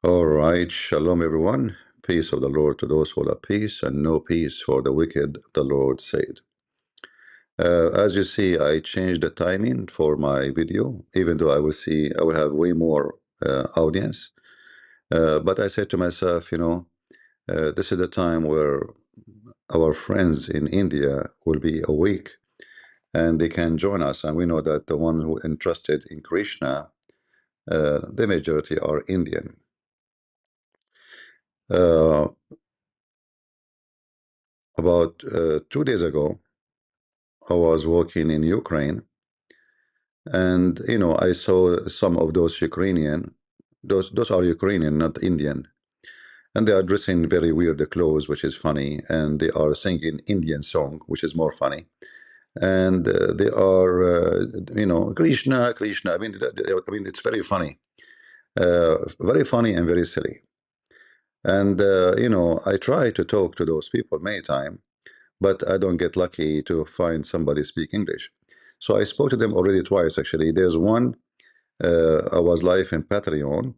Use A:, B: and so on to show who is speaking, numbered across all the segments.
A: All right, shalom everyone. Peace of the Lord to those who love peace, and no peace for the wicked, the Lord said. As you see, I changed the timing for my video, even though I will have way more audience. But I said to myself, this is the time where our friends in India will be awake and they can join us. And we know that the one who entrusted in Krishna, the majority are Indian. Uh, about 2 days ago, I was walking in Ukraine, and I saw some of those Ukrainian, those are Ukrainian, not Indian, and they are dressing very weird clothes, which is funny, and they are singing Indian song, which is more funny, and they are, Krishna, Krishna. I mean, it's very funny and very silly. And I try to talk to those people many times, but I don't get lucky to find somebody speak English. So I spoke to them already twice, actually. There's one, I was live in Patreon,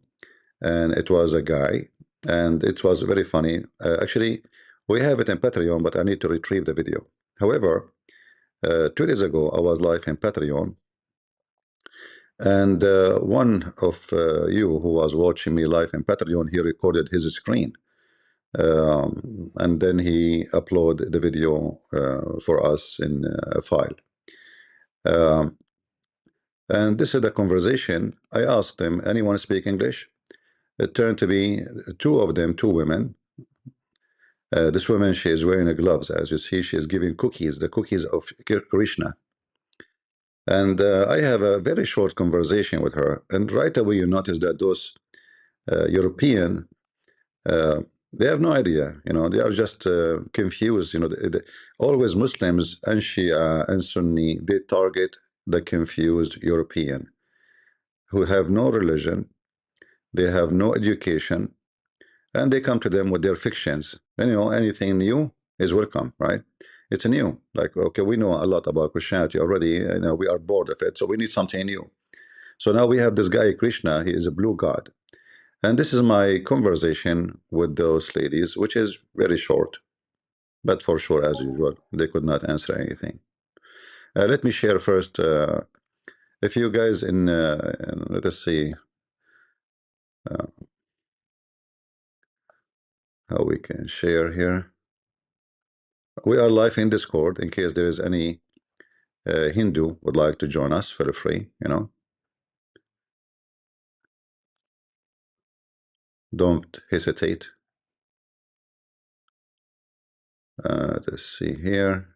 A: and it was a guy, and it was very funny. Actually, we have it in Patreon, but I need to retrieve the video. However, 2 days ago, I was live in Patreon, and one of you who was watching me live in Patreon, he recorded his screen. And then he uploaded the video for us in a file. Um, and this is the conversation. I asked them, anyone speak English? It turned to be two of them, two women. This woman, she is wearing gloves. As you see, she is giving cookies, the cookies of Krishna. And I have a very short conversation with her. And right away, you notice that those European, they have no idea. They are just confused. Always Muslims and Shia and Sunni, they target the confused European who have no religion, they have no education, and they come to them with their fictions. And anything new is welcome, right? It's new. Like, okay, we know a lot about Christianity already, and we are bored of it, so we need something new. So now we have this guy Krishna. He is a blue god, and this is my conversation with those ladies, which is very short, but for sure, as usual, they could not answer anything. Let me share first. If you guys let us see uh, how we can share here. We are live in Discord. In case there is any Hindu would like to join us, feel free. Don't hesitate. Let's see here.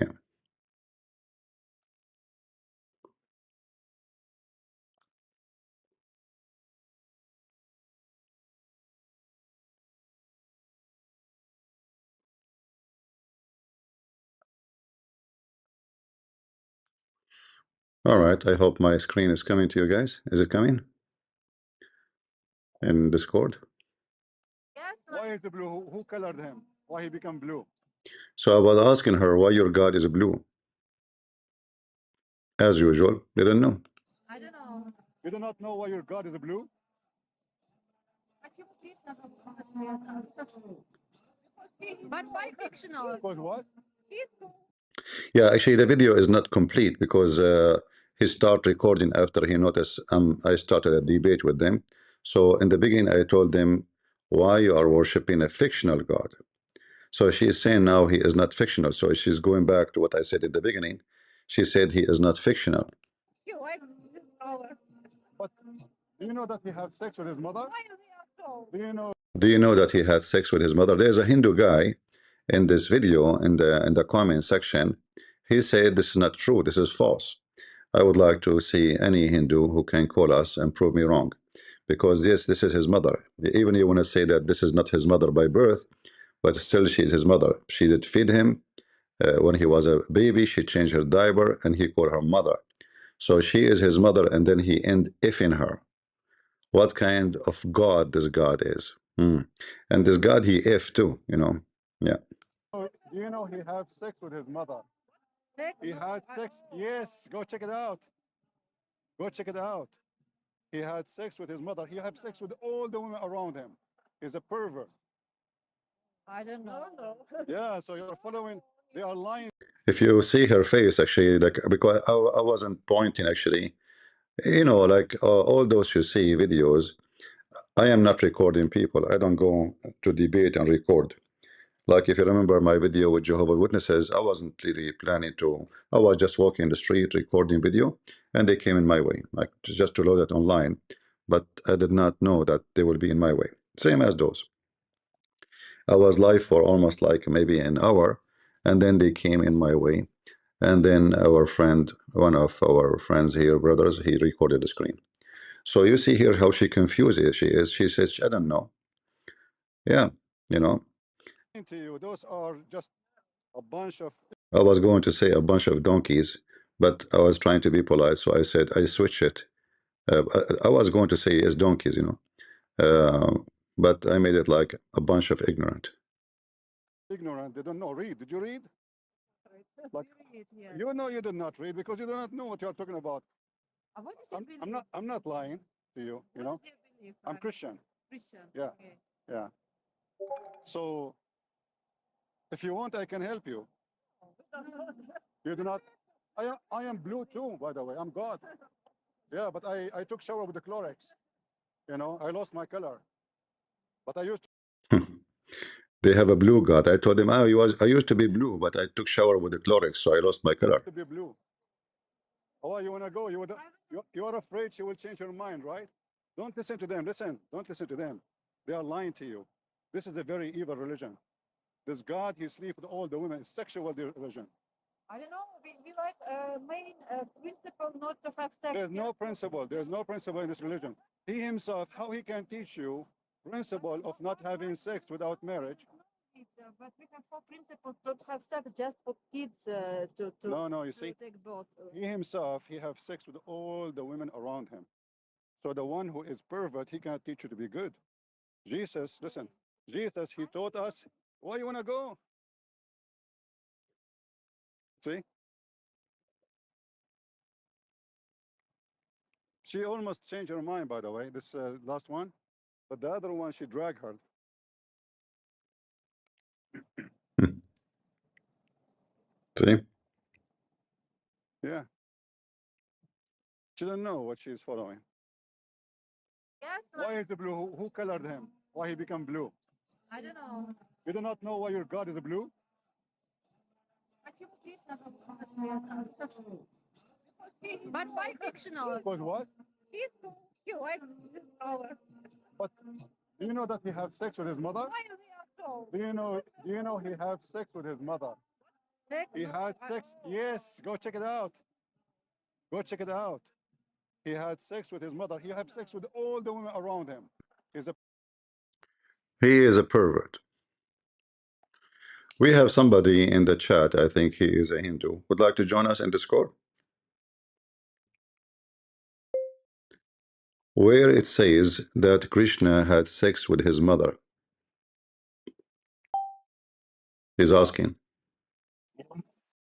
A: Yeah. All right. I hope my screen is coming to you guys. Is it coming in Discord?
B: Why is it blue? Who colored him? Why he become blue?
A: So I was asking her why your God is blue. As usual, didn't know.
B: I don't know. You do not know why your God is blue?
C: But why fictional?
B: Because what?
A: Yeah, actually, the video is not complete because he started recording after he noticed I started a debate with them. So in the beginning, I told them why you are worshiping a fictional God. So she is saying now he is not fictional. So she's going back to what I said at the beginning. She said he is not fictional.
B: But do you know that he have sex with his mother? Do you know?
A: Do you know that he had sex with his mother? There's a Hindu guy in this video in the comment section. He said this is not true. This is false. I would like to see any Hindu who can call us and prove me wrong, because yes, this is his mother. Even you want to say that this is not his mother by birth, but still she is his mother. She did feed him when he was a baby. She changed her diaper, and he called her mother. So she is his mother, and then he end ifing her. What kind of God this God is? And this God, he F too, you know. Yeah.
B: Do you know he had sex with his mother? He had sex. Yes, go check it out. Go check it out. He had sex with his mother. He had sex with all the women around him. He's a pervert.
C: I don't know.
B: Yeah, so you're following. They are lying.
A: If you see her face, actually, like, because I wasn't pointing, actually, you know, like all those you see videos, I am not recording people. I don't go to debate and record. Like, if you remember my video with Jehovah's Witnesses, I wasn't really planning to. I was just walking in the street recording video, and they came in my way, like just to load it online. But I did not know that they will be in my way. Same as those. I was live for almost like maybe an hour, and then they came in my way. And then our friend, one of our friends here, brothers, he recorded the screen. So you see here how she confuses she is. She says, I don't know. Yeah, you know.
B: To you. Those are just a bunch of.
A: I was going to say a bunch of donkeys, but I was trying to be polite, so I said I switch it. I was going to say is donkeys, you know, but I made it like a bunch of ignorant.
B: Ignorant. They don't know. Read. Did you read? Like, you know you did not read because you do not know what you are talking about.
C: What is your
B: I'm not. I'm not lying to you. You know.
C: What is your belief?
B: I'm Christian.
C: Christian.
B: Yeah.
C: Okay.
B: Yeah. So if you want, I can help you. You do not. I am blue too, by the way. I'm God. Yeah, but I took shower with the Clorox. You know, I lost my color. But I used
A: They have a blue god. I told them, I used to be blue, but I took shower with the Clorox, so I lost my color.
B: to be blue. Oh, you want to go? You are afraid she will change her mind, right? Don't listen to them. Listen, don't listen to them. They are lying to you. This is a very evil religion. This God, he sleeps with all the women. It's sexual religion.
C: I don't know. We like main principle not to have sex.
B: There's no principle. There's no principle in this religion. He himself, how he can teach you principle of not having sex without marriage?
C: But we have four principles not to have sex just for kids to
B: No, you
C: to
B: see,
C: take both.
B: he himself, he have sex with all the women around him. So the one who is pervert, he cannot teach you to be good. Jesus, listen, Jesus, he taught us, where you want to go? See? She almost changed her mind, by the way, this last one. But the other one, she dragged her.
A: See?
B: Yeah. She doesn't know what she's following.
C: Yes.
B: Why is he blue? Who colored him? Why he become blue?
C: I don't know.
B: You do not know why your God is blue?
C: But why fictional?
B: Because what?
C: He likes our.
B: But do you know that he have sex with his mother?
C: Why we are so?
B: Do you know he have sex with his mother? He had sex. Yes, go check it out. Go check it out. He had sex with his mother. He had sex with all the women around him. He's a
A: He is a pervert. We have somebody in the chat, I think he is a Hindu. Would like to join us in Discord? Where it says that Krishna had sex with his mother. He's asking.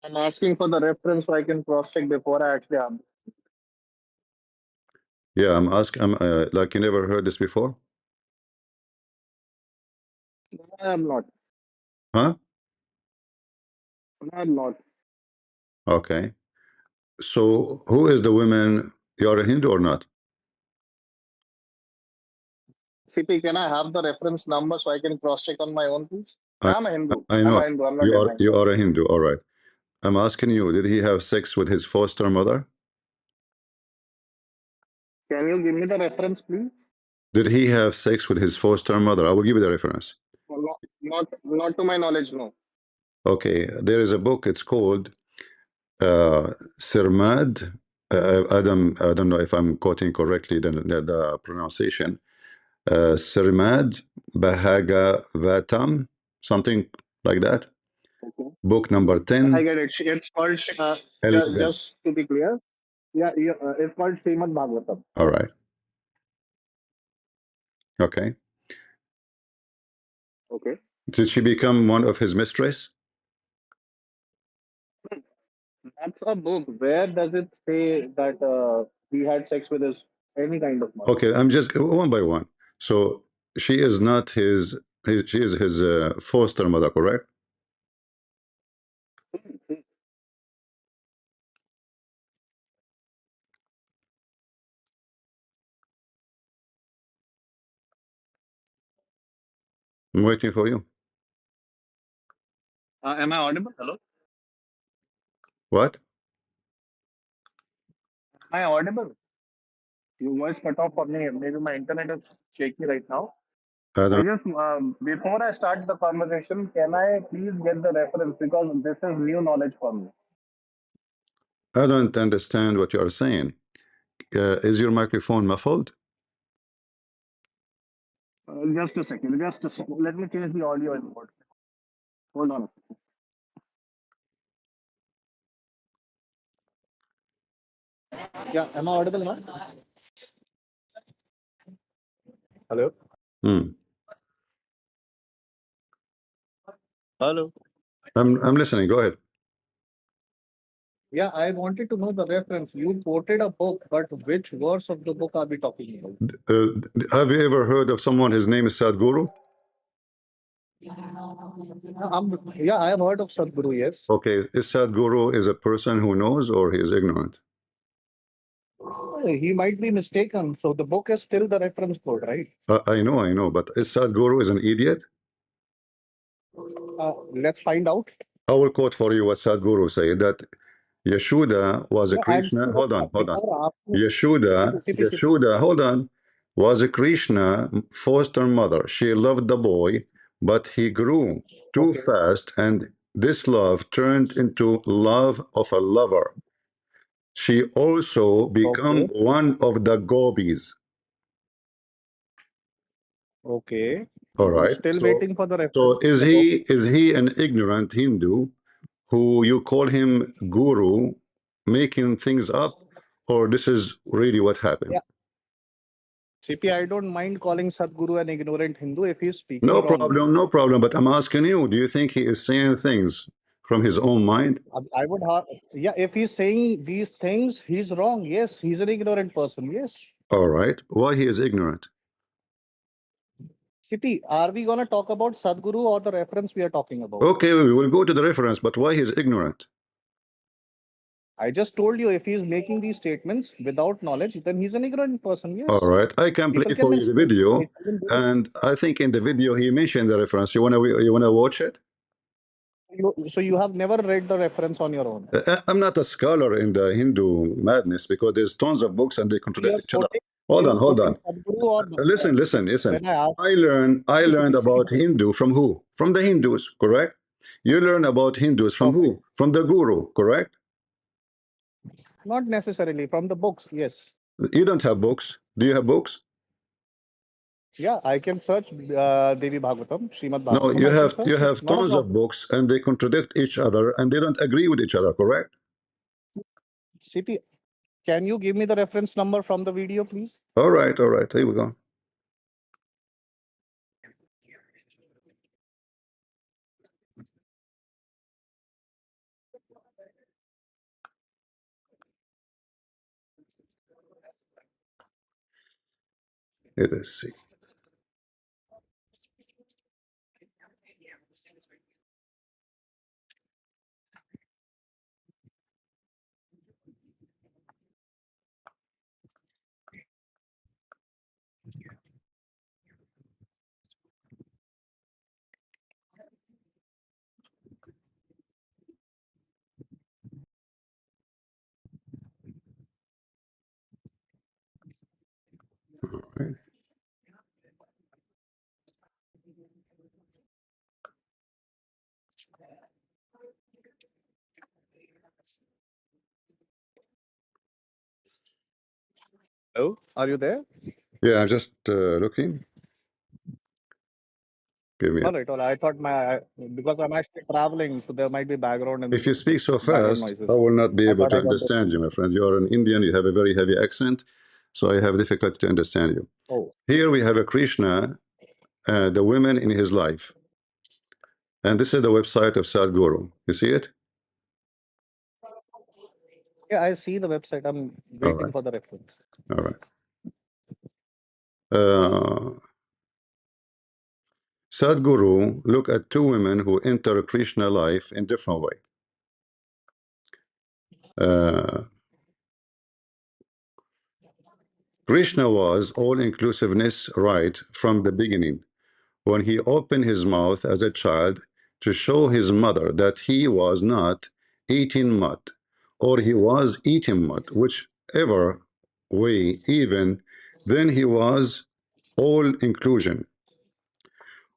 D: I'm asking for the reference so I can cross check before I actually have.
A: Yeah, I'm asking. Like, you never heard this before?
D: I am not.
A: Huh?
D: I am not.
A: Okay. So who is the woman? You're a Hindu or not?
D: CP, can I have the reference number so I can cross check on my own, please?
A: I
D: I'm a Hindu.
A: I
D: I'm
A: know
D: a Hindu. I'm not denying.
A: you are a Hindu. All right. I'm asking you, did he have sex with his foster mother?
D: Can you give me the reference, please?
A: Did he have sex with his foster mother? I will give you the reference.
D: Well, not to my knowledge, no.
A: Okay, there is a book. It's called Sirmad. I don't know if I'm quoting correctly the pronunciation. Sirmad Bhagavatam, something like that.
D: Okay.
A: Book number
D: I
A: 10,
D: get it. It's called,
A: 11.
D: just to be clear, it's called Srimad Bhagavatam.
A: All right. Okay.
D: Okay.
A: Did she become one of his mistress?
D: That's a book. Where does it say that he had sex with his any kind of mother?
A: Okay, I'm just one by one. So she is not his she is his foster mother, correct? I'm waiting for you.
D: Am I audible? Hello?
A: What?
D: Am I audible? Your voice cut off for me. Maybe my internet is shaky right now.
A: I
D: I
A: don't.
D: just before I start the conversation, can I please get the reference because this is new knowledge for me.
A: I don't understand what you are saying. Is your microphone muffled?
D: Just a second. Just a second. Let me change the audio input. Hold on. Yeah, am I audible now? Hello.
A: Hmm.
D: Hello.
A: I'm listening. Go ahead.
D: Yeah, I wanted to know the reference. You quoted a book, but which verse of the book are we talking about?
A: Have you ever heard of someone? His name is Sadhguru.
D: Yeah, I have heard of Sadhguru, yes.
A: Okay, is Sadhguru is a person who knows or he is ignorant?
D: He might be mistaken. So the book is still the reference code, right?
A: I know, but is Sadhguru is an idiot?
D: Let's find out.
A: I will quote for you what Sadhguru said that Yashoda was a
D: No, I'm
A: Krishna.
D: still
A: Hold on.
D: before asking.
A: Yashoda, hold on, was a Krishna foster mother. She loved the boy, but he grew too
D: Okay.
A: fast, and this love turned into love of a lover. She also became
D: Okay.
A: one of the gopis.
D: Okay.
A: All
D: I'm
A: right.
D: still
A: So,
D: waiting for the reference
A: so
D: to the book.
A: is he an ignorant Hindu who you call him guru, making things up, or this is really what happened?
D: Yeah. CP, I don't mind calling Sadhguru an ignorant Hindu if he's speaking
A: No
D: wrongly.
A: problem, no problem. But I'm asking you, do you think he is saying things from his own mind?
D: I would have, yeah, if he's saying these things, he's wrong. Yes, he's an ignorant person. Yes.
A: All right. Why he is ignorant?
D: CP, are we going to talk about Sadhguru or the reference we are talking about?
A: Okay, we will go to the reference, but why he is ignorant?
D: I just told you if he's making these statements without knowledge, then he's an ignorant person.
A: All
D: Yes.
A: right, I can
D: People
A: play
D: can
A: for you the video, and I think in the video he mentioned the reference. You wanna watch it?
D: So you have never read the reference on your own.
A: I'm not a scholar in the Hindu madness because there's tons of books and they contradict
D: You're
A: each other.
D: quoting,
A: Hold
D: you're
A: on, hold
D: quoting
A: on.
D: Sadhguru or
A: Listen.
D: when I asked
A: I learned about Hindu from who? From the Hindus, correct? You learn about Hindus from
D: okay,
A: who? From the guru, correct?
D: not necessarily from the books. Yes.
A: You don't have books. Do you have books?
D: Yeah, I can search Devi Bhagavatam, Srimad
A: No,
D: Bhagavatam.
A: you
D: I can
A: have you
D: search it.
A: have
D: Not a
A: tons of
D: problem.
A: books and they contradict each other and they don't agree with each other, correct?
D: CP, can you give me the reference number from the video, please?
A: All right, here we go. Let us see. Right.
D: Hello, are you there?
A: Yeah, I'm just looking. Give me a.
D: All right, all right. I thought because I'm actually traveling, so there might be background
A: If
D: and
A: you speak so
D: background
A: fast, I
D: noises.
A: will not be
D: I
A: able
D: thought
A: to
D: I got
A: understand you, my
D: disconnected.
A: friend. You are an Indian, you have a very heavy accent, so I have difficulty to understand you.
D: Oh,
A: Here we have a Krishna, the women in his life. And this is the website of Sadhguru. You see it?
D: Yeah, I see the website. I'm
A: All
D: waiting
A: right.
D: for the reference.
A: All right. Sadhguru look at two women who enter Krishna life in different way. Krishna was all-inclusiveness right from the beginning when he opened his mouth as a child to show his mother that he was not eating mud or he was eating mud, whichever way. Even then he was all inclusion.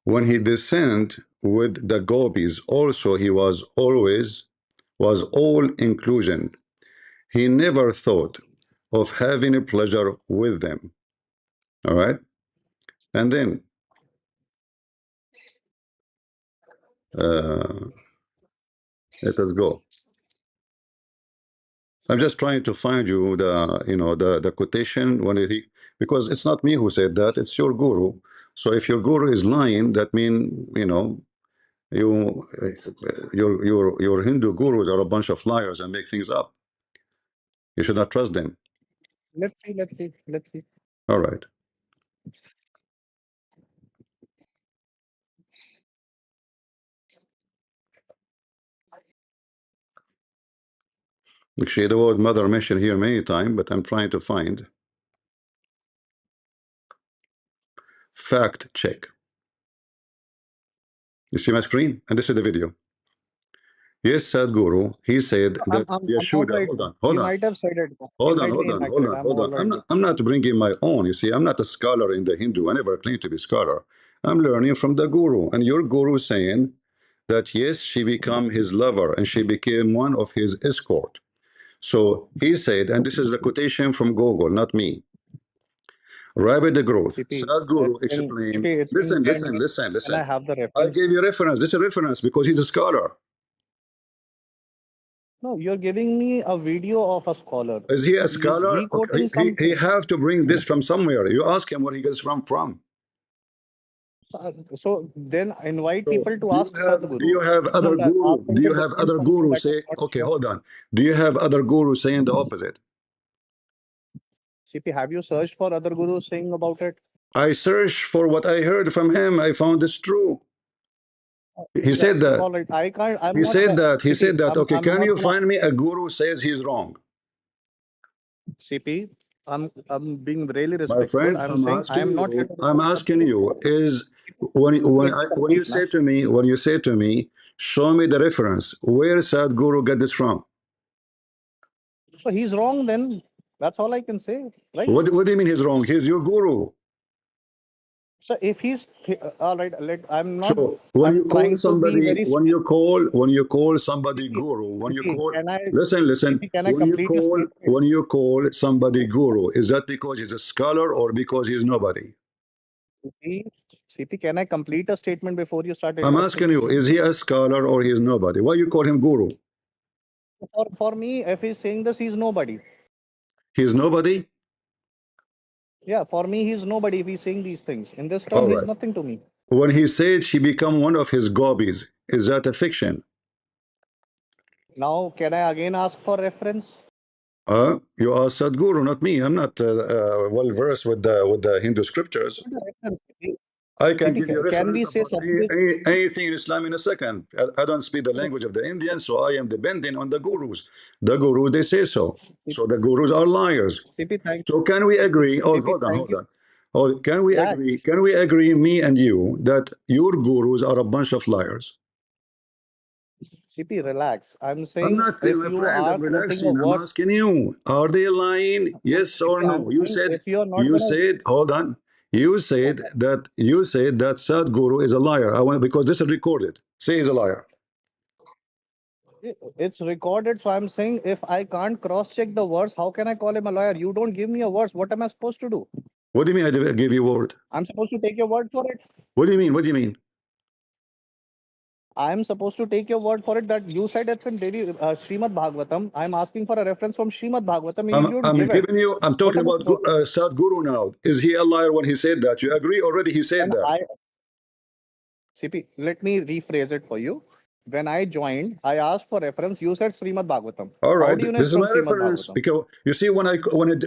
A: When he descended with the gopis also he was all inclusion. He never thought of having a pleasure with them. All right. And then let us go. I'm just trying to find you the quotation when he, because it's not me who said that, it's your guru. So if your guru is lying, that means your Hindu gurus are a bunch of liars and make things up. You should not trust them.
D: Let's see. Let's see. Let's see.
A: All right. Actually, the word mother mentioned here many times, but I'm trying to find fact check. You see my screen? And this is the video. Yes, Sadhguru, he said that
D: I'm all
A: Yashoda,
D: right.
A: hold
D: You
A: on.
D: might have said it. He
A: Hold on,
D: might
A: hold
D: be
A: on, hold
D: inaccurate.
A: on,
D: I'm
A: hold
D: all
A: on.
D: right.
A: I'm not bringing my own. You see, I'm not a scholar in the Hindu. I never claimed to be scholar. I'm learning from the guru, and your guru saying that yes, she became his lover and she became one of his escort. So he said, and this is the quotation from Google, not me. Rapid growth.
D: CP,
A: Sadhguru explained.
D: it's been
A: Listen,
D: 10
A: listen,
D: minutes.
A: listen,
D: Can I
A: listen.
D: have the
A: I
D: reference?
A: gave you reference. This is a reference because he's a scholar.
D: No, you're giving me a video of a scholar.
A: Is he a
D: Is
A: scholar?
D: he
A: Okay,
D: quoting
A: he
D: something?
A: have to bring this from somewhere. You ask him where he gets from.
D: So then invite
A: So
D: people to ask
A: do
D: Sadhguru.
A: you have
D: It's
A: other
D: not
A: guru?
D: asking
A: Do
D: to
A: you have
D: defend
A: other
D: something
A: guru
D: that is
A: say
D: not
A: okay,
D: shown.
A: hold on. Do you have other guru saying the opposite?
D: CP, have you searched for other gurus saying about it?
A: I searched for what I heard from him. I found it's true. He
D: Yeah,
A: said that.
D: all right. I can't. I'm
A: He
D: not.
A: said that. He
D: CP,
A: said that. Okay,
D: I'm
A: can
D: not
A: you
D: gonna.
A: find me a guru says he's wrong?
D: CP, I'm being really
A: My
D: respectful.
A: friend,
D: I'm
A: I'm
D: saying I
A: asking
D: am not here
A: you,
D: to
A: I'm
D: defend
A: asking
D: Sadhguru.
A: you, is
D: Let me
A: when you
D: complete, na.
A: say to me, show me the reference, where Sadhguru get this from?
D: So he's wrong then. That's all I can say, right?
A: What do you mean he's wrong? He's your guru.
D: So if he's all right, I'm not.
A: So when you
D: I'm
A: call
D: trying to be
A: somebody,
D: very
A: when you call somebody
D: CP,
A: guru,
D: Can I?
A: listen,
D: CP, can I complete a statement?
A: when you call somebody guru, is that because he's a scholar or because he's nobody?
D: CP, CP, can I complete a statement before you start
A: I'm
D: interrupting?
A: asking you, is he a scholar or he is nobody? Why you call him guru?
D: For me, if he's saying this, he's nobody.
A: He's nobody?
D: Yeah, for me, he's nobody if he's saying these things. In this term,
A: All
D: he's
A: right.
D: nothing to me.
A: When he said she become one of his gobbies, is that a fiction?
D: Now, can I again ask for reference?
A: You are Sadhguru, not me. I'm not well versed with the Hindu scriptures.
D: What a reference, CP.
A: I can
D: CP,
A: give you
D: can
A: reference
D: we say
A: about
D: something?
A: anything in Islam in a second. I don't speak the language of the Indians, so I am depending on the gurus. The guru, they say so. So the gurus are liars.
D: CP, thank
A: So can we
D: CP,
A: agree? Oh,
D: CP,
A: hold on,
D: thank
A: hold
D: you.
A: on. Oh, can we agree?
D: Relax.
A: Can we agree, me and you, that your gurus are a bunch of liars?
D: CP, relax. I'm
A: I'm
D: saying
A: not,
D: if
A: my
D: you
A: friend.
D: are
A: I'm
D: quoting a
A: relaxing. I'm
D: word,
A: asking you: are they lying? Yes or
D: CP, I'm
A: no? You
D: saying
A: said.
D: if you're not
A: You
D: gonna,
A: said. Hold on. You said that. You said that Sadhguru is a liar. I want because this is recorded. Say he's a liar.
D: it's recorded. So I'm saying if I can't cross-check the words, how can I call him a lawyer? You don't give me a verse. What am I supposed to do?
A: What do you mean? I give you word.
D: I'm supposed to take your word for it.
A: What do you mean? What do you mean?
D: I'm supposed to take your word for it that you said it's in daily Srimad Bhagavatam. I'm asking for a reference from Srimad Bhagavatam. You don't
A: I'm
D: give it.
A: giving you. I'm
D: What
A: talking
D: am I
A: about
D: supposed to do?
A: Sadhguru now. Is he a liar when he said that? You agree already? He said
D: And
A: that.
D: CP, let me rephrase it for you. When I joined, I asked for reference. You said Srimad Bhagavatam.
A: All
D: How
A: right,
D: do you know
A: this
D: it's
A: is
D: from
A: my
D: Srimad
A: reference
D: Bhagavatam?
A: because you see, when I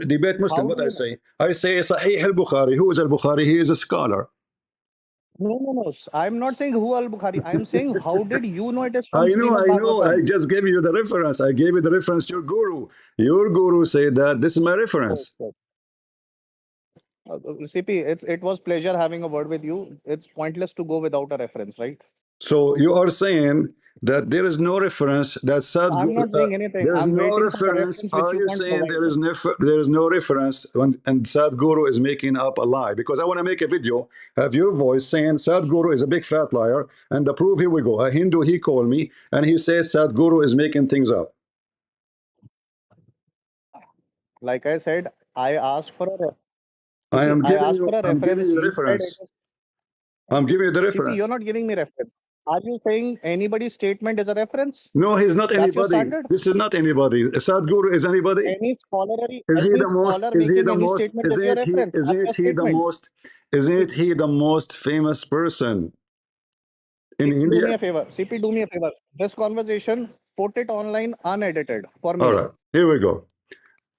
A: debate Muslim,
D: How
A: what
D: do you know?
A: I say Sahih al-Bukhari. Who is al-Bukhari? He is a scholar.
D: No, no, no. I'm not saying who Al Bukhari. I'm saying how did you know it is
A: I
D: from
A: know,
D: Srimad
A: I know. I
D: Bhagavatam?
A: just gave you the reference. I gave you the reference to your guru. Your guru said that this is my reference.
D: Okay. CP, it was pleasure having a word with you. It's pointless to go without a reference, right?
A: So you are saying that there is no reference that
D: I'm not saying anything.
A: there is
D: I'm
A: no
D: waiting for the
A: reference.
D: reference which
A: Are
D: you
A: you
D: can't
A: saying
D: provide me.
A: there is no reference when and Sadhguru is making up a lie? Because I want to make a video, have your voice saying Sadhguru is a big fat liar, and the proof, here we go. A Hindu, he called me and he says Sadhguru is making things up.
D: Like I said, I asked for a CP. I asked for a
A: I'm giving
D: reference.
A: you the
D: You said it
A: reference.
D: was
A: I'm giving you the
D: CP. You're
A: reference.
D: not giving me reference. Are you saying anybody's statement is a reference?
A: No, he's not
D: That's your
A: anybody.
D: standard?
A: This is not anybody. Sadhguru is anybody.
D: Any scholar
A: Is he
D: making
A: the
D: any
A: most,
D: statement is your reference. That's your statement.
A: isn't he the most famous person in
D: CP, do me
A: India?
D: a favor. CP, do me a favor. This conversation, put it online unedited for
A: All
D: me.
A: right, here we go.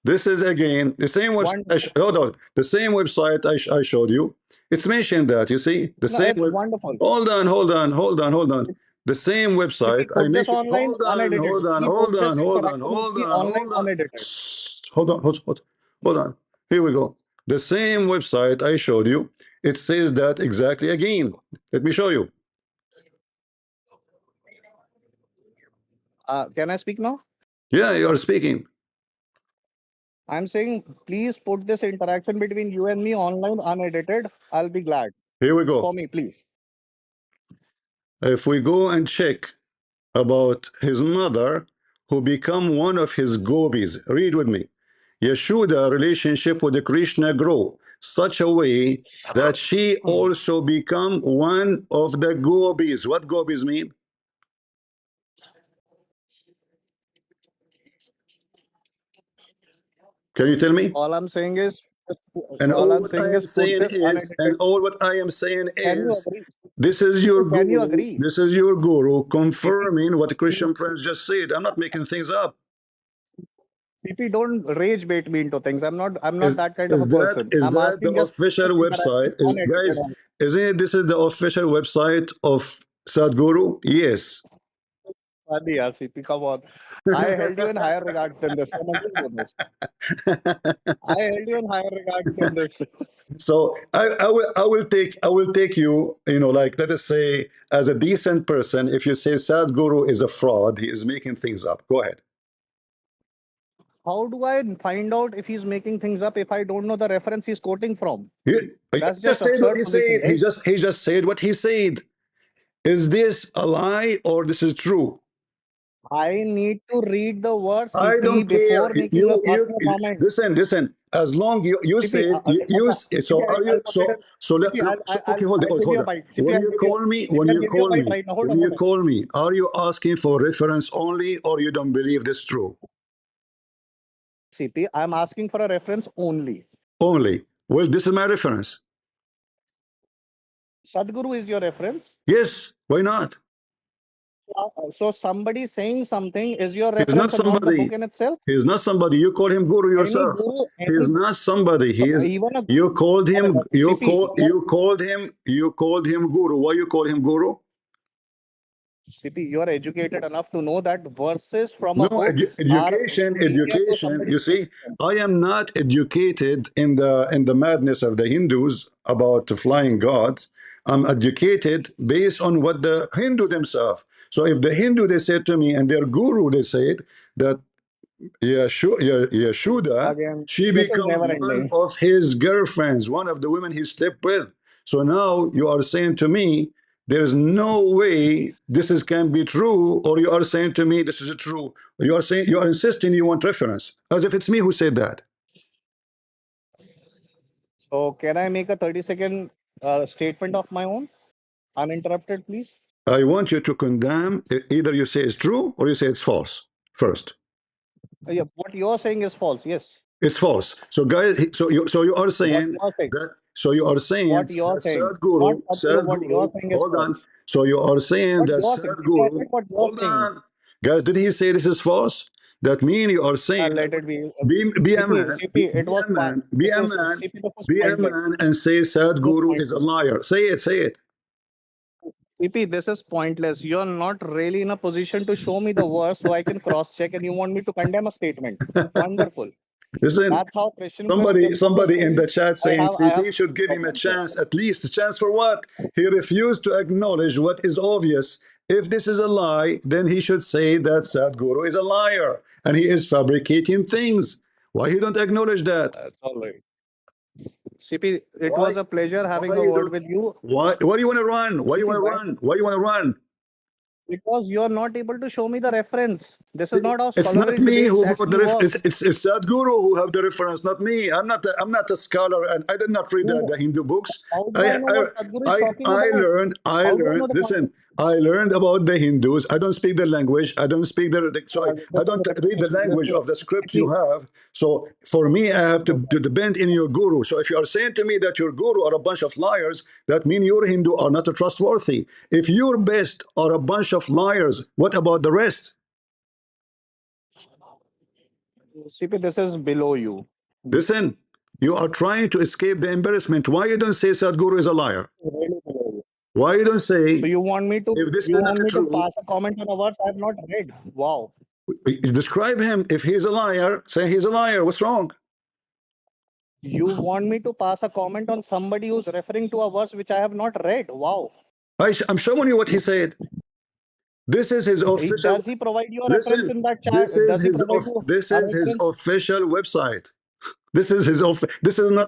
A: This is again the same website.
D: Wonderful.
A: Hold on, the same website I showed you. It's mentioned that, you see, the
D: No,
A: same
D: it's
A: web.
D: wonderful.
A: Hold on. The same website.
D: CP,
A: I
D: put this
A: make it.
D: online unedited. CP, put this interaction with me online unedited.
A: Hold on. Here we go. The same website I showed you. It says that exactly again. Let me show you.
D: Can I speak now?
A: Yeah, you are speaking.
D: I'm saying, please put this interaction between you and me online unedited. I'll be glad.
A: Here we go.
D: For me, please.
A: If we go and check about his mother who become one of his gopis, read with me. Yashoda relationship with the Krishna grow such a way that she also become one of the gopis. What gopis mean? Can you tell me?
D: All I'm saying is,
A: And
D: all
A: all
D: I'm
A: what I
D: saying
A: am
D: is, put
A: saying
D: this
A: is,
D: unedited. Can you agree?
A: this is your
D: Can you
A: guru.
D: agree?
A: This is your guru
D: CP,
A: confirming what Christian
D: please.
A: friends just said. I'm not making things up.
D: CP, don't rage bait me into things. I'm not that kind of a person.
A: Is
D: I'm
A: that the
D: asking just put
A: official
D: this interaction
A: website? Is
D: unedited.
A: guys, isn't it this is the official website of Sadhguru? Yes.
D: Qadhi, yeah, CP, come on. I held you in higher regards than this. Come on, just do this. I held you in higher regards than this.
A: So I will take you, you know, like let us say as a decent person, if you say Sadhguru is a fraud, he is making things up. Go ahead.
D: How do I find out if he's making things up if I don't know the reference he's quoting from?
A: He
D: That's
A: just
D: just
A: said what
D: absurd
A: he
D: position,
A: said.
D: right?
A: He just said what he said. Is this a lie or this is true?
D: I need to read the word
A: I
D: CP
A: don't care.
D: before making a passing a comment.
A: Listen. As long you
D: CP,
A: said
D: CP,
A: so are you
D: I'll put it in.
A: let,
D: CP,
A: so okay,
D: I'll give you
A: hold
D: a
A: on.
D: bite. CP, I'll give you. CP, I'll give you a bite right now. Hold
A: When
D: on,
A: you
D: hold on.
A: call me, are you asking for reference only or you don't believe this true?
D: CP, I'm asking for a reference only.
A: Only. Well, this is my reference.
D: Sadhguru is your reference.
A: Yes, why not?
D: So somebody saying something is your
A: He's not
D: reference and not the book
A: somebody.
D: in itself.
A: He's not somebody. You call him guru
D: Any
A: yourself.
D: guru,
A: He is
D: any
A: not somebody. He is.
D: even a
A: You called him.
D: CP,
A: You called him guru. Why you call him guru?
D: CP, you are educated enough to know that verses from a
A: No,
D: book are superior to
A: education. You
D: somebody's
A: see,
D: opinion.
A: I am not educated in the madness of the Hindus about the flying gods. I'm educated based on what the Hindu themselves. So if the Hindu they said to me and their guru they said that Yashoda,
D: Again,
A: she
D: this is
A: become
D: never
A: one
D: ending.
A: of his girlfriends, one of the women he slept with. So now you are saying to me, there is no way this is can be true, or you are saying to me this is true. You are saying you are insisting you want reference, as if it's me who said that.
D: So can I make a 30-second statement of my own, uninterrupted, please?
A: I want you to condemn either you say it's true or you say it's false first.
D: Yeah, what you're saying is false. Yes,
A: It's false. So guys, so you are
D: what
A: saying
D: you are saying.
A: that So you are saying
D: What you're
A: that
D: saying, not what you're
A: Sadhguru,
D: saying is
A: hold on.
D: false.
A: So you are saying
D: What
A: that
D: you're saying, CP, I said
A: Sadhguru,
D: what you're
A: hold
D: saying.
A: on. Guys, did he say this is false? That means you are saying,
D: Let it be.
A: be a
D: CP,
A: man,
D: CP, it was
A: be
D: this
A: a
D: is
A: man,
D: CP. This is
A: be a
D: pointless.
A: man and say
D: This is
A: Sadhguru is a
D: pointless.
A: liar. Say it, say it.
D: CP, this is pointless. You're not really in a position to show me the verse so I can cross check, and you want me to condemn a statement. Wonderful.
A: Listen,
D: That's how Christian discovers
A: somebody in the
D: things.
A: chat saying
D: I have
A: CP should give him a
D: problems here.
A: chance, at least a chance for what? He refused to acknowledge what is obvious. If this is a lie, then he should say that Sadhguru is a liar and he is fabricating things. Why he don't acknowledge that?
D: That's all right. CP, it
A: Why?
D: was a pleasure having
A: Why
D: a
A: you
D: word
A: don't?
D: with you.
A: Why do you want to run? Why you
D: CP,
A: want to
D: why?
A: run? Why you want to run?
D: Because you're not able to show me the reference. This is not how
A: It's not
D: scholarly
A: me
D: debates
A: who brought
D: actually
A: the
D: work.
A: it's Sadhguru who have the reference, not me. I'm not a scholar, and I did not read
D: Who,
A: the Hindu books.
D: how do I know what Sadhguru is talking
A: I
D: about?
A: I
D: How do I
A: learned.
D: know the
A: Listen,
D: context?
A: I learned about the Hindus. I don't speak their language. I don't speak so I
D: This is
A: don't read the
D: repetition. This
A: language
D: is
A: of the script you
D: CP.
A: have. So for me, I have to depend in your guru. So if you are saying to me that your guru are a bunch of liars, that means your Hindu are not trustworthy. If your best are a bunch of liars, what about the rest?
D: CP, this is below you.
A: Listen, you are trying to escape the embarrassment. Why you don't say Sadhguru is a liar?
D: Really below you.
A: Why you don't
D: So
A: say,
D: you want me to
A: if this is not true,
D: pass a comment on a verse I've not read? Wow.
A: you describe him. If he's a liar, say he's a liar. What's wrong?
D: You want me to pass a comment on somebody who's referring to a verse which I have not read? Wow.
A: I'm showing you what he said. This is his official.
D: Does he provide you a reference
A: Listen,
D: in that chat? Does he provide you
A: this
D: a
A: is his
D: reference?
A: official website. This is his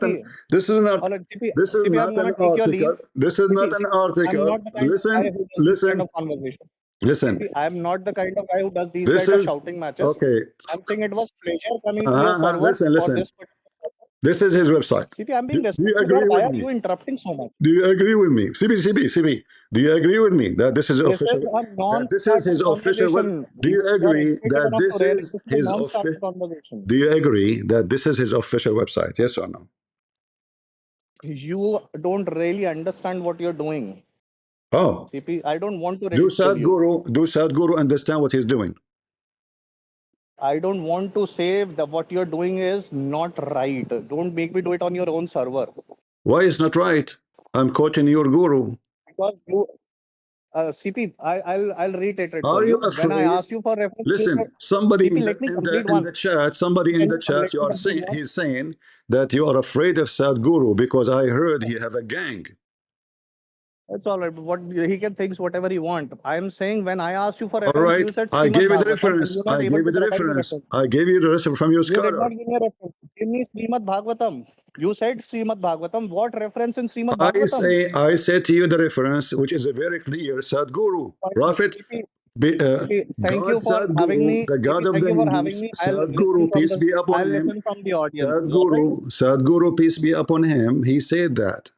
D: CP,
A: this is not
D: all right, CP,
A: this is
D: I'm
A: not
D: gonna
A: an
D: take your leave.
A: article. This is not
D: CP,
A: an
D: I'm
A: article.
D: not the kind of guy
A: Listen,
D: who does this kind
A: listen,
D: of conversation.
A: listen.
D: CP, I'm not the kind of guy who does these
A: This
D: kind of
A: is
D: shouting matches.
A: okay.
D: I'm saying it was pleasure coming to your server
A: Listen,
D: for
A: listen.
D: this particular purpose.
A: This is his website.
D: CP, I'm being
A: Do you
D: respectful here.
A: agree
D: Why
A: with
D: are
A: me?
D: you interrupting so much?
A: Do you agree with me? CB. Do you agree with me that this is
D: This is
A: official?
D: a
A: That this is
D: non-starter
A: his official web?
D: conversation.
A: Do you
D: You're
A: agree
D: educated
A: that
D: enough to
A: this
D: realize
A: is
D: this is a
A: his
D: non-starter
A: official?
D: conversation.
A: Do you agree that this is his official website? Yes or no?
D: You don't really understand what you're doing.
A: Oh,
D: CP, I don't want to ridicule you.
A: Do Sadhguru understand what he's doing?
D: I don't want to say that what you're doing is not right. Don't make me do it on your own server.
A: Why is not right? I'm quoting your guru.
D: Because you, CP, I'll reiterate it for
A: Are you
D: you. When I
A: afraid?
D: asked you for reference, you said,
A: Listen, somebody
D: CP, let me complete
A: in
D: one.
A: the chat, somebody in
D: Can
A: the
D: you
A: chat,
D: let
A: you
D: me
A: are
D: complete
A: saying
D: one?
A: he's saying that you are afraid of Sadhguru because I heard he have a gang.
D: That's all right. What he can thinks whatever he want. I'm saying when I asked you for
A: All
D: reference,
A: right,
D: you said
A: I
D: Srimad
A: gave you the
D: Bhagavatam, and
A: reference.
D: you're not
A: I
D: able
A: gave you
D: to
A: the
D: provide the
A: reference.
D: reference.
A: I gave you the reference from your
D: You did not
A: scholar.
D: give me a reference. Give me Srimad Bhagavatam. You said Srimad Bhagavatam. What reference in Srimad Bhagavatam?
A: I said to you the reference, which is a very clear Sadhguru,
D: Pointless.
A: Prophet,
D: CP, CP, thank
A: God
D: you for having
A: Sadhguru,
D: me.
A: the God
D: CP,
A: of
D: thank
A: the
D: you for having
A: Hindus,
D: me.
A: Sadhguru, peace be upon
D: I'll
A: him.
D: listen from the audience. All right?
A: Sadhguru, peace be upon him. He said that.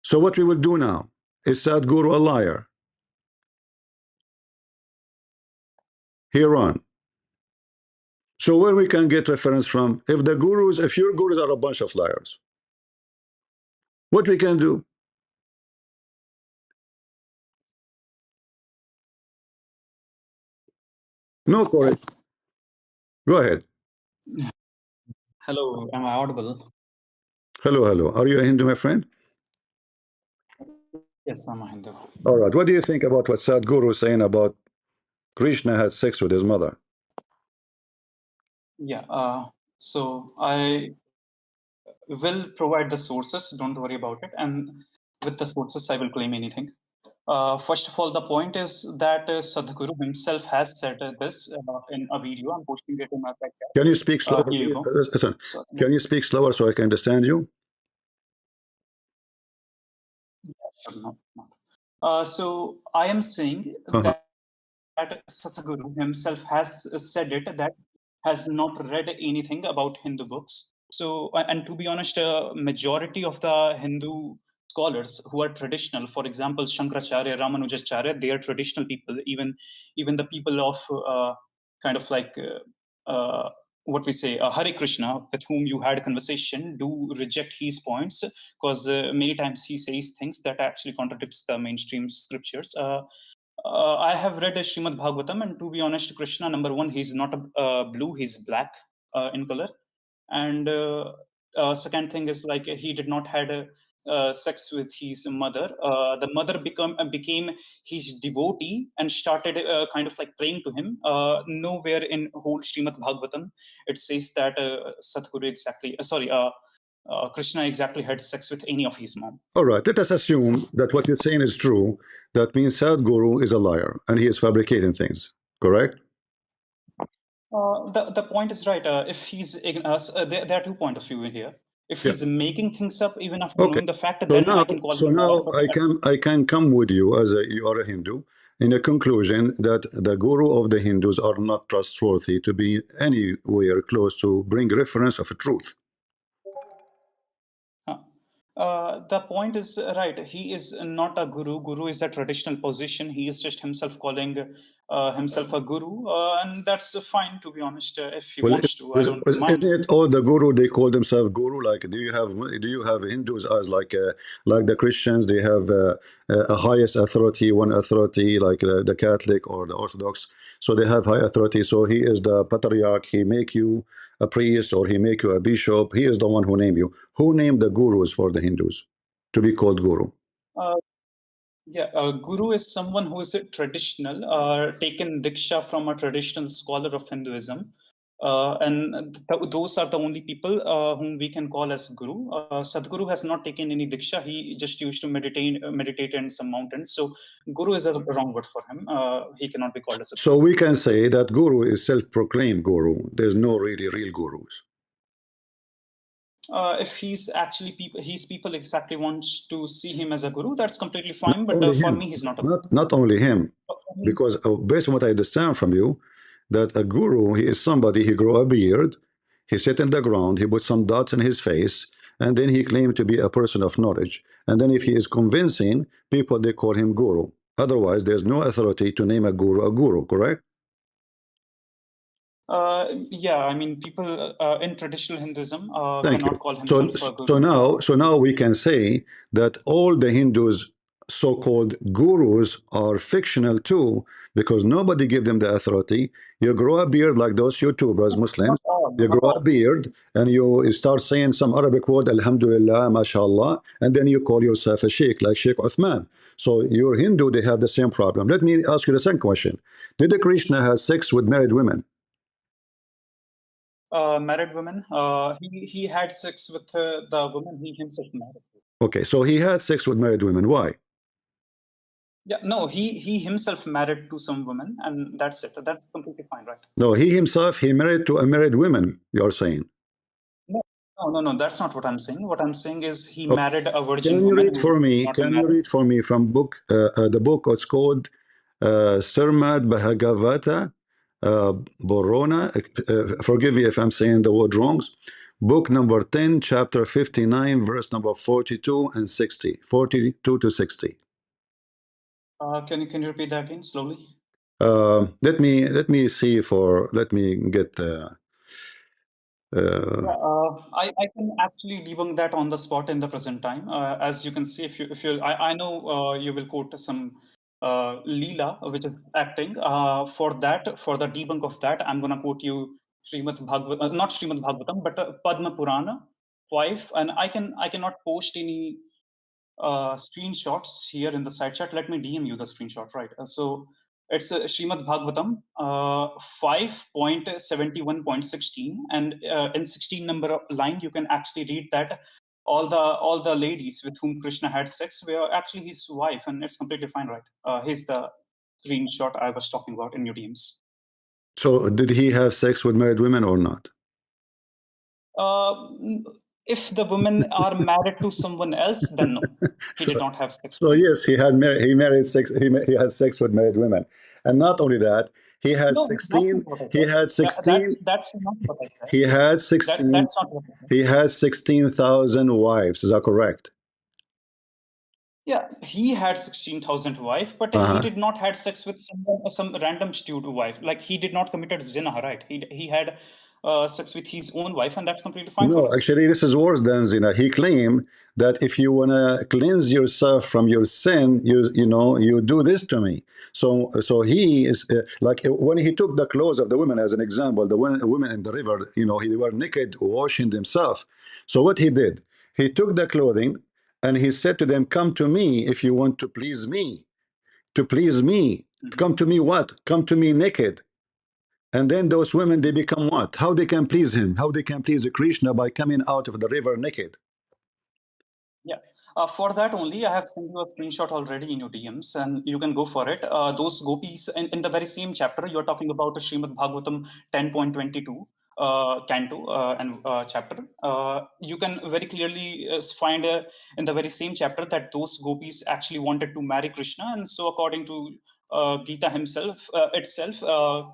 A: So what we will do now? Is Sadhguru a liar? Here on. So where we can get reference from? If your gurus are a bunch of liars, what we can do? No, Corey. Go ahead.
E: Hello, am I audible?
A: Hello. Are you a Hindu, my friend?
E: Yes, I'm a Hindu.
A: All right. What do you think about what Sadhguru is saying about Krishna had sex with his mother?
E: Yeah, so I will provide the sources, don't worry about it. And with the sources, I will claim anything. First of all, the point is that Sadhguru himself has said this in a video. I'm posting it in my chat.
A: Can you speak slower,
E: Here you
A: please?
E: go.
A: Listen,
E: So,
A: can you speak slower so I can understand you?
E: sure, no. So I am saying
A: Uh-huh.
E: that Sadhguru himself has said it, that has not read anything about Hindu books. So, and to be honest, majority of the Hindu scholars who are traditional, for example, Shankaracharya, Ramanujacharya, they are traditional people. Even the people of kind of like what we say, Hare Krishna, with whom you had a conversation, do reject his points, because many times he says things that actually contradicts the mainstream scriptures. I have read Srimad Bhagavatam, and to be honest, Krishna, number one, he's not blue, he's black in color. And second thing is, like, he did not had sex with his mother. The mother became his devotee and started kind of like praying to him. Nowhere in whole Srimad Bhagavatam it says that Sadhguru exactly, Krishna exactly had sex with any of his mom.
A: All right, let us assume that what you're saying is true. That means Sadhguru is a liar and he is fabricating things, correct?
E: The point is right. If he's there are 2 points of view in here. If
A: Yeah.
E: he's making things up, even after
A: Okay.
E: knowing the fact,
A: So
E: then
A: now,
E: I can call him a liar. But
A: I can come with you as you are a Hindu in a conclusion that the guru of the Hindus are not trustworthy to be anywhere close to bring reference of a truth.
E: The point is right. He is not a guru. Guru is a traditional position. He is just himself calling himself a guru, and that's fine, to be honest. If he
A: Well,
E: wants to, I don't mind.
A: isn't it all the guru they call themselves guru? Like, do you have Hindus as like the Christians? They have a highest authority, one authority, like the Catholic or the Orthodox. So they have high authority. So he is the patriarch. He make you a priest or he make you a bishop. He is the one who name you. Who named the gurus for the Hindus to be called guru?
E: Yeah, guru is someone who is a traditional, taken diksha from a traditional scholar of Hinduism. And those are the only people whom we can call as guru. Sadhguru has not taken any diksha. He just used to meditate in some mountains. So guru is a wrong word for him. He cannot be called as a
A: So
E: guru.
A: we can say that guru is self-proclaimed guru. There's no really real gurus.
E: If he's actually people exactly wants to see him as a guru, that's completely
A: Not
E: fine. But
A: only
E: for
A: him,
E: me, he's not a guru.
A: not only him,
E: For me,
A: because based on what I understand from you, that a guru, he is somebody, he grow a beard, he sit in the ground, he put some dots in his face, and then he claimed to be a person of knowledge. And then if he is convincing people, they call him guru. Otherwise, there's no authority to name a guru, correct?
E: yeah, I mean, people in traditional Hinduism
A: Thank
E: cannot
A: you.
E: call himself a guru.
A: So now we can say that all the Hindus, so-called gurus, are fictional too, because nobody give them the authority. You grow a beard like those YouTubers, Muslims. You grow a beard and you start saying some Arabic word, Alhamdulillah, MashaAllah, and then you call yourself a sheikh, like Sheikh Uthman. So you're Hindu, they have the same problem. Let me ask you the second question. Did Krishna have sex with married women?
E: Married women. He had sex with the woman he himself married.
A: Okay, so he had sex with married women. Why?
E: Yeah, no, he himself married to some women, and that's it. That's completely fine, right?
A: No, he himself, he married to a married woman, you're saying.
E: No, that's not what I'm saying. What I'm saying is he
A: Okay.
E: married a virgin
A: Can you
E: woman
A: read
E: who
A: for
E: is
A: me?
E: not
A: Can you
E: married.
A: read for me from the book? It's called Sarmad Bhagavata Borona. Forgive me if I'm saying the word wrong. Book number 10, chapter 59, verse number 42 and 60. 42 to 60.
E: Can you repeat that again slowly?
A: Let me see for let me get
E: I can actually debunk that on the spot in the present time. As you can see, if you I know you will quote some Leela, which is acting. For the debunk of that, I'm gonna quote you Srimad Bhagavatam, not Srimad Bhagavatam, but Padma Purana 5, and I cannot post any screenshots here in the side chat. Let me DM you the screenshot, right? So it's Srimad Bhagavatam 5.71.16, and in 16 number line you can actually read that all the ladies with whom Krishna had sex were actually his wife, and it's completely fine, right? Here's the screenshot I was talking about in your DMs.
A: So did he have sex with married women or not?
E: If the women are married to someone else, then no, he did not have sex.
A: So yes, he had married sex. He had sex with married women, and not only that, he had
E: No, that's not
A: 16.
E: what I
A: He
E: said.
A: had 16.
E: That's not what I said.
A: He had 16.
E: That's not what I said.
A: He had 16,000 wives. Is that correct?
E: Yeah, he had 16,000 wife, but he did not had sex with some random stupid wife. Like he did not committed zina, right? He had sex with his own wife, and that's completely fine for
A: No,
E: us.
A: actually, this is worse than zina. He claimed that if you want to cleanse yourself from your sin, you do this to me. So he is like when he took the clothes of the women as an example, the women in the river, they were naked, washing themselves. So what he did, he took the clothing and he said to them, "Come to me if you want to please me. To please me, come to me what? Come to me naked." And then those women, they become what? How they can please him? How they can please Krishna by coming out of the river naked?
E: Yeah. For that only, I have sent you a screenshot already in your DMs, and you can go for it. Those gopis in the very same chapter, you're talking about Srimad Bhagavatam 10.22, Canto and chapter. You can very clearly find in the very same chapter that those gopis actually wanted to marry Krishna, and so according to Gita itself,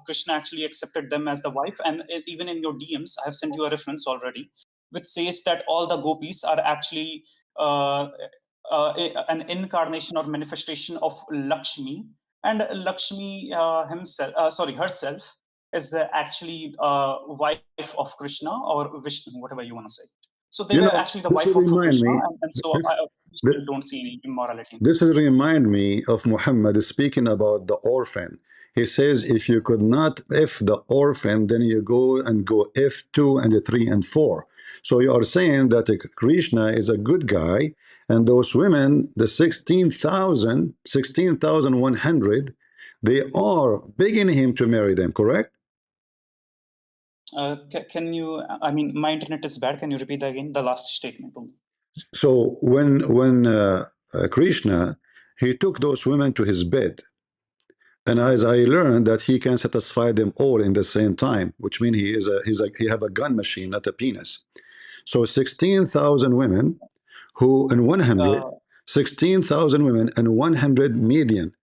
E: Krishna actually accepted them as the wife. And even in your DMs, I have sent you a reference already, which says that all the gopis are actually an incarnation or manifestation of Lakshmi, and Lakshmi herself is actually wife of Krishna or Vishnu, whatever you want to say. So they were actually the
A: This
E: wife
A: will
E: of
A: remind
E: Krishna,
A: me.
E: and so
A: This,
E: we still don't see any immorality in
A: This
E: this.
A: is remind me of Muhammad speaking about the orphan. He says, if you could not F the orphan, then you go F2 and 3 and 4. So you are saying that Krishna is a good guy, and those women, the 16,100, they are begging him to marry them, correct?
E: Can you? I mean, my internet is bad. Can you repeat that again? The last statement only.
A: So when Krishna, he took those women to his bed, and as I learned that he can satisfy them all in the same time, which means he have a gun machine, not a penis. So 16,000 women who and 100, 16,000 women and 100 million.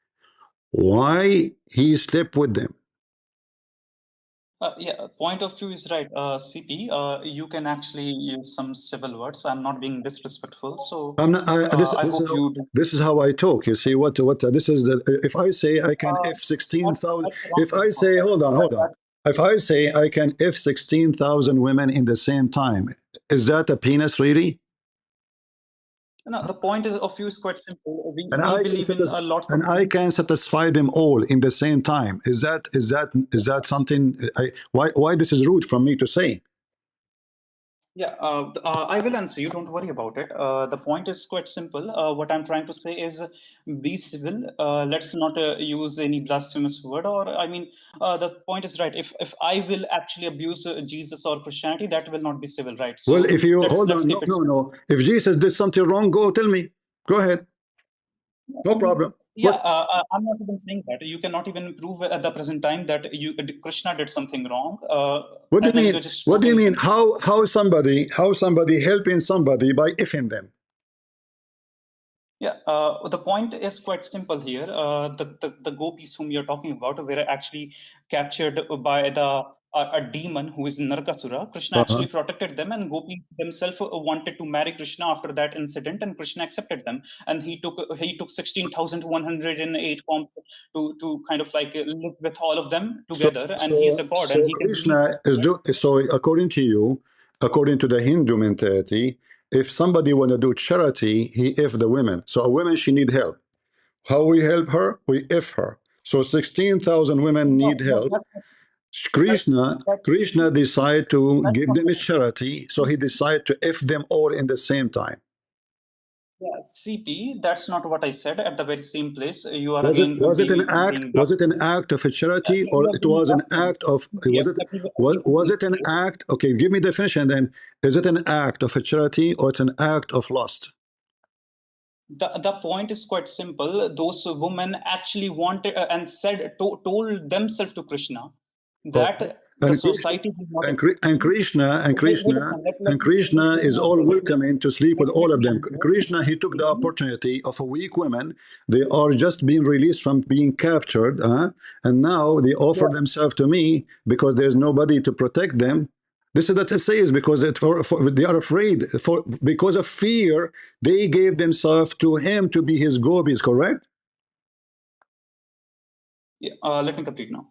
A: Why he slept with them?
E: Yeah, point of view is right. CP, you can actually use some civil words. I'm not being disrespectful. So
A: I'm not.
E: I hope you do.
A: This is how I talk. You see what? This is the. If I say I can f 16,000.
E: That's wrong.
A: If I say hold on. If I say I can f 16,000 women in the same time, is that a penis really?
E: No, the point is of view is quite simple.
A: And
E: We
A: I can
E: believe in lots of
A: and I
E: things.
A: can satisfy them all in the same time. Is that something? Why this is rude from me to say?
E: Yeah, I will answer you. Don't worry about it. The point is quite simple. What I'm trying to say is be civil. Let's not use any blasphemous word. Or I mean, the point is right. If I will actually abuse Jesus or Christianity, that will not be civil, right?
A: Well,
E: So
A: if you
E: let's
A: hold
E: let's
A: on,
E: keep
A: no,
E: it
A: no,
E: simple.
A: no. If Jesus did something wrong, go tell me. Go ahead,
E: I
A: no
E: mean,
A: problem.
E: yeah,
A: What
E: I'm not even saying that. You cannot even prove at the present time that Krishna did something wrong,
A: what do you
E: and
A: mean?
E: you're just
A: What do you
E: quoting
A: mean?
E: him.
A: How somebody helping somebody by ifing them?
E: Yeah, the point is quite simple here. The gopis whom you're talking about were actually captured by a demon who is Narakasura. Krishna
A: Uh-huh.
E: actually protected them, and gopis themselves wanted to marry Krishna after that incident, and Krishna accepted them, and he took 16,108 forms to kind of like live with all of them
A: So,
E: together, and he is a
A: so,
E: god, and
A: so
E: he can release.
A: Krishna is so according to you, according to the Hindu mentality, if somebody want to do charity, he if the women. So a woman she need help. How we help her? We if her. So 16,000 women
E: No,
A: need
E: no,
A: help.
E: that's that's
A: Krishna decide to
E: that's
A: give
E: not
A: them a charity, so he decide to if them all in the same time.
E: Yeah, CP, that's not what I said at the very same place. You are
A: Was it
E: again
A: was it an act?
E: being
A: Was it an
E: blasphemous.
A: act of a charity,
E: You
A: or
E: are
A: it
E: being
A: was an
E: blasphemous.
A: act of?
E: Yeah,
A: Was it
E: at the
A: was
E: same
A: it an
E: place.
A: act? Okay, give me definition then. Is it an act of a charity or it's an act of lust?
E: The point is quite simple. Those women actually wanted and told themselves to Krishna
A: Okay.
E: that the
A: And Krishna
E: society will not
A: and,
E: accept them. Wait a second,
A: Krishna
E: let
A: is
E: me
A: all
E: answer.
A: welcoming to sleep with
E: Let
A: all of
E: me
A: them.
E: answer.
A: Krishna, he took the opportunity of a weak woman. They are just being released from being captured, and now they offer
E: Yeah,
A: themselves to me because there's nobody to protect them. This is what it says because they are afraid. Because of fear, they gave themselves to him to be his gopis, correct?
E: yeah, let me complete now.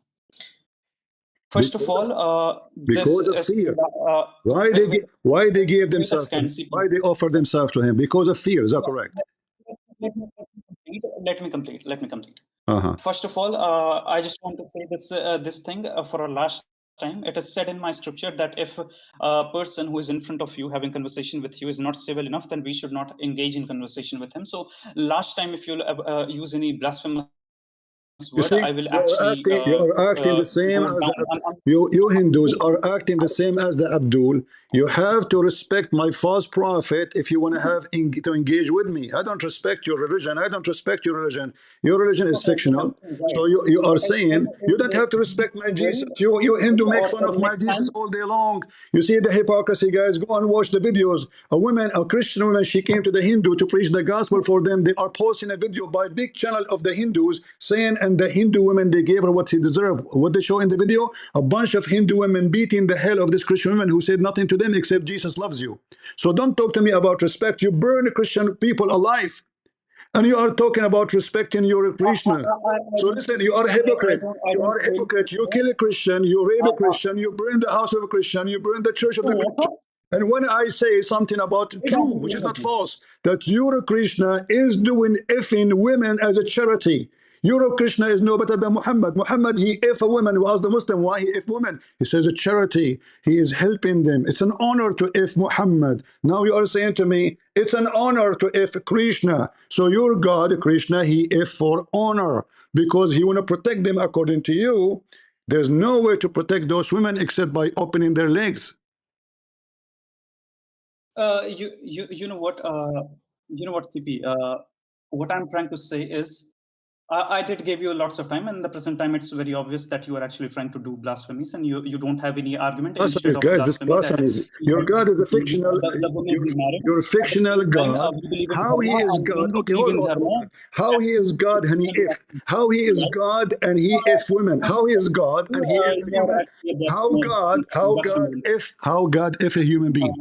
E: First of all, this
A: Because of
E: is
A: fear.
E: wait, wait,
A: Why they gave
E: wait a
A: themselves to
E: second,
A: him?
E: CP.
A: Why they offered themselves to him? Because of fear. Is that correct?
E: Let me complete. Let me complete.
A: Uh-huh.
E: First of all, I just want to say this thing for a last time. It is said in my scripture that if a person who is in front of you having conversation with you is not civil enough, then we should not engage in conversation with him. So last time, if you use any blasphemous
A: You
E: word,
A: see,
E: I will actually
A: you are acting the same
E: go
A: as
E: down.
A: you Hindus are acting the same as the Abdul. You have to respect my false prophet if you want to have to engage with me. I don't respect your religion. I don't respect your religion. Your religion is fictional. So you are
E: What I said
A: saying you
E: is
A: don't have to respect
E: this
A: my Jesus.
E: will,
A: You Hindu make fun
E: or
A: of my
E: next
A: Jesus
E: time.
A: all day long. You see the hypocrisy, guys. Go and watch the videos. A Christian woman, she came to the Hindu to preach the gospel for them. They are posting a video by big channel of the Hindus saying, and the Hindu women, they gave her what she deserved. What they show in the video, a bunch of Hindu women beating the hell of this Christian woman who said nothing to them except Jesus loves you. So don't talk to me about respect. You burn Christian people alive, and you are talking about respecting your Krishna. So listen, you are a hypocrite.
E: I
A: You
E: don't
A: are a
E: really.
A: hypocrite. You kill a Christian, you rape a Christian, you burn the house of a Christian, you burn the church of the Christian. And when I say something about true, which is not false, that Euro Krishna is doing effing women as a charity. Euro Krishna is no better than Muhammad. Muhammad, he if a woman who asked the Muslim why he if women. He says a charity. He is helping them. It's an honor to if Muhammad. Now you are saying to me, it's an honor to if Krishna. So your God, Krishna, he if for honor because he want to protect them according to you. There's no way to protect those women except by opening their legs.
E: You know what? CP. What I'm trying to say is, I did give you lots of time, and in the present time, it's very obvious that you are actually trying to do blasphemies, and you don't have any argument instead
A: Blasphemies,
E: of
A: guys. This
E: blasphemy that
A: blasphemies.
E: he
A: Your
E: has
A: God is a fictional.
E: the women be married.
A: Your
E: At the
A: fictional
E: same time,
A: God.
E: we believe in
A: How he
E: dharma,
A: is
E: and
A: God?
E: when we
A: Okay,
E: believe
A: hold
E: in
A: on, hold
E: dharma,
A: on. How he is God and he if? How he is God and he if women? How he is God and he if a
E: you are
A: human?
E: actually a
A: How
E: blasphemous.
A: God? How God if a human being?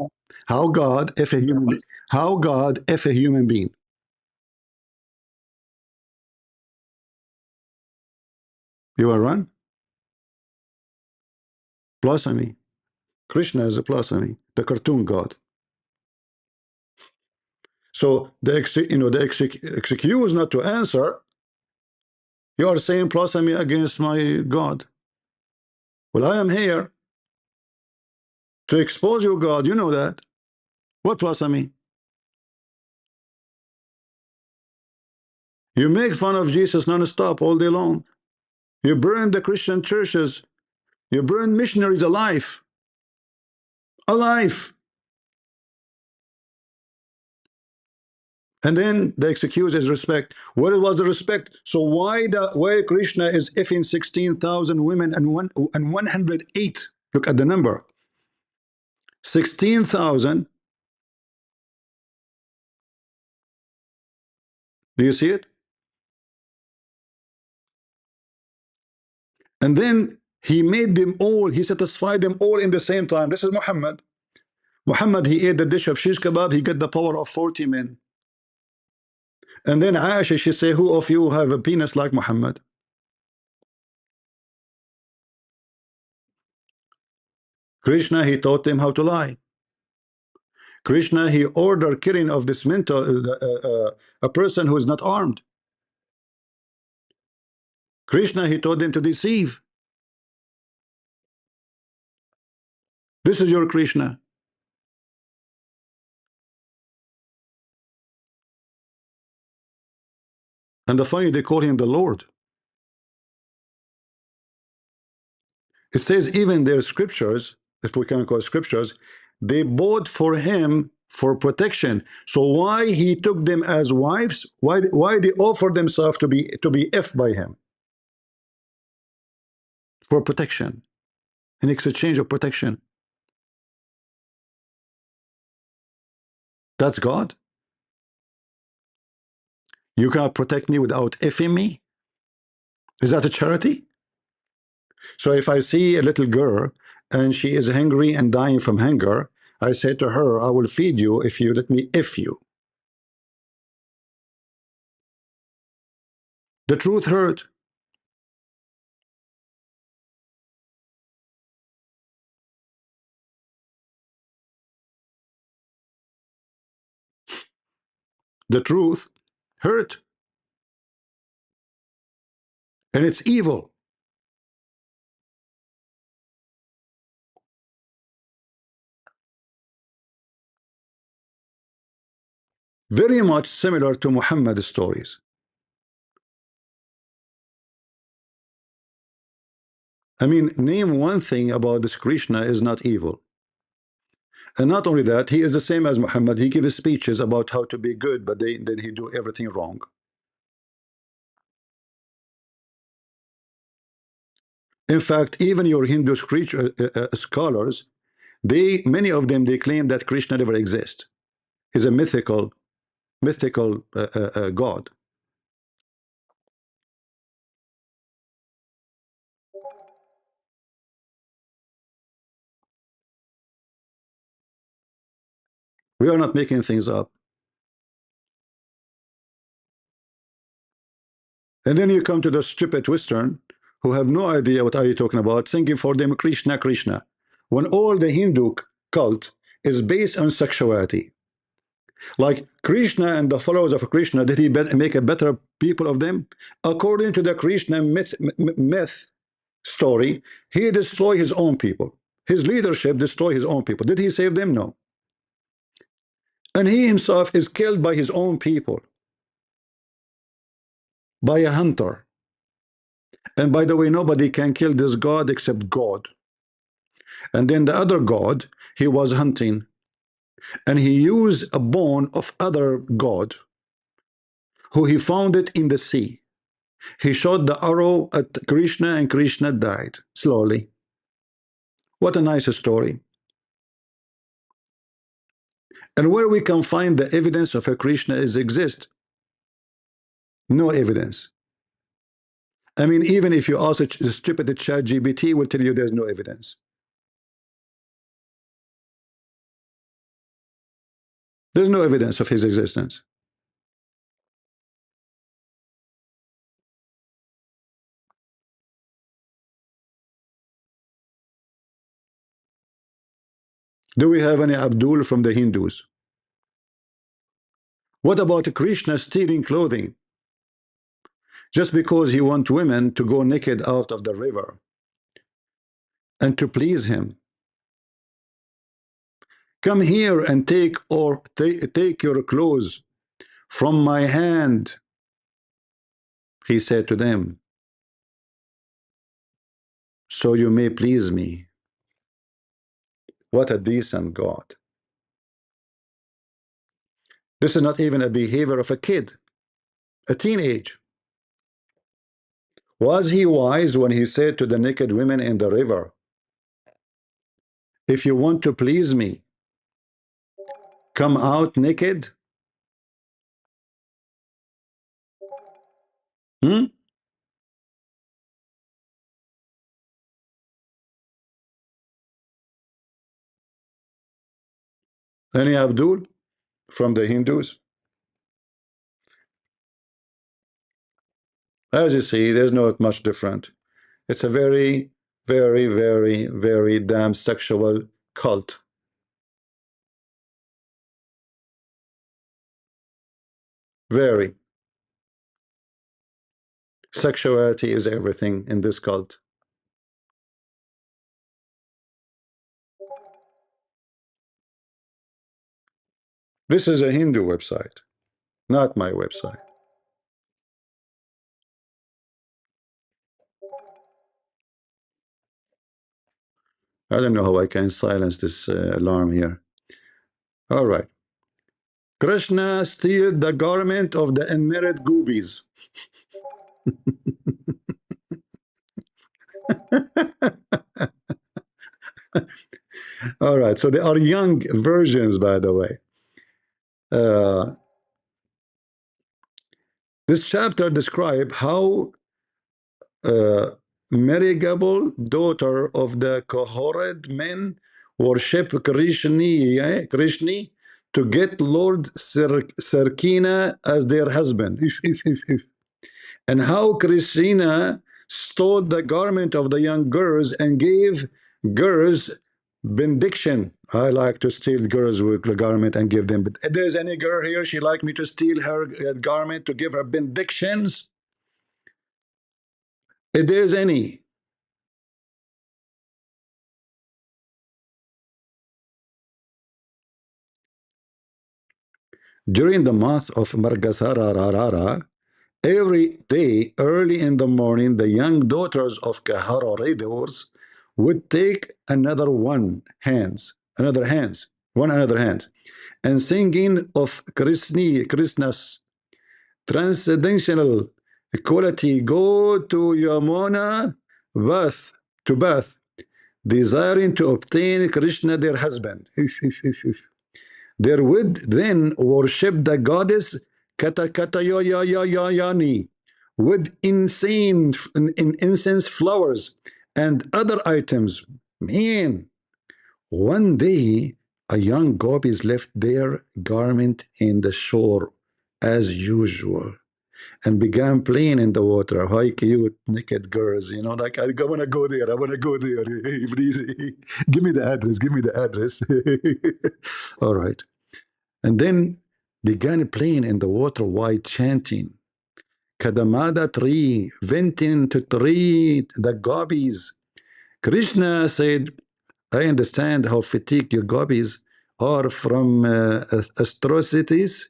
A: How God if a human being? How God if a human being? You are run? Blasphemy. Krishna is a blasphemy. The cartoon God. So the excuse not to answer. You are saying blasphemy against my God. Well, I am here to expose your God. You know that. What blasphemy? You make fun of Jesus non-stop all day long. You burn the Christian churches. You burn missionaries alive. Alive. And then the excuse is respect. What was the respect? So why Krishna is effing 16,000 women and 108? Look at the number. 16,000. Do you see it? And then he made them all, he satisfied them all in the same time. This is Muhammad. Muhammad, he ate the dish of shish kebab, he got the power of 40 men. And then Aisha, she say, who of you have a penis like Muhammad? Krishna, he taught them how to lie. Krishna, he ordered killing of this mental, a person who is not armed. Krishna, he taught them to deceive. This is your Krishna. And the funny, they call him the Lord. It says even their scriptures, if we can call scriptures, they bought for him for protection. So why he took them as wives? Why they offered themselves to be F by him? For protection. In exchange of protection. That's God. You cannot protect me without effing me. Is that a charity? So if I see a little girl and she is hungry and dying from hunger, I say to her, I will feed you if you let me F you. The truth hurt. The truth hurt, and it's evil. Very much similar to Muhammad's stories. I mean, name one thing about this Krishna is not evil. And not only that, he is the same as Muhammad. He gives speeches about how to be good, but then he do everything wrong. In fact, even your Hindu scholars, many of them, they claim that Krishna never exists. He's a mythical god. We are not making things up. And then you come to the stupid Western who have no idea what are you talking about, singing for them Krishna, Krishna, when all the Hindu cult is based on sexuality. Like Krishna and the followers of Krishna, did he make a better people of them? According to the Krishna myth story, he destroyed his own people. His leadership destroyed his own people. Did he save them? No. And he himself is killed by his own people, by a hunter. And by the way, nobody can kill this god except God. And then the other god, he was hunting, and he used a bone of other god who he found it in the sea. He shot the arrow at Krishna, and Krishna died slowly. What a nice story. And where we can find the evidence of a Krishna exists? No evidence. I mean, even if you ask the stupid ChatGPT, will tell you there's no evidence. There's no evidence of his existence. Do we have any Abdul from the Hindus? What about Krishna stealing clothing just because he wants women to go naked out of the river and to please him? Come here and take your clothes from my hand, he said to them, so you may please me. What a decent God. This is not even a behavior of a kid, a teenage. Was he wise when he said to the naked women in the river, if you want to please me, come out naked? Hmm? Any Abdul from the Hindus? As you see, there's not much different. It's a very, very, very, very damn sexual cult. Very. Sexuality is everything in this cult. This is a Hindu website, not my website. I don't know how I can silence this alarm here. All right. Krishna steal the garment of the unmarried goobies. All right, so they are young versions, by the way. This chapter describes how Marigable, daughter of the cohort men, worship Krishna to get Lord Sarkina as their husband. And how Krishna stole the garment of the young girls and gave girls benediction. I like to steal girls with the garment and give them. But if there's any girl here, she like me to steal her garment to give her benedictions. If there's any. During the month of Margasara, every day, early in the morning, the young daughters of Kahara would take another hands, one another hands, and singing of Krishna's transcendental equality, go to Yamuna bath, to bath, desiring to obtain Krishna their husband. They would then worship the goddess Katakatayoyayayani with incense flowers and other items. Man, one day a young gopis left their garment in the shore as usual and began playing in the water. Hi, cute naked girls, you know, like I want to go there. I want to go there. Hey, please, give me the address. Give me the address. All right. And then began playing in the water while chanting. Kadamada tree, venting to tree the gopis. Krishna said, I understand how fatigued your gopis are from atrocities.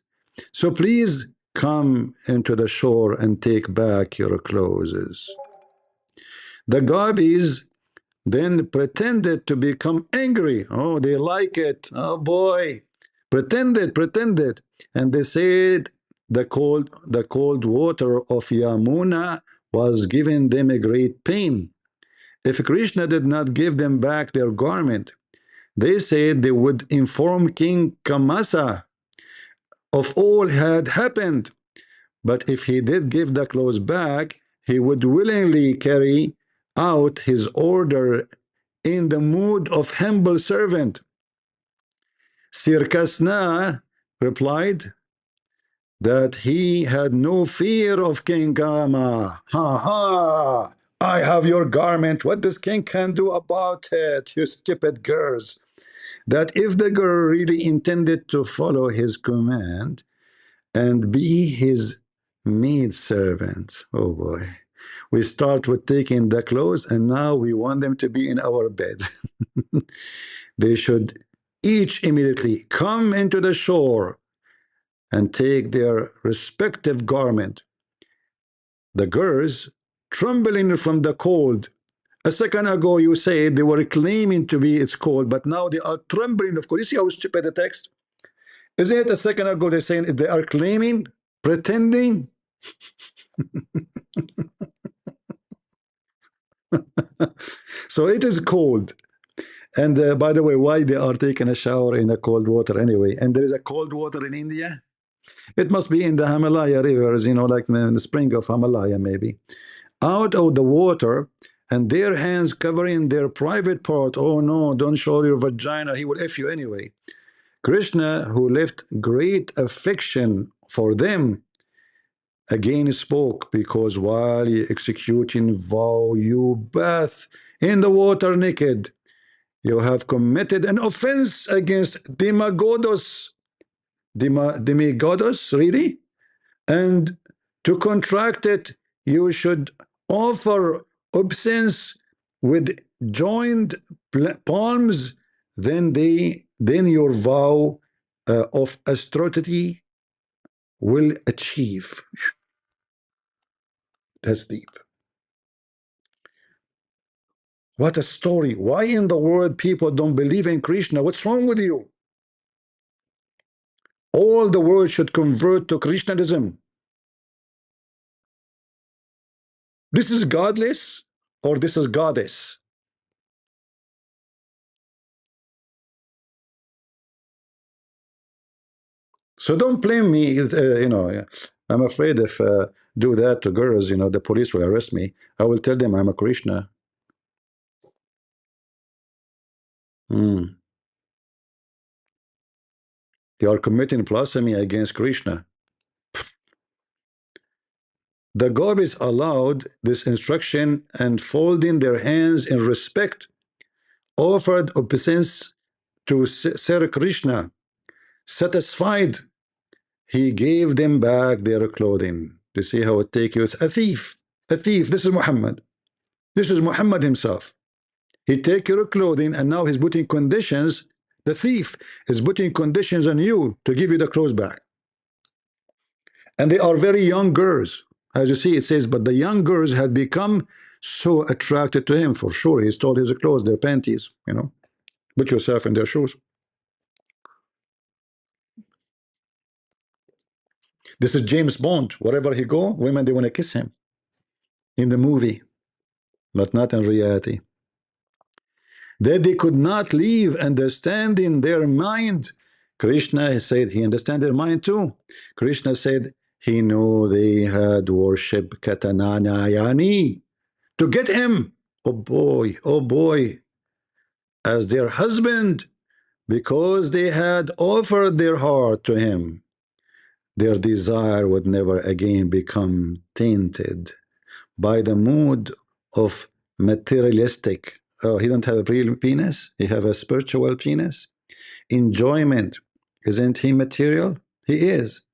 A: So please come into the shore and take back your clothes. The gopis then pretended to become angry. Oh, they like it. Oh boy. Pretended. And they said the cold water of Yamuna was giving them a great pain. If Krishna did not give them back their garment, they said they would inform King Kamasa of all had happened. But if he did give the clothes back, he would willingly carry out his order in the mood of humble servant. Sirkasna replied that he had no fear of King Kama. Ha ha! I have your garment. What this king can do about it, you stupid girls? That if the girl really intended to follow his command and be his maid servant, oh boy, we start with taking the clothes and now we want them to be in our bed. They should each immediately come into the shore and take their respective garment. The girls, trembling from the cold. A second ago, you said they were claiming to be it's cold, but now they are trembling of cold. You see how stupid the text? Isn't it a second ago they're saying they are claiming, pretending? So it is cold. And by the way, why they are taking a shower in the cold water anyway? And there is a cold water in India? It must be in the Himalaya rivers, you know, like in the spring of Himalaya, maybe. Out of the water, and their hands covering their private part. Oh no, don't show your vagina. He will F you anyway. Krishna, who left great affection for them, again spoke, because while executing vow, you bathe in the water naked. You have committed an offense against demigodos, really? And to contract it, you should offer obeisance with joined palms. Then your vow of austerity will achieve. That's deep. What a story. Why in the world people don't believe in Krishna? What's wrong with you? All the world should convert to Krishnaism. This is godless or this is goddess? So don't blame me. You know, I'm afraid if do that to girls, you know, the police will arrest me. I will tell them I'm a Krishna. You are committing blasphemy against Krishna. The gopis allowed this instruction and folding their hands in respect offered obeisance to Sir Krishna. Satisfied, he gave them back their clothing. You see how it takes you? It's a thief. A thief. This is Muhammad. This is Muhammad himself. He take your clothing and now he's putting conditions. The thief is putting conditions on you to give you the clothes back. And they are very young girls. As you see, it says, but the young girls had become so attracted to him. For sure, he stole his clothes, their panties, you know. Put yourself in their shoes. This is James Bond. Wherever he go, women, they want to kiss him. In the movie, but not in reality. That they could not leave, understand in their mind. Krishna said he understand their mind too. Krishna said he knew they had worshipped Katanayani to get him, oh boy, as their husband, because they had offered their heart to him. Their desire would never again become tainted by the mood of materialistic. Oh, he don't have a real penis. He have a spiritual penis. Enjoyment, isn't he material? He is.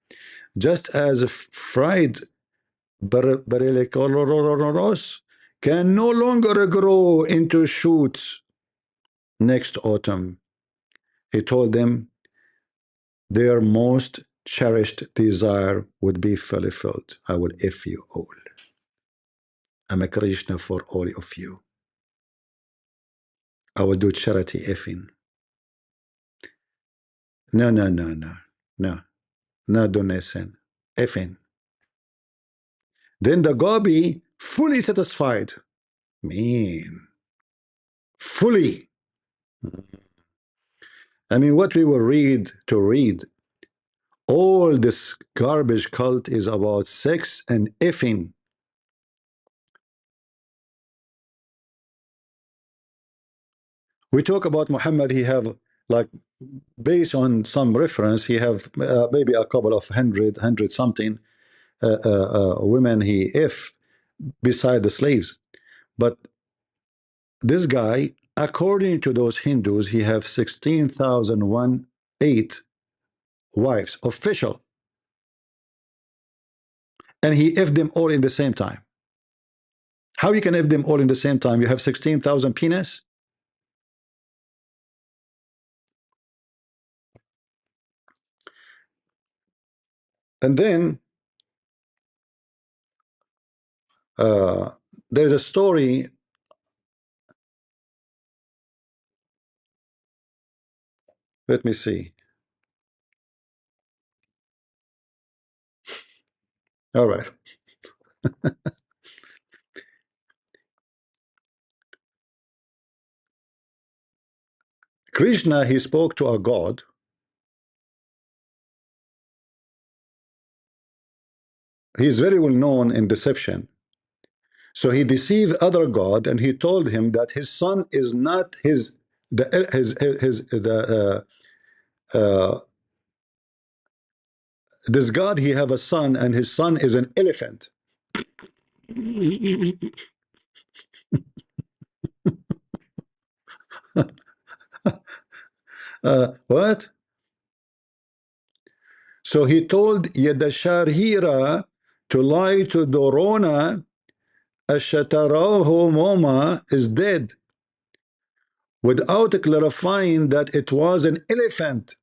A: Just as fried bariloros can no longer grow into shoots next autumn. He told them their most cherished desire would be fulfilled. I will F you all. I'm a Krishna for all of you. I will do charity effing. No, no donation. Effing. Then the Gobi fully satisfied. Man, fully. I mean, what we will read to read. All this garbage cult is about sex and effing. We talk about Muhammad, he have like, based on some reference, he have maybe a couple of hundred something women he if beside the slaves. But this guy, according to those Hindus, he have 16,008 wives, official. And he if them all in the same time. How you can if them all in the same time? You have 16,000 penis? And then there's a story. Let me see. All right. Krishna, he spoke to a god. He is very well known in deception. So he deceived other god, and he told him that his son is not his this god. He have a son, and his son is an elephant. What? So he told Yadasharhira to lie to Dorona. Ashatarahu Moma is dead, without clarifying that it was an elephant,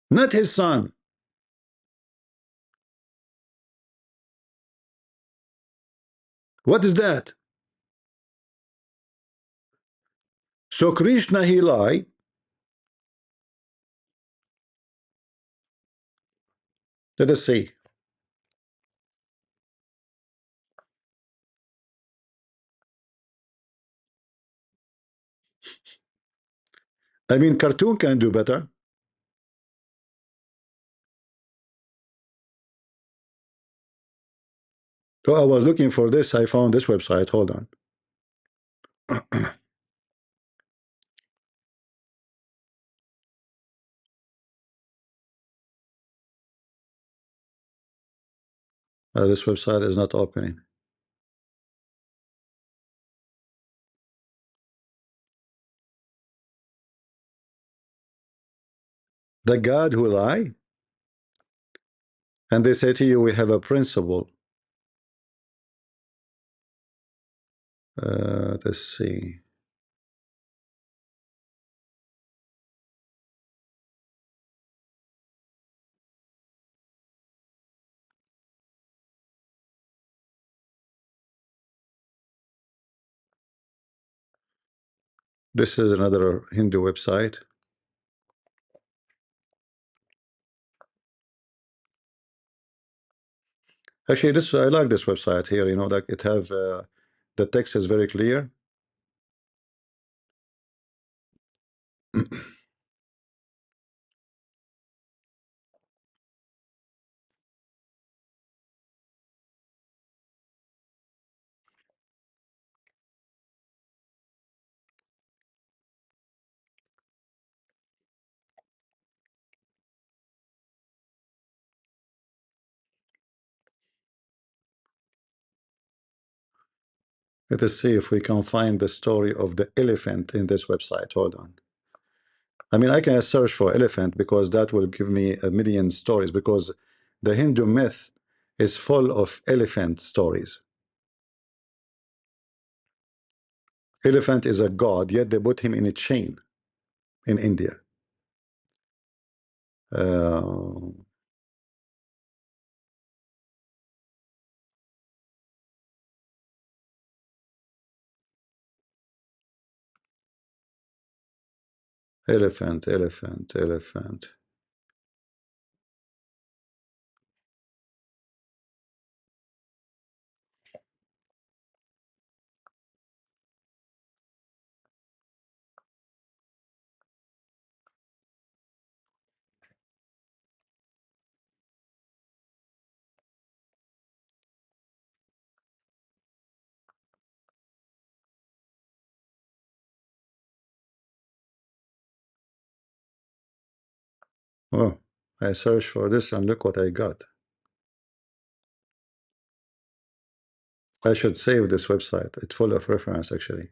A: not his son. What is that? So Krishna, he lied. Let us see. I mean, cartoon can do better. So I was looking for this. I found this website. Hold on. This website is not opening. The God who lie? And they say to you, we have a principle. Let's see. This is another Hindu website. Actually, this I like this website here. You know, like it have the text is very clear. Let us see if we can find the story of the elephant in this website. Hold on. I mean, I can search for elephant because that will give me a million stories, because the Hindu myth is full of elephant stories. Elephant is a god, yet they put him in a chain in India. Elephant, elephant, elephant. Oh, I searched for this and look what I got. I should save this website. It's full of reference, actually.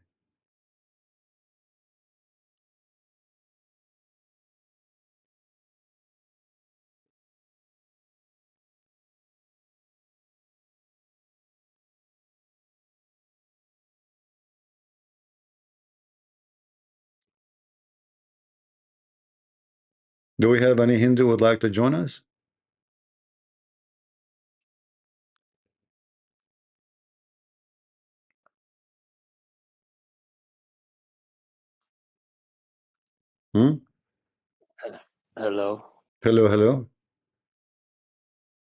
A: Do we have any Hindu who would like to join us? Hmm?
F: Hello.
A: Hello, hello.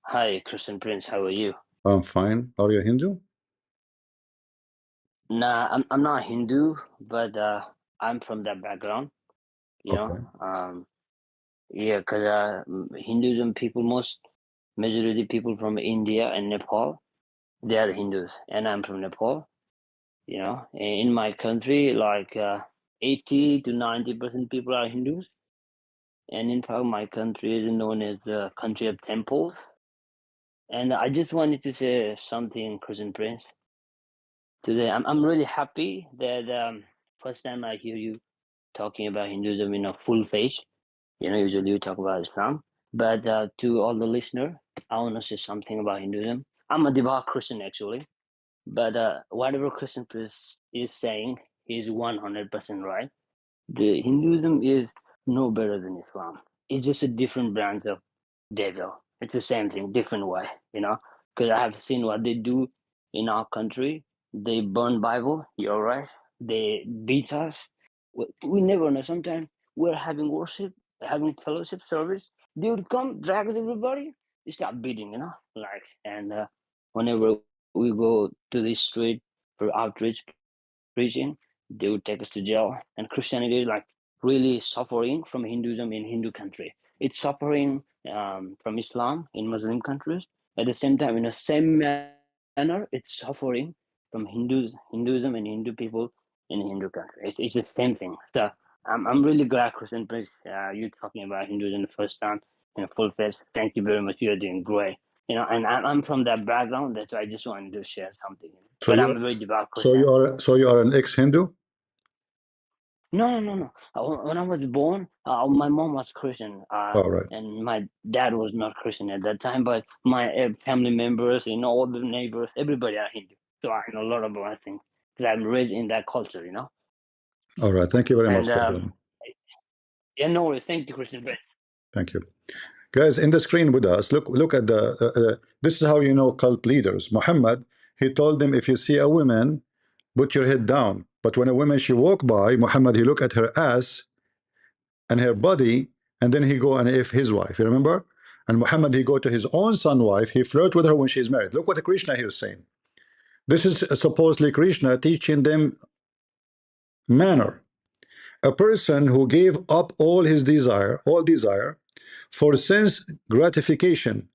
F: Hi, Christian Prince. How are you?
A: I'm fine. Are you Hindu?
F: Nah, I'm not Hindu, but I'm from that background, you know.
A: Okay.
F: Yeah, because Hinduism people, most majority people from India and Nepal, they are Hindus, and I'm from Nepal, you know. In my country, like 80 to 90% people are Hindus, and in fact, my country is known as the country of temples. And I just wanted to say something, Christian Prince. Today, I'm really happy that first time I hear you talking about Hinduism in a full face. You know, usually you talk about Islam. But to all the listener, I want to say something about Hinduism. I'm a devout Christian actually, but whatever Christian priest is saying is 100% right. The Hinduism is no better than Islam. It's just a different branch of devil. It's the same thing, different way, you know. Because I have seen what they do in our country. They burn Bible. You're right. They beat us. We never know. Sometimes we're having worship, having fellowship service. They would come, drag everybody. They start beating, you know, like. And whenever we go to the street for outreach preaching, they would take us to jail. And Christianity is like really suffering from Hinduism in Hindu country. It's suffering from Islam in Muslim countries. At the same time, in the same manner, it's suffering from Hinduism and Hindu people in Hindu country. It's the same thing. So I'm really glad, Christian Prince, you talking about Hinduism the first time in full face. Thank you very much. You're doing great. You know, and I'm from that background. That's why I just wanted to share something.
A: So
F: But
A: you
F: I'm
A: are
F: a very devout Christian.
A: so you are an ex-Hindu?
F: No. When I was born, my mom was Christian,
A: All right.
F: and my dad was not Christian at that time. But my family members, all the neighbors, everybody are Hindu. So I know a lot about things because I'm raised in that culture.
A: All right. Thank you very much
F: And
A: for that.
F: yeah, no worries. Thank you, Christian.
A: Thank you. Guys, in the screen with us, look at the this is how you know cult leaders. Muhammad, he told them, if you see a woman, put your head down. But when a woman she walk by, Muhammad, he look at her ass and her body, and then he go and if his wife, you remember? And Muhammad, he go to his own son wife, he flirt with her when she's married. Look what Krishna here is saying. This is supposedly Krishna teaching them manner. A person who gave up all his desire for sense gratification,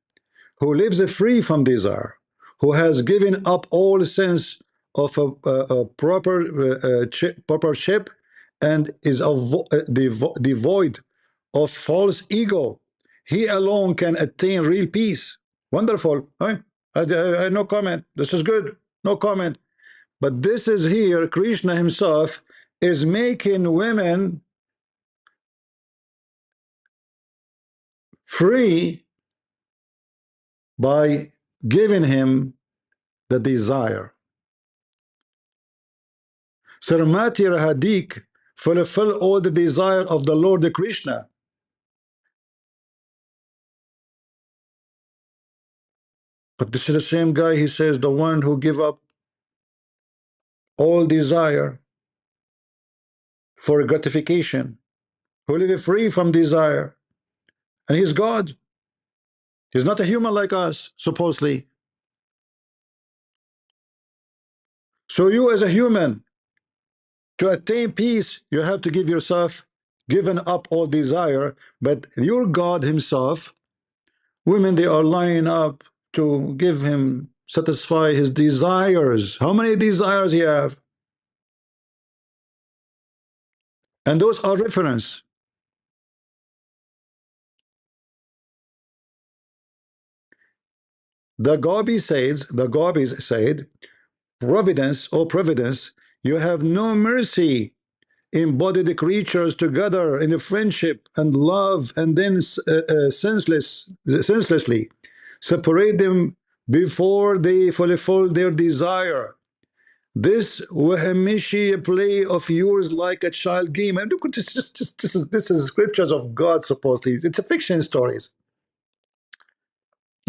A: who lives free from desire, who has given up all sense of a proper ship, and is devoid of false ego. He alone can attain real peace. Wonderful. Right? No comment. This is good. No comment. But this is here, Krishna himself is making women free by giving him the desire. Sarmati Rahadik fulfill all the desire of the Lord Krishna. But this is the same guy, he says, the one who give up all desire for gratification, who live free from desire. And he's God. He's not a human like us, supposedly. So you as a human, to attain peace, you have to give yourself, given up all desire. But your God himself, women, they are lining up to give him, satisfy his desires. How many desires he have? And those are reference. The Gobis said, Providence, oh Providence, you have no mercy. Embody the creatures together in a friendship and love, and then senselessly separate them before they fulfill their desire. This wahamishi play of yours like a child game. And look, this is scriptures of God, supposedly. It's a fiction stories.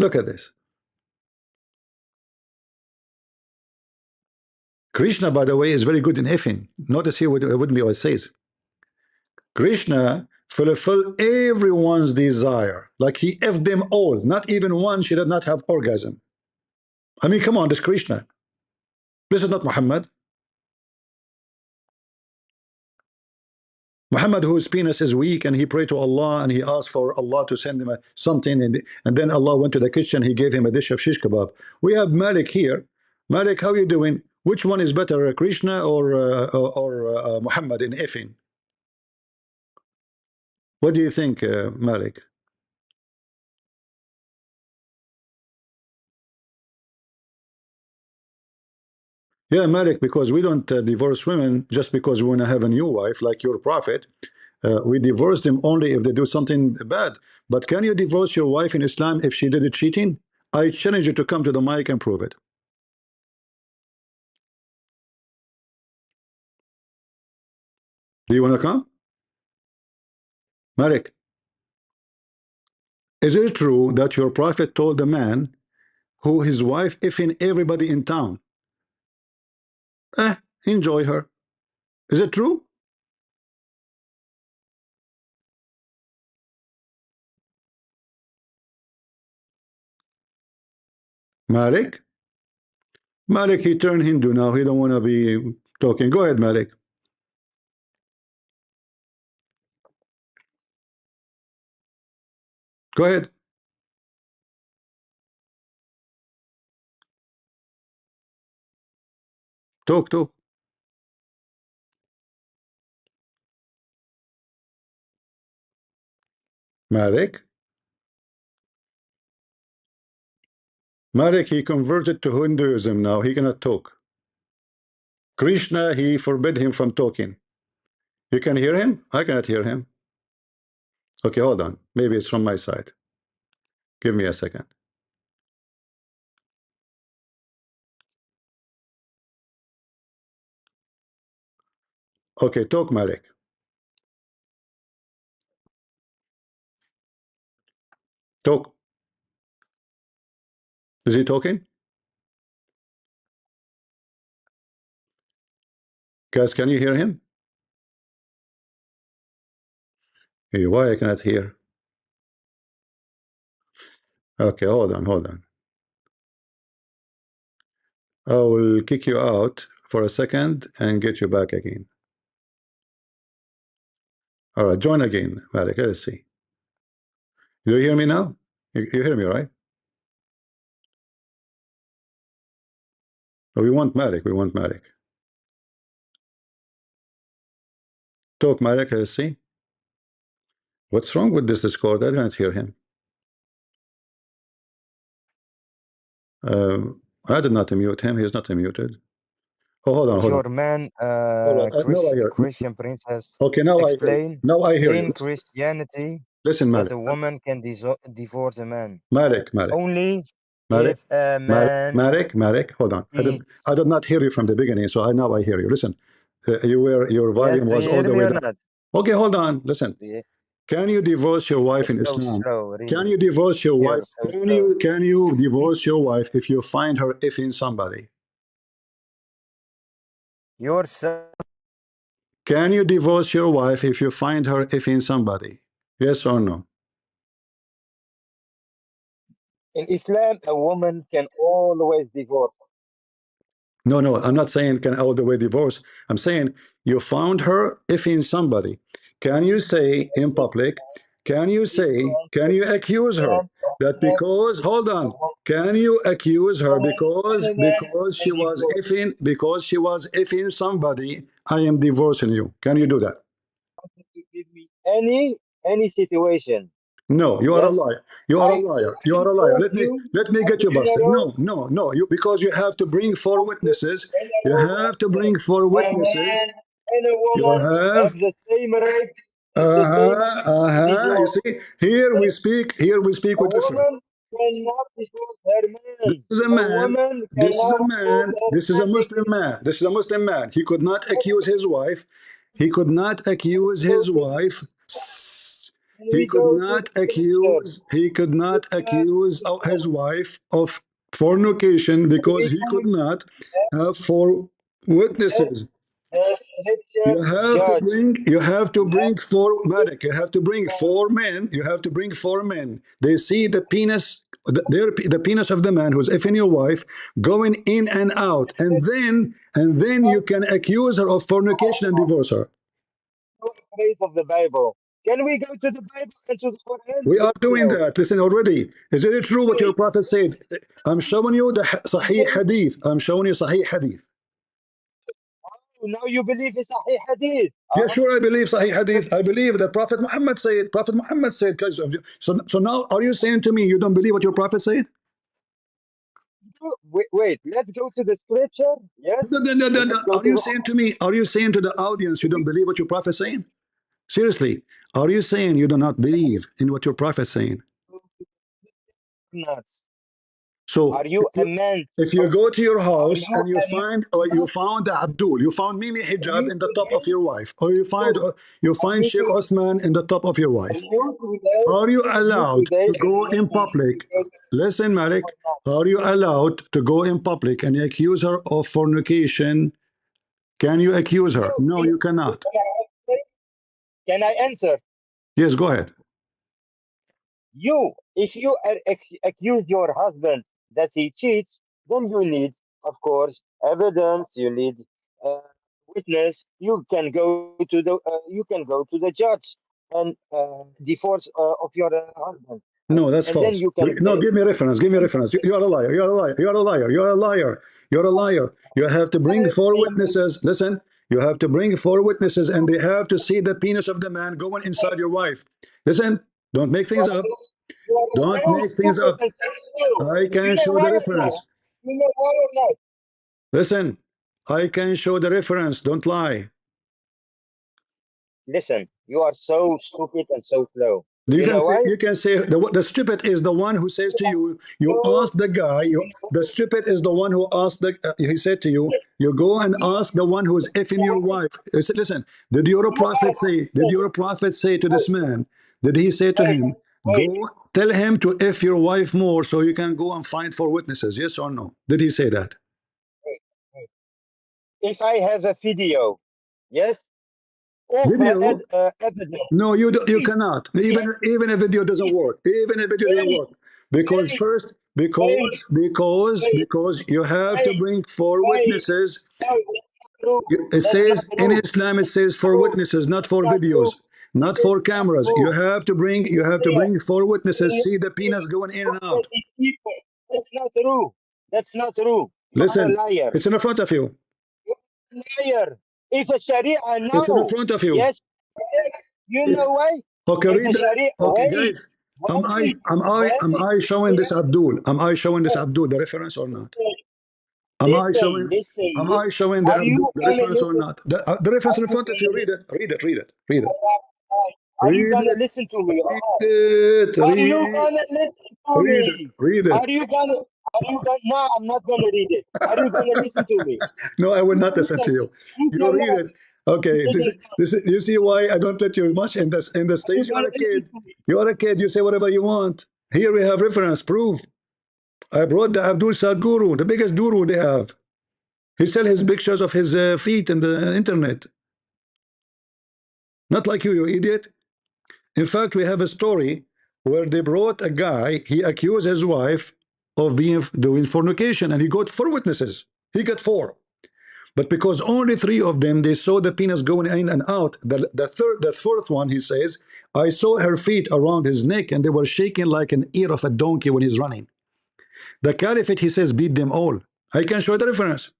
A: Look at this. Krishna, by the way, is very good in effing. Notice here what me always says. Krishna fulfill everyone's desire. Like he effed them all. Not even one she did not have orgasm. I mean, come on, this Krishna. This is not Muhammad. Muhammad, whose penis is weak, and he prayed to Allah and he asked for Allah to send him something, and then Allah went to the kitchen, he gave him a dish of shish kebab. We have Malik here. Malik, how are you doing? Which one is better, Krishna or Muhammad in effing? What do you think, Malik? Yeah, Malik, because we don't divorce women just because we want to have a new wife like your prophet. We divorce them only if they do something bad. But can you divorce your wife in Islam if she did it cheating? I challenge you to come to the mic and prove it. Do you want to come? Malik, is it true that your prophet told a man who his wife effing everybody in town? Enjoy her. Is it true? Malik? Malik, he turned Hindu now. He don't want to be talking. Go ahead, Malik. Go ahead. Talk. Malik? Malik, he converted to Hinduism now. He cannot talk. Krishna, he forbid him from talking. You can hear him? I cannot hear him. Okay, hold on. Maybe it's from my side. Give me a second. Okay, talk, Malik. Talk. Is he talking? Guys, can you hear him? Hey, why I cannot hear? Okay, hold on, hold on. I will kick you out for a second and get you back again. All right, join again, Malik. Let's see. You hear me now? You hear me, right? Oh, we want Malik. We want Malik. Talk, Malik. Let's see. What's wrong with this Discord? I don't hear him. I did not mute him. He is not muted. Oh, hold on, hold on.
G: Your man,
A: Hold on. Now I hear.
G: Christian princess,
A: Okay, now I hear.
G: explain
A: Now I hear
G: in
A: you.
G: Christianity
A: Listen,
G: that
A: Malik.
G: a woman can divorce a man
A: Malik.
G: only
A: Malik.
G: if a man
A: Malik. Hold on. I did not hear you from the beginning, so now I hear you. Listen. Your volume
G: do
A: was
G: you
A: all
G: hear
A: the
G: me
A: way
G: or
A: down.
G: not?
A: Okay, hold on. Listen. Can you divorce your wife in
G: You're so
A: Islam?
G: slow, really.
A: Can you divorce your
G: You're
A: wife?
G: so slow.
A: Can you divorce your wife if you find her effing somebody?
G: You're so
A: Can you divorce your wife if you find her effing somebody? Yes or no?
G: in Islam, a woman can always divorce.
A: No, no, I'm not saying can all the way divorce. I'm saying you found her effing somebody. Can you say in public, can you accuse her that because, hold on, can you accuse her because she was effing somebody, I am divorcing you. Can you do that?
G: Give me any situation.
A: No, you are a
G: Yes,
A: liar. You are a liar. You are a liar.
G: told
A: Let me
G: you
A: get
G: in
A: you busted.
G: general.
A: No, no, no. You because you have to bring four witnesses. You have to bring four
G: A
A: witnesses.
G: man and a
A: You
G: woman
A: have
G: have the same right, have the same right to
A: You
G: divorce.
A: see, here we speak. Here we speak
G: A
A: with different.
G: woman cannot divorce her
A: This
G: man.
A: is a
G: A
A: man.
G: woman
A: This is
G: cannot
A: a
G: divorce
A: man.
G: her
A: This is a
G: man.
A: Muslim man. This is a Muslim man. He could not accuse his wife. He could not accuse his wife.
G: Can we go to the scripture?
A: He could not accuse his wife of fornication because he could not have four witnesses.
G: The scripture
A: You have to
G: judge.
A: bring four Malik. You have to bring four men. You have to bring four men. They see the penis, the penis of the man who's effing your wife going in and out, and then you can accuse her of fornication and divorce her.
G: Phrase of the Bible. Can we go to the Bible and to the Quran?
A: We
G: Yes
A: are
G: or
A: doing
G: no?
A: that. Listen already. Is it true what your prophet said? I'm showing you the Sahih Hadith. I'm showing you Sahih Hadith.
G: Now you believe in Sahih Hadith.
A: Yeah, sure, I believe Sahih Hadith. I believe that Prophet Muhammad said. Prophet Muhammad said. So now, are you saying to me you don't believe what your prophet said?
G: Wait, let's go to the scripture. Yes, let's go
A: Are
G: to
A: you
G: the.
A: saying to me? Are you saying to the audience you don't believe what your prophet is saying? Seriously, are you saying you do not believe in what your prophet is saying?
G: Nuts.
A: So
G: Are you a man?
A: if you go to your
G: Are
A: house
G: you
A: and you
G: a
A: find or you
G: man?
A: found Abdul, you found Mimi
G: Are
A: Hijab
G: you
A: in the top of
G: today?
A: your wife, or you
G: Are
A: find
G: you
A: Sheikh
G: today?
A: Uthman in the top of your
G: Are
A: wife,
G: you today?
A: are you
G: Are you
A: allowed
G: today?
A: to go in public? Listen, Malik, are you allowed to go in public and accuse her of fornication? Can you accuse her? No, you cannot.
G: Can I answer?
A: Yes, go ahead.
G: You, if you accuse your husband that he cheats, then you need, of course, evidence. You need witness. You can go to the judge and divorce of your husband,
A: No, that's
G: and then
A: false.
G: you can
A: No,
G: pay.
A: give me a reference. Give me a reference. You are a liar. You are a liar. You are a liar. You are a liar. You're a liar. You have to bring four witnesses. Listen, you have to bring four witnesses, and they have to see the penis of the man going inside your wife. Listen, don't make things up.
G: You are
A: Don't
G: so
A: make things
G: stupid
A: up.
G: and so.
A: I
G: You
A: can
G: know
A: show
G: why
A: the
G: or not?
A: reference.
G: You know why or not?
A: Listen, I can show the reference. Don't lie.
G: listen. You are so stupid and so slow.
A: You
G: You
A: can
G: know
A: say
G: why?
A: the stupid is the one who says to you, you
G: So,
A: ask the guy, the stupid is the one who asked he said to you, you go and ask the one who is effing your wife. He said, listen, did your prophet say to this man, did he say to
G: wait,
A: him,
G: wait,
A: go tell him to F your wife more so you can go and find for witnesses? Yes or no? Did he say that?
G: wait. If I have a video, yes, of
A: Video?
G: evidence,
A: No, you
G: wait,
A: cannot.
G: yes,
A: Even a video doesn't work. Even a video doesn't
G: wait,
A: work. Because
G: wait,
A: first,
G: wait, wait,
A: because you have to
G: wait,
A: bring four
G: wait.
A: witnesses.
G: No, that's not true.
A: It
G: That's not
A: says in
G: true.
A: Islam, it says for
G: True.
A: witnesses, not
G: That's
A: for
G: not
A: videos,
G: true.
A: not
G: It's
A: for
G: not
A: cameras.
G: true.
A: You have to
G: Yeah.
A: bring four witnesses.
G: Yeah.
A: See the penis going in and
G: Look
A: out.
G: at these people. That's not true. That's not true. You are a
A: Listen,
G: liar.
A: it's in front of you.
G: You are a liar. If a Sharia,
A: It's in
G: no.
A: front of you.
G: Yes. Correct. You
A: It's
G: know why?
A: okay.
G: If
A: Read
G: a
A: that.
G: Sharia,
A: Okay,
G: wait,
A: guys.
G: wait, wait.
A: Am I showing this
G: Yes.
A: Abdul? Am I showing this Abdul the reference or not?
G: Listen,
A: Am I
G: listen,
A: showing?
G: listen.
A: Am I showing
G: Are you
A: the
G: gonna
A: reference or
G: listen?
A: not? The reference
G: Are
A: in
G: you
A: front of you.
G: gonna
A: Read
G: listen?
A: it. Read it. Read it. Read it.
G: Are you
A: Read
G: gonna
A: it.
G: listen to me?
A: Read it.
G: Are you
A: Read.
G: gonna listen to
A: Read it.
G: me?
A: Read
G: Are
A: it.
G: you gonna? Are you gonna? No, I'm not gonna read it. Are you gonna listen to me?
A: No, I will not listen to
G: Listen,
A: you.
G: you
A: You read
G: cannot.
A: it. Okay.
G: Listen,
A: You see why I don't let you much in the
G: are you
A: stage. You are
G: gonna
A: a
G: listen
A: kid.
G: to me?
A: You are a kid. You say whatever you want. Here we have reference proof. I brought the Abdul Sadguru, the biggest guru they have. He sell his pictures of his feet in the internet. Not like you idiot. In fact, we have a story where they brought a guy, he accused his wife of being doing fornication, and he got four witnesses. He got four. But because only three of them they saw the penis going in and out, the fourth one, he says, I saw her feet around his neck and they were shaking like an ear of a donkey when he's running. The caliphate, he says, beat them all. I can show the reference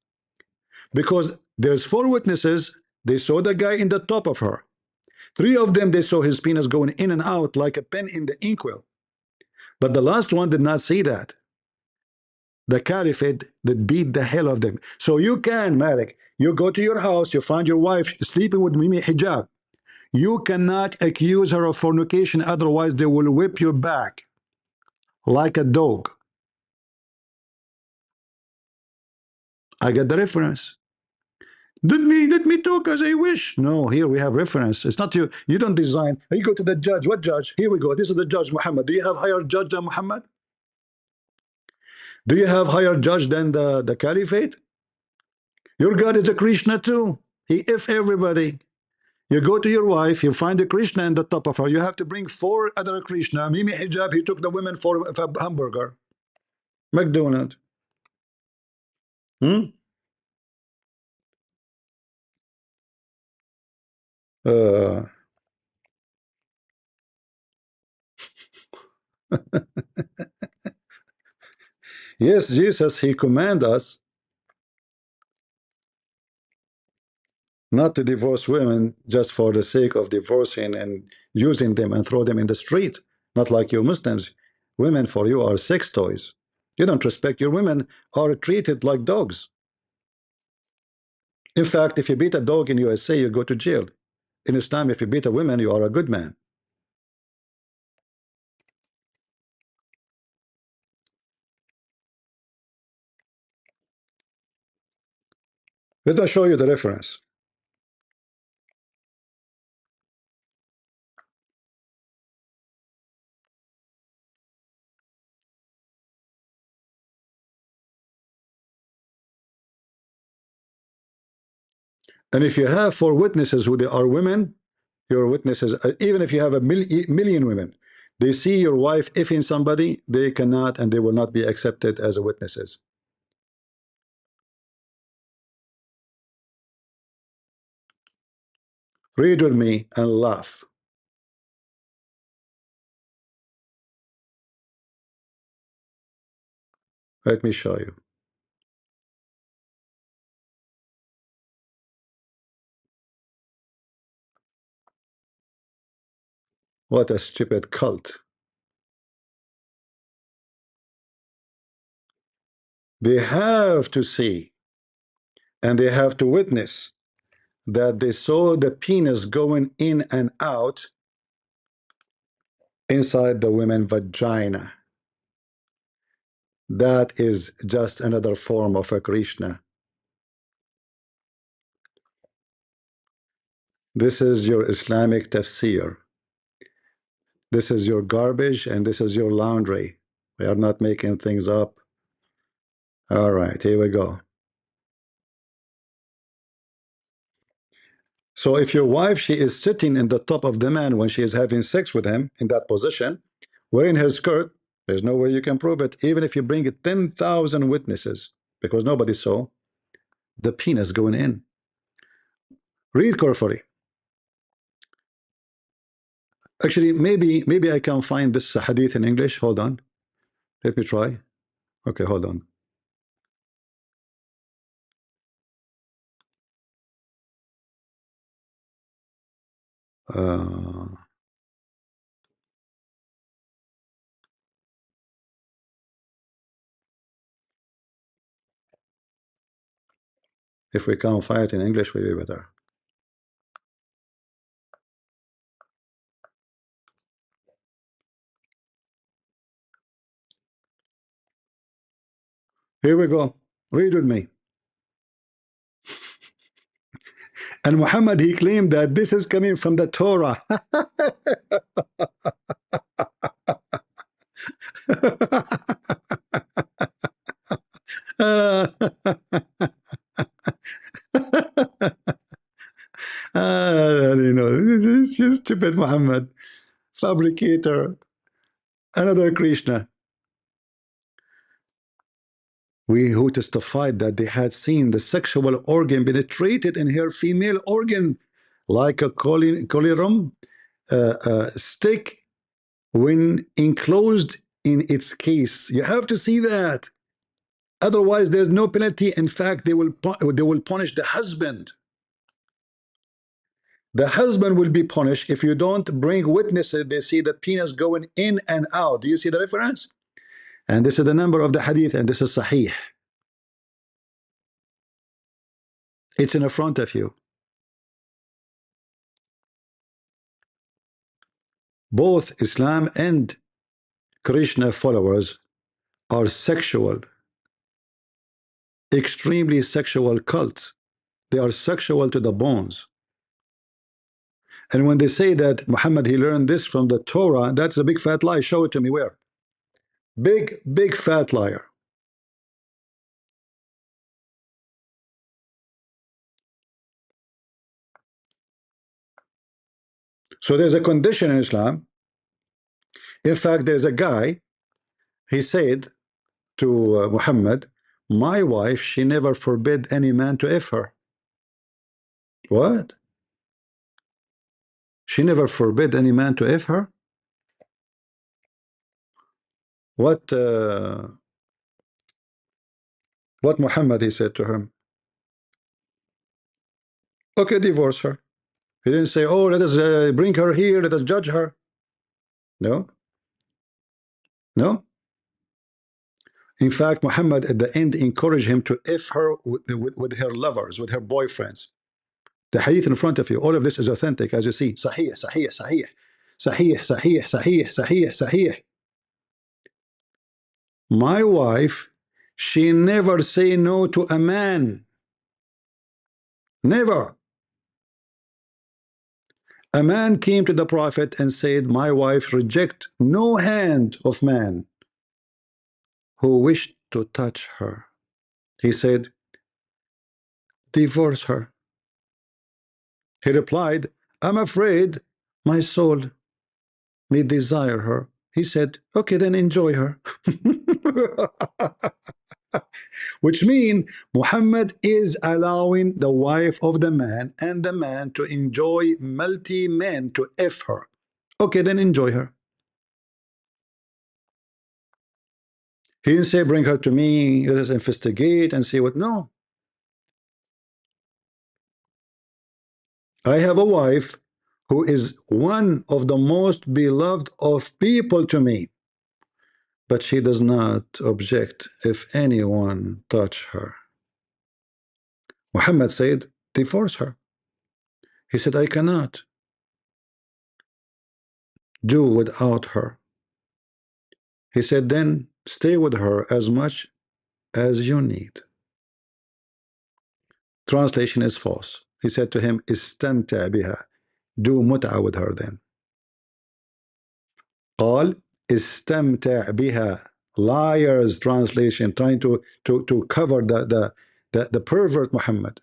A: because there's four witnesses. They saw the guy in the top of her. Three of them, they saw his penis going in and out like a pen in the inkwell. But the last one did not see that. The caliphate that beat the hell of them. So you can, Malik, you go to your house, you find your wife sleeping with Mimi Hijab. You cannot accuse her of fornication, otherwise they will whip your back like a dog. I get the reference. Let me talk as I wish. No, here we have reference. It's not you. You don't design. You go to the judge. What judge? Here we go. This is the judge, Muhammad. Do you have higher judge than Muhammad? Do you have higher judge than the caliphate? Your God is a Krishna too. He if everybody. You go to your wife, you find a Krishna in the top of her. You have to bring four other Krishna. Mimi Hijab, he took the women for a hamburger. McDonald. Hmm? Uh, yes, Jesus, he command us not to divorce women just for the sake of divorcing and using them and throw them in the street. Not like you Muslims. Women for you are sex toys. You don't respect your women, are treated like dogs. In fact, if you beat a dog in USA, you go to jail. In Islam, if you beat a woman, you are a good man. Let me show you the reference. And if you have four witnesses who they are women, your witnesses, even if you have a million women, they see your wife effing somebody, they cannot and they will not be accepted as witnesses. Read with me and laugh. Let me show you. What a stupid cult. They have to see and they have to witness that they saw the penis going in and out inside the women's vagina. That is just another form of a Krishna. This is your Islamic tafsir. This is your garbage and this is your laundry. We are not making things up. All right, here we go. So if your wife, she is sitting in the top of the man when she is having sex with him in that position, wearing her skirt, there's no way you can prove it, even if you bring 10,000 witnesses, because nobody saw the penis going in. Read carefully. Actually, maybe I can find this hadith in English. Hold on. Let me try. Okay, hold on. If we can't find it in English, will be better. Here we go. Read with me. And Muhammad, he claimed that this is coming from the Torah. You know, it's just stupid Muhammad, fabricator, another Krishna. We who testified that they had seen the sexual organ penetrated in her female organ like a colirum stick when enclosed in its case. You have to see that. Otherwise, there's no penalty. In fact, they will punish the husband. The husband will be punished if you don't bring witnesses. They see the penis going in and out. Do you see the reference? And this is the number of the hadith, and this is Sahih. It's in front of you. Both Islam and Krishna followers are sexual, extremely sexual cults. They are sexual to the bones. And when they say that Muhammad, he learned this from the Torah, that's a big fat lie. Show it to me. Where? Big fat liar. So there's a condition in Islam. In fact, there's a guy, he said to Muhammad, my wife, she never forbid any man to F her. What? She never forbid any man to F her? What Muhammad, he said to him? Okay, divorce her. He didn't say, oh, let us bring her here, let us judge her. No. No. In fact, Muhammad at the end encouraged him to F her with her lovers, with her boyfriends. The hadith in front of you, all of this is authentic, as you see. Sahih, Sahih, Sahih, Sahih, Sahih, Sahih, Sahih, Sahih. My wife, she never say no to a man. Never. A man came to the Prophet and said, my wife reject no hand of man who wished to touch her. He said, divorce her. He replied, I'm afraid my soul may desire her. He said, okay, then enjoy her. Which means Muhammad is allowing the wife of the man and the man to enjoy multi-men to F her. Okay, then enjoy her. He didn't say, bring her to me, let us investigate and see what. No. I have a wife who is one of the most beloved of people to me, but she does not object if anyone touch her. Muhammad said, divorce her. He said, I cannot do without her. He said, then stay with her as much as you need. Translation is false. He said to him, istamta biha. Do mut'a with her then. قال استمتع بها. Liars translation, trying to cover the pervert Muhammad.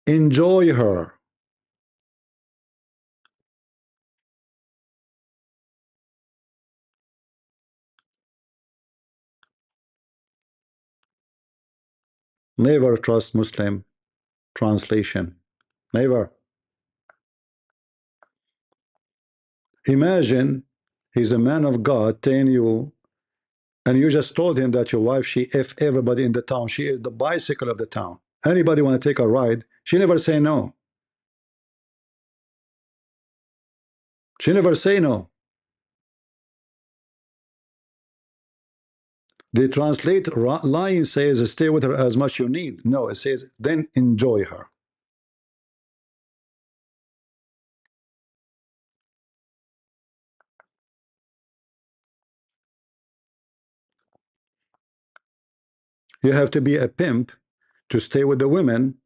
A: Enjoy her. Never trust Muslim translation. Never. Imagine he's a man of God telling you, and you just told him that your wife, she F everybody in the town. She is the bicycle of the town. Anybody want to take a ride? She never say no. She never say no. They translate lying says stay with her as much you need. No, it says then enjoy her. You have to be a pimp to stay with the women.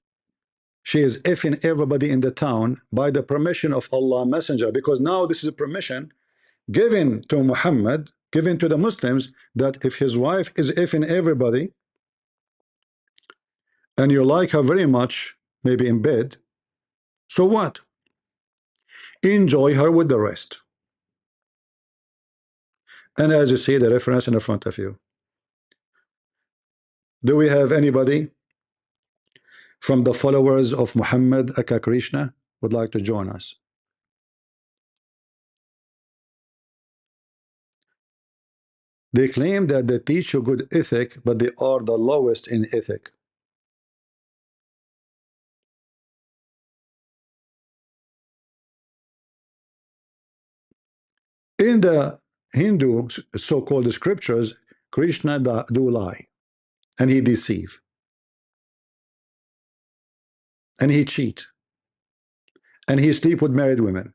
A: She is effing everybody in the town by the permission of Allah Messenger, because now this is a permission given to Muhammad, given to the Muslims, that if his wife is effing everybody and you like her very much, maybe in bed, so what? Enjoy her with the rest. And as you see the reference in the front of you, do we have anybody from the followers of Muhammad aka Krishna would like to join us? They claim that they teach you good ethic, but they are the lowest in ethic. In the Hindu so-called scriptures, Krishna do lie, and he deceive, and he cheat, and he sleep with married women.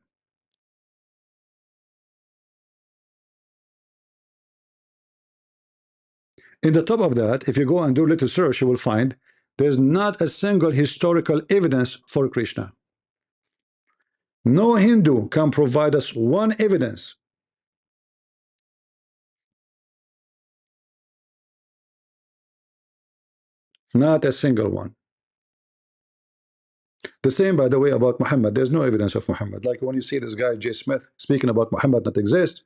A: In the top of that, if you go and do a little search, you will find there's not a single historical evidence for Krishna. No Hindu can provide us one evidence. Not a single one. The same, by the way, about Muhammad. There's no evidence of Muhammad. Like when you see this guy, J. Smith, speaking about Muhammad not exist,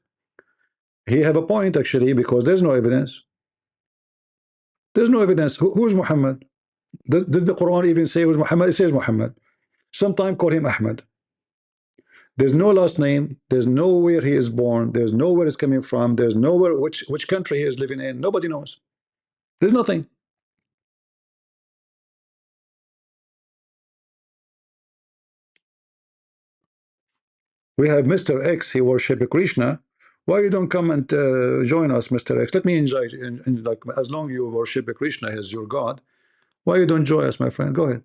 A: he have a point actually, because there's no evidence. There's no evidence. Who's Muhammad? Does the Quran even say who's Muhammad? It says Muhammad. Sometimes call him Ahmed. There's no last name. There's nowhere he is born. There's nowhere he's coming from. There's nowhere which country he is living in. Nobody knows. There's nothing. We have Mr. X. He worship Krishna. Why you don't come and join us, Mr. X? Let me enjoy. Like as long you worship Krishna as your God, why you don't join us, my friend? Go ahead.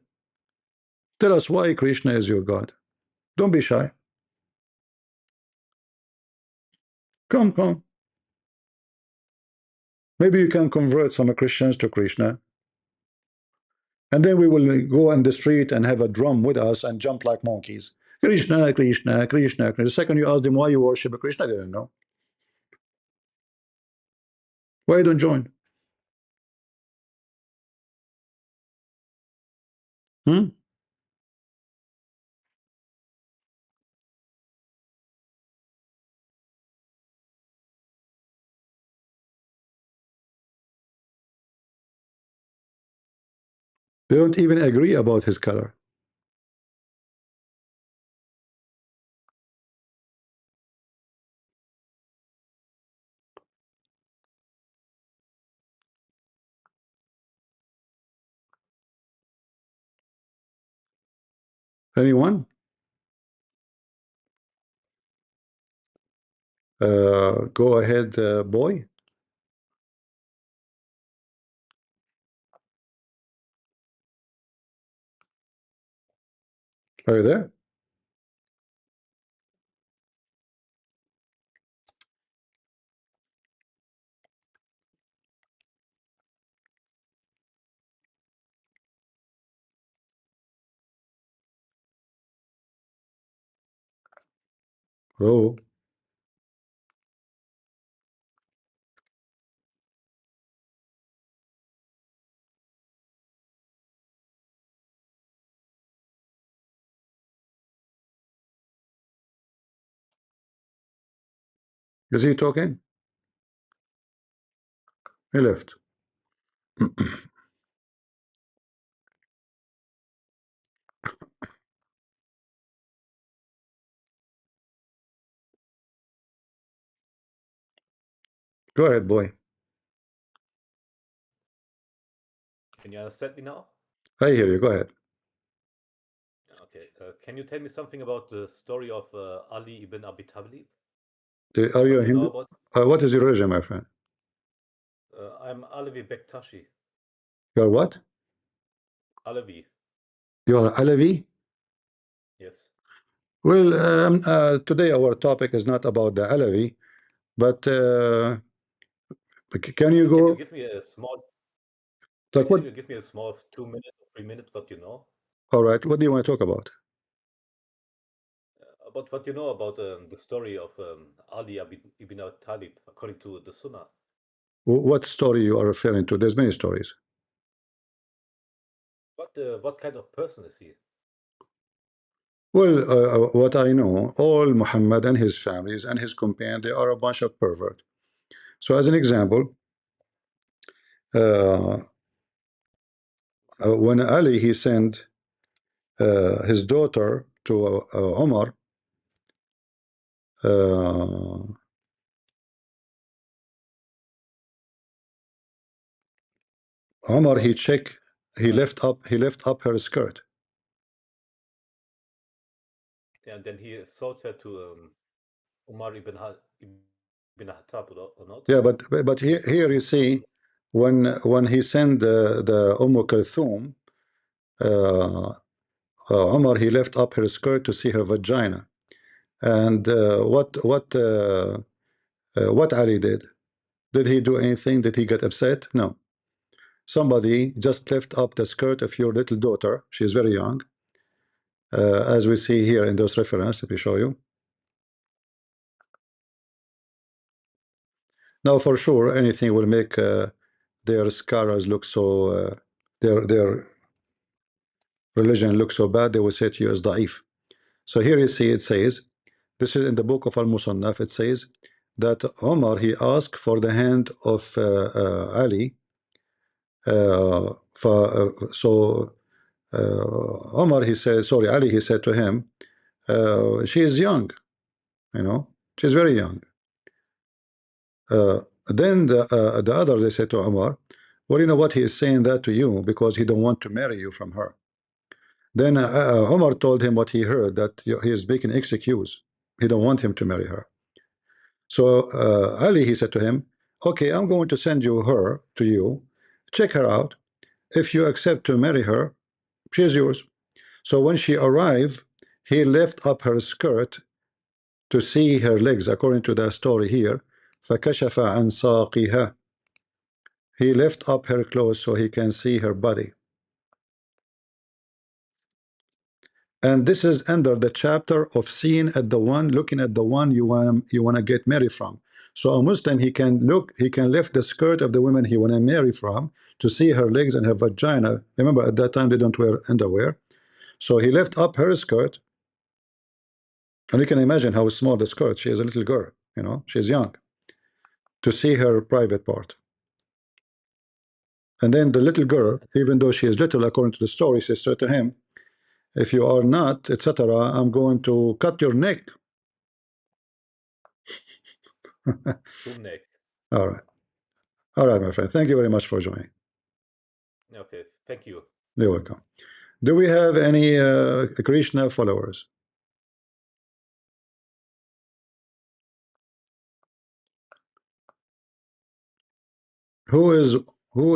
A: Tell us why Krishna is your God. Don't be shy. Come, come. Maybe you can convert some Christians to Krishna. And then we will go on the street and have a drum with us and jump like monkeys. Krishna, Krishna, Krishna, Krishna. The second you ask them why you worship Krishna, they don't know. Why you don't join? Hmm? They don't even agree about his color. Anyone? Go ahead, boy. Are you there? Oh, is he talking? He left. Go ahead, boy.
H: Can you understand me now?
A: I hear you. Go ahead.
H: Okay. Can you tell me something about the story of Ali ibn Abi Talib?
A: Are you
H: What
A: a
H: do you know
A: Hindu?
H: about?
A: What is your religion, my friend?
H: I'm Alawi Bektashi.
A: You're what?
H: Alawi.
A: You're Alavi?
H: Yes.
A: Well, today our topic is not about the Alavi, but can you
H: Can you
A: go?
H: give me a small?
A: Like
H: Can
A: what?
H: you give me a small 2 minutes or 3 minutes what you know
A: All right. What do you want to talk about?
H: about what you know about the story of Ali ibn Abi Talib according to the Sunnah?
A: What story you are referring to? There's many stories.
H: What kind of person is he?
A: Well, what I know, all Muhammad and his families and his companions, they are a bunch of pervert. So, as an example, uh, when Ali he sent his daughter to Omar, uh, Omar he checked, he left up her skirt.
H: And then he sold her to Umar ibn Khattab or not?
A: Yeah, but here you see when he sent the Kulthum, uh, Omar he left up her skirt to see her vagina. And what Ali did? Did he do anything? Did he get upset? No. Somebody just lift up the skirt of your little daughter. She is very young, as we see here in this reference. Let me show you. Now, for sure, anything will make their scholars look so, their religion look so bad. They will say to you as da'if. So here you see it says, this is in the book of Al-Musannaf. It says that Omar he asked for the hand of Ali. So Omar he said, sorry, Ali he said to him, she is young, she's very young. Then the other they said to Omar, well, you know what, he is saying that to you because he don't want to marry you from her. Then Omar told him what he heard, that he is making excuse. He don't want him to marry her. So Ali he said to him, okay, I'm going to send her to you. Check her out. If you accept to marry her, she is yours. So when she arrived, he left up her skirt to see her legs, according to the story here. فَكَشَفَ عَنْ سَاقِهَا. He left up her clothes so he can see her body. And this is under the chapter of seeing at the one, looking at the one you want to get married from. So a Muslim, he can lift the skirt of the woman he want to marry from to see her legs and her vagina. Remember, at that time they don't wear underwear. So he left up her skirt, and you can imagine how small the skirt. She is a little girl, she's young, to see her private part. And then the little girl, even though she is little, according to the story, says to him, if you are not, etc., I'm going to cut your neck.
H: Neck.
A: All right. All right, my friend. Thank you very much for joining.
H: Okay, thank you.
A: You're welcome. Do we have any Krishna followers? Who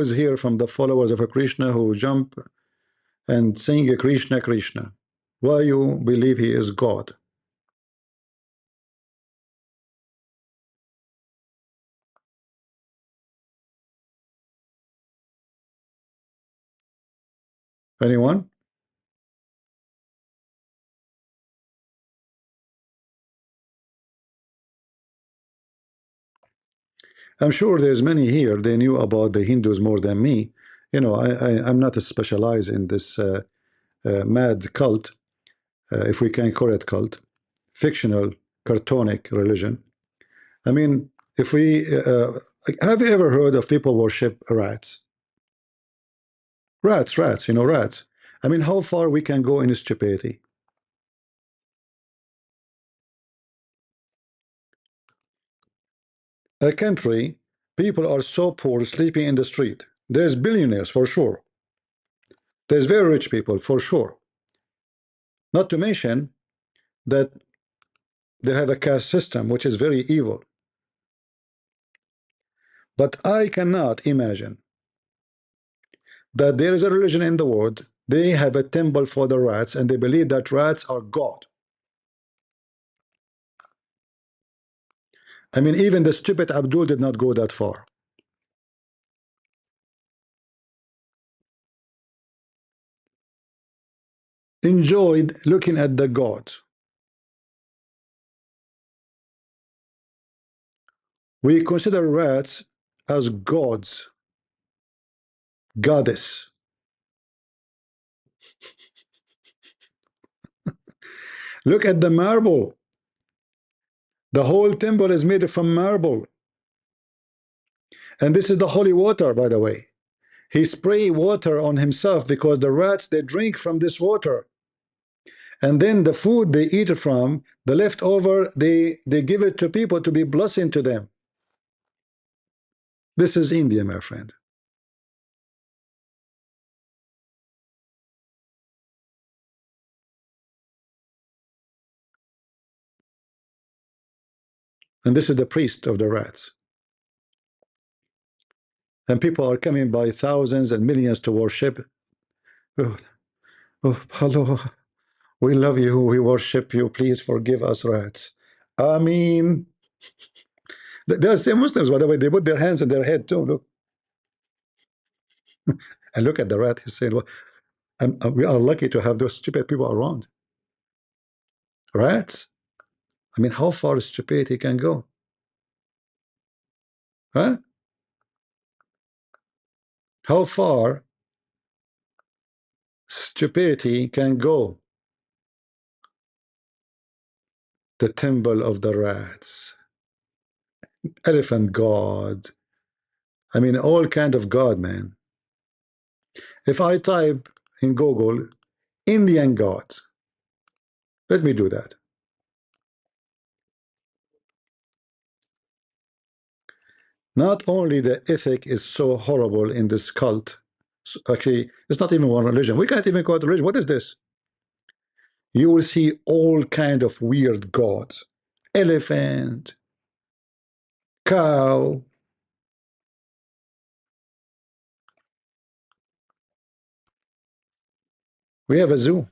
A: is here from the followers of a Krishna who jump and sing a Krishna Krishna? Why you believe he is God? Anyone? I'm sure there's many here. They knew about the Hindus more than me. You know, I'm not specialized in this mad cult, if we can call it cult, fictional, cartonic religion. I mean, if we have you ever heard of people worship rats? Rats, you know, rats. I mean, how far we can go in stupidity? A country, people are so poor, sleeping in the street. There's billionaires for sure. There's very rich people for sure. Not to mention that they have a caste system which is very evil. But I cannot imagine that there is a religion in the world. They have a temple for the rats, and they believe that rats are God. I mean, even the stupid Abdul did not go that far. Enjoyed looking at the gods. We consider rats as gods, goddess. Look at the marble. The whole temple is made from marble. And this is the holy water, by the way. He spray water on himself because the rats, they drink from this water. And then the food they eat from, the leftover, they give it to people to be blessing to them. This is India, my friend. And this is the priest of the rats. And people are coming by thousands and millions to worship. Oh, oh, hello. We love you. We worship you. Please forgive us, rats. I mean, there are some Muslims, by the way, they put their hands on their head too. Look. And look at the rat. He said, well, we are lucky to have those stupid people around. Rats? I mean, how far stupidity can go? Huh? How far stupidity can go? The temple of the rats. Elephant god. I mean, all kind of god, man. If I type in Google, Indian gods, let me do that. Not only the ethic is so horrible in this cult, actually, it's not even one religion. We can't even call it religion. What is this? You will see all kind of weird gods. Elephant, cow. We have a zoo.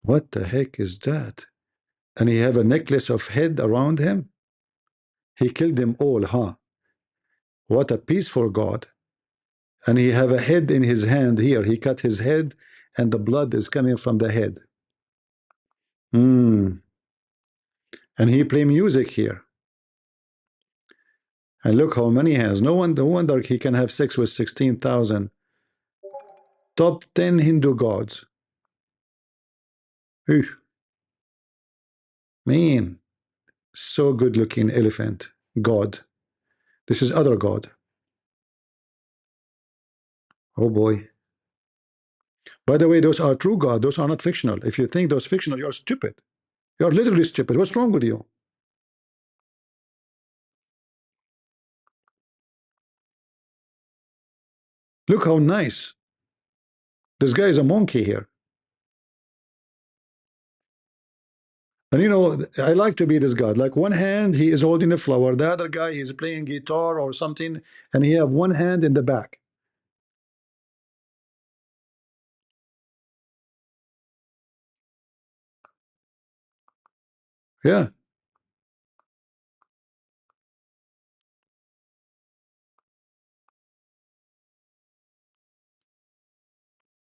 A: What the heck is that? And he have a necklace of head around him. He killed them all, huh? What a peaceful God. And he have a head in his hand here. He cut his head and the blood is coming from the head. And he play music here. And look how many hands. No wonder he can have sex with 16,000. Top 10 Hindu gods. Eugh. Man, so good looking elephant. God. This is other God. Oh boy. By the way, those are true God. Those are not fictional. If you think those fictional, you're stupid. You're literally stupid. What's wrong with you? Look how nice. This guy is a monkey here. And you know, I like to be this God. Like one hand he is holding a flower, the other guy is playing guitar or something, and he have one hand in the back. Yeah.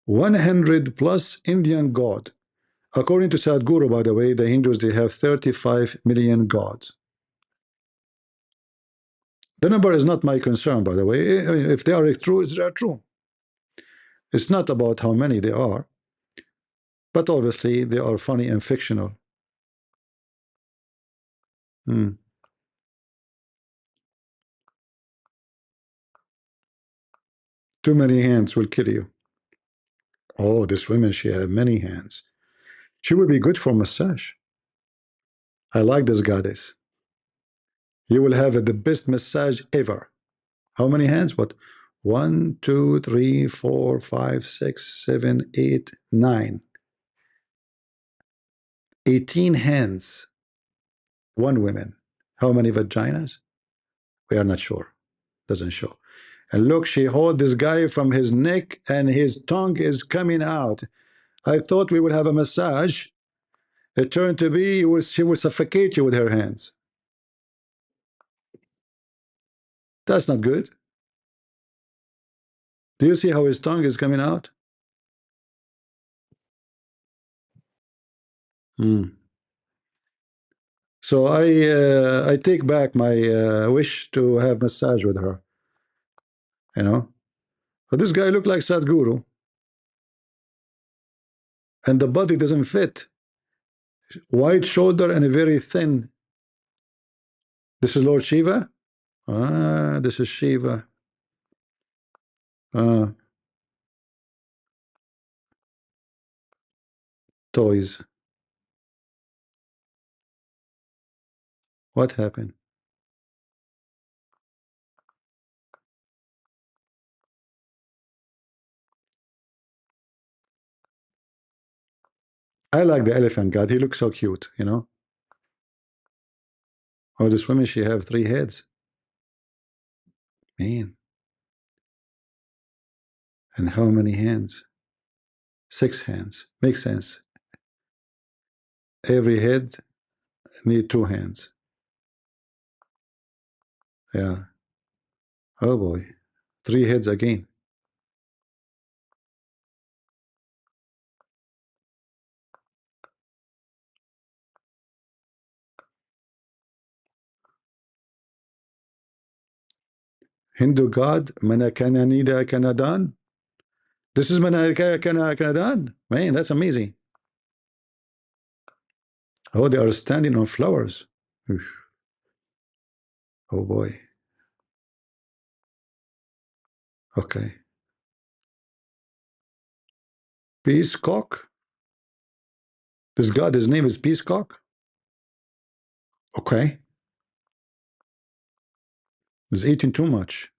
A: +100 Indian god. According to Sadhguru, by the way, the Hindus, they have 35 million gods. The number is not my concern, by the way. I mean, if they are true, they are true. It's not about how many they are, but obviously they are funny and fictional. Hmm. Too many hands will kill you. Oh, this woman, she have many hands. She would be good for massage. I like this goddess. You will have the best massage ever. How many hands? What? 1, 2, 3, 4, 5, 6, 7, 8, 9. 18 hands. One woman. How many vaginas? We are not sure. Doesn't show. And look, she hold this guy from his neck and his tongue is coming out. I thought we would have a massage. It turned to be she will suffocate you with her hands. That's not good. Do you see how his tongue is coming out? Hmm. So I take back my wish to have massage with her. You know, but this guy looked like Sadhguru, and the body doesn't fit. Wide shoulder and a very thin. This is Lord Shiva. Ah, this is Shiva. Ah, toys. What happened? I like the elephant god. He looks so cute, you know. Oh, this woman, she have 3 heads. Man. And how many hands? 6 hands. Makes sense. Every head need 2 hands. Yeah. Oh boy. 3 heads again. Hindu god Manakananida Kanadan. This is Kanadan. Man, that's amazing. Oh, they are standing on flowers. Oof. Oh boy. Okay. Peacecock. This god, his name is Peacecock. Okay. He's eating too much.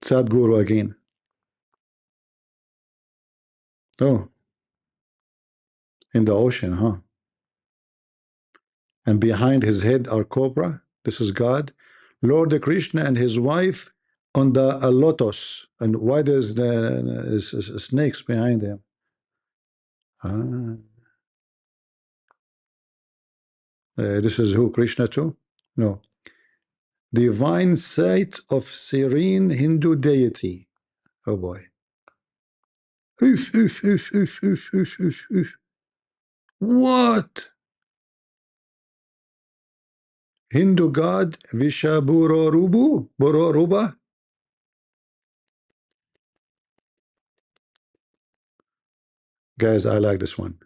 A: Sadhguru again. Oh, in the ocean, huh? And behind his head are cobra. This is God. Lord Krishna and his wife on the lotus. And why there's the snakes behind him? Ah. This is who? Krishna too? No. Divine sight of serene Hindu deity. Oh boy. Oof, oof, oof, oof, oof, oof, oof, oof. What? Hindu god Vishaburorubu? Bororuba? Guys, I like this one.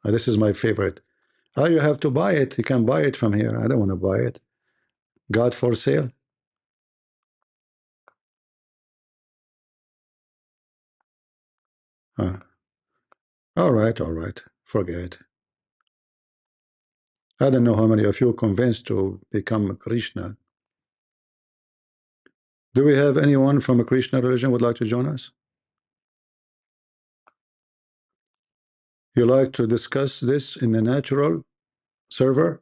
A: This is my favorite. Oh, you have to buy it. You can buy it from here. I don't want to buy it. God for sale. All right, all right. Forget it. I don't know how many of you convinced to become Krishna. Do we have anyone from a Krishna religion would like to join us? You like to discuss this in a natural server?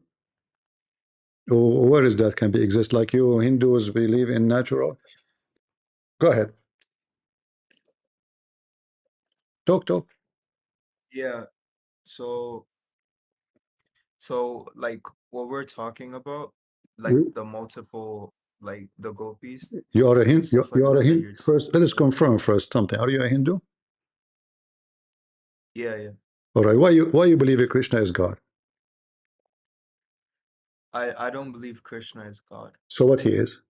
A: Or where is that can be exist? Like you Hindus believe in natural? Go ahead. Talk.
I: Yeah. So like what we're talking about, like
A: You,
I: the multiple, like the gopis
A: you are a
I: and
A: Hindu. You,
I: stuff
A: you
I: like
A: are a
I: that that
A: Hindu.
I: you're
A: First, let us
I: saying.
A: confirm first something. Are you a Hindu?
I: Yeah.
A: All right. Why you believe that Krishna is God?
I: I don't believe Krishna is God.
A: So what he is?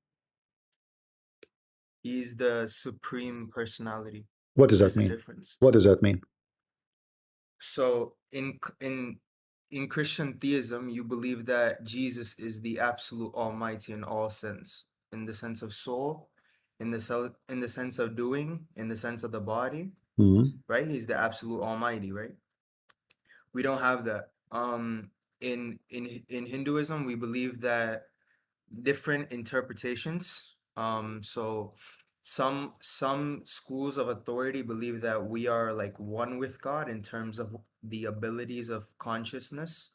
I: He's the supreme personality.
A: What does that
I: There's a
A: mean?
I: difference.
A: What does that mean?
I: So in Christian theism, you believe that Jesus is the absolute Almighty in all sense, in the sense of soul, in the sense of doing, in the sense of the body,
A: Mhm.
I: right? He's the absolute Almighty, right? We don't have that. In Hinduism, we believe that different interpretations. So some schools of authority believe that we are like one with God in terms of the abilities of consciousness.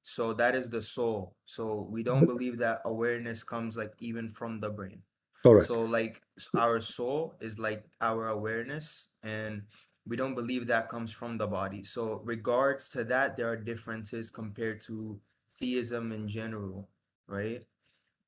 I: So that is the soul. So we don't believe that awareness comes like even from the brain.
A: All right.
I: So like our soul is like our awareness, and we don't believe that comes from the body. So regards to that, there are differences compared to theism in general, right?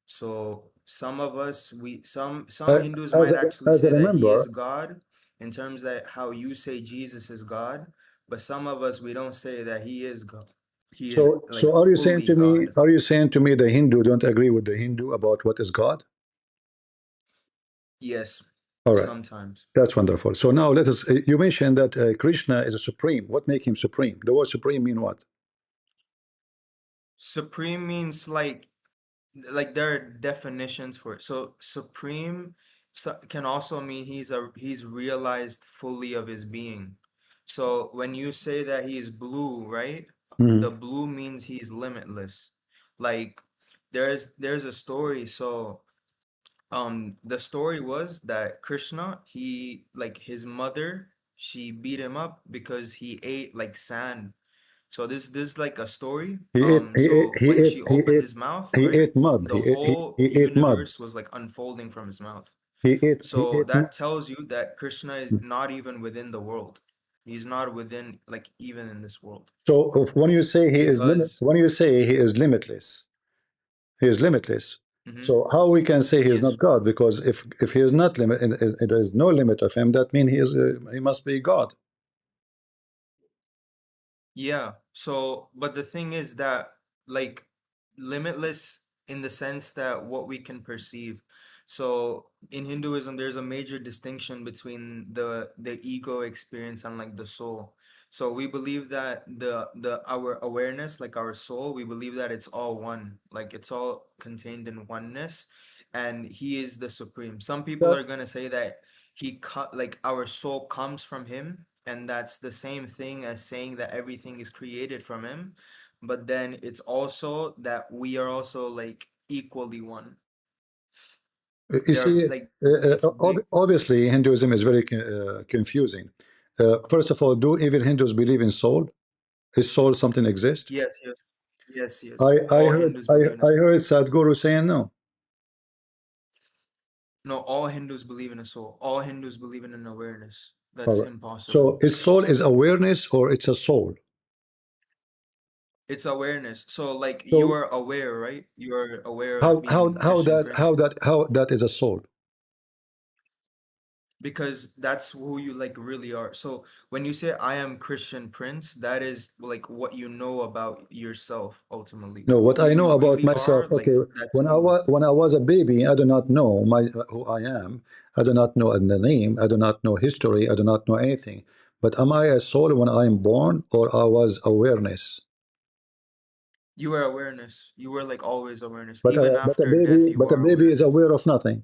I: So some of us, some
A: Uh,
I: Hindus
A: as
I: might
A: I,
I: actually
A: as I
I: say that he is
A: remember,
I: God in terms that how you say Jesus is God, but some of us we don't say that he is God. He is
A: so
I: like
A: are you saying
I: fully
A: to me,
I: God.
A: the Hindu don't agree with the Hindu about what is God?
I: Yes,
A: All right.
I: sometimes.
A: That's wonderful. So now let us. You mentioned that Krishna is a supreme. What make him supreme? The word supreme mean what?
I: Supreme means like there are definitions for it. So supreme can also mean he's realized fully of his being. So when you say that he's blue, right? The
A: Mhm.
I: blue means he's limitless. Like there's a story. So the story was that Krishna, he like his mother, she beat him up because he ate like sand. So this is like a story.
A: He ate. He ate.
I: So
A: He
I: when
A: ate.
I: she
A: He
I: opened
A: ate.
I: his mouth,
A: He
I: right,
A: ate mud.
I: the whole
A: He ate mud.
I: universe was like unfolding from his mouth.
A: He ate. He
I: So
A: ate mud.
I: that tells you that Krishna is not even within the world. He's not within like even in this world
A: So when you say he is
I: because
A: when you say he is limitless, he is limitless.
I: mhm,
A: So how we can say he is
I: yes.
A: not God? Because if he is not limit, and there is no limit of him, that means he must be God.
I: Yeah. So, but the thing is that like limitless in the sense that what we can perceive. So in Hinduism, there's a major distinction between the ego experience and like the soul. So we believe that the our awareness, like our soul, we believe that it's all one, like it's all contained in oneness, and he is the supreme. Some people
A: That
I: are gonna say that like our soul comes from him, and that's the same thing as saying that everything is created from him, but then it's also that we are also like equally one.
A: you
I: They're
A: see,
I: like it's we
A: obviously Hinduism is very confusing. First of all, do even Hindus believe in soul? Is soul something exist?
I: yes.
A: I
I: All
A: heard
I: Hindus believe in a
A: I
I: soul.
A: heard Sadhguru saying no.
I: No, all Hindus believe in a soul. All Hindus believe in an awareness.
A: All
I: That's
A: right.
I: impossible.
A: So is soul is awareness or it's a soul?
I: It's awareness. So like you
A: So
I: are aware, right? You are aware of being
A: how
I: Christian
A: that
I: Prince
A: how that is a soul?
I: because that's who you like really are. So when you say I am Christian Prince, that is like what you know about yourself ultimately.
A: No, what
I: Who
A: I know
I: you
A: about
I: really
A: myself,
I: are,
A: okay,
I: like that's you.
A: when I was a baby, I do not know who I am. I do not know the name. I do not know history. I do not know anything. But am I a soul when I am born, or I was awareness?
I: You were awareness. You were like always awareness. Even after death, you
A: But a
I: are
A: baby is
I: awareness.
A: aware of nothing.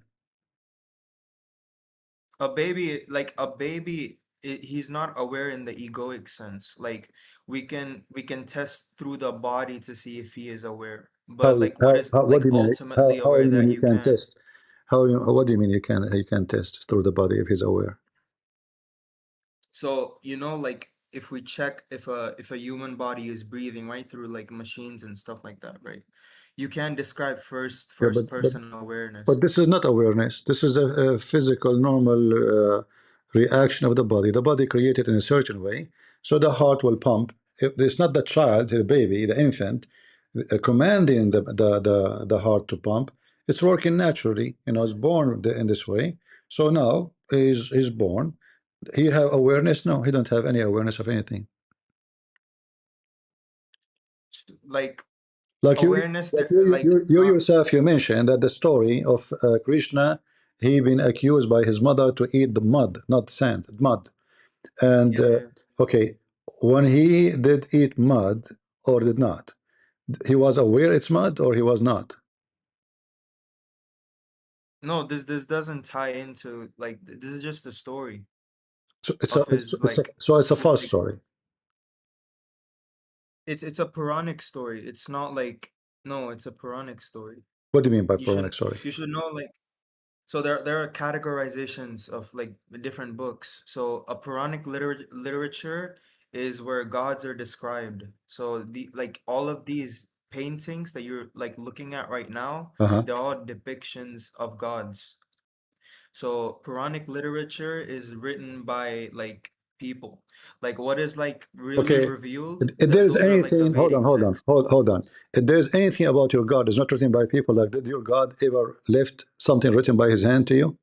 I: A baby, he's not aware in the egoic sense. Like we can test through the body to see if he is aware. But like what is
A: What
I: like
A: do you mean?
I: ultimately
A: How
I: aware
A: you mean
I: that
A: you
I: you
A: can
I: can't.
A: test? What do you mean you can test through the body if he's aware?
I: So like if we check if a human body is breathing right through like machines and stuff like that, right? You can describe
A: Yeah,
I: first person awareness.
A: but this is not awareness. This is a physical, normal reaction of the body. The body created in a certain way, so the heart will pump. It's not the child, the baby, the infant, commanding the heart to pump. It's working naturally. You know, it's born in this way. So now he's born. He have awareness? No, he don't have any awareness of anything.
I: Like
A: Like
I: awareness there, like
A: you yourself, you mentioned that the story of Krishna, he been accused by his mother to eat the mud, not sand, mud. And
I: yeah, yeah.
A: okay, when he did eat mud or did not, he was aware it's mud or he was not.
I: No, this doesn't tie into like this is just a story
A: So it's a
I: of his like
A: so it's a false
I: like
A: story.
I: it's a Puranic story. It's not like no, it's a Puranic story.
A: What do you mean by
I: You should
A: Puranic story?
I: you should know like so there are categorizations of like the different books. So a Puranic literature is where gods are described. So the like all of these paintings that you're like looking at right now,
A: Uh-huh.
I: they're all depictions of gods. So Puranic literature is written by like people. Like what is like really
A: Okay.
I: revealed,
A: If there's
I: those are like the
A: anything,
I: Vedic texts.
A: hold on. If there's anything about your God is not written by people, like did your God ever left something written by his hand to you?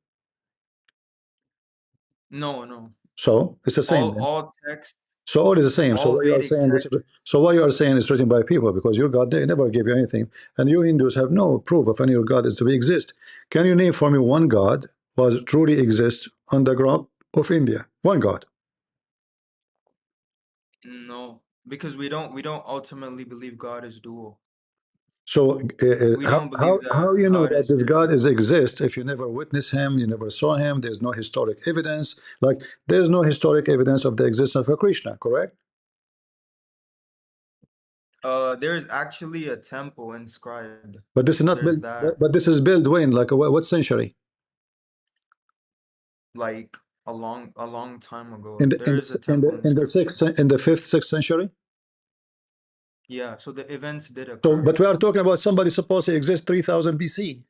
I: No, no.
A: So it's the same.
I: All texts,
A: So all is the same. So
I: all
A: what you are
I: Vedic
A: saying,
I: texts.
A: so what you are saying is written by people because your God they never gave you anything, and you Hindus have no proof of any of your God is to be exist. Can you name for me one God was truly exist on the ground of India? One God.
I: No, because we don't ultimately believe God is dual.
A: So
I: We don't believe
A: how
I: that
A: you know
I: God
A: that
I: is
A: this God
I: different.
A: is exist if you never witnessed him, you never saw him? There's no historic evidence. Like there's no historic evidence of the existence of Krishna, correct?
I: There is actually a temple inscribed.
A: But this is not
I: There's
A: built.
I: that,
A: But this is built when, like what century?
I: like a long time ago. There is a
A: In
I: temple
A: the
I: inscription.
A: sixth, in the fifth, sixth century.
I: Yeah, so the events did
A: So,
I: occur.
A: but we are talking about somebody supposed to exist 3000 BC.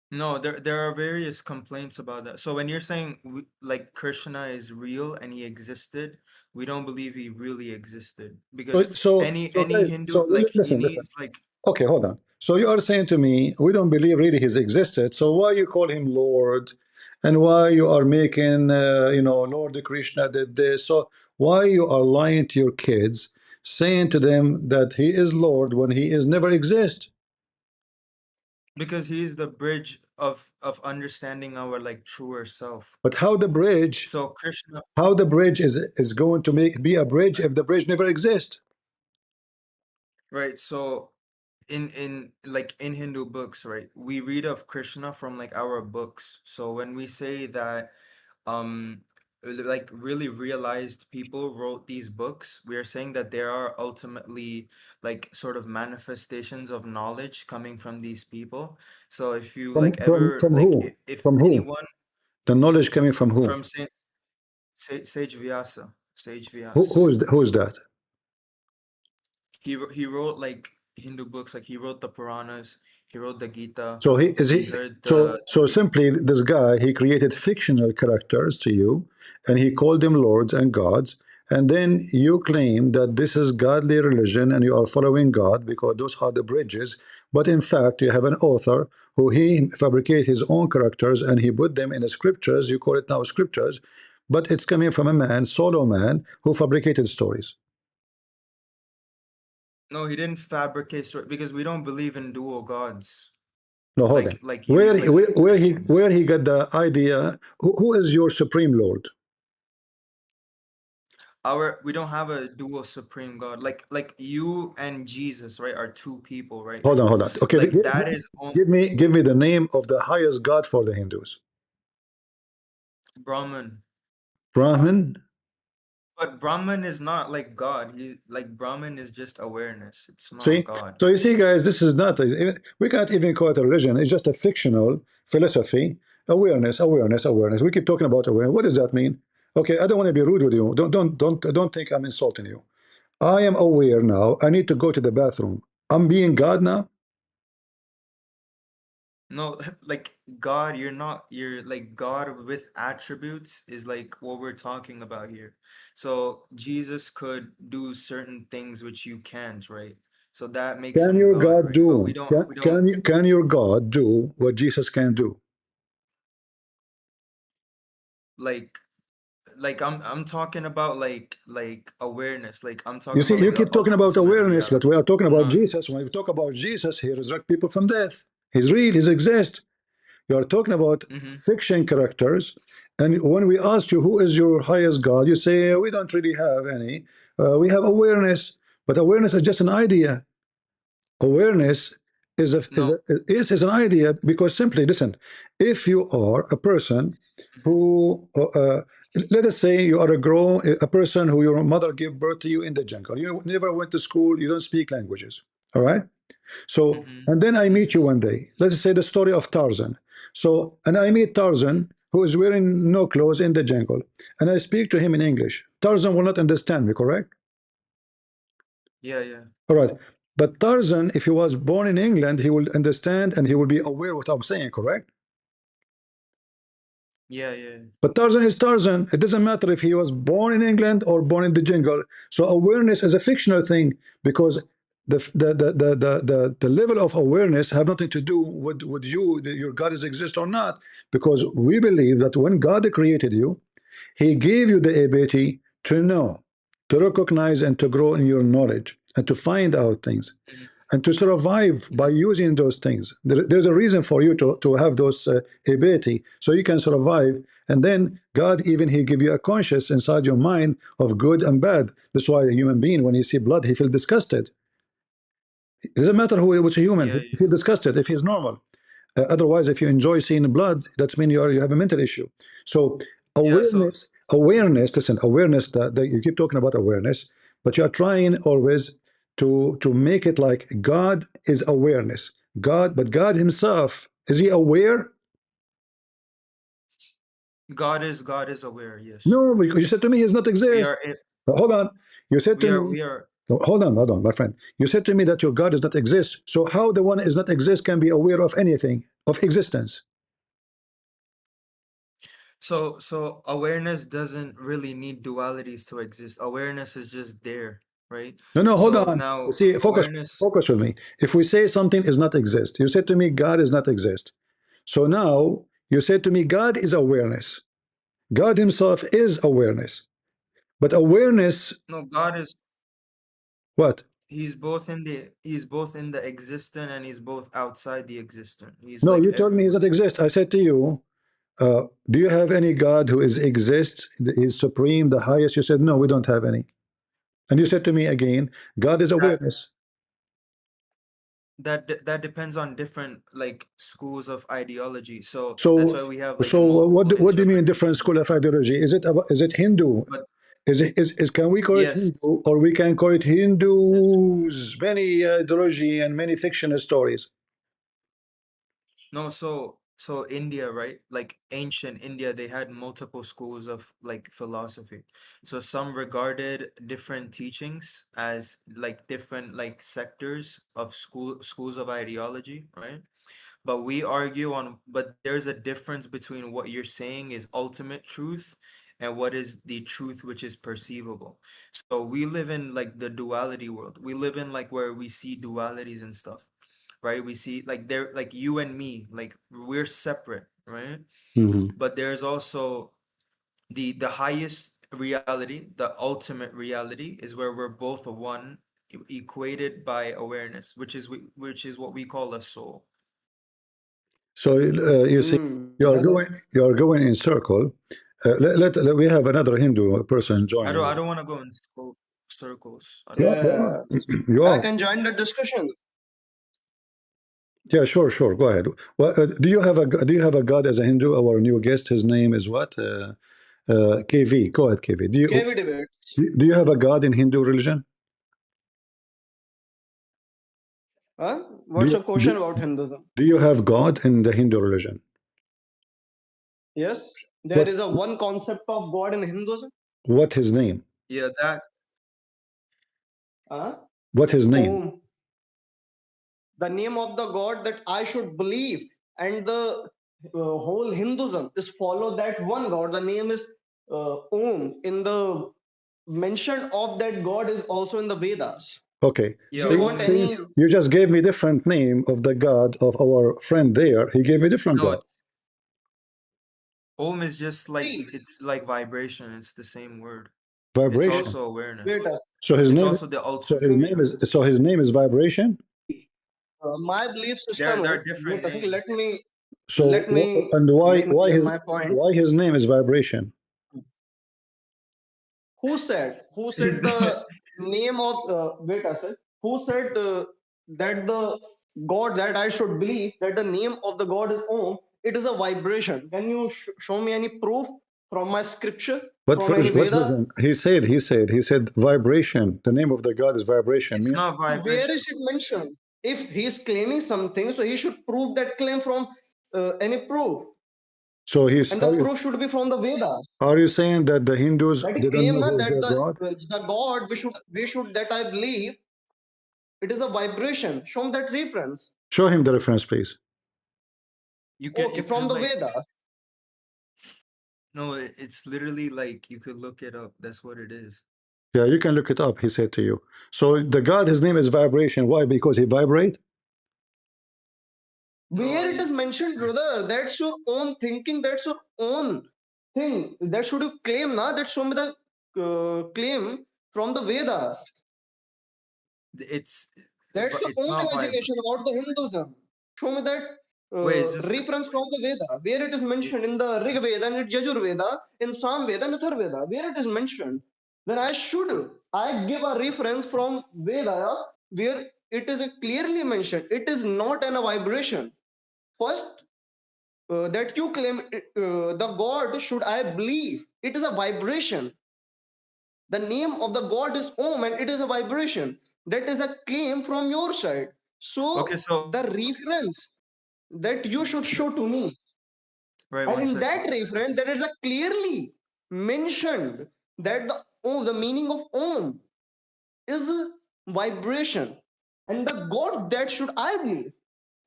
I: No, there are various complaints about that. So when you're saying like Krishna is real and he existed, we don't believe he really existed because
A: So
I: any
A: guys,
I: Hindu like he
A: listen.
I: needs like
A: Okay, hold on. So you are saying to me, we don't believe really he's existed. So why you call him Lord, and why you are making, Lord Krishna did this? So why you are lying to your kids, saying to them that he is Lord when he is never exist?
I: because he is the bridge of understanding our like truer self.
A: But
I: So Krishna,
A: how the bridge is going to be a bridge if the bridge never exists?
I: right? So in like in Hindu books, right? We read of Krishna from like our books. So when we say that like really realized people wrote these books, we are saying that there are ultimately like sort of manifestations of knowledge coming from these people. So if you like ever
A: From
I: like
A: who?
I: if
A: From who?
I: anyone
A: The knowledge coming from who?
I: from Sage Vyasa, Sage
A: Who
I: Vyas,
A: who is that?
I: he wrote like Hindu books, like he wrote the Puranas, he wrote the Gita,
A: So he is
I: he
A: he
I: heard
A: so simply this guy he created fictional characters to you and he called them lords and gods, and then you claim that this is godly religion and you are following God because those are the bridges, but in fact you have an author who he fabricate his own characters and he put them in the scriptures. You call it now scriptures, but it's coming from a man, solo man, who fabricated stories.
I: no, he didn't fabricate story because we don't believe in dual gods.
A: No, hold on.
I: Like you like Christian.
A: Where he got the idea? Who is your supreme lord?
I: Our we don't have a dual supreme God. Like you and Jesus, right, are two people, right?
A: Hold on. Okay,
I: Like that is on
A: give me the name of the highest god for the Hindus.
I: Brahman.
A: Brahman.
I: But Brahman is not like God. He like Brahman is just awareness. It's not
A: See,
I: God.
A: so you see, guys, this is not. We can't even call it a religion. It's just a fictional philosophy. Awareness. We keep talking about awareness. What does that mean? Okay, I don't want to be rude with you. Don't think I'm insulting you. I am aware now. I need to go to the bathroom. I'm being God now.
I: No, like God, you're like God with attributes is like what we're talking about here. So Jesus could do certain things which you can't, right? So that makes
A: Can
I: him
A: your
I: God,
A: God
I: right? But
A: do? Can your God do what Jesus can do?
I: like I'm talking about like awareness. Like I'm
A: You
I: talking
A: see,
I: about
A: you
I: like the
A: keep talking about
I: ultimate
A: awareness, but
I: reality.
A: we are talking about
I: No.
A: Jesus. When we talk about Jesus, he resurrects people from death. He's real. He exists. You are talking about
I: Mm-hmm.
A: fiction characters. And when we ask you who is your highest God, you say we don't really have any. We have awareness, but awareness is just an idea. Awareness
I: No.
A: is an idea because simply listen. If you are a person who let us say you are a person who your mother gave birth to you in the jungle. You never went to school. You don't speak languages. All right. So,
I: Mm-hmm.
A: and then I meet you
I: Mm-hmm.
A: one day. Let's say the story of Tarzan. So, and I meet Tarzan, who is wearing no clothes in the jungle, and I speak to him in English. Tarzan will not understand me, correct?
I: Yeah, yeah.
A: All right. But Tarzan, if he was born in England, he will understand and he will be aware what I'm saying, correct?
I: Yeah, yeah.
A: But Tarzan is Tarzan. It doesn't matter if he was born in England or born in the jungle. So awareness is a fictional thing because the level of awareness have nothing to do with you, your God is exist or not. Because we believe that when God created you, He gave you the ability to know, to recognize, and to grow in your knowledge and to find out things
I: Mm-hmm.
A: and to survive by
I: Mm-hmm.
A: using those things. There's a reason for you to have those ability so you can survive. And then God even he give you a conscious inside your mind of good and bad. That's why a human being, when he see blood, he feel disgusted. It doesn't matter who which human,
I: Yeah,
A: he feel disgusted if he's normal. Otherwise, if you enjoy seeing blood, that means you have a mental issue. So
I: yeah. So
A: awareness. Listen, awareness. That you keep talking about awareness, but you are trying always to make it like God is awareness. But God Himself is He aware?
I: God is aware, yes.
A: No, because you said to me He does not
I: We
A: exist.
I: are it
A: Hold on. You said to me.
I: we are
A: No, hold on, my friend. You said to me that your God does not exist. So how the one is not exist can be aware of anything of existence?
I: so awareness doesn't really need dualities to exist. Awareness is just there, right?
A: No, no, hold
I: So
A: on. You
I: now
A: see,
I: awareness,
A: focus with me. If we say something is not exist, you said to me God is not exist. So now you said to me God is awareness. God Himself is awareness. But awareness,
I: no, God is
A: what?
I: he's both in the existent and he's both outside the existent. He's
A: No,
I: like
A: you told me He does not
I: everywhere.
A: exist. I said to you, do you have any God who is exists, is supreme, the highest? You said no, we don't have any. And you said to me again, God is
I: That
A: awareness.
I: that depends on different like schools of ideology. So that's
A: So,
I: why we have like
A: so
I: multiple
A: what do you mean different
I: interpretations.
A: school of ideology? Is it Hindu?
I: But
A: Is can we call it
I: yes,
A: Hindu or we can call it
I: yes.
A: Hindus? Many ideology and many fictional stories.
I: No, so India, right? Like ancient India, they had multiple schools of like philosophy. So some regarded different teachings as like different like sectors of schools of ideology, right? But we argue on, but there's a difference between what you're saying is ultimate truth and what is the truth which is perceivable. So we live in like the duality world. We live in like where we see dualities and stuff, right? We see like they're like you and me, like we're separate, right?
A: Mhm.
I: But there's also the highest reality, the ultimate reality is where we're both one, equated by awareness, which is what we call a soul.
A: So you see,
G: That's
A: you are going in circle. We have another Hindu person joining.
I: I don't want to go in circles. I don't
A: You
I: want to.
G: yeah.
A: you
G: I
A: are.
G: can join the discussion.
A: Yeah, sure, sure. Go ahead. Well, do you have a god as a Hindu? Our new guest, his name is what? KV. Go ahead, KV.
G: KV debate.
A: Do you have a god in Hindu religion?
G: Huh?
A: Do
G: What's
A: you
G: your question about Hinduism?
A: do you have God in the Hindu religion?
G: Yes.
D: There
A: What
D: is a one concept of God in Hinduism.
A: what his name?
I: Yeah, that
D: Huh?
A: What his name?
D: Om, the name of the God that I should believe, and the whole Hinduism is follow that one God. The name is Om. In the mention of that God is also in the Vedas.
A: Okay.
I: yeah,
D: Do you
A: See,
D: want
I: Om is
A: see,
D: any?
A: you just gave me different name of the God of our friend there. He gave me different
I: no,
A: God.
I: Om is just like
D: See,
I: it's like vibration. It's the same word. It's
A: Vibration.
I: also awareness.
D: wait.
A: So his
I: It's
A: name.
I: also the
A: So
I: ultimate.
A: his name is. So his name is vibration.
D: My belief
I: There
D: system
I: there
D: is.
I: are different
D: Wait a second.
I: names.
A: So and
D: Let me
A: why
D: clear
A: his
D: my point.
A: why his name is vibration?
D: Who said? Who
I: His
D: said the name of? Wait a second. Who said that the God that I should believe that the name of the God is Om? It is a vibration. Can you show me any proof from my scripture,
A: What
D: from any
A: version? What
D: Veda?
A: version? He said vibration. The name of the God is vibration.
I: it's
A: Mean
I: not
D: Where
I: vibration.
D: is it mentioned? If he is claiming something, so he should prove that claim from any proof,
A: so he's.
D: and the proof should be from the Veda.
A: Are you saying that the Hindus
D: That he
A: didn't
D: claim
A: know
D: na,
A: who is
D: that
A: their God?
D: the God we should that I believe it is a vibration. Show me that reference.
A: Show him the reference, please.
D: Okay,
I: You
D: from
I: can
D: the
I: like
D: Veda.
I: no, it's literally like you could look it up. That's what it is.
A: Yeah, you can look it up. He said to you. So the God, his name is vibration. Why? Because he vibrate.
I: No,
D: Where it is mentioned, brother, that's your own thinking, that's your own thing. That should you claim, na? That show me the claim from the Vedas.
I: it's
D: That's your
I: it's
D: own
I: not
D: imagination about the Hinduism. Show me that
I: wait, is this
D: reference from the Veda, where it is mentioned in the Rig Veda and Yajur Veda, in Sam Veda and Athar Veda, where it is mentioned. Then I give a reference from Veda where it is clearly mentioned. It is not a vibration. First, that you claim the God should I believe. It is a vibration. The name of the God is Om and it is a vibration. That is a claim from your side.
I: okay,
D: So
I: so
D: the reference that you should show to me.
I: right,
D: And
I: one
D: in
I: second.
D: that reference, there is a clearly mentioned that the meaning of Om is vibration. And the God that should I believe,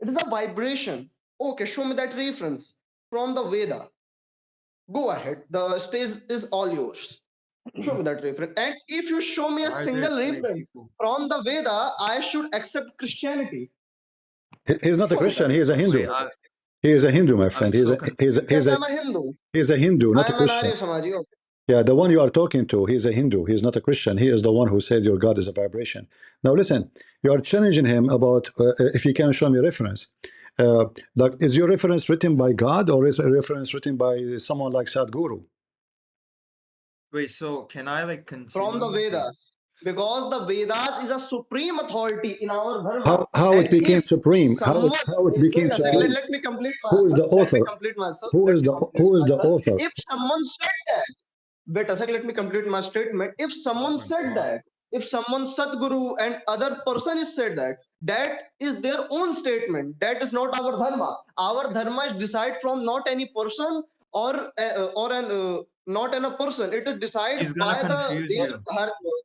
D: it is a vibration. Okay, show me that reference from the Veda. Go ahead. The stage is all yours. Show me that reference. And if you show me a
I: Why are there
D: single
I: so many
D: reference
I: people?
D: from the Veda, I should accept Christianity.
A: He's not a
D: Show me
A: Christian.
D: that
A: He is a
D: reference.
I: Wait,
A: Hindu. He is a Hindu, my
I: I'm
A: friend.
I: so confused.
A: He's
D: Yes,
A: a
D: I'm a Hindu.
A: he's a Hindu,
D: I
A: not a
D: am an
A: Christian.
D: Arya Samaji. Okay.
A: Yeah, the one you are talking to, he's a Hindu. He's not a Christian. He is the one who said your God is a vibration. Now listen, you are challenging him about if he can show me reference. Like, is your reference written by God or is a reference written by someone like Sadhguru?
I: Wait, so can I like
D: From the
I: continue? Like,
D: Vedas. Because the Vedas is a supreme authority in our dharma.
A: How it
D: And
A: became
D: if
A: supreme?
D: someone,
A: How it became
D: wait a second,
A: supreme?
D: let me complete
A: Who is
D: myself.
A: the author?
D: Let me complete
A: Who is the
D: myself.
A: author?
D: If someone said that, wait a second, let me complete my statement. If
I: oh
D: someone
I: my
D: said
I: God.
D: that, if someone Sadguru and other person is said that, that is their own statement. That is not our dharma. Our dharma is decided from not any person or an not an a person. It is
I: He's
D: decided
I: gonna
D: by
I: confuse you.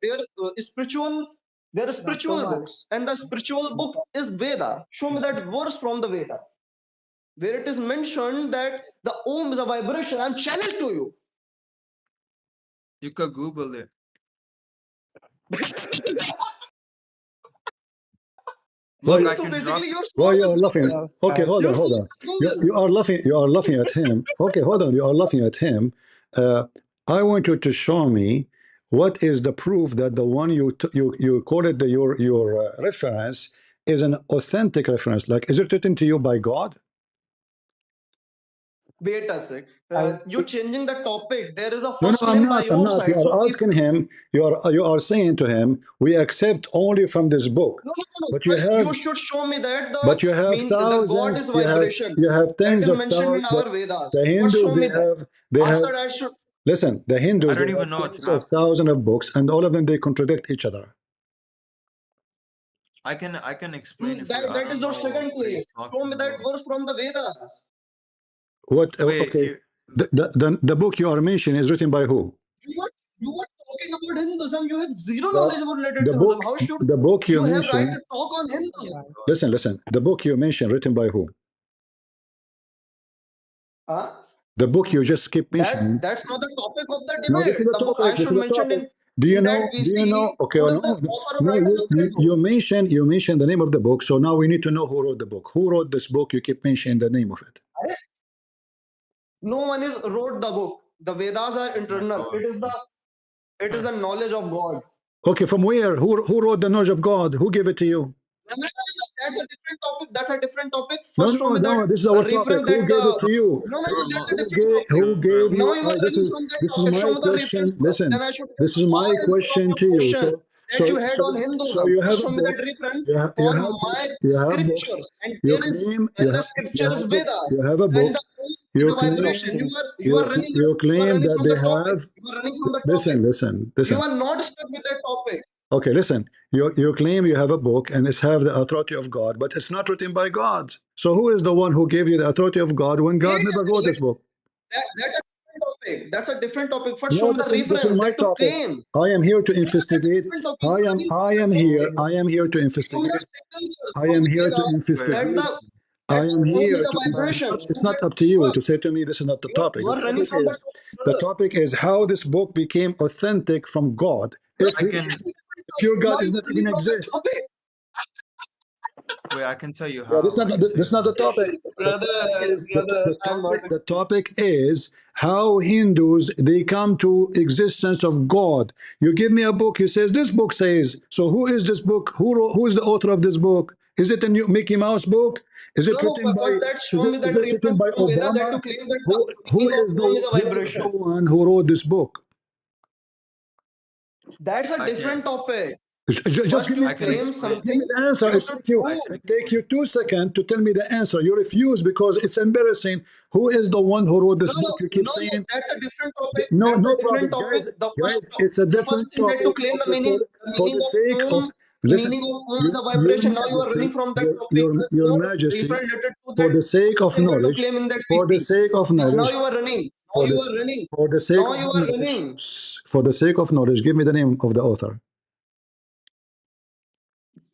D: their spiritual their spiritual books, and the spiritual book is Veda. Show me that verse from the Veda where it is mentioned that the Om is a vibration. I'm challenged to you.
I: You could Google it. Look,
A: Why
I: I
D: So
I: can drop
D: basically, you're
A: why
D: small
A: you
D: as
A: are laughing?
D: brother.
A: Okay, hold on,
D: You're
A: hold
D: small
A: on.
D: as brother.
A: You are laughing at him. Okay, hold on. You are laughing at him. I want you to show me what is the proof that the one you quoted your reference is an authentic reference. Like, is it written to you by God?
D: Wait a sec. You changing the topic. There is a
A: No, no,
D: first
A: I'm
D: claim by
A: not. I'm
D: your
A: not. You
D: side. So
A: are
D: if
A: asking him. You are saying to him, we accept only from this book.
D: no, no, no, no.
A: But you
D: First, you
A: have
D: should show me that
A: But you have
D: the God is
A: thousands,
D: vibration.
A: you have
D: That
A: tens
D: is
A: of
D: mentioned in
A: thousands.
D: our Vedas.
A: The
D: First,
A: Hindus
D: show me that.
A: they have
D: After that, should
A: listen, the
I: I
A: Hindus
I: don't
A: they
I: even
A: have
I: know what's
A: tens of
I: happening.
A: thousands of books, and all of them they contradict each other.
I: I can explain it for you. I
D: that is
I: don't
D: your
I: know
D: second
I: what
D: claim.
I: he's
D: Show
I: talking
D: me that
I: about.
D: verse from the Vedas.
A: What?
I: Wait,
A: Okay,
I: here.
A: The book you are mentioning is written by who?
D: You are talking about Hinduism. You have zero
A: The,
D: knowledge about related
A: the
D: to
A: book,
D: Hinduism. How should
A: the book you
D: you have right
A: mentioned.
D: to talk on Hinduism?
A: Listen. The book you mentioned, written by who?
D: Huh?
A: The book you just keep mentioning.
D: That's not the topic of the
A: No, this is
D: debate.
A: the
D: The book I
A: topic. This
D: should
A: is the
D: mention
A: topic. Do you
D: in that
A: know?
D: we
A: Do you
D: see
A: know? Okay,
D: what
A: no,
D: is the author or
A: no.
D: writer of that book.
A: You mentioned the name of the book. So now we need to know who wrote the book. Who wrote this book? You keep mentioning the name of it.
D: No one is wrote the book. The Vedas are internal. It is the knowledge of God.
A: Okay, from where? Who wrote the knowledge of God? Who gave it to you?
D: That's a different topic. That's a different topic.
A: No,
D: First, show me that
A: this is our topic.
D: reference
A: Who
D: that
A: gave it to you?
D: no, that's a different topic.
A: Who gave
D: Now
A: you?
D: you are
A: This
D: running from that
A: is
D: topic.
A: my
D: Show me the
A: question.
D: reference first.
A: Listen,
D: Then I should
A: this is my
D: all answer of
A: question
D: your
A: to you.
D: question that you had on
A: So
D: Hinduism.
A: you
D: First,
A: have
D: show
A: a
D: me
A: book.
D: that reference
A: You
D: on
A: have
D: my
A: books. You have books.
D: scriptures, and
A: You
D: there is
A: claim
D: when the scripture is Vedas,
A: you have a
D: and
A: book.
D: the Om is
A: You
D: a vibration.
A: claim
D: You are running.
A: you
D: You are
A: claim
D: running
A: that
D: from
A: they
D: the topic.
A: have.
D: You are running from the topic.
A: Listen.
D: You are not stuck with that topic.
A: Okay, listen. You claim you have a book and it's have the authority of God, but it's not written by God. So who is the one who gave you the authority of God when God
D: Wait a
A: never wrote this
D: second.
A: book?
D: That's a different topic. That's a different topic. First, show
A: No,
D: me the
A: this is
D: reference
A: my
D: that to
A: topic.
D: claim.
A: I am here to
D: That's a
A: investigate.
D: different topic. You are running from that topic.
A: I am here to
D: Show me the
A: investigate.
D: scriptures
A: I
D: from
A: am
D: the
A: here to
D: Vedas
A: investigate.
D: that
A: I am
D: Om
A: here
D: is a
A: to.
D: vibration.
A: It's
D: Show
A: not
D: that
A: up to you
D: you
A: to say to me this is not the topic.
D: you are running from that topic,
A: The
D: brother.
A: topic is how this book became authentic from God.
D: Brother,
A: If
I: I
A: he,
I: can
D: that's a different
A: if your
D: topic. Now
A: God
D: you
A: is not
D: are running
A: even
D: from that
A: exist.
D: topic.
I: wait. I can tell you
A: Yeah,
I: how. I can tell you
A: that's not
I: how.
A: the topic.
D: Brother, I'm not.
A: The topic is how Hindus they come to existence of God. You give me a book. He says this book says. So who is this book? Who is the author of this book? Is it a new Mickey Mouse book? Is it
D: No,
A: written by
D: first that show me
A: is
D: that
A: it written
D: reference
A: by
D: from Veda that
A: Obama?
D: to claim that the
A: Who
D: meaning of
A: is
D: Om is a
A: the
D: vibration.
A: one who wrote this book?
D: That's a
I: I can.
D: different topic.
A: Just
D: First,
A: give me
D: you
I: I can
D: claim
I: explain.
A: give me
D: something,
A: the answer.
D: you should prove.
A: It take you 2 seconds to tell me the answer. You refuse because it's embarrassing. Who is the one who wrote this book? You keep
D: No,
A: saying
D: that's a different topic.
A: no,
D: That's a
A: no
D: different
A: problem,
D: topic.
A: It's a
D: The first
A: different
D: thing that to
A: topic.
D: claim
A: Okay,
D: the
A: for
D: meaning
A: the
D: of
A: sake of
D: Om, the
A: listen,
D: meaning of Om is a vibration. Now you are running from that topic.
A: Your
D: No
A: Majesty,
D: reference related to
A: for
D: that
A: the sake of
D: claim that to
A: knowledge,
D: claim in that
A: for the
D: VC.
A: sake of
D: Now
A: knowledge,
D: you are running. Now
A: for
D: you
A: this,
D: are running.
A: for the sake
D: Now
A: of
D: you are
A: knowledge,
D: running.
A: for the sake of knowledge, give me the name of the author.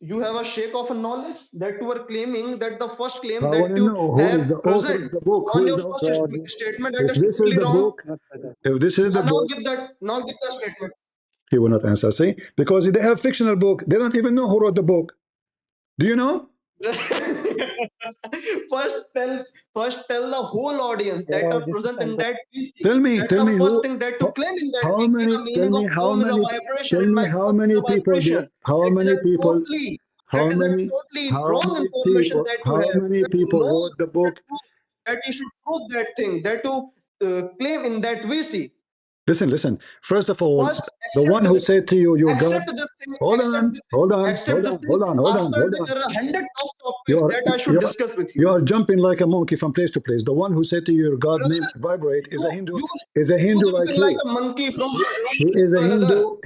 D: You have a shake of a knowledge that you are claiming that the first claim
A: I want
D: that
A: to
D: you
A: know who is
D: have
A: the author of
D: present
A: the book.
D: on
A: Who is
D: your
A: the
D: first statement that
A: if
D: is
A: this is
D: totally
A: the
D: wrong.
A: book, if this is the book,
D: Now give the statement.
A: he will not answer. See, because they have fictional book, they don't even know who wrote the book. Do you know?
D: first tell first tell the whole audience that are present in that PC that
A: Tell
D: the
A: me
D: first
A: who,
D: thing that to claim in that
A: how
D: PC
A: many,
D: the meaning of Om is a vibration.
A: tell
D: In
A: me
D: my
A: how
D: book is
A: many
D: a
A: people
D: vibration.
A: there, how
D: That is
A: many
D: a
A: people,
D: totally that is a totally wrong information that you
A: how
D: have.
A: many
D: That you
A: people
D: know
A: wrote the
D: that,
A: book?
D: that you should prove that thing that to claim in that VC.
A: Listen. First of all,
D: First,
A: the one who said to you, your God,
D: accept this thing,
A: hold
D: accept this
A: on,
D: thing. After
A: hold
D: that,
A: on.
D: there are hundred of
A: You
D: topics
A: are,
D: that I should discuss with
A: you
D: you.
A: are jumping like a monkey from place to place. The one who said to you, your God
D: Brother,
A: name vibrate is a
D: you
A: Hindu like
D: jumping like
A: you.
D: a monkey from one
A: He
D: place
A: is a
D: to another.
A: Hindu.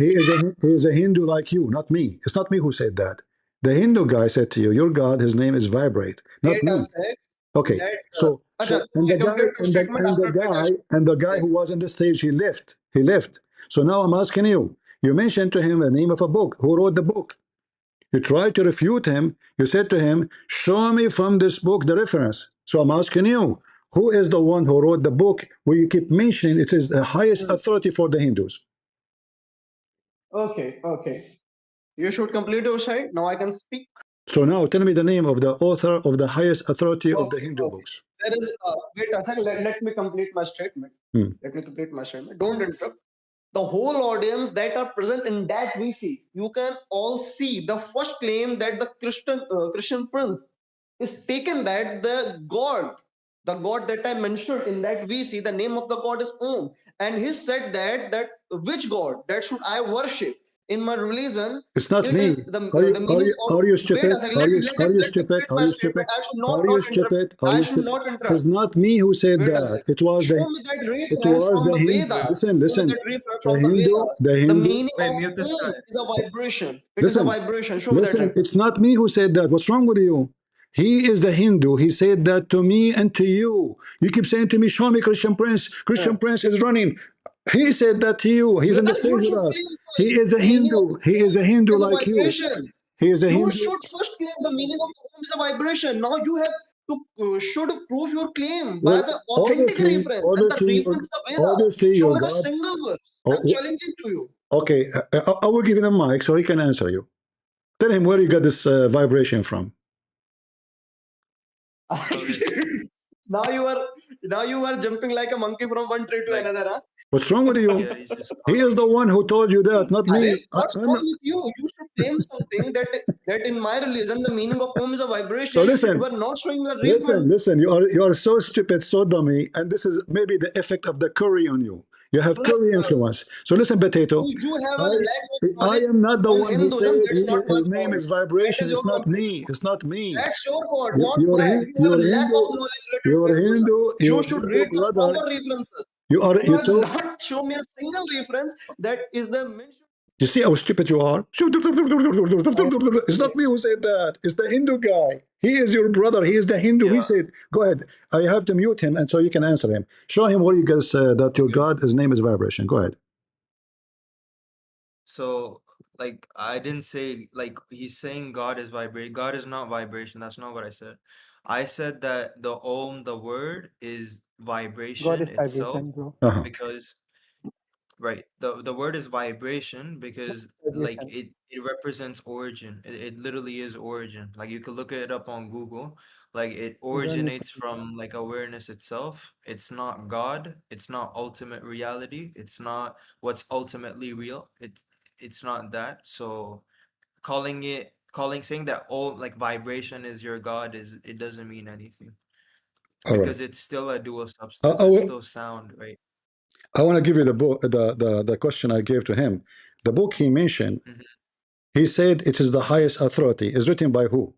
A: He is a Hindu like you, not me. It's not me who said that. The Hindu guy said to you, your God, his name is vibrate, not
D: Wait a
A: me.
D: sec.
A: Okay,
D: That
A: so and
D: okay,
A: the guy
D: complete your statement. After that, I should
A: and the guy
D: say.
A: who was on the stage, he left. He left. So now I'm asking you. You mentioned to him the name of a book. Who wrote the book? You tried to refute him. You said to him, "Show me from this book the reference." So I'm asking you, who is the one who wrote the book where you keep mentioning it is the highest authority for the Hindus?
D: Okay. You should complete your side. Now I can speak.
A: So now tell me the name of the author of the highest authority of the Hindu
D: Okay.
A: books.
D: There is wait a second. Let me complete my statement.
A: Hmm.
D: Let me complete my statement. Don't interrupt. The whole audience that are present in that VC, you can all see the first claim that the Christian prince is taken that the God that I mentioned in that VC, the name of the God is Om, and he said that which God that should I worship in my religion.
A: It's not
D: It
A: me.
D: is the meaning of.
A: Are you
D: Wait
A: stupid?
D: a second. Let me
A: Stupid?
D: complete my statement. I should
A: Are you
D: not interrupt.
A: stupid?
D: I should
A: Stupid?
D: not
A: It
D: interrupt.
A: is not me who said
D: Wait a
A: that.
D: second. Show me that reference from the
A: Hindu.
D: Vedas. Show me
A: Listen.
D: that reference
A: The
D: from the
A: Hindu,
D: Vedas.
A: the
D: The
A: Hindu.
D: meaning
I: Wait,
D: of
I: mute this
D: Om
I: guy.
D: is a vibration. It is a
A: Listen,
D: vibration. Show me that reference.
A: It's not me who said that. What's wrong with you? He is the Hindu. He said that to me and to you. You keep saying to me, show me Christian Prince. Christian Prince is running. He said that to you. He's on the
D: Brother,
A: stage
D: you
A: with
D: should
A: us.
D: claim
A: He is a
D: the meaning of
A: Hindu. He is a Hindu
D: is a
A: like you.
D: vibration.
A: He is a
D: You
A: Hindu.
D: should first claim the meaning of home is a vibration. Now you have to should prove your claim by
A: Well,
D: the authentic reference, and the reference is the Veda.
A: obviously,
D: Show
A: your
D: me the
A: God.
D: single verse. I'm
A: Oh,
D: challenging to you.
A: okay, I will give him the mic so he can answer you. Tell him where you got this vibration from.
D: Now you are jumping like a monkey from one tree to
I: Like,
D: another. Huh?
A: What's wrong with you?
I: yeah, he's just
A: He is the one who told you that, not
D: Arey,
A: me.
D: what's
A: I'm
D: wrong
A: not.
D: with you? You should claim something that in my religion the meaning of home is a
A: So
D: vibration. You
A: listen,
D: are not showing the
A: listen,
D: reference.
A: listen. You are so stupid, so dummy, and this is maybe the effect of the curry on you. You have curry influence. So listen, potato.
D: You have a
A: I
D: lack of
A: I
D: knowledge
A: am not the
D: on
A: one who
D: Hinduism.
A: said
D: That's not my
A: his name
D: fault.
A: is
D: That
A: vibration.
D: is your
A: It's not
D: problem.
A: me. It's not me.
D: That's your fault, not mine. You have
A: You're
D: a lack
A: Hindu.
D: of knowledge related to Hinduism. You
A: You're
D: should
A: Hindu
D: read the
A: brother.
D: proper references. You
A: You
D: have
A: told.
D: not shown me a single reference that is the mention.
A: You see how stupid you are? It's not me who said that. It's the Hindu guy. He is your brother. He is the Hindu. He
I: yeah.
A: said, go ahead. I have to mute him and so you can answer him. Show him where you guys that your
I: Okay.
A: God, his name is vibration. Go ahead.
I: So, like, I didn't say, like, he's saying God is vibration. God is not vibration. That's not what I said. I said that the Om, the word, is
J: God
I: vibration
J: is
I: itself
J: vibration, bro.
A: Uh-huh.
I: because, right, the word is vibration because, like,
J: Vibration.
I: it represents origin. It literally is origin. Like, you could look it up on Google. Like, it
J: You don't need
I: originates from, like, awareness itself. It's not God. It's not ultimate reality. It's not what's ultimately real. It's not that. So saying that all like vibration is your God is it doesn't mean anything
A: All right.
I: because it's still a dual
A: I,
I: substance.
A: I,
I: It's
A: will-
I: still sound, right?
A: I want to give you the book, the question I gave to him. The book he mentioned,
I: Mhm.
A: he said it is the highest authority. Is written by who?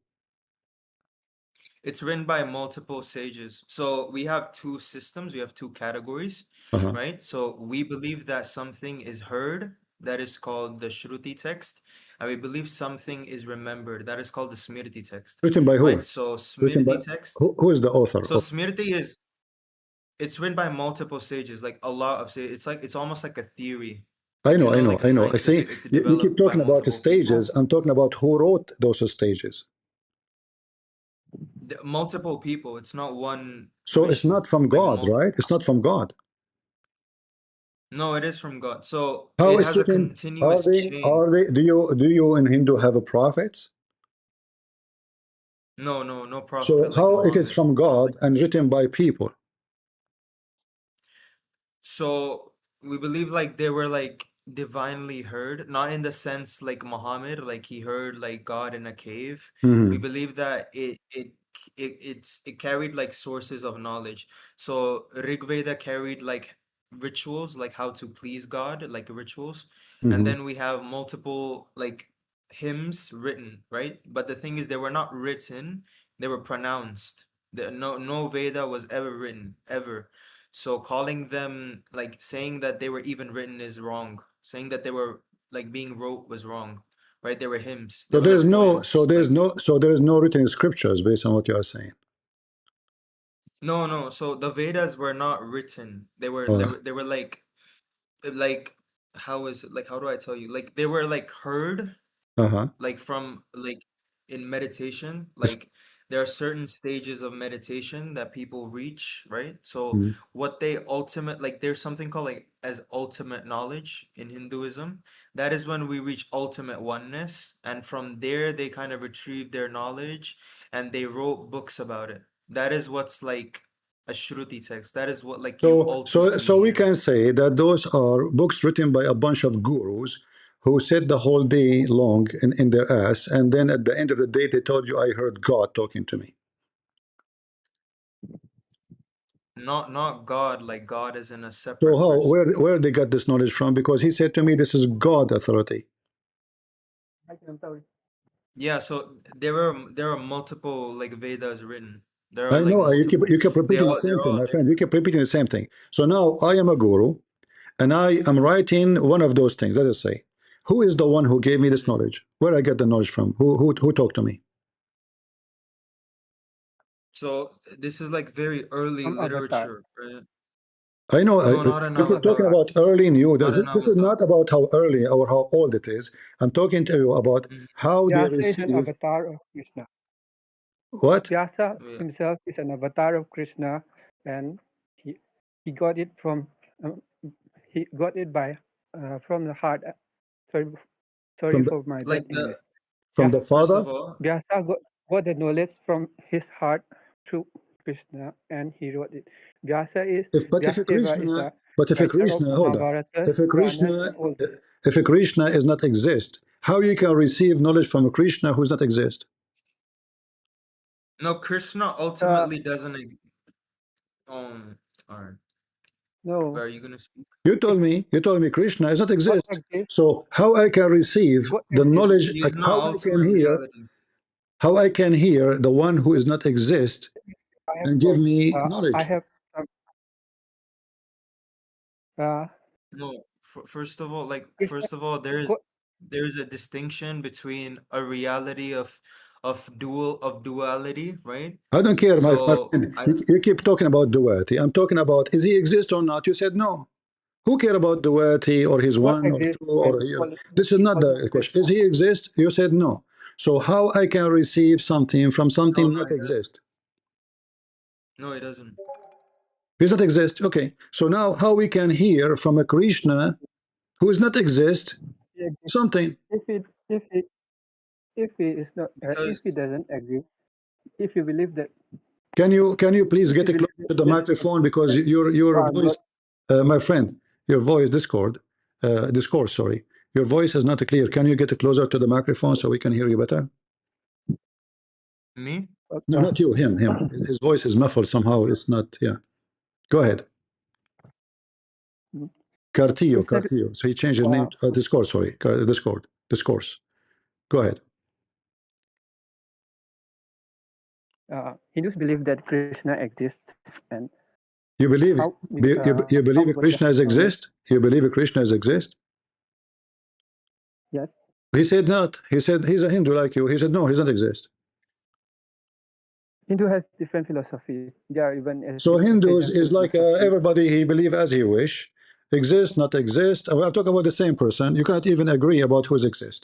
I: It's written by multiple sages. So we have two systems, we have two categories,
A: Uh-huh.
I: right? So we believe that something is heard, that is called the Shruti text, and we believe something is remembered, that is called the Smriti text,
A: Written by who?
I: right? So
A: Written by
I: Smriti text,
A: who is the author
I: so
A: of?
I: Smriti is it's written by multiple sages, like a lot of sages. It's like it's almost like a theory,
A: I know, I know,
I: like a
A: I know. I see.
I: scientific. It's
A: You keep
I: developed by
A: talking about the
I: multiple people.
A: stages. I'm talking about who wrote those stages.
I: Multiple people. It's not one
A: So it's
I: Rishi,
A: not from
I: like
A: God, right? It's not from God.
I: no, it is from God. So
A: How
I: it
A: it's
I: has a
A: written? Are
I: continuous
A: they?
I: chain.
A: Are they? Do you in Hindu have a prophets?
I: No, no, no
A: So
I: prophet like
A: how it is
I: Muhammad.
A: from
I: No.
A: God and written by people?
I: So we believe like they were like divinely heard, not in the sense like Muhammad, like he heard like God in a cave. We
A: Mhm.
I: believe that it carried like sources of knowledge. So Rig Veda carried like rituals, like how to please God, like rituals. And
A: Mhm.
I: then we have multiple like hymns written, right? But the thing is they were not written, they were pronounced. No Veda was ever written, ever. So calling them like saying that they were even written is wrong. Saying that they were like being wrote was wrong, right? They were hymns. They
A: So
I: were
A: there's
I: like
A: no.
I: poems.
A: So there's
I: Like
A: no. So there is no written scriptures based on what you are saying.
I: no, no. So the Vedas were not written.
A: Uh
I: They were like how is it like how do I tell you? Like they were like heard
A: huh.
I: like from like in meditation,
A: It's,
I: like there are certain stages of meditation that people reach, right? So
A: mhm.
I: what they ultimate like there's something called like as ultimate knowledge in Hinduism. That is when we reach ultimate oneness, and from there they kind of retrieve their knowledge and they wrote books about it. That is what's like a Shruti text. That is what like you ultimately
A: So we
I: hear.
A: can say that those are books written by a bunch of gurus who sit the whole day long in their ass, and then at the end of the day they told you, I heard God talking to me.
I: Not God, like God is in a
A: So
I: separate
A: how
I: person.
A: where they got this knowledge from? Because he said to me, this is God authority.
J: I'm sorry.
I: Yeah, so there are multiple like Vedas written. There are
A: I
I: like
A: know
I: multiple.
A: you keep repeating the same
I: They're
A: thing,
I: all
A: my friend. You
I: different.
A: keep repeating the same thing. So now I am a guru, and I am writing one of those things. Let us say, who is the one who gave me this
I: Mhm.
A: knowledge? Where I get the knowledge from? Who talked to me?
I: So this is like very early
J: From Avatar.
I: literature, right?
A: I know.
I: No, not an
A: You keep talking
I: avatar.
A: about early new.
I: Not an
A: This is
I: avatar.
A: not about how early or how old it is. I'm talking to you about
I: Mhm.
A: how they
J: Vyasa is an
A: receive
J: avatar of Krishna.
A: what
J: Vyasa
I: Yeah.
J: himself is an avatar of Krishna, and he got it from he got it by from the heart. Sorry, sorry
A: from the
J: for my
I: Like
J: bad English.
A: from the
I: first
A: father.
I: of all,
J: Vyasa got the knowledge from his heart through Krishna, and he wrote it. Vyasa is
A: If a
J: Vyasdeva is
A: Krishna,
J: a
A: but if a
J: writer of
A: Krishna, hold on.
J: Mahabharata,
A: If a
J: Puranas,
A: Krishna,
J: and all this.
A: if a Krishna is not exist, how you can receive knowledge from a Krishna who's not exist?
I: no, Krishna ultimately doesn't. Um. All right.
J: No,
I: Are you gonna speak?
A: You told me Krishna does not
J: God
A: exist.
J: exists.
A: So how I can receive
J: God
A: the
J: exists.
A: knowledge,
I: He
A: like
I: is not
A: how I can
I: ultimate
A: hear,
I: reality.
A: how I can hear the one who is not exist
J: I have
A: and give
J: thought.
A: me
J: I
A: knowledge?
J: have some.
I: No. First of all,
J: Krishna,
I: first of all,
J: God,
I: there's a distinction between a reality of duality, right?
A: I don't care, my
I: So
A: friend. You keep talking about duality. I'm talking about is he exist or not? You said no. Who care about duality or he's
J: God
A: one or
J: exists,
A: two
J: and
A: or here? This is not
J: all
A: the question. Is
J: Krishna.
A: he exist? You said no. So how I can receive something from
I: no,
A: something
I: no,
A: not
I: it doesn't.
A: exist?
I: No, it doesn't.
A: Does not exist? Okay. So now how we can hear from a Krishna who is not exist
J: He exists.
A: something?
J: If he is not, if
I: Because
J: he doesn't exist, if you believe that,
A: Can you please
J: if
A: get
J: you believe
A: closer to the
J: that
A: microphone because
J: that
A: your
J: you are
A: voice,
J: God,
A: my friend, your voice discourse. Sorry, your voice is not clear. Can you get closer to the microphone so we can hear you better?
I: me,
A: No, not you. Him. His voice is muffled somehow. It's not. Yeah. Go ahead.
J: Krishna,
A: Cartillo. So he changed his name. Discord. Sorry. Discord. Discourse. Go ahead.
J: Hindus believe that Krishna exists, and
A: You believe
J: how
A: you
J: how
A: believe
J: God can
A: Krishna is
J: know it.
A: exist? You believe Krishna is exist?
J: Yes,
A: He said not. He said he's a Hindu like you. He said no, he doesn't exist.
J: Hindu has different philosophies. They are even as
A: So
J: different
A: Hindus
J: religions
A: is
J: in
A: like
J: philosophy.
A: everybody he believe as he wish, exist, not exist. I'm talking about the same person. You cannot even agree about who's exist.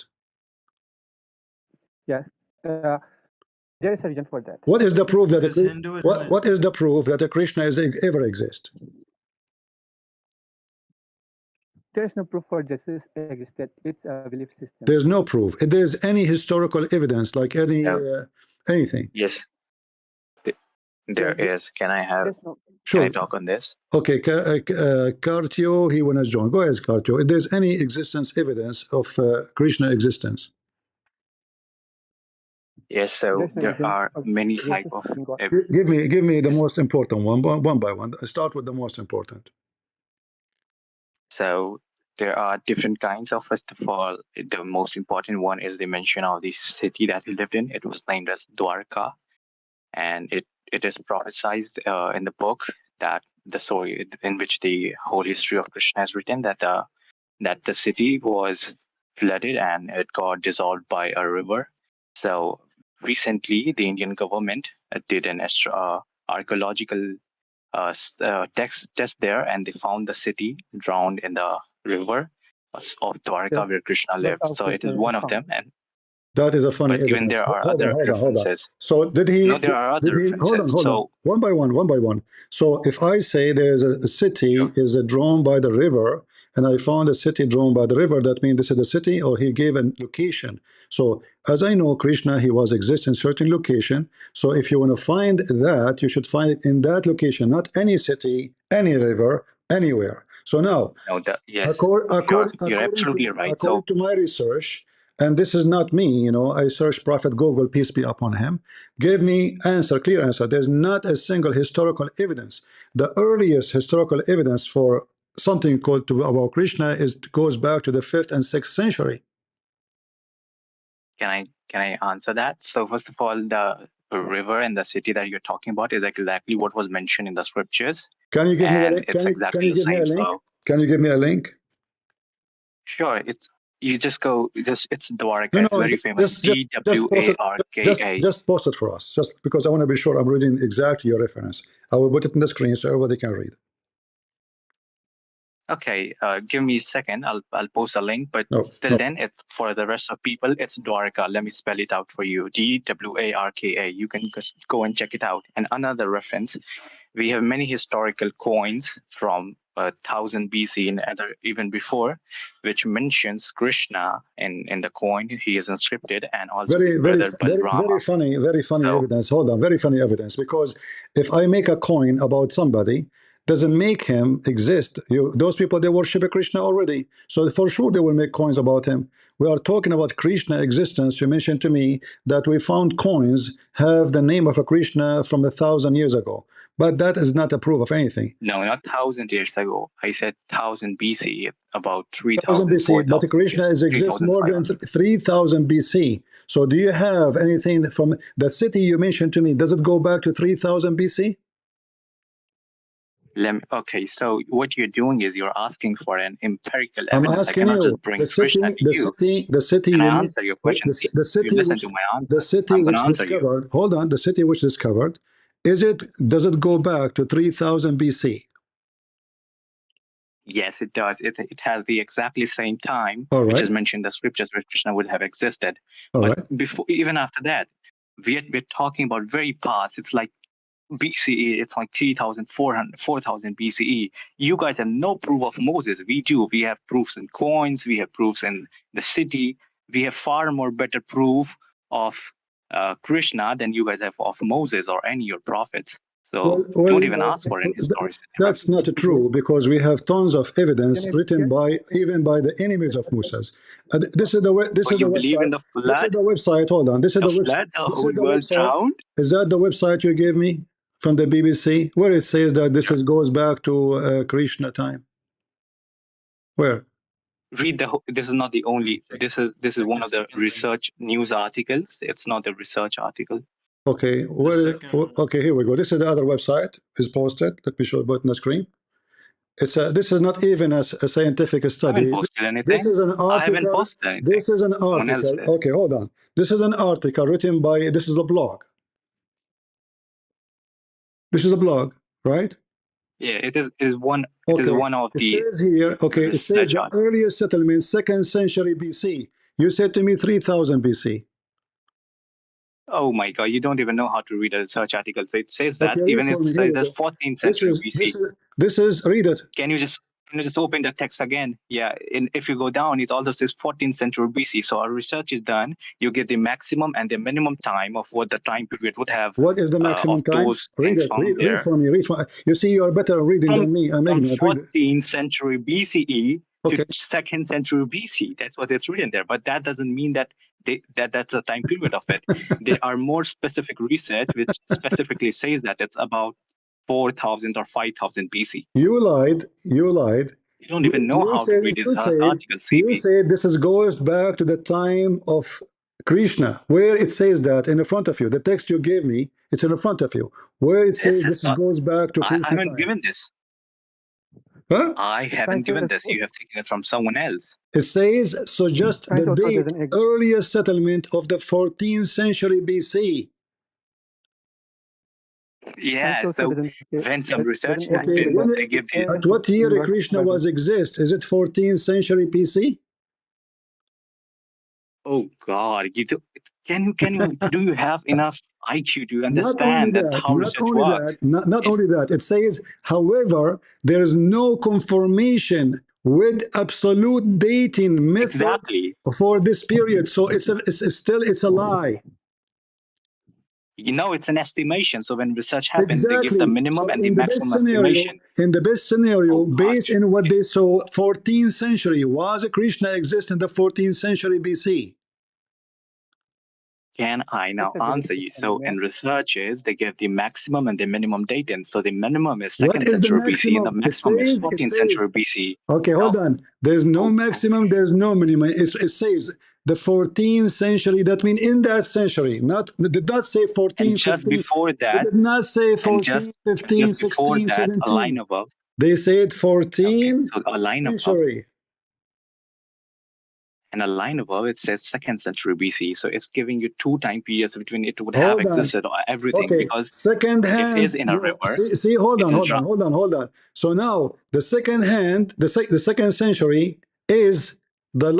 J: Yes, there is a reason for that.
A: What is the proof that
I: because Hinduism.
A: what is the proof that a Krishna is ever exist?
J: There is no proof for justice existed. It's a belief system.
A: There's no proof. If there's any historical evidence, like any
K: No.
A: anything.
K: Yes, there is. Can I
J: There's no.
A: Sure.
K: talk on this?
A: Okay, Cartio, he wanna join. Go ahead, Cartio. If there's any existence evidence of Krishna existence.
K: Yes, so
J: There's no
K: there
J: evidence
K: are
J: of
K: many type
J: existence
K: of
J: in God.
A: Give me the
K: yes.
A: most important one by one. Start with the most important.
K: So there are different kinds of. First of all, the most important one is the mention of the city that he lived in. It was named as Dwarka, and it is prophesied in the book that the story in which the whole history of Krishna is written that the city was flooded and it got dissolved by a river. So recently, the Indian government did an archaeological test there, and they found the city drowned in the river of Dwarka
J: Yes,
K: where Krishna
J: that's
K: lived.
J: how
K: So it is
J: Krishna is
K: one of
J: found.
K: them, and
A: That is a funny
K: but even
A: evidence.
K: there are
A: Hold on,
K: other
A: hold on.
K: references.
A: So
K: No, there are other
A: did he,
K: references.
A: hold on.
K: So
A: One by one. So if I say there's a city
K: sure.
A: is drawn by the river, and I found a city drawn by the river, that means this is the city, or he gave a location. So as I know, Krishna, he was exist in certain location. So if you want to find that, you should find it in that location, not any city, any river, anywhere. So now,
K: No, yes, you're absolutely right.
A: according
K: So
A: to my research, and this is not me, I searched Prophet Google, peace be upon him, gave me clear answer. There's not a single historical evidence. The earliest historical evidence for something called about Krishna goes back to the 5th and 6th century.
K: can I answer that? So first of all, the river and the city that you're talking about is exactly what was mentioned in the scriptures,
A: Can you give me a
K: and
A: link?
K: it's
A: Can
K: exactly
A: you
K: the
A: give me
K: same.
A: a link?
K: So
A: Can you give me a link?
K: sure, You just go, it's Dwarka.
A: No,
K: It's
A: no,
K: very famous.
A: just post it for us, just because I want to be sure I'm reading exactly your reference. I will put it in the screen so everybody can read.
K: Okay, give me a second. I'll post a link, but
A: No,
K: till then, it's for the rest of people. It's Dwarka. Let me spell it out for you. Dwarka. You can just go and check it out. And another reference, we have many historical coins from 1000 BC and even before, which mentions Krishna in the coin. He is inscripted, and also his brother Balrama.
A: Very funny evidence. Hold on, very funny evidence. Because if I make a coin about somebody, doesn't make him exist. Those people, they worship Krishna already, so for sure they will make coins about him. We are talking about Krishna existence. You mentioned to me that we found coins have the name of a Krishna from 1,000 years ago, but that is not a proof of anything.
K: No, not 1,000 years ago. I said 1000 BC, about
A: 3000 BC, but Krishna exists more than 3000 BC. So do you have anything from that city you mentioned to me? Does it go back to 3000 BC?
K: Okay, so what you're doing is you're asking for an empirical
A: I'm
K: evidence.
A: asking you, the city
K: Can I
A: you
K: answer your question?
A: the city
K: listen
A: which,
K: to my answer.
A: the city
K: I'm
A: which
K: gonna answer you.
A: discovered, hold on, the city which discovered, does it go back to 3000 BC?
K: Yes, it does. It has the exactly same time,
A: All
K: which
A: right.
K: is mentioned in the scriptures where Krishna would have existed.
A: All
K: but
A: right.
K: before, even after that, we're talking about very past. It's like BCE, it's like 3,400, 4,000 BCE. You guys have no proof of Moses. We do. We have proofs in coins. We have proofs in the city. We have far more better proof of Krishna than you guys have of Moses or any of your prophets. So don't even ask for any stories.
A: That's not true, because we have tons of evidence written by even by the enemies of Moses. This is the website. This is the website. Hold on. This is the website. This is the website. Is that the website you gave me from the BBC, where it says that this goes back to Krishna time? Where?
K: Read the. This is not the only. This is one of the research news articles. It's not a research article.
A: Okay, okay, here we go. This is the other website is posted. Let me show it on the screen. It's this is not even a scientific study.
K: I haven't posted anything.
A: This is an article.
K: I haven't posted anything.
A: This is an article. Okay, hold on. This is an article written by. This is a blog. This is a blog, right?
K: Yeah, it is one. It is one of the.
A: It says here. Okay, it says the earliest settlement, 2nd century BC. You said to me 3000 BC.
K: Oh my God! You don't even know how to read a research article. So it says that even it says that 14th century BC.
A: This is read it.
K: Can you just open the text again? Yeah, if you go down, it also says 14th century BC. So our research is done. You get the maximum and the minimum time of what the time period would have.
A: What is the maximum time? Read it. Read for me. Read for. You see, you are better at reading than me. I'm ignorant.
K: 14th century BCE to 2nd century BC. That's what it's written there. But that doesn't mean that that's the time period of it. There are more specific research which specifically says that it's about 4,000 or 5,000 BC.
A: You lied. You lied.
K: You don't even know how to read this article.
A: You said this goes back to the time of Krishna, where it says that in front of you. The text you gave me, it's in front of you. Where it says this goes back to Krishna
K: I haven't given this.
A: Huh?
K: I haven't given this. You have taken it from someone else.
A: It says, so just the date, earliest settlement of the 14th century BC.
K: Yeah, so when some research they give the...
A: At what year Krishna was exist? Is it 14th century BC?
K: Oh God, do you have enough IQ to understand how research works?
A: Not only that, it says, however, there is no confirmation with absolute dating method for this period. So it's a lie.
K: You know, it's an estimation. So when research happens, they give the minimum and the maximum estimation.
A: In the best scenario, based on what they saw, 14th century, was Krishna exist in the 14th century BC?
K: Can I now answer you? So in researches, they give the maximum and the minimum dating. So the minimum is 2nd century BC and the maximum is 14th century BC.
A: Okay, hold on. There's no maximum, there's no minimum. It says the 14th century. That means in that century. Did not say 14,
K: and just 15. Before that,
A: it did not say 14, 15, 16, 17.
K: A line above.
A: They said 14th century.
K: and a line above it says 2nd century BC. So it's giving you 2 time periods between it would have
A: Hold on.
K: existed or everything,
A: Okay,
K: because
A: second
K: it
A: hand.
K: is in a river.
A: See, hold
K: It
A: on,
K: is
A: hold on, hold on, hold on. So now the second hand, the 2nd century is the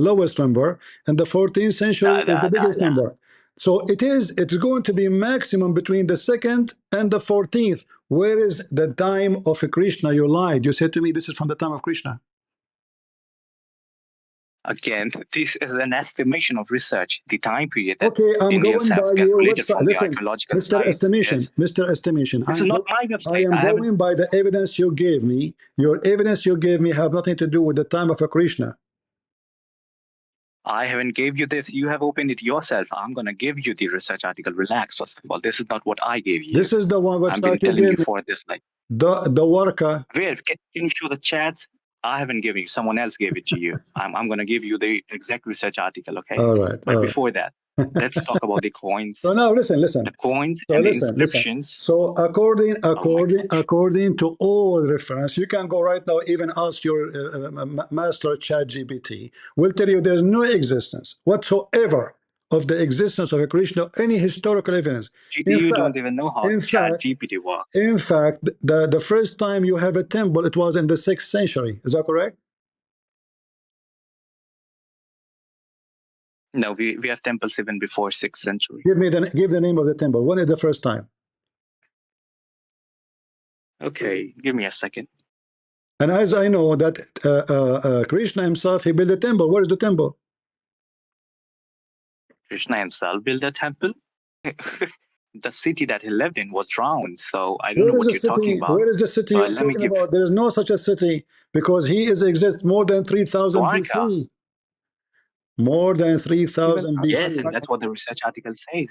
A: lowest number, and the 14th century is the biggest number. So it's going to be maximum between the 2nd and the 14th. Where is the time of Krishna? You lied. You said to me this is from the time of Krishna.
K: Again, this is an estimation of research. The time period that
A: okay, I'm
K: Indians
A: going
K: have
A: by your
K: calculated
A: website.
K: from the
A: Listen,
K: archaeological
A: Mr.
K: sites
A: Estimation,
K: is,
A: Mr. Estimation.
K: this is not my website.
A: I am going by the evidence you gave me. Your evidence you gave me have nothing to do with the time of a Krishna.
K: I haven't gave you this. You have opened it yourself. I'm going to give you the research article. Relax, first of all. This is not what I gave you.
A: This is the one
K: I've been
A: website you
K: telling you
A: gave me.
K: for this, like,
A: The worker.
K: where? Can you show the chats? I haven't given you. Someone else gave it to you. I'm going to give you the exact research article, okay?
A: All right.
K: But
A: all
K: before that, let's talk about the coins.
A: So now listen.
K: The coins
A: So
K: and the
A: listen.
K: inscriptions.
A: So according to all reference, you can go right now, even ask your master ChatGPT. Will tell you there's no existence whatsoever of the existence of a Krishna, any historical evidence.
K: You don't even know how ChatGPT works.
A: In fact, the first time you have a temple, it was in the 6th century. Is that correct?
K: No, we have temples even before 6th century.
A: Give the name of the temple. When is the first time?
K: Okay, give me a second.
A: And as I know that Krishna himself, he built a temple. Where is the temple?
K: Krishna himself built a temple. The city that he lived in was drowned, so I don't know what you're talking about.
A: Where is the city you're talking about? There is no such a city, because he exists more than 3000 BC. More than 3000 BC.
K: Yes, and that's what the research article says.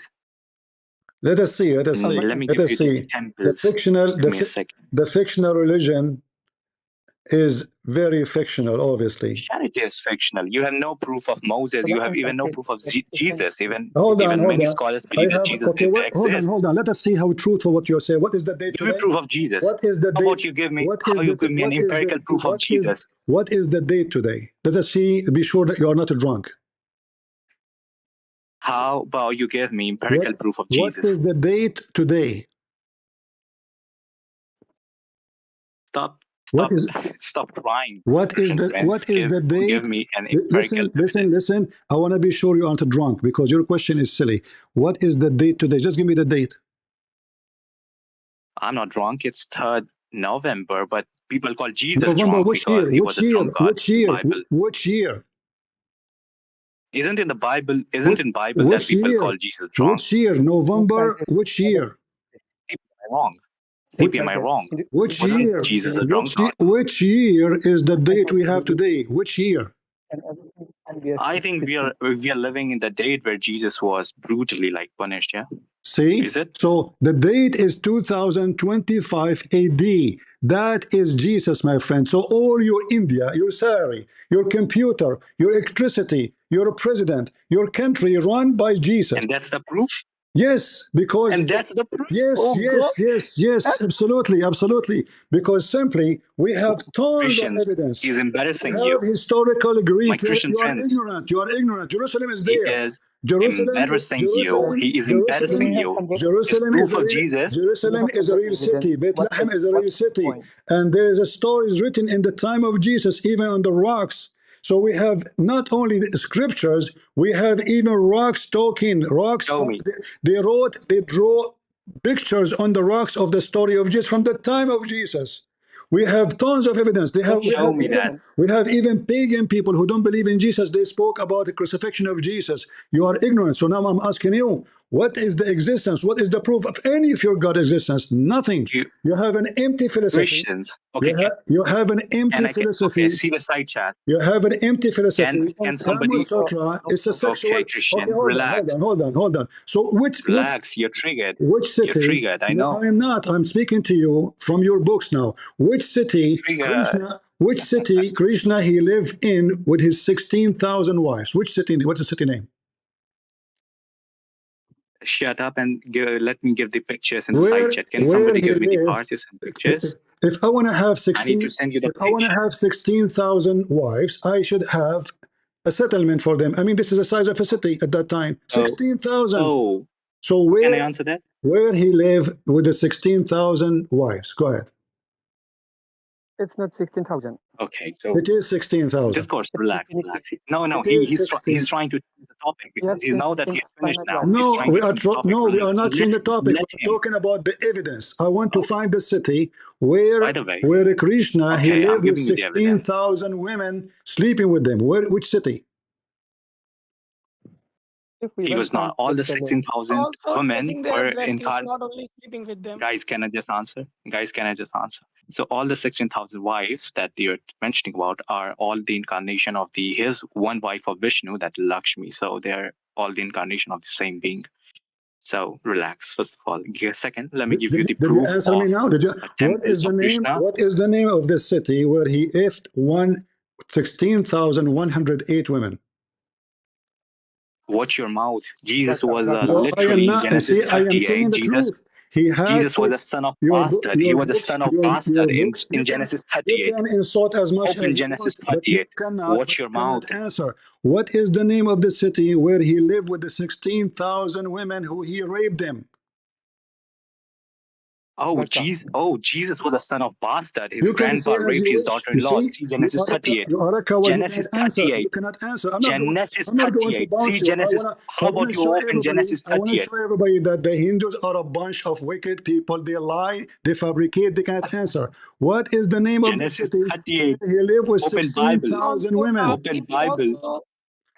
A: Let us see. Let us see.
K: Let me
A: Let
K: give
A: us
K: you
A: see.
K: temples.
A: The fictional religion is very fictional, obviously.
K: Christianity is fictional. You have no proof of Moses. You have even no proof of Jesus.
A: Hold on.
K: Many scholars believe that Jesus didn't exist.
A: Hold on. Let us see how truthful what you're saying. What is the date today?
K: Give me proof of Jesus.
A: What is the date?
K: How about you give me? How you give me an empirical proof of Jesus?
A: What is the date today? Let us see. Be sure that you are not drunk.
K: How about you give me empirical proof of Jesus?
A: What is the date today?
K: Stop crying.
A: What is the date?
K: Give me an empirical
A: listen. I want to be sure you aren't drunk, because your question is silly. What is the date today? Just give me the date.
K: I'm not drunk. It's 3rd November, but people call Jesus
A: November,
K: drunk
A: which
K: because
A: year?
K: he was a drunk god.
A: Which year?
K: Isn't in the Bible? Isn't in Bible that people call Jesus drunk?
A: Which year? November. Which year?
K: Maybe am I wrong?
A: Which year?
K: Jesus a drunk god?
A: Which year is the date we have today? Which year?
K: I think we are living in the date where Jesus was brutally punished. Yeah.
A: See?
K: Is it?
A: So the date is 2025 AD. That is Jesus, my friend. So all your India, your salary, your computer, your electricity, your president, your country run by Jesus.
K: And that's the proof?
A: Yes, because...
K: And that's the proof?
A: Yes, absolutely. Because simply, we have tons of evidence.
K: He's embarrassing
A: you. Have historical Greek.
K: You
A: are ignorant. You are ignorant. Jerusalem is there.
K: He is embarrassing you. He is embarrassing you.
A: Jerusalem is a real city. Bethlehem is a real city. And there is a stories written in the time of Jesus, even on the rocks. So we have not only the scriptures, we have even rocks talking. Rocks, they draw pictures on the rocks of the story of Jesus from the time of Jesus. We have tons of evidence. We have even pagan people who don't believe in Jesus. They spoke about the crucifixion of Jesus. You are ignorant. So now I'm asking you, what is the existence? What is the proof of any of your God existence? Nothing. You have an empty philosophy.
K: Christians.
A: You have an empty philosophy.
K: See the side chat.
A: You have an empty philosophy.
K: Can somebody...
A: Sutra, it's a sexual...
K: Okay, Christian,
A: relax. Hold on. So
K: relax, you're triggered.
A: Which city?
K: You're triggered, I know.
A: No, I am not. I'm speaking to you from your books now. Which city Krishna he lived in with his 16,000 wives? Which city? What's the city name?
K: Shut up and let me give the pictures in the side chat. Can somebody give me the partisan pictures?
A: If I want to have
K: I need to
A: 16,
K: send you the
A: if I want to
K: picture.
A: have 16,000 wives, I should have a settlement for them. I mean, this is the size of a city at that time. 16,000.
K: Oh,
A: So
K: can I answer that?
A: where he live with the 16,000 wives? Go ahead.
J: It's not 16,000.
K: Okay, so
A: It is 16,000.
K: discourse, relax. No,
A: It is
K: he's trying to change the topic because
J: Yes,
K: now that he's finished now,
A: No,
K: he's trying to change the topic.
A: we are not changing the topic.
K: Let
A: We're talking about the evidence. I want to find the city where
K: By the way,
A: Krishna he
K: okay, I'm
A: lived with
K: giving you the evidence.
A: 16,000 women sleeping with them. Which city?
K: He was not. All the 16,000
L: Also
K: women
L: taking their
K: were
L: blood,
K: in
L: he was not only sleeping with them.
K: Guys, can I just answer? So all the 16,000 wives that you're mentioning about are all the incarnation of his one wife of Vishnu, that Lakshmi. So they're all the incarnation of the same being. So relax. First of all, give a second. Let me give you the
A: Did you
K: proof
A: answer me
K: of
A: now? Did you?
K: a temple of Krishna.
A: What is the name of the city where he effed 16,108 women?
K: Watch your mouth. Jesus was
A: No, I am
K: literally in
A: not.
K: Genesis
A: See, I am
K: 38.
A: saying the truth. He had
K: Jesus was a son of bastard. He was a son of bastard in Genesis
A: You
K: 38.
A: can insult as much
K: Open
A: as you
K: Genesis
A: want, but you
K: 38.
A: cannot.
K: Watch your
A: Cannot
K: mouth.
A: answer. What is the name of the city where he lived with the 16,000 women who he raped them?
K: Oh, Jesus was the son of bastard. His
A: You can say
K: grandpa
A: as
K: raped
A: you
K: his
A: wish. You
K: daughter-in-law.
A: see,
K: See Genesis 38.
A: you are a coward. You
K: Genesis
A: cannot answer.
K: 38.
A: You cannot answer.
K: Genesis
A: I'm not going to
K: 38.
A: bounce
K: See
A: you.
K: Genesis.
A: I
K: How
A: want
K: about
A: to
K: you
A: show
K: open
A: everybody.
K: Genesis
A: I want to
K: 38?
A: show everybody that the Hindus are a bunch of wicked people. They lie. They fabricate. They cannot answer. What is the name of the
K: Genesis
A: city
K: 38.
A: where he lived with
K: Open Bible.
A: 16,000
L: Also,
A: women?
K: Open
L: he
K: Bible.
L: also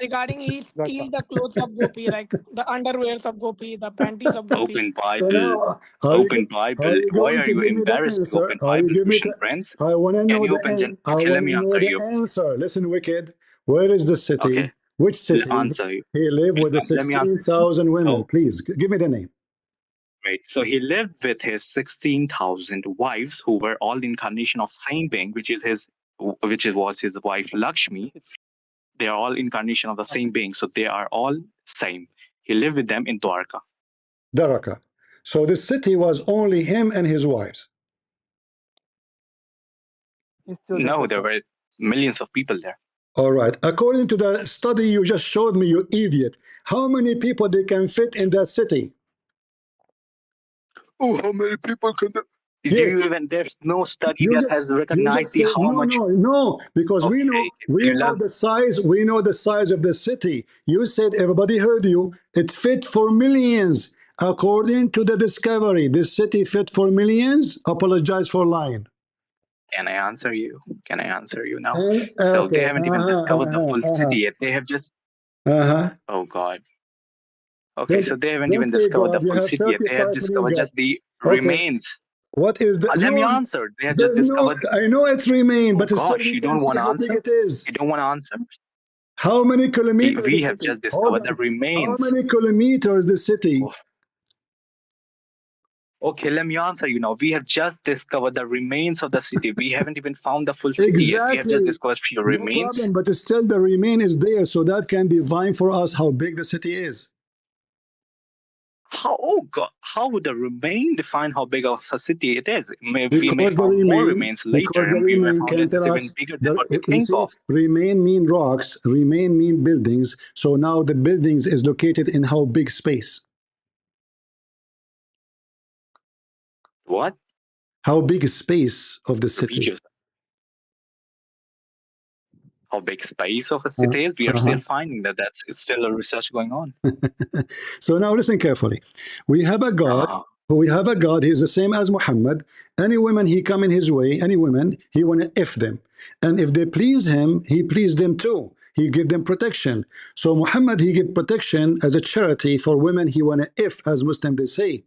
L: regarding he steals the clothes of Gopi, like the underwears of Gopi, the panties of Gopi.
K: Open
A: So
K: Bible.
A: now,
K: Open Bible.
A: are you
K: Why
A: going
K: are
A: to
K: you
A: give me the
K: embarrassed to
A: answer?
K: open
A: Are you
K: Bible,
A: give me
K: Christian friends?
A: I want to
K: Can
A: know
K: you
A: the
K: open
A: I
K: Okay, let
A: want
K: me
A: to know
K: answer
A: the
K: you.
A: answer. Listen, wicked. Where is the city?
K: Okay,
A: Which city
K: answer you.
A: he lived with the
K: Let me answer you.
A: 16,000 women?
K: So,
A: Please give me the name.
K: right. So he lived with his 16,000 wives, who were all the incarnation of same being, was his wife Lakshmi. They are all incarnation of the same being, so they are all same. He lived with them in Dwarka.
A: Dwarka. So the city was only him and his wives.
K: No, there were millions of people there.
A: All right. According to the study you just showed me, you idiot, how many people they can fit in that city?
K: Oh, how many people could there?
A: Yes.
K: There's no study
A: You
K: that has
A: just
K: recognized
A: say
K: how much.
A: no, because we know
K: love
A: the size. We know the size of the city. You said everybody heard you. It fit for millions. According to the discovery, this city fit for millions. Apologize for lying.
K: Can I answer you? Can I answer you now?
A: And,
K: So they
A: okay.
K: haven't even discovered the full city yet. They have just. Oh God. Okay, so they haven't even
A: Don't
K: discovered the
A: God. You
K: full
A: have
K: city yet. They have
A: 35 million
K: discovered
A: God.
K: just the
A: Okay.
K: remains.
A: What is the
K: Let me
A: no?
K: answer. They have just
A: There's no.
K: discovered.
A: I know it's remain,
K: Oh
A: but still
K: gosh,
A: we
K: you
A: can
K: don't want
A: see
K: to
A: how big
K: answer?
A: it is.
K: You don't want to answer?
A: How many kilometers
K: We
A: the
K: have
A: city?
K: just
A: Hold
K: discovered the
A: on. How
K: remains.
A: many kilometers the city?
K: Okay, let me answer you now. We have just discovered the remains of the city. We haven't even found the full city yet. We have just
A: Exactly.
K: discovered few
A: No
K: remains.
A: problem, but still the remain is there, so that can define for us how big the city is.
K: How? Oh God! How would the remain define how big of a city it is? We may
A: Because the
K: find more
A: remain,
K: remains later, and we may find
A: can
K: that it's
A: tell
K: even
A: us
K: bigger than
A: that
K: what we
A: you
K: think
A: see,
K: of.
A: remain mean rocks, remain mean buildings. So now the buildings is located in how big space?
K: What?
A: How big is space of the city?
K: How big space of a city is? We are still finding that. That's still a research going on.
A: So now listen carefully. We have a God. We have a God. He's the same as Muhammad. Any women he come in his way, any women, he want to F them. And if they please him, he please them too. He give them protection. So Muhammad, he give protection as a charity for women he want to F, as Muslim they say.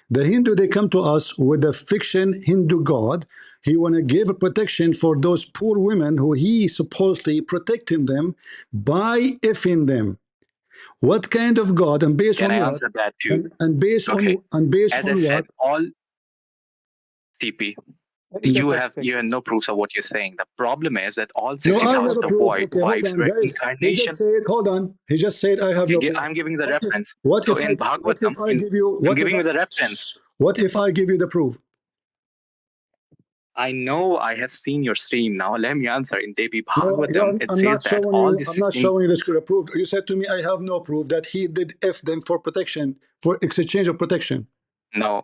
A: The Hindu, they come to us with a fiction Hindu God. He want to give a protection for those poor women who he supposedly protecting them by effing them. What kind of God, and based
K: Can
A: on
K: I
A: what?
K: answer that too?
A: And based
K: Okay.
A: on
K: As I
A: what?
K: said, all CP. You have no proofs of what you're saying. The problem is that all
A: No,
K: 16
A: I
K: houses
A: have a
K: of
A: proof. Okay, hold
K: wives
A: on,
K: were
A: guys. He just
K: incarnation.
A: said, hold on. He just said I have
K: Okay,
A: no proof.
K: I'm giving the
A: What if,
K: reference.
A: what
K: So
A: if
K: in Bhagavatam,
A: I give you
K: I'm giving you the reference.
A: what if I give you the proof?
K: I know I have seen your stream now. Let me answer. In Devi
A: No,
K: Bhagavatam, it
A: I'm
K: says
A: not
K: that
A: showing
K: all
A: you.
K: the
A: I'm not
K: 16.
A: showing you the script proof. You said to me, I have no proof that he did F them for protection, for exchange of protection.
K: No,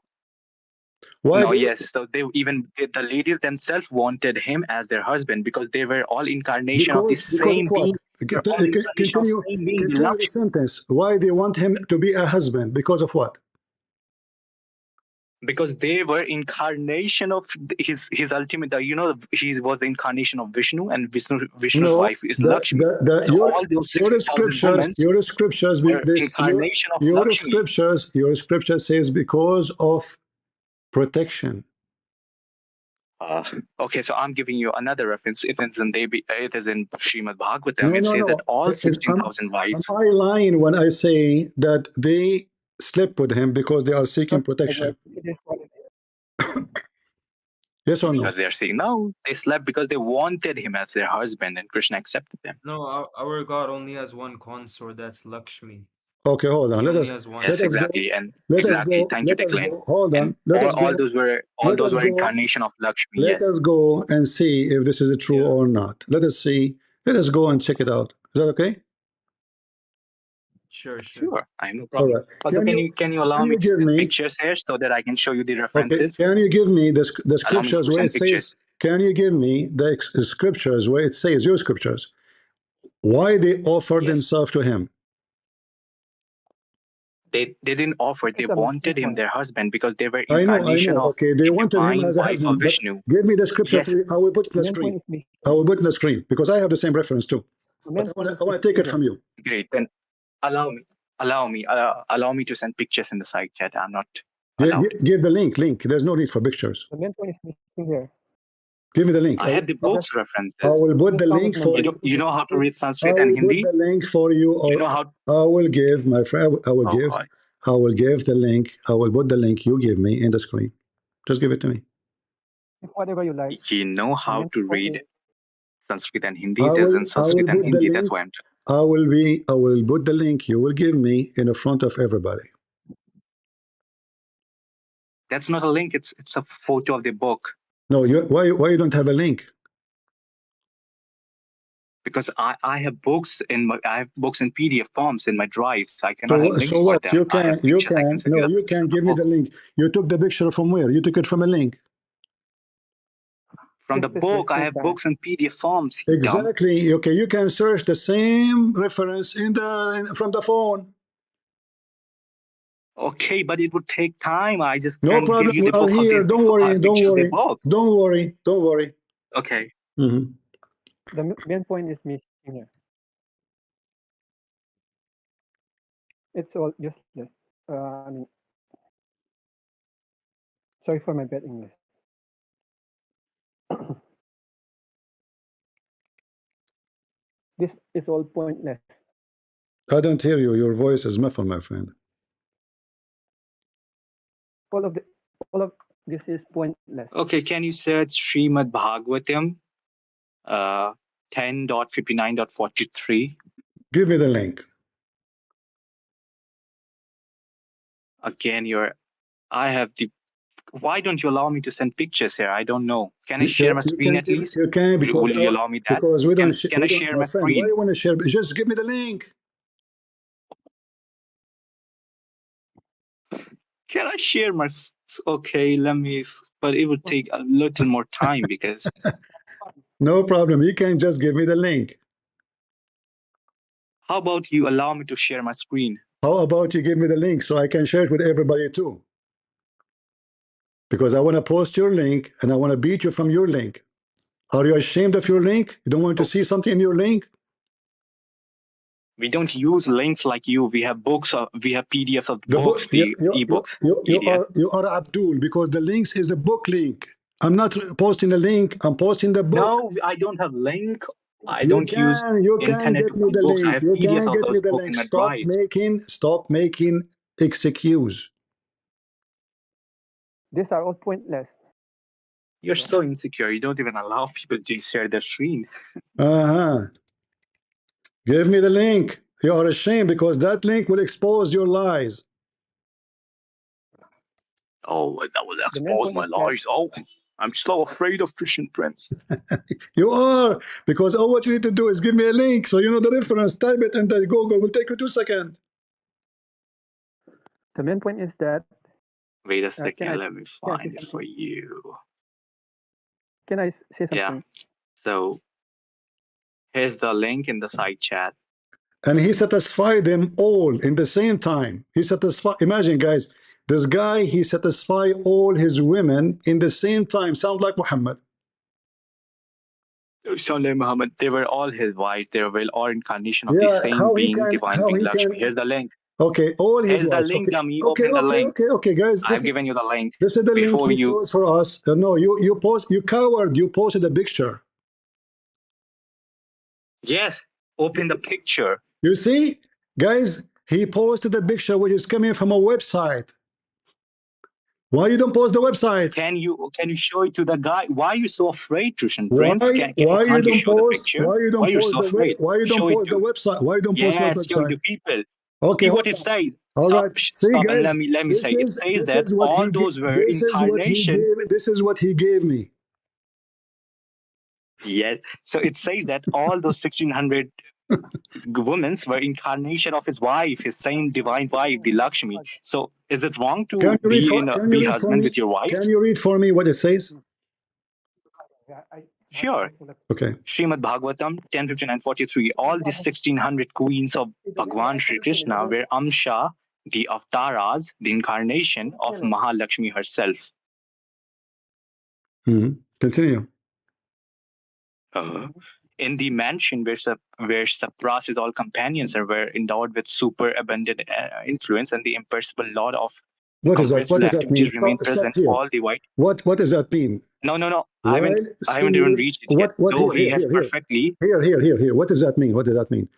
A: Why?
K: no, yes. So they even the ladies themselves wanted him as their husband because they were all incarnation of the
A: Because of
K: same
A: what?
K: being. They're all incarnation of same being. They
A: Continue
K: love
A: the
K: you.
A: sentence. Why they want him to be a husband? Because of what?
K: Because they were incarnation of his ultimate. You know, he was the incarnation of Vishnu, and Vishnu's
A: No,
K: wife is Lakshmi. So all those
A: your
K: 16,000 women
A: scriptures,
K: were incarnation of Lakshmi.
A: your scripture says because of protection.
K: Okay, so I'm giving you another reference. It is in Srimad Bhagavatam.
A: No,
K: It
A: no,
K: says that
A: no.
K: all
A: Am
K: 16,000 wives.
A: I lying when I say that they slept with him because they are seeking protection? Yes or no?
K: Because they're saying no, they slept because they wanted him as their husband, and Krishna accepted them.
I: No, our God only has one consort. That's Lakshmi.
A: Okay, hold on.
I: He
A: Let
I: only
A: us
I: has one.
K: Yes, exactly, and exactly. Thank you,
A: let us
K: Declan.
A: go. Hold on.
K: And
A: Let us
K: all
A: go.
K: those were incarnation of Lakshmi.
A: Let
K: Yes.
A: us go and see if this is true or not. Let us see. Let us go and check it out. Is that okay?
I: Sure.
K: I have no
A: All
K: problem.
A: right.
K: Although, can you allow me to
A: give
K: send
A: me?
K: pictures here so that I can show you the
A: Okay.
K: references?
A: Can you give me the
K: Allow me
A: scriptures
K: to
A: where
K: send
A: it says?
K: pictures.
A: Can you give me the scriptures where it says your scriptures? Why they offered
K: Yes.
A: themselves to him?
K: They didn't offer. They wanted him their husband because they were
A: I
K: incarnation
A: know.
K: of
A: Okay, they
K: the
A: wanted him
K: divine
A: as a
K: wife of
A: husband, but
K: Vishnu.
A: give me the scripture.
K: Yes.
A: I will put it on the screen. I will put it on the screen because I have the same reference too. But I want to take it from you.
K: Great. Then allow me to send pictures in the side chat. I'm not allowed.
A: Give the link. There's no need for pictures.
J: The main point is missing here.
A: Give me the link.
K: I have the books references.
A: I will put the link for you.
K: You know how to read
A: I
K: Sanskrit and
A: will put
K: Hindi?
A: the link for you, or
K: You know how?
A: I will give my friend. I will
K: Oh,
A: give.
K: God.
A: I will give the link. I will put the link you give me in the screen. Just give it to me.
J: Whatever you like.
K: You know how to read Sanskrit and Hindi? It
A: I
K: is
A: will.
K: in Sanskrit and Hindi. That's why I'm.
A: I will put the link you will give me in the front of everybody.
K: That's not a link. It's a photo of the book.
A: No, why you don't have a link?
K: Because I have books in PDF forms in my drives. I cannot have links
A: So
K: for
A: what?
K: them. You
A: can give me the link. You took the picture from where? You took it from a link.
K: From the book. I have books in PDF forms.
A: Exactly. Okay, you can search the same reference from the phone.
K: Okay, but it would take time. I just
A: No
K: can't give
A: problem.
K: you
A: We
K: the
A: are
K: book of
A: here.
K: the
A: Don't worry.
K: picture of the book.
A: Don't worry.
K: Okay.
J: The main point is missing here. It's all useless. I mean, sorry for my bad English. This is all pointless.
A: I don't hear you. Your voice is muffled, my friend.
J: All of this is pointless.
K: Okay, can you search Srimad Bhagavatam 10.59.43?
A: Give me the link.
K: Again, I have the. Why don't you allow me to send pictures here? I don't know. Can I share my screen at least?
A: You can because
K: Will you allow me that?
A: because we don't.
K: Can I share
A: My
K: my
A: friend, why
K: screen?
A: you want to share? Just give me the link.
K: Can I share my? Okay, let me. But it would take a little more time because.
A: No problem. You can just give me the link.
K: How about you allow me to share my screen?
A: How about you give me the link so I can share it with everybody too? Because I want to post your link and I want to beat you from your link. Are you ashamed of your link? You don't want to see something in your link?
K: We don't use links like you. We have books. We have PDFs of books, the ebooks.
A: You are Abdul because the links is the book link. I'm not posting the link. I'm posting the book.
K: No, I don't have link. I
A: You
K: don't use
A: can
K: internet
A: get
K: to
A: me
K: buy
A: the
K: books. I
A: link.
K: have
A: You
K: PDFs
A: can
K: of
A: get
K: those
A: me the
K: books in
A: link.
K: my drive.
A: Stop making excuse.
J: These are all pointless.
K: You're so insecure. You don't even allow people to share their screen.
A: Give me the link. You are ashamed because that link will expose your lies.
K: Oh, that will
J: The main
K: expose
J: point
K: my
J: is that
K: lies. Oh, I'm so afraid of Christian Prince.
A: You are, because all what you need to do is give me a link so you know the reference. Type it and then Google will take you 2 seconds.
J: the main point is that
K: Wait a
J: can
K: second, let me
J: I say
K: find it for
J: something?
K: you.
J: Can I say
K: Yeah.
J: something?
K: So here's the link in the side chat.
A: And he satisfied them all in the same time. He satisfied, imagine guys, this guy, he satisfied all his women in the same time. Sound like Muhammad.
K: Muhammad, they were all his wives. They were all incarnation of the
A: Yeah,
K: same
A: how he
K: being,
A: can,
K: divine
A: how
K: being
A: he
K: Lakshmi.
A: can.
K: Here's the link.
A: Okay, all his
K: Here's the
A: wives.
K: link,
A: Okay,
K: dummy.
A: okay,
K: Open the
A: okay,
K: link.
A: okay, guys.
K: I've given you the link.
A: This is the link
K: Before
A: he
K: you.
A: shows for us. No, you coward. You posted a picture.
K: Yes, open the picture.
A: You see, guys, he posted a picture which is coming from a website. Why you don't post the website?
K: Can you show it to the guy? Why are you so afraid, Christian
A: Why
K: Prince? Can't you
A: don't
K: show the
A: post?
K: picture?
A: Why you
K: Why
A: don't
K: are you
A: post
K: so
A: the web?
K: afraid?
A: Why you don't
K: Show it
A: post the
K: to.
A: website? Why you don't post the
K: Yes, show it
A: website?
K: to people.
A: Okay,
K: See what
A: hold
K: it
A: on.
K: says.
A: All right. See,
K: Stop and
A: guys,
K: let me say. It says
A: this
K: that
A: is what
K: all
A: he
K: those were
A: this is what he
K: incarnation.
A: gave. This is what he gave me.
K: Yes. So it says that all those 1600 women were incarnation of his wife, his same divine wife, the Lakshmi. So is it wrong to be husband with your wife?
A: Can you read for me what it says?
K: Sure.
A: Okay.
K: Srimad Bhagavatam 10:59-43. All these 1600 queens of Bhagwan Sri Krishna were Amsha, the Avtaras, the incarnation of Mahalakshmi herself.
A: Continue.
K: In the mansion where Saprasis, all companions were endowed with super abundant influence, and the imperishable lord of
A: What is that? What
K: comprehensible
A: does that mean?
K: activities remain present
A: Stop here.
K: all the white.
A: What does that mean?
K: No.
A: While
K: I haven't even reached it yet.
A: what
K: Though
A: here,
K: he has perfectly.
A: Here. What does that mean? What does that mean?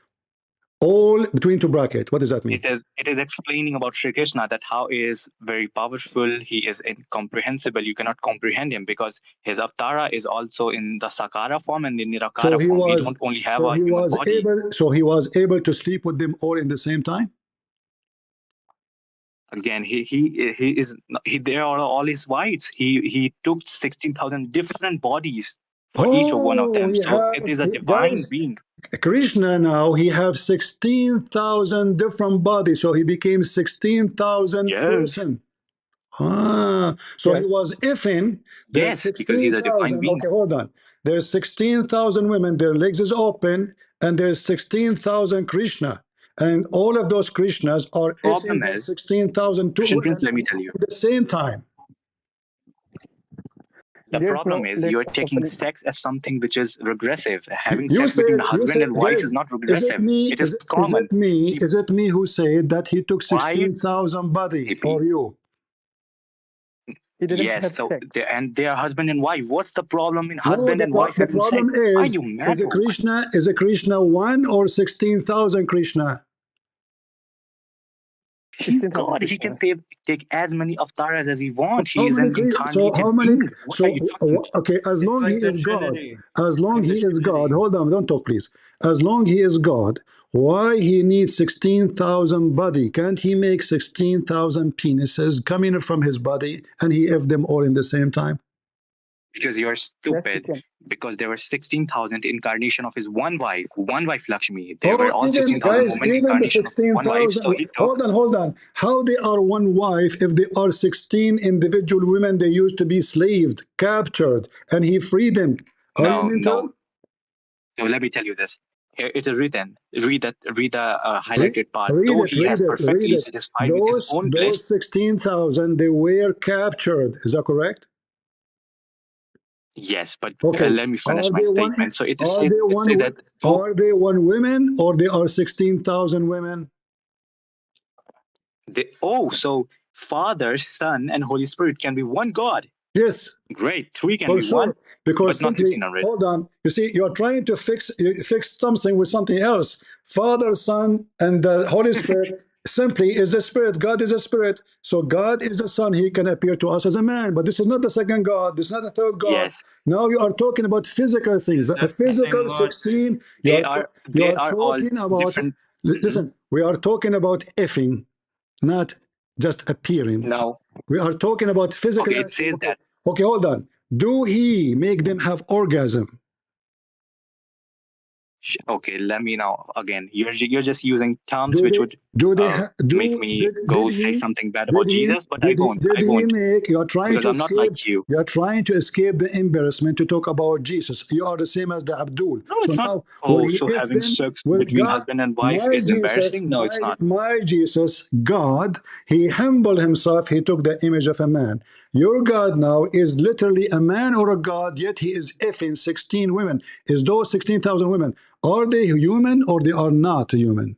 A: All between two brackets. What does that mean?
K: It is explaining about Sri Krishna, that how he is very powerful, he is incomprehensible. You cannot comprehend him because his Avtara is also in the Sakara form and the Nirakara form. He don't only have a human body.
A: He was able to sleep with them all in the same time.
K: Again, there are all his wives. He took 16,000 different bodies for each of one of them. So it is a divine being.
A: Krishna now, he have 16,000 different bodies, so he became 16,000 person. So he was ifing. There's 16,000. Okay, hold on. There's 16,000 women. Their legs is open, and there's 16,000 Krishna, and all of those Krishnas are ifing the 16,000 women
K: let me tell you.
A: at the same time.
K: The problem is you're taking sex as something which is regressive. Having sex between the husband and wife is not regressive. It is common.
A: Is it me who said that he took 16,000 body, or you?
K: Yes, so and they are husband and wife. What's the problem in husband and wife having sex? Are you mad?
A: Is a Krishna one or 16,000 Krishna?
K: He's God. He can take as many avatars as he wants. He is an incarnated being. What are you talking about?
A: Okay, as long he is God, hold on, don't talk please. As long he is God, why he needs 16,000 body? Can't he make 16,000 penises coming from his body and he have them all in the same time?
K: Because you are stupid. Because there were 16,000 incarnation of his one wife Lakshmi. There were all 16,000 women
A: even the
K: incarnation of one wife. So he took.
A: Hold on. How they are one wife if they are 16 individual women? They used to be slaved, captured, and he freed them. Are you mental?
K: No, let me tell you this. Here it is written. Read the highlighted part. Though he has perfectly satisfied with his own bliss.
A: Those 16,000, they were captured. Is that correct?
K: Yes, but let me finish my statement. So it is said that
A: are they one women or they are 16,000 women?
K: So Father, Son, and Holy Spirit can be one God.
A: Yes.
K: Great. Three can be one,
A: because
K: but not 1600.
A: Hold on. You see, you're trying to fix something with something else. Father, Son, and the Holy Spirit.
B: simply is a spirit. God is a spirit. So God is the Son. He can appear to us as a man. But this is not the second God. This is not the third God.
K: Yes,
B: Now you are talking about physical things. A
I: That's the
B: physical
I: same God.
B: 16. You
K: they
B: are
K: are all
B: talking about.
K: different. Mhm.
B: Listen, we are talking about effing, not just appearing.
K: Now,
B: We are talking about physical
K: okay, it
B: action.
K: says
B: Okay,
K: that.
B: okay, hold on. Do he make them have orgasm?
K: Okay, let me now again. You're just using terms
B: Do
K: which
B: they
K: would
B: do they ha,
K: make
B: do
K: me go
B: did
K: say
B: he
K: something bad about Jesus, but I won't.
B: did
K: I
B: he
K: won't
B: make, you are trying
K: because
B: to
K: I'm not
B: escape,
K: like you.
B: you are trying to escape the embarrassment to talk about Jesus. You are the same as the Abdul.
K: No,
B: So
K: it's not.
B: now will
K: Oh,
B: he
K: so
B: if
K: having
B: them
K: sex
B: with
K: between
B: God?
K: husband and wife
B: My
K: is
B: Jesus,
K: embarrassing? No, it's not.
B: my Jesus, God, he humbled himself, he took the image of a man. Your God now is literally a man or a God, yet he is effing 16 women. Is those 16,000 women, are they human or they are not human?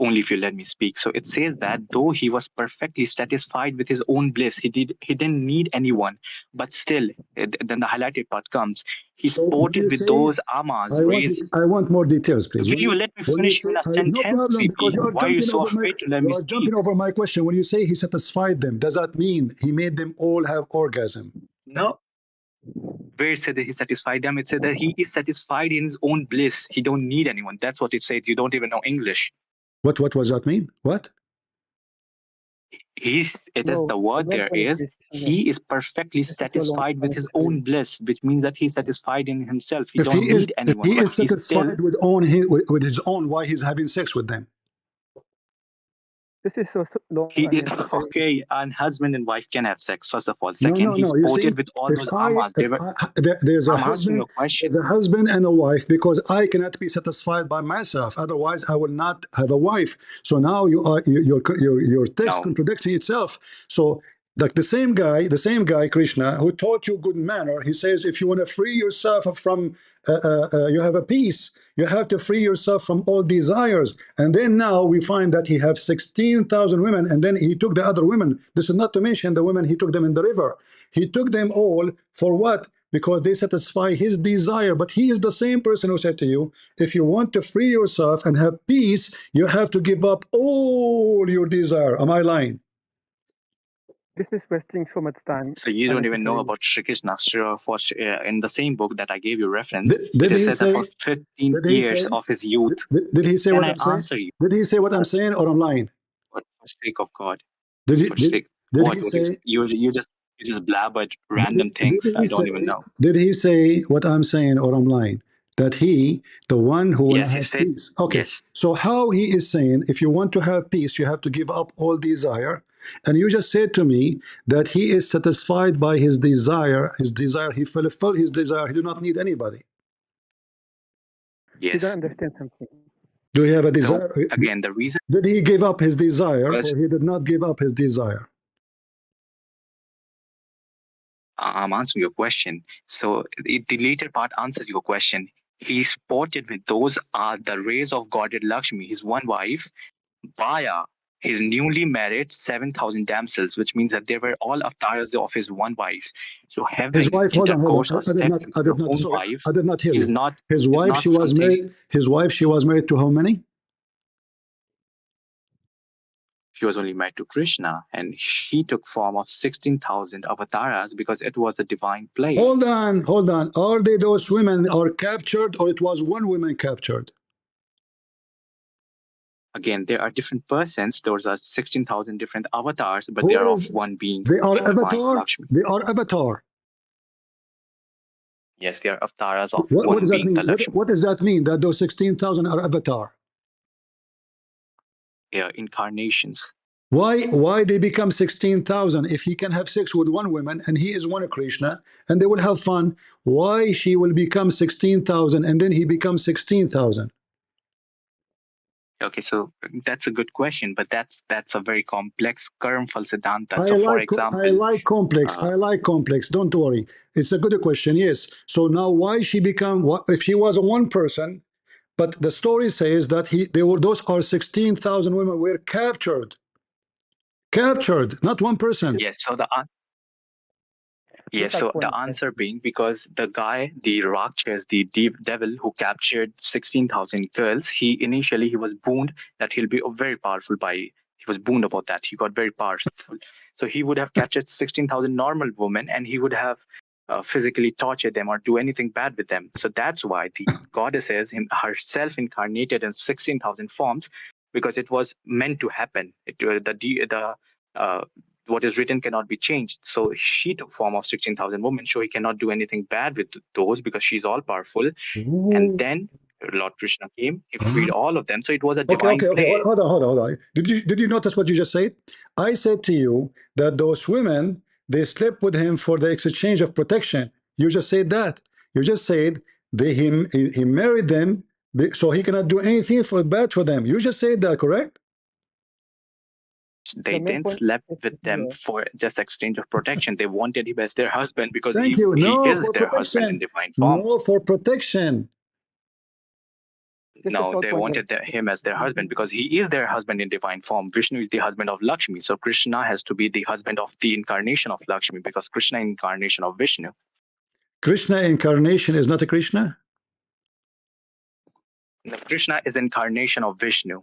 K: Only if you let me speak. So it says that though he was perfectly satisfied with his own bliss, he didn't need anyone. But still, then the highlighted part comes. He
B: So when you
K: sported with
B: say,
K: those amas raised.
B: I want more details, please.
K: Will you let me
B: When you
K: finish
B: say,
K: even a
B: no
K: sentence,
B: problem, because
K: VP? Why are you so afraid to let
B: you
K: me
B: are
K: speak?
B: jumping over my question. When you say he satisfied them, does that mean he made them all have orgasm?
K: No. Where it said that he satisfied them, it said that he is satisfied in his own bliss. He don't need anyone. That's what it says. You don't even know English.
B: What does that mean? What?
K: It is
J: No,
K: the
J: I
K: word
J: don't
K: there is
J: understand.
K: he is perfectly
J: This is so long
K: satisfied with
J: time
K: his
J: to
K: own bliss, which means that he's satisfied in himself. He
B: If he
K: don't
B: is
K: need anyone, but he still
B: satisfied with with his own, why he's having sex with them?
J: This is so long
K: he is
J: unnecessary.
K: okay. And husband and wife can have sex, first of all.
B: No,
K: Second, he
B: no. You see,
K: sported with all those amas. They were
B: there's a
K: I'm answering
B: husband,
K: your question.
B: and a wife, because I cannot be satisfied by myself. Otherwise, I will not have a wife. So now your text
K: No.
B: contradicting itself. So like the same guy, Krishna, who taught you good manner, he says, if you want to free yourself from, you have a peace, you have to free yourself from all desires. And then now we find that he have 16,000 women, and then he took the other women. This is not to mention the women he took them in the river. He took them all for what? Because they satisfy his desire. But he is the same person who said to you, if you want to free yourself and have peace, you have to give up all your desire. Am I lying?
J: This is wasting so much time
K: So you don't even know
J: unnecessarily.
K: about Shri Krishna. In the same book that I gave you reference,
B: Did
K: it is
B: he
K: said that for
B: say?
K: 15
B: Did he
K: years
B: say?
K: of his youth.
B: Did he say
K: Can
B: what
K: I
B: I'm saying?
K: answer you?
B: Did he say what I'm saying, or I'm lying?
K: For sake of God,
B: Did he
K: for sake,
B: did he
K: what
B: say?
K: you just blabbered random things. I don't even know.
B: Did he say what I'm saying, or I'm lying? That he, the one who wanna
K: Yes, he
B: have
K: said
B: peace. Okay,
K: yes.
B: so how he is saying, if you want to have peace, you have to give up all desire. And you just said to me that he is satisfied by his desire. His desire, he fulfilled his desire. He do not need anybody.
J: You
K: Yes.
J: don't understand something.
B: Do you have a
K: So
B: desire?
K: again, the reason
B: Did he give up his desire,
K: was
B: or he did not give up his desire?
K: I'm answering your question. So the later part answers your question. He sported with those are the rays of goddess Lakshmi, his one wife, via his newly married 7,000 damsels, which means that they were all avatars of his one wife. So
B: His
K: having
B: wife, hold on.
K: intercourse or sex with your own
B: Sorry,
K: wife
B: I did not hear
K: is
B: you.
K: not
B: His
K: is
B: wife,
K: not
B: she was
K: something.
B: married. His wife, she was married to how many?
K: She was only married to Krishna, and she took form of 16,000 avatars because it was a divine play.
B: Hold on. Are they those women are captured, or it was one woman captured?
K: Again, there are different persons. Those are 16,000 different avatars, but they
B: Who
K: are of
B: is?
K: one being,
B: They are
K: divine
B: avatar.
K: Lakshmi.
B: They are avatar.
K: Yes, they are avatars of
B: What
K: one
B: does that
K: being,
B: mean?
K: the Lakshmi.
B: What does that mean? That those 16,000 are avatar?
K: They are incarnations.
B: Why they become 16,000 if he can have sex with one woman and he is one Krishna and they will have fun? Why she will become 16,000 and then he becomes 16,000?
K: Okay, so that's a good question, but that's a very complex Karmfal Siddhanta.
B: I
K: So, for
B: like
K: example,
B: complex.
K: uh,
B: I like complex. Don't worry. It's a good question. Yes. So now, why she become? What if she was a one person? But the story says that they were those are 16,000 women were captured, not one person.
K: yes. So Yes, so the answer being because the guy, the Rakshas, the devil who captured 16,000 girls, he was booned that he'll be very powerful by, he was booned about that. He got very powerful. So he would have captured 16,000 normal women and he would have physically tortured them or do anything bad with them. So that's why the goddess is herself incarnated in 16,000 forms, because it was meant to happen. What is written cannot be changed. So she took form of 16,000 women, so he cannot do anything bad with those because she's all powerful.
A: Ooh.
K: And then Lord Krishna came, he freed all of them. So it was a
A: Okay,
K: divine play.
A: hold on. Did you notice what you just said? I said to you that those women, they slept with him for the exchange of protection. You just said that. You just said he married them so he cannot do anything bad for them. You just said that, correct?
K: They didn't slept with them for just exchange of protection. They wanted him as their husband because
A: Thank you. No,
K: he is
A: for
K: their husband in
A: protection.
K: divine form.
A: No, for protection.
K: No, they wanted him as their husband because he is their husband in divine form. Vishnu is the husband of Lakshmi. So Krishna has to be the husband of the incarnation of Lakshmi because Krishna is incarnation of Vishnu.
A: Krishna incarnation is not a Krishna?
K: No, Krishna is incarnation of Vishnu.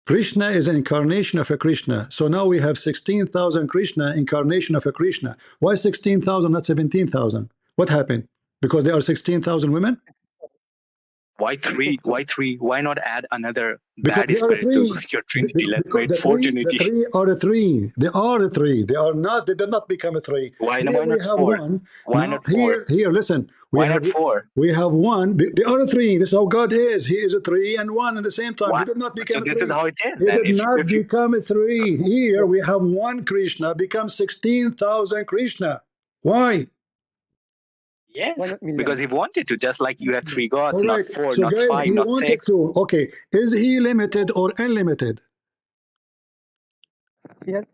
A: Krishna is an incarnation of a Krishna. So now we have 16,000 Krishna, incarnation of a Krishna. Why 16,000, not 17,000? What happened? Because there are 16,000 women?
K: Why three? Why three? Why not add another
A: Because
K: bad
A: there are
K: spirit to
A: three.
K: your trinity? Let's
A: Because
K: make it four trinity.
A: the three are a three. They are a three. They are not. They did not become a three.
K: Why
A: Here we
K: not
A: have
K: four?
A: one.
K: Why
A: Now
K: not four?
A: here. Listen.
K: Why not four?
A: We have one. They are a three. This is how God is. He is a three and one at the same time.
K: Why?
A: He did not become
K: So
A: a
K: this
A: three.
K: is how it is.
A: He
K: Then
A: did
K: if you
A: not become a three. Here we have one Krishna become 16,000 Krishna. Why?
K: yes, because he wanted to, just like you have three gods,
A: All
K: not
A: right.
K: four,
A: So
K: not
A: guys,
K: five,
A: he
K: not
A: wanted
K: six.
A: to. Okay. Is he limited or unlimited?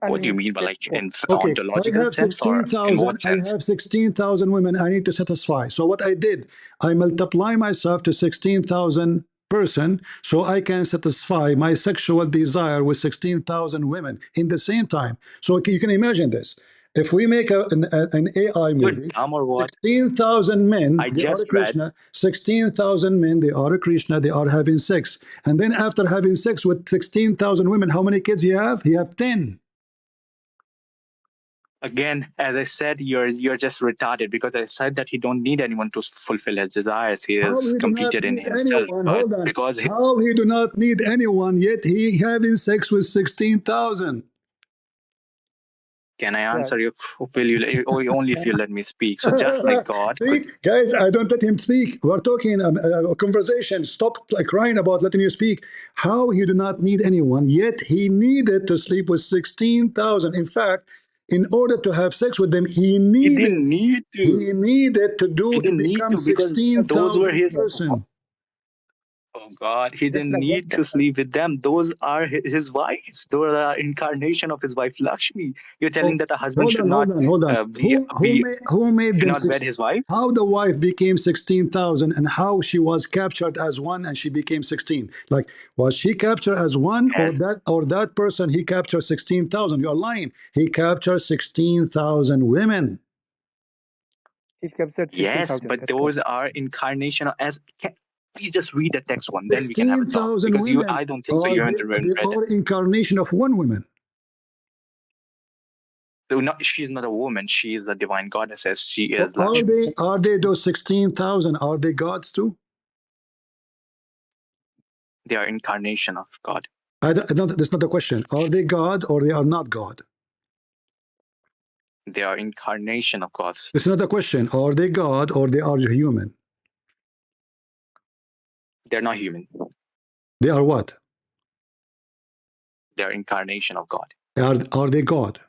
K: What do you mean by like in
A: Okay,
K: ontological sense or in what sense?
A: I have 16,000 women I need to satisfy. So what I did, I multiply myself to 16,000 person so I can satisfy my sexual desire with 16,000 women in the same time. So you can imagine this. If we make an AI movie,
K: dumb or what?
A: 16,000 men,
K: I
A: they are
K: just
A: a Krishna, 16,000 men, they are a Krishna, they are having sex. And then after having sex with 16,000 women, how many kids you have? You have 10.
K: Again, as I said, you're just retarded because I said that he don't need anyone to fulfill his desires. He
A: How
K: is
A: he do not
K: completed in
A: need
K: himself.
A: anyone?
K: But
A: Hold on.
K: because
A: How he do not need anyone, yet he having sex with 16,000?
K: can I answer you? Will you only if you let me speak? So just like God
A: See,
K: could.
A: guys, I don't let him speak. We're talking a conversation. Stop crying about letting you speak. How he do not need anyone, yet he needed to sleep with 16,000. In fact, in order to have sex with them,
K: He didn't need to.
A: he needed
K: He
A: to
K: didn't need
A: become
K: to because those were
A: 16,000
K: his.
A: person.
K: Oh God, he didn't need to sleep with them. Those are his wives. Those are incarnation of his wife Lakshmi. You're telling that a husband should not
A: Hold on. Who made
K: should
A: them
K: not wed his wife?
A: How the wife became 16,000 and how she was captured as one and she became 16? Like, was she captured as one
K: Yes.
A: or that person he captured 16,000? You're lying. He captured 16,000 women.
K: Yes, but those are incarnation as. Please just read the text one, then we can have a talk.
A: 16,000
K: Because
A: women
K: I don't think so. You haven't read
A: they
K: it.
A: are incarnation of one woman.
K: So she's not a woman. She is the divine goddess. She is Lakshmi.
A: Are they those 16,000? Are they gods too?
K: They are incarnation of God.
A: That's not the question. Are they God or they are not God?
K: They are incarnation of God.
A: It's not a question. Are they God or they are human?
K: They're not human.
A: They are what?
K: They are incarnation of God.
A: Are they God?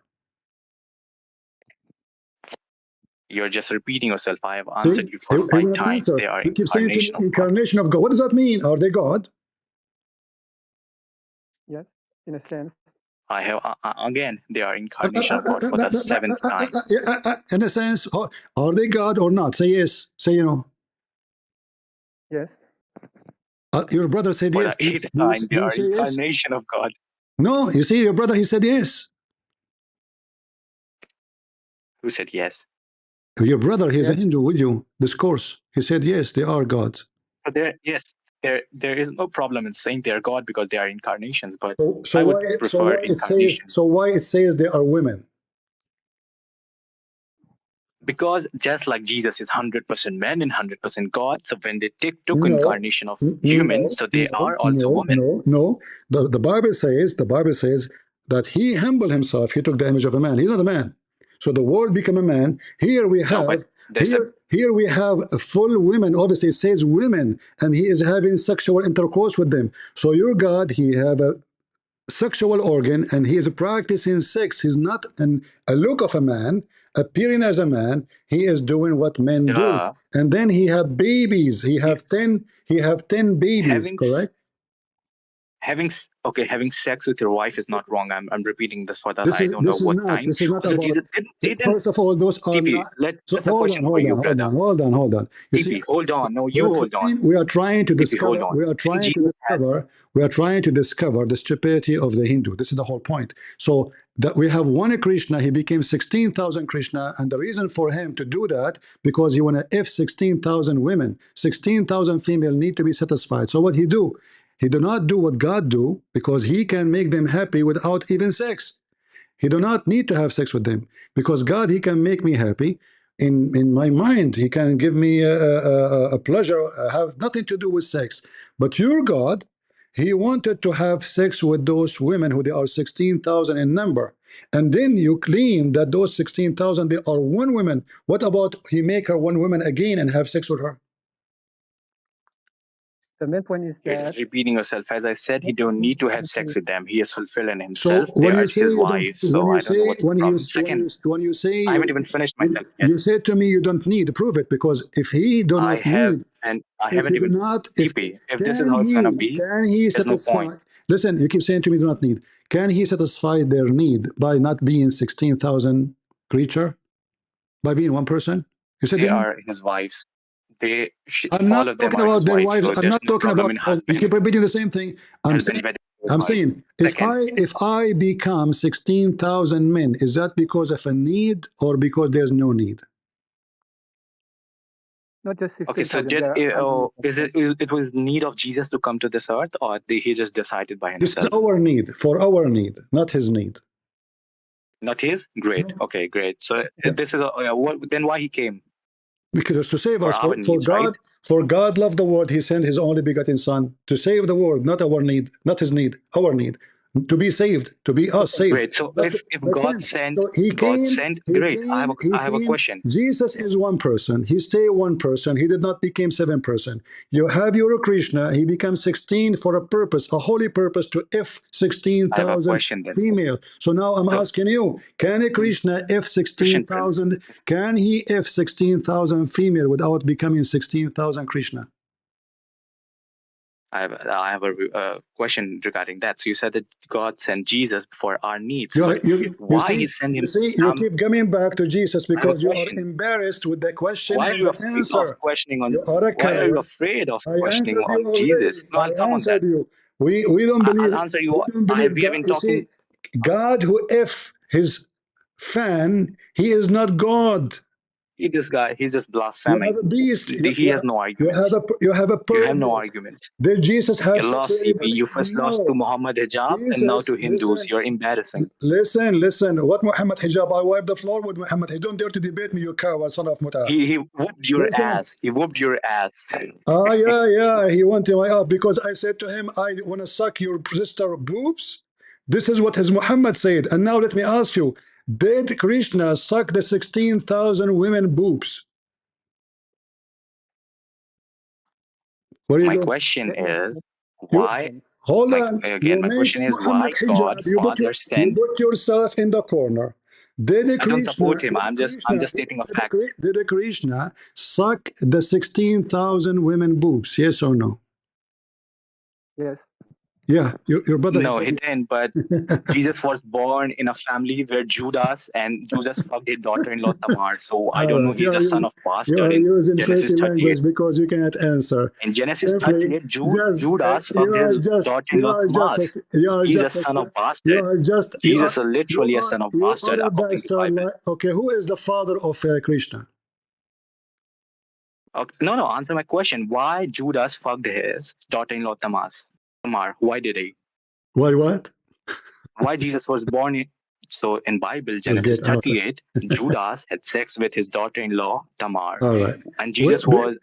K: You're just repeating yourself. I have answered you for
A: He
K: 5
A: will not
K: times.
A: answer.
K: They are
A: You keep saying to me,
K: incarnation of God.
A: incarnation of God. What does that mean? Are they God?
J: Yes, in a sense.
K: I have again. They are incarnation of God for the 7th time.
A: In a sense, are they God or not? Say yes. Say no.
J: Yes.
A: Your brother said
K: For
A: yes.
K: the 8th time, they
A: Do you
K: are
A: say yes?
K: incarnation of God.
A: No. You see, your brother, he said yes.
K: Who said yes?
B: Your brother, he's a
J: Yes.
B: Hindu with you. This course, he said yes, they are gods.
K: But there is no problem in saying they are God because they are incarnations. But
B: So
K: I would
B: why
K: prefer incarnation
B: it says they are women?
K: because just like Jesus is 100% man and 100% God, so when they took
B: No,
K: incarnation of humans,
B: no,
K: so they
B: no,
K: are also
B: no,
K: women.
B: no, no. The Bible says that he humbled himself. He took the image of a man. He's not a man. So the world became a man. Here we
K: No, but
B: have
K: there's a
B: here we have a full women. Obviously, it says women, and he is having sexual intercourse with them. So your God, he have a sexual organ and he is practicing sex. He's not a look of a man, appearing as a man. He is doing what men do.
K: uh,
B: And then he have babies. He have 10 babies,
K: having
B: correct?
K: having sex with your wife is not wrong. I'm repeating this for that I don't know
B: This is
K: what
B: not
K: time.
B: about.
K: Also, Jesus didn't.
B: First of all, those are
K: TP,
B: not.
K: let
B: So
K: that's a question for you, brother.
B: hold on. You see,
K: TP, hold on. No, you hold on.
B: we are trying to
K: TP, hold
B: discover.
K: on. Didn't Jesus had
B: We are trying to discover the stupidity of the Hindu. This is the whole point. So that we have one Krishna, he became 16,000 Krishna, and the reason for him to do that because he want to f 16,000 women, 16,000 female need to be satisfied. So what he do? He do not do what God do because he can make them happy without even sex. He do not need to have sex with them because God, he can make me happy in my mind. He can give me a pleasure, have nothing to do with sex. But your God, he wanted to have sex with those women who they are 16,000 in number. And then you claim that those 16,000, they are one woman. What about he make her one woman again and have sex with her?
J: The main point is
K: You're
J: that
K: just repeating yourself. As I said, he don't need to have sex with them. He is fulfilling
B: So
K: himself. They
B: when
K: are
B: you say
K: his
B: you don't,
K: wives. So I don't know what's the problem. Second, I haven't even finished myself yet.
B: you said to me you don't need, prove it, because if he do
K: I
B: not
K: have,
B: need,
K: and I
B: if
K: haven't
B: he do
K: even
B: not, if
K: TP. If this is how it's gonna be,
B: can he
K: there's no
B: satisfy?
K: point.
B: Listen, you keep saying to me do not need. Can he satisfy their need by not being 16,000 creature, by being one person? You said
K: They
B: didn't you?
K: are his wives.
B: I'm
K: All
B: not
K: of them
B: talking
K: are his
B: about their
K: wives.
B: wives.
K: So
B: I'm
K: there's
B: not
K: no
B: talking
K: problem
B: about.
K: in
B: You keep repeating the same thing.
K: husband wedding his wife.
B: Saying
K: Second,
B: if I become 16,000 men, is that because of a need or because there's no need?
J: not just
K: okay. So
J: 16,000, there are hundreds of them.
K: it was need of Jesus to come to this earth, or he just decided by
B: This is
K: himself?
B: our need, for our need, not his need.
K: Not his. Great. Okay, great. So
B: Yeah.
K: this is then why he came?
B: Because to save
K: For
B: us,
K: our needs, right?
B: for God loved the world, he sent his only begotten son to save the world, not our need, not his need, our need. To be saved, to be us saved.
K: Great. So
B: But
K: if
B: my
K: God
B: friend,
K: sent
B: so
K: great. I have a question.
B: Jesus is one person. He stayed one person. He did not become 7 person. You have your Krishna. He becomes 16 for a purpose, a holy purpose to F
K: I have a
B: 16,000
K: question then.
B: female. So now I'm
K: So
B: asking you, can a Krishna F
K: Christian friends,
B: 16,000? Can he F 16,000 female without becoming 16,000 Krishna?
K: I have a question regarding that. So you said that God sent Jesus for our needs,
B: You,
K: but
B: you
K: why he sent him?
B: see, you keep coming back to Jesus
K: I have a
B: because you are
K: question.
B: embarrassed with the question
K: Why are
B: and
K: you
B: the
K: afraid of
B: answer.
K: questioning
B: You
K: on?
B: are a
K: Why are you
B: coward.
K: afraid of
B: I
K: questioning
B: answered you
K: on Jesus?
B: already.
K: No, I'll come
B: I
K: on that.
B: answered you. We don't
K: I'll
B: believe.
K: answer
B: We
K: you.
B: don't believe
K: We have
B: God.
K: been
B: You
K: talking.
B: see, God who if his fan, he is not God.
K: This guy, he's just
B: You have
K: blaspheming.
B: a beast.
K: He has no arguments.
B: You have a
K: You have no
B: pervert.
K: arguments.
B: Did Jesus have
K: You
B: sex
K: lost
B: with
K: CP.
B: anybody?
K: You first lost to
B: No.
K: Muhammad Hijab and now
B: Jesus,
K: to Hindus. You're embarrassing.
B: listen. What Muhammad Hijab? I wipe the floor with Muhammad. He don't dare to debate me, you coward, son of Muta.
K: He whooped your
B: Listen.
K: ass. He whooped your ass.
B: Yeah. He wanted my up because I said to him, I want to suck your sister boobs. This is what his Muhammad said. And now let me ask you, did Krishna suck the 16,000 women boobs? Where are you
K: My
B: going?
K: question is
B: You
K: why.
B: hold on. You
K: My question
B: mentioned
K: is
B: Muhammad
K: why God
B: Hijab.
K: Father
B: You
K: sent.
B: put yourself in the corner. Did
K: I don't
B: Krishna,
K: support him. I'm just stating a fact.
B: did Krishna suck the 16,000 women boobs? Yes or no?
J: Yes.
B: Yeah, your brother.
K: No, he didn't. But Jesus was born in a family where Judas fucked his daughter-in-law Tamar. So I don't know. He's a son of
B: You
K: bastard
B: are
K: in
B: using
K: Genesis
B: filthy
K: 38.
B: language because you cannot answer.
K: In Genesis
B: Simply,
K: 38, Judas
B: you
K: fucked
B: are
K: his daughter-in-law Tamar. He's a son of bastard. Jesus is literally a son of
B: you are
K: bastard
B: a
K: according to
B: bastard.
K: Bible.
B: Okay, who is the father of Krishna?
K: Okay. No. Answer my question. Why Judas fucked his daughter-in-law Tamar? Why did he?
A: Why what?
K: Why Jesus was born in? So in Bible,
A: Let's
K: Genesis
A: get out of
K: 38, Judas had sex with his daughter-in-law Tamar,
A: All right.
K: and he was the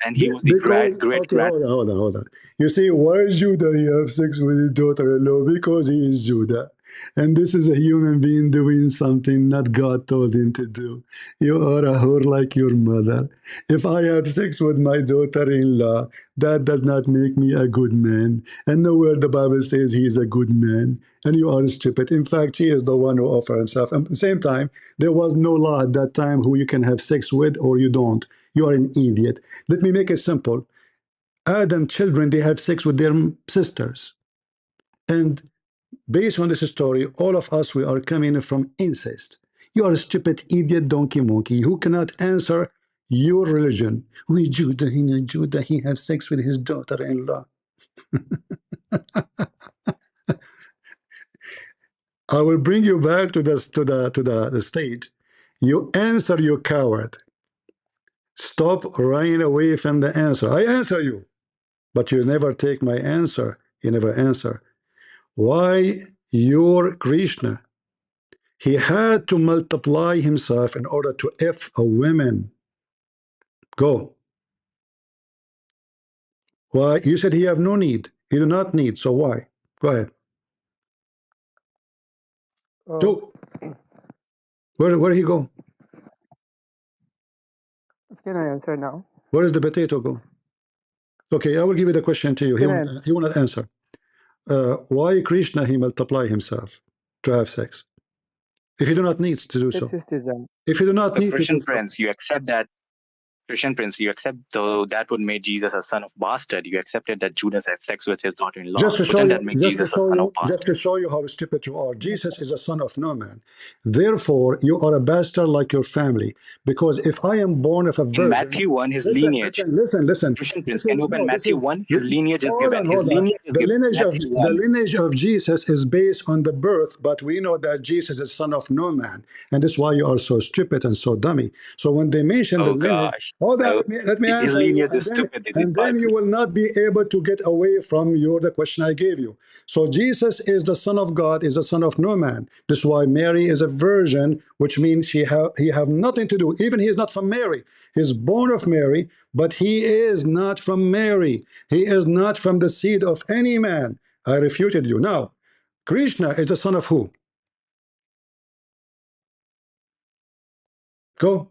A: Because,
K: great
A: okay, hold on. You see, why Judah he have sex with his daughter-in-law? Because he is Judah. And this is a human being doing something not God told him to do. You are a whore like your mother. If I have sex with my daughter-in-law, that does not make me a good man. And nowhere the Bible says he is a good man. And you are stupid. In fact, he is the one who offered himself. And at the same time, there was no law at that time who you can have sex with or you don't. You are an idiot. Let me make it simple. Adam children, they have sex with their sisters. And based on this story, all of us, we are coming from incest. You are a stupid idiot donkey monkey who cannot answer your religion. We Judah, he have sex with his daughter-in-law. I will bring you back to the stage. You answer, you coward. Stop running away from the answer. I answer you, but you never take my answer. You never answer. Why your Krishna? He had to multiply himself in order to F a woman. Go. Why? You said he have no need. He do not need. So why? Go ahead. Go. Where he go?
J: Can I answer now?
A: Where is the potato go? Okay, I will give you the question to you. He will not answer. Why Krishna he multiply himself to have sex? If you do not need to do so. If you do not need to do so.
K: Prince, you accept that. Christian Prince, you accept though that would make Jesus a son of bastard. You accepted that Judas had sex with his daughter-in-law.
A: Just to show
K: Wouldn't
A: you,
K: that make Jesus a son of bastard?
A: just to show you how stupid you are. Jesus is a son of no man. Therefore, you are a bastard like your family. Because if I am born of a virgin,
K: in Matthew 1, his lineage.
A: Listen.
K: Christian Prince, can you open Matthew 1? His lineage is
A: Hold
K: given.
A: on.
K: His lineage is given.
A: The lineage of Jesus is based on the birth, but we know that Jesus is son of no man, and that's why you are so stupid and so dummy. So when they mention the lineage, hold on, let me answer you, and then you will not be able to get away from the question I gave you. So Jesus is the son of God, is the son of no man. That's why Mary is a virgin, which means he have nothing to do. Even he is not from Mary. He's born of Mary, but he is not from Mary. He is not from the seed of any man. I refuted you. Now, Krishna is the son of who?
K: Go.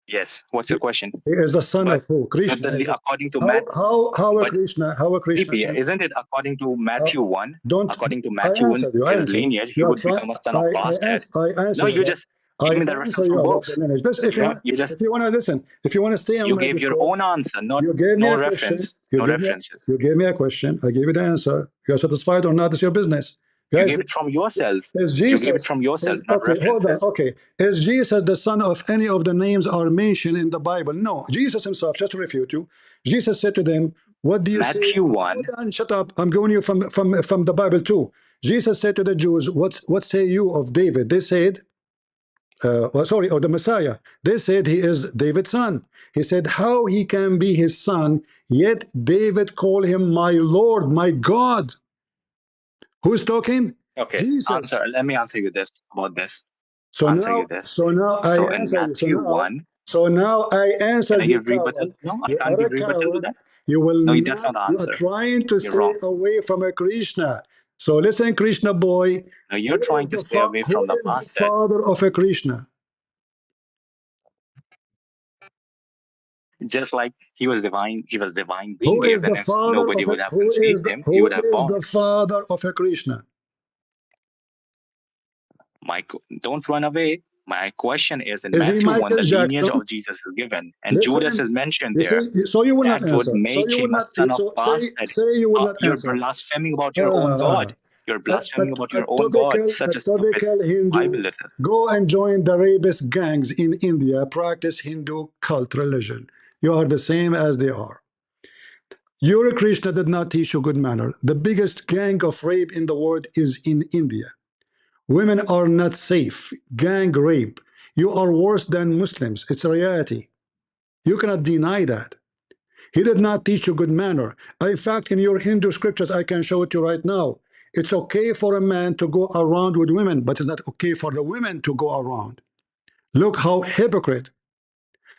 K: Yes. What's your question?
A: He is the son of who? Krishna.
K: According to
A: how a Krishna? How a Krishna?
K: Isn't it according to Matthew 1?
A: Don't.
K: According to Matthew 1, his lineage, he would become a son of bastard.
A: No,
K: you just give me the reference from books.
A: If you want to listen, if you want to stay on
K: you
A: my
K: gave
A: Discord,
K: your own answer, not
A: you gave me
K: no
A: a
K: reference,
A: question.
K: no references.
A: You gave me a question. I gave you the answer. You are satisfied or not? It's your business.
K: Guys, you gave it from yourself.
A: Is Jesus,
K: you gave it from yourself, not
A: okay,
K: references.
A: Hold on. Okay. Is Jesus the son of any of the names are mentioned in the Bible? No. Jesus himself, just to refute you, Jesus said to them, what do you say?
K: Matthew 1.
A: Hold on, shut up. I'm going you from the Bible too. Jesus said to the Jews, what say you of David? They said, or the Messiah. They said he is David's son. He said how he can be his son, yet David called him my Lord, my God. Who's talking?
K: Okay,
A: Jesus.
K: Let me answer you about this.
A: So now I answer you. So now I answer you.
K: No, I can't give rebuttal to that.
A: You will
K: no,
A: not. You are trying to stay away from a Krishna. So listen, Krishna boy.
K: No, you're trying to stay away from the bastard.
A: The father of a Krishna.
K: Just like he was divine being.
A: Who is the father
K: nobody would have conceived him. He would have born.
A: Who is the father of a Krishna?
K: Don't run away. My question is in Matthew 1, the lineage of Jesus is given, and Judas is mentioned there.
A: So you will not answer.
K: Would make him a son of bastard.
A: Say you will not answer.
K: You're blaspheming about your own God. You're blaspheming about your own God. Such a stupid Bible.
A: Go and join the rapist gangs in India. Practice Hindu cult religion. You are the same as they are. Your Krishna did not teach you good manner. The biggest gang of rape in the world is in India. Women are not safe. Gang rape. You are worse than Muslims. It's a reality.
B: You cannot deny that. He did not teach you good manner. In fact, in your Hindu scriptures, I can show it to you right now. It's okay for a man to go around with women, but it's not okay for the women to go around. Look how hypocrite.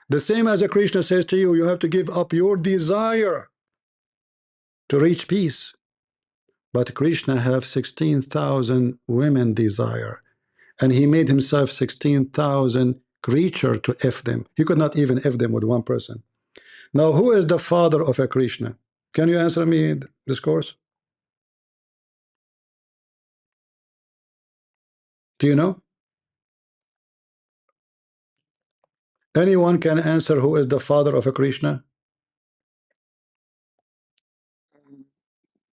B: The same as a Krishna says to you, you have to give up your desire to reach peace. But Krishna have 16,000 women desire, and he made himself 16,000 creature to F them. He could not even F them with one person. Now, who is the father of a Krishna? Can you answer me this course? Do you know? Anyone can answer who is the father of a Krishna?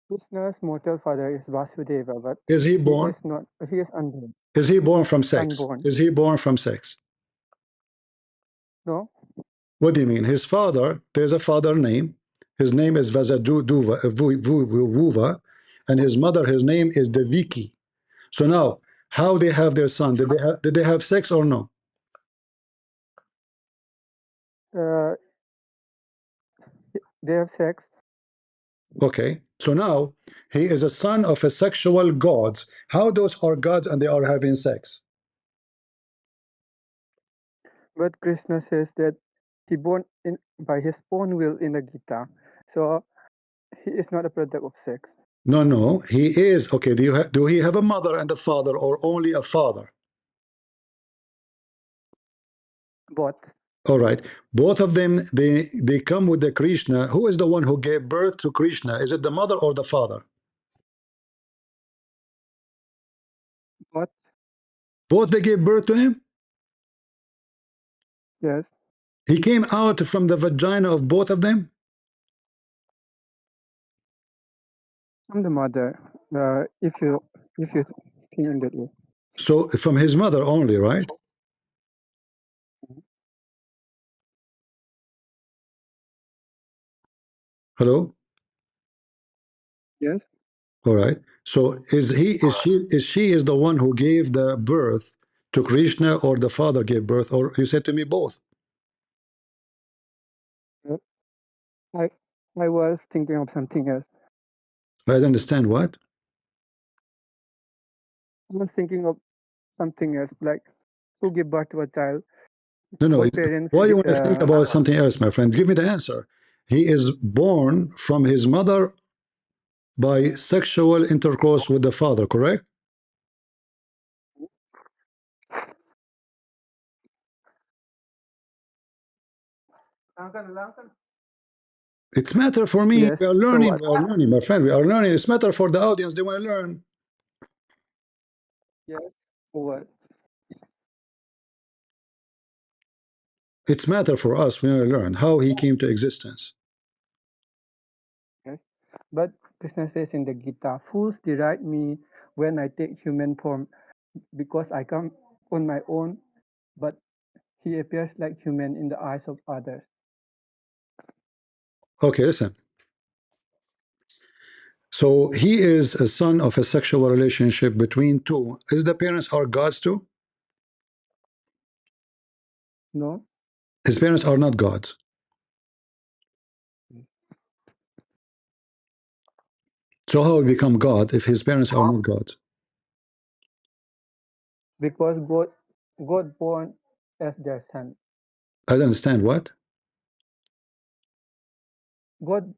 J: Krishna's mortal father is Vasudeva, but
B: Is he
J: he
B: born?
J: is not. He is unborn.
B: Is he born from sex?
J: Unborn.
B: Is he born from sex?
J: No.
B: What do you mean? His father, there's a father name. His name is Vuva, and his mother, his name is Deviki. So now, how they have their son? Did they have sex or no?
J: They have sex.
B: Okay. So now he is a son of a sexual gods. How those are gods and they are having sex?
J: But Krishna says that he born in by his own will in the Gita. So he is not a product of sex.
B: No, no, he is. Okay, do he have a mother and a father, or only a father?
J: Both.
B: All right. Both of them, they come with the Krishna. Who is the one who gave birth to Krishna? Is it the mother or the father?
J: Both.
B: Both they gave birth to him?
J: Yes.
B: He came out from the vagina of both of them?
J: From the mother. If you think in that way.
B: So from his mother only, right? Hello?
J: Yes.
B: All right. So is she the one who gave the birth to Krishna, or the father gave birth, or you said to me both?
J: I was thinking of something else.
B: I don't understand what?
J: I was thinking of something else, like who give birth to a child.
B: No, no.
J: Both parents.
B: Why you want to think about something else, my friend? Give me the answer. He is born from his mother by sexual intercourse with the father, correct? It's matter for me.
J: Yes.
B: We are
J: So
B: learning.
J: what?
B: We are learning, my friend. We are learning. It's matter for the audience. They want to learn.
J: Yes. So what?
B: It's matter for us. We want to learn how he came to existence.
J: Yes. But Krishna says in the Gita, fools deride me when I take human form, because I come on my own, but he appears like human in the eyes of others.
B: Okay, listen. So he is a son of a sexual relationship between two. Is the parents are gods too?
J: No.
B: His parents are not gods. So how he become God if his parents are not gods?
J: Because God born as their son.
B: I don't understand what?
J: God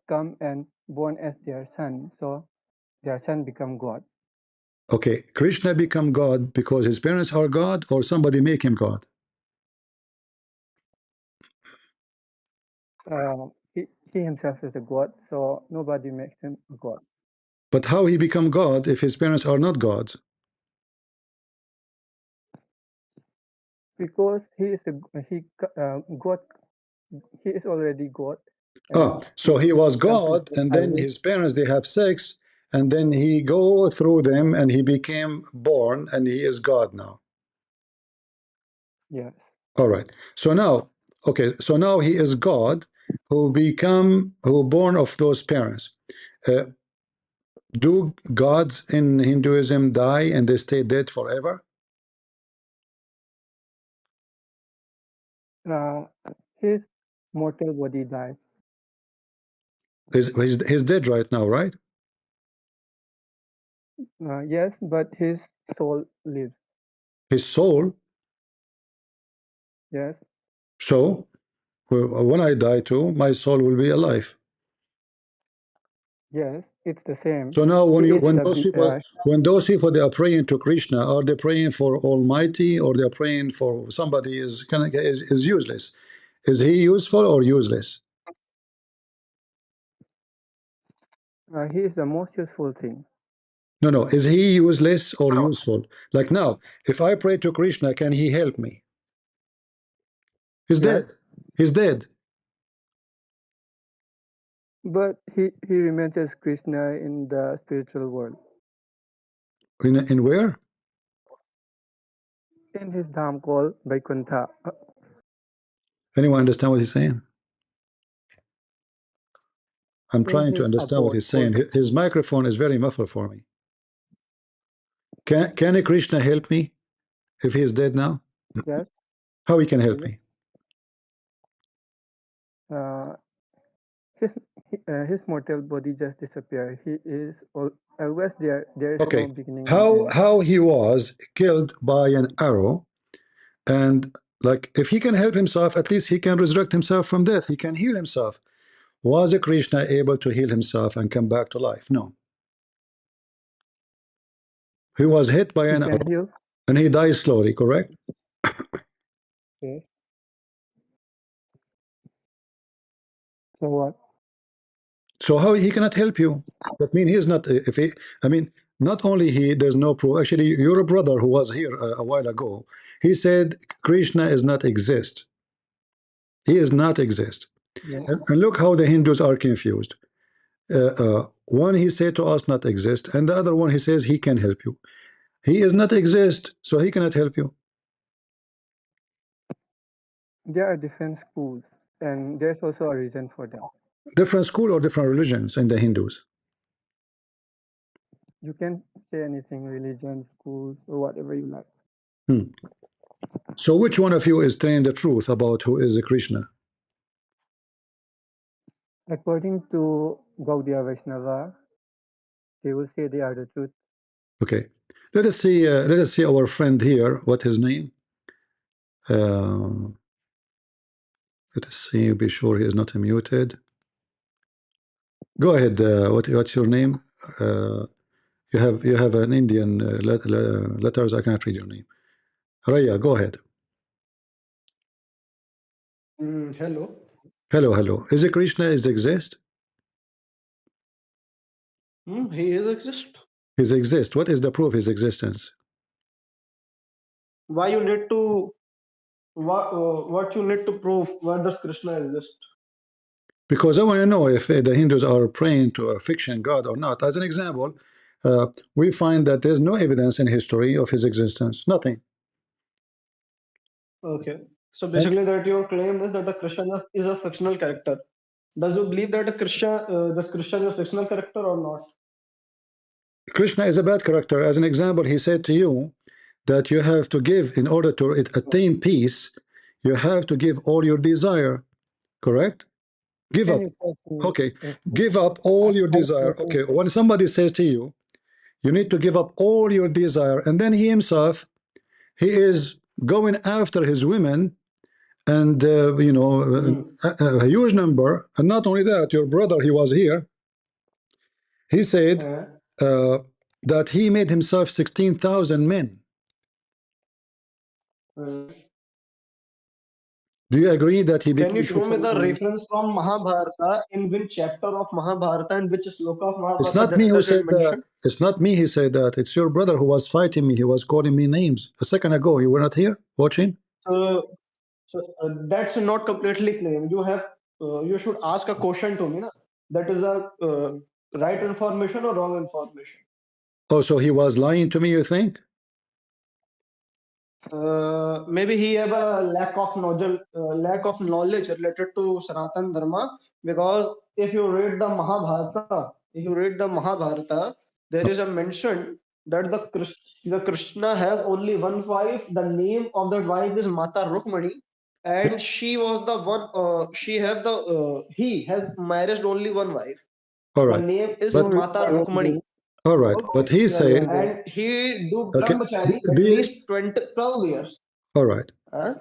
J: come and born as their son, so their son become God.
B: Okay, Krishna become God because his parents are God, or somebody make him God?
J: He himself is a God, so nobody makes him a God.
B: But how he become God if his parents are not gods?
J: Because he is God. He is already God.
B: So he was
J: comes with
B: God, and then
J: highway.
B: his parents they have sex, and then he go through them, and he became born, and he is God now.
J: Yes.
B: All right. So now, okay. So now he is God, who born of those parents. Uh, do gods in Hinduism die and they stay dead forever?
J: His mortal body died.
A: He's dead right now, right?
J: Yes, but his soul lives.
A: His soul.
J: Yes,
A: So when I die too, my soul will be alive.
J: yes, it's the same.
A: So now
J: He is
A: when those people they are praying to Krishna, are they praying for Almighty or they are praying for somebody is useless? Is he useful or useless?
J: he is the most useful thing.
A: No. Is he useless or useful? Like now, if I pray to Krishna, can he help me? He's
J: Yes,
A: dead. He's dead.
J: but he remains as Krishna in the spiritual world.
A: In where?
J: In his dham called Vaikuntha.
A: Anyone understand what he's saying? I'm
J: In
A: trying to
J: his
A: understand what
J: abode
A: he's
J: called.
A: saying. His microphone is very muffled for me. Can Krishna help me if he is dead now?
J: Yes,
A: How he can help
J: yes.
A: me?
J: Uh, his his mortal body just disappeared. He is always there. There is no
A: Okay.
J: beginning and end.
A: How he was killed by an arrow, and like if he can help himself, at least he can resurrect himself from death. He can heal himself. Was Krishna able to heal himself and come back to life? No. He was hit by
J: He
A: an
J: can
A: arrow
J: heal.
A: and he dies slowly, correct?
J: Yes. So what?
A: So how he cannot help you? That means he is not. If he, I mean, not only he, there's no proof. Actually, your brother who was here a while ago, he said Krishna is not exist. He is not exist.
J: Yes.
A: And look how the Hindus are confused. One he said to us not exist, and the other one he says he can help you. He is not exist, so he cannot help you.
J: There are different schools, and there's also a reason for them.
A: Different school or different religions in the Hindus.
J: You can say anything, religion, schools, or whatever you like.
A: Hmm. So which one of you is telling the truth about who is Krishna?
J: According to Gaudiya Vaishnava, they will say they are the truth.
A: Okay. Let us see. Let us see our friend here. What his name? Let us see. Be sure he is not muted. Go ahead. What's your name? You have an Indian letters. I cannot read your name. Raya, go ahead.
D: Hello.
A: Hello. Is it Krishna is exist?
D: He is exist.
A: His exist. What is the proof of his existence?
D: Why you need to what you need to prove? Why does Krishna exist?
A: Because I want to know if the Hindus are praying to a fiction god or not. As an example, we find that there's no evidence in history of his existence. Nothing.
D: Okay. So basically, that your claim is that the Krishna is a fictional character. Does you believe that this Krishna is a fictional character or not?
A: Krishna is a bad character. As an example, he said to you that you have to give, in order to attain peace, you have to give all your desire. Correct? Give
J: Can
A: up.
J: you talk to
A: Okay.
J: if
A: Give up all your
J: I
A: desire.
J: listen?
A: Okay. When somebody says to you, you need to give up all your desire, and then he himself, he is going after his women, and a huge number. And not only that, your brother, he was here. He said uh, that he made himself 16,000 men. Do you agree that he
D: Can you
A: became
D: show me the
A: 16,000 men?
D: reference from Mahabharata in which chapter of Mahabharata and which sloka of
A: It's
D: Mahabharata
A: not me who
D: does it
A: said that.
D: mention?
A: It's not me he said that. It's your brother who was fighting me. He was calling me names. A second ago, you were not here watching?
D: That's not completely claim. You should ask a question to me. Na? That is a right information or wrong information.
A: Oh, so he was lying to me, you think?
D: Maybe he have a lack of knowledge related to Sanatan Dharma, because if you read the Mahabharata, there is a mention that the Krishna has only one wife. The name of that wife is Mata Rukmani, and she was the one. He has married only one wife.
A: All
D: Her
A: right.
D: name is
A: But
D: Mata Rukmani.
A: all right. But he
J: Yeah, yeah,
A: said,
J: yeah.
D: And he do
A: okay,
D: brahmachari at
A: the,
D: least 12 years.
A: all right.
D: Huh?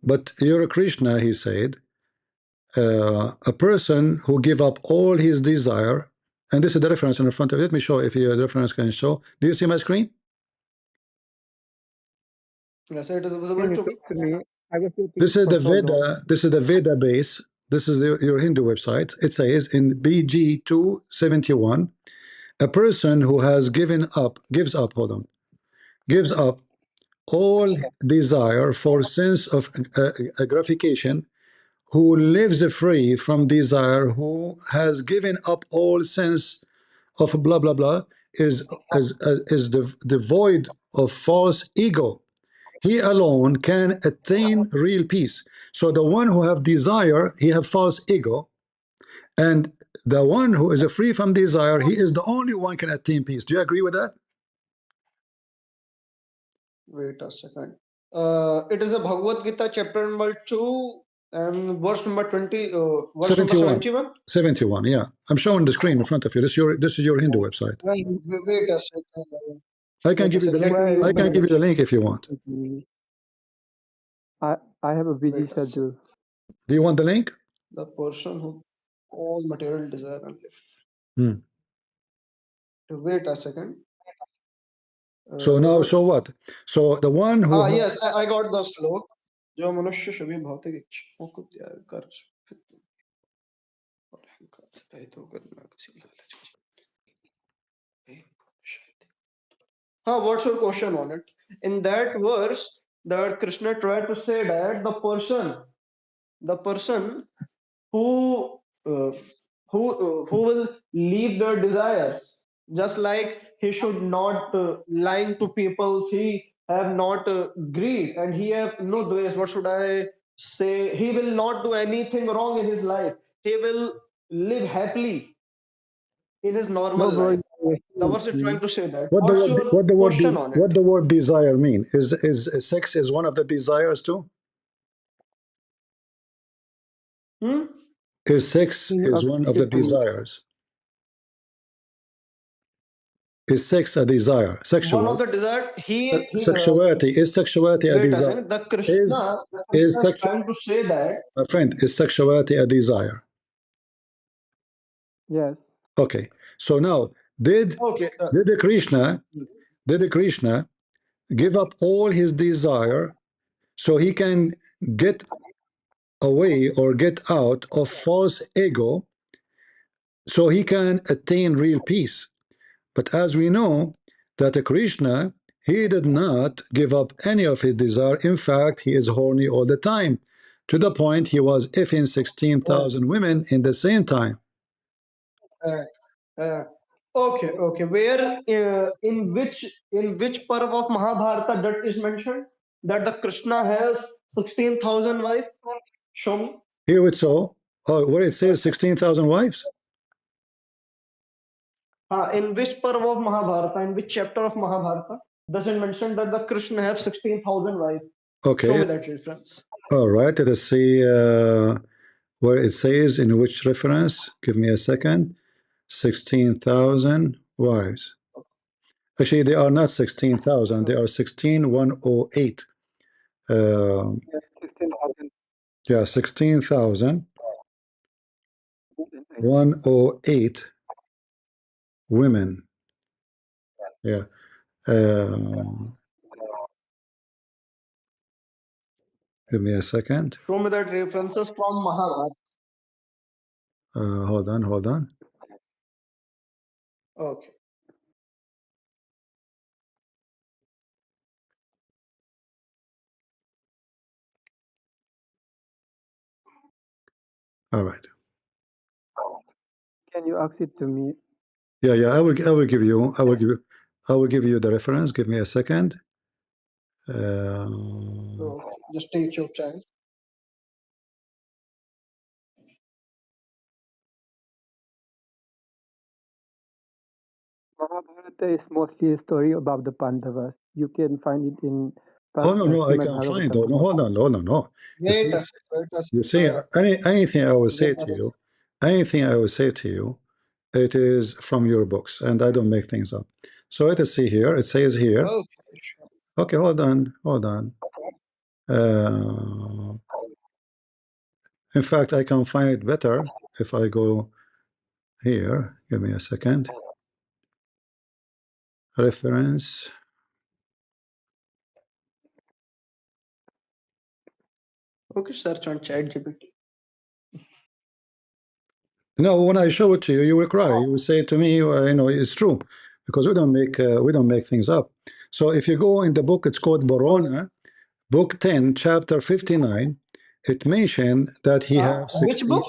A: But you're a Krishna, he said, a person who give up all his desire, and this is the reference in the front of it. Let me show if your reference can show. Do you see my screen?
D: Yes, it is visible
J: Can you
D: to me.
J: talk to me? I was waiting
A: This is
J: for
A: the
J: so long.
A: Veda. This is the Veda base. This is your Hindu website. It says in BG 271, a person who has gives up. Hold on, gives up all desire for sense of gratification, who lives free from desire, who has given up all sense of blah blah blah, is devoid of false ego. He alone can attain real peace. So the one who have desire, he have false ego, and the one who is free from desire, he is the only one can attain peace. Do you agree with that?
D: Wait a second. It is a Bhagavad Gita, chapter number 2 and verse number 20, verse number
A: 71.
D: 71.
A: 71, yeah. I'm showing the screen in front of you. This is your Hindu website.
D: Wait a second.
A: I can
D: Wait a
A: give you the
D: second.
A: link.
D: Let me
J: Where
A: I
J: is
D: open
A: can
J: my
A: give you
D: it.
A: the link if you want.
J: I have a busy
D: Wait a second.
J: schedule.
A: Do you want the link?
D: The person who all material desire and live.
A: Hmm.
D: Wait a second.
A: So now, so what? So the one who
D: Yes, I got the slok. जो मनुष्य सभी भौतिक इच्छाओं को त्याग कर और अहंकार से रहित होकर बिना किसी लालच के शांति. What's your question on it? In that verse, that Krishna tried to say that the person who uh, who will leave their desires, just like he should not lying to people, he have not greed, and he have no dvesh. What should I say? He will not do anything wrong in his life. He will live happily in his normal
J: No, bro.
D: life.
J: You're
D: The
J: wasting
D: verse is trying to say that.
A: what the
D: What's
A: word
D: your
A: what the word
D: question on
A: what
D: it?
A: the word desire mean? Is sex is one of the desires too?
D: Hmm?
A: Is sex
J: Can you
A: is one of the
J: explain it to me?
A: desires? Is sex a desire?
D: One of
A: Sexual
D: the desire
A: sexuality is sexuality a
D: wait a
A: desire?
D: second. The
A: Is
D: Krishna is
A: sexual?
D: trying to say that.
A: My friend, is sexuality a desire?
J: Yes.
A: Okay. So now, did
D: Okay.
A: did the Krishna did the Krishna give up all his desire so he can get away or get out of false ego, so he can attain real peace? But as we know that Krishna, he did not give up any of his desire. In fact, he is horny all the time, to the point he was effing
D: Uh,
A: 16,000 women in the same time.
D: uh, uh, okay. Where in which parv of Mahabharata that is mentioned that the Krishna has 16,000 wives? Show me.
A: Here it's so, where it says 16,000 wives.
D: In which parv of Mahabharata? In which chapter of Mahabharata does it mention that the Krishna have 16,000 wives? Show
A: Okay,
D: me that reference.
A: all right. Let us see where it says in which reference. Give me a second. 16,000 wives. Actually, they are not 16,000. They are 16,108.
J: Yes, 16,000.
A: Yeah, 16,108 women. Yeah. Give me a second.
D: Show me that references from Mahabharata.
A: Hold on, hold on.
D: Okay.
A: All right.
J: Can you ask it to me?
A: Yeah, yeah. I will give you. I will give you the reference. Give me a second.
D: Just take your time.
J: Mahabharata is mostly a story about the Pandavas. You can find it in
A: Oh no, no, I
J: Srimad
A: can find.
J: Bhagavatam.
A: Oh no, hold on, hold on, no. You
D: Wait
A: see,
D: a sec, wait a sec.
A: you see, anything I will say
D: Get
A: to you, anything I will say to you, it is from your books, and I don't make things up. So let us see here. It says here.
D: Okay, sure.
A: Okay, hold on, hold on. In fact, I can find it better if I go here. Give me a second. Reference.
D: Okay, search on ChatGPT.
A: No, when I show it to you, you will cry. You will say to me, you know, it's true, because we don't make things up. So if you go in the book, it's called Borona, book 10, chapter 59. It mentioned that he have
D: Which
A: 60.
D: book?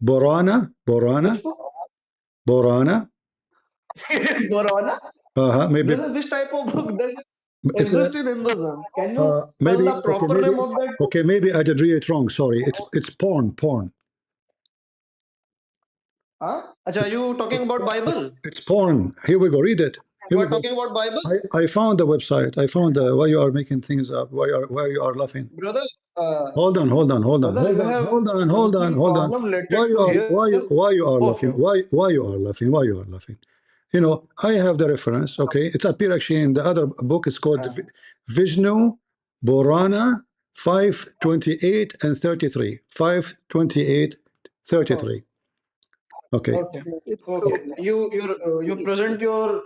A: Borana,
D: Which book?
A: Borana.
D: Borona?
A: Maybe
D: This is which type of book that
A: it's a
D: exists in Hinduism? Can you spell
A: maybe
D: the
A: okay,
D: proper
A: maybe
D: name of that book?
A: okay, maybe I did read it wrong. Sorry, it's porn.
D: Huh? Acha, are you talking about Bible?
A: It's porn. Here we go. Read it. Here
D: You
A: we
D: are
A: go.
D: talking about Bible?
A: I found the website. I found why you are making things up. Why you are laughing.
D: Brother,
A: Hold on.
D: brother, you have something problem related to here.
A: Why you are
D: Okay,
A: laughing?
D: okay.
A: Why you are laughing? Why you are laughing? You know, I have the reference. Okay, it's appear actually in the other book. It's called Vishnu Borana 528 and 33. 528, 33. Okay.
D: Okay.
J: It's
D: Okay.
J: true.
D: You present your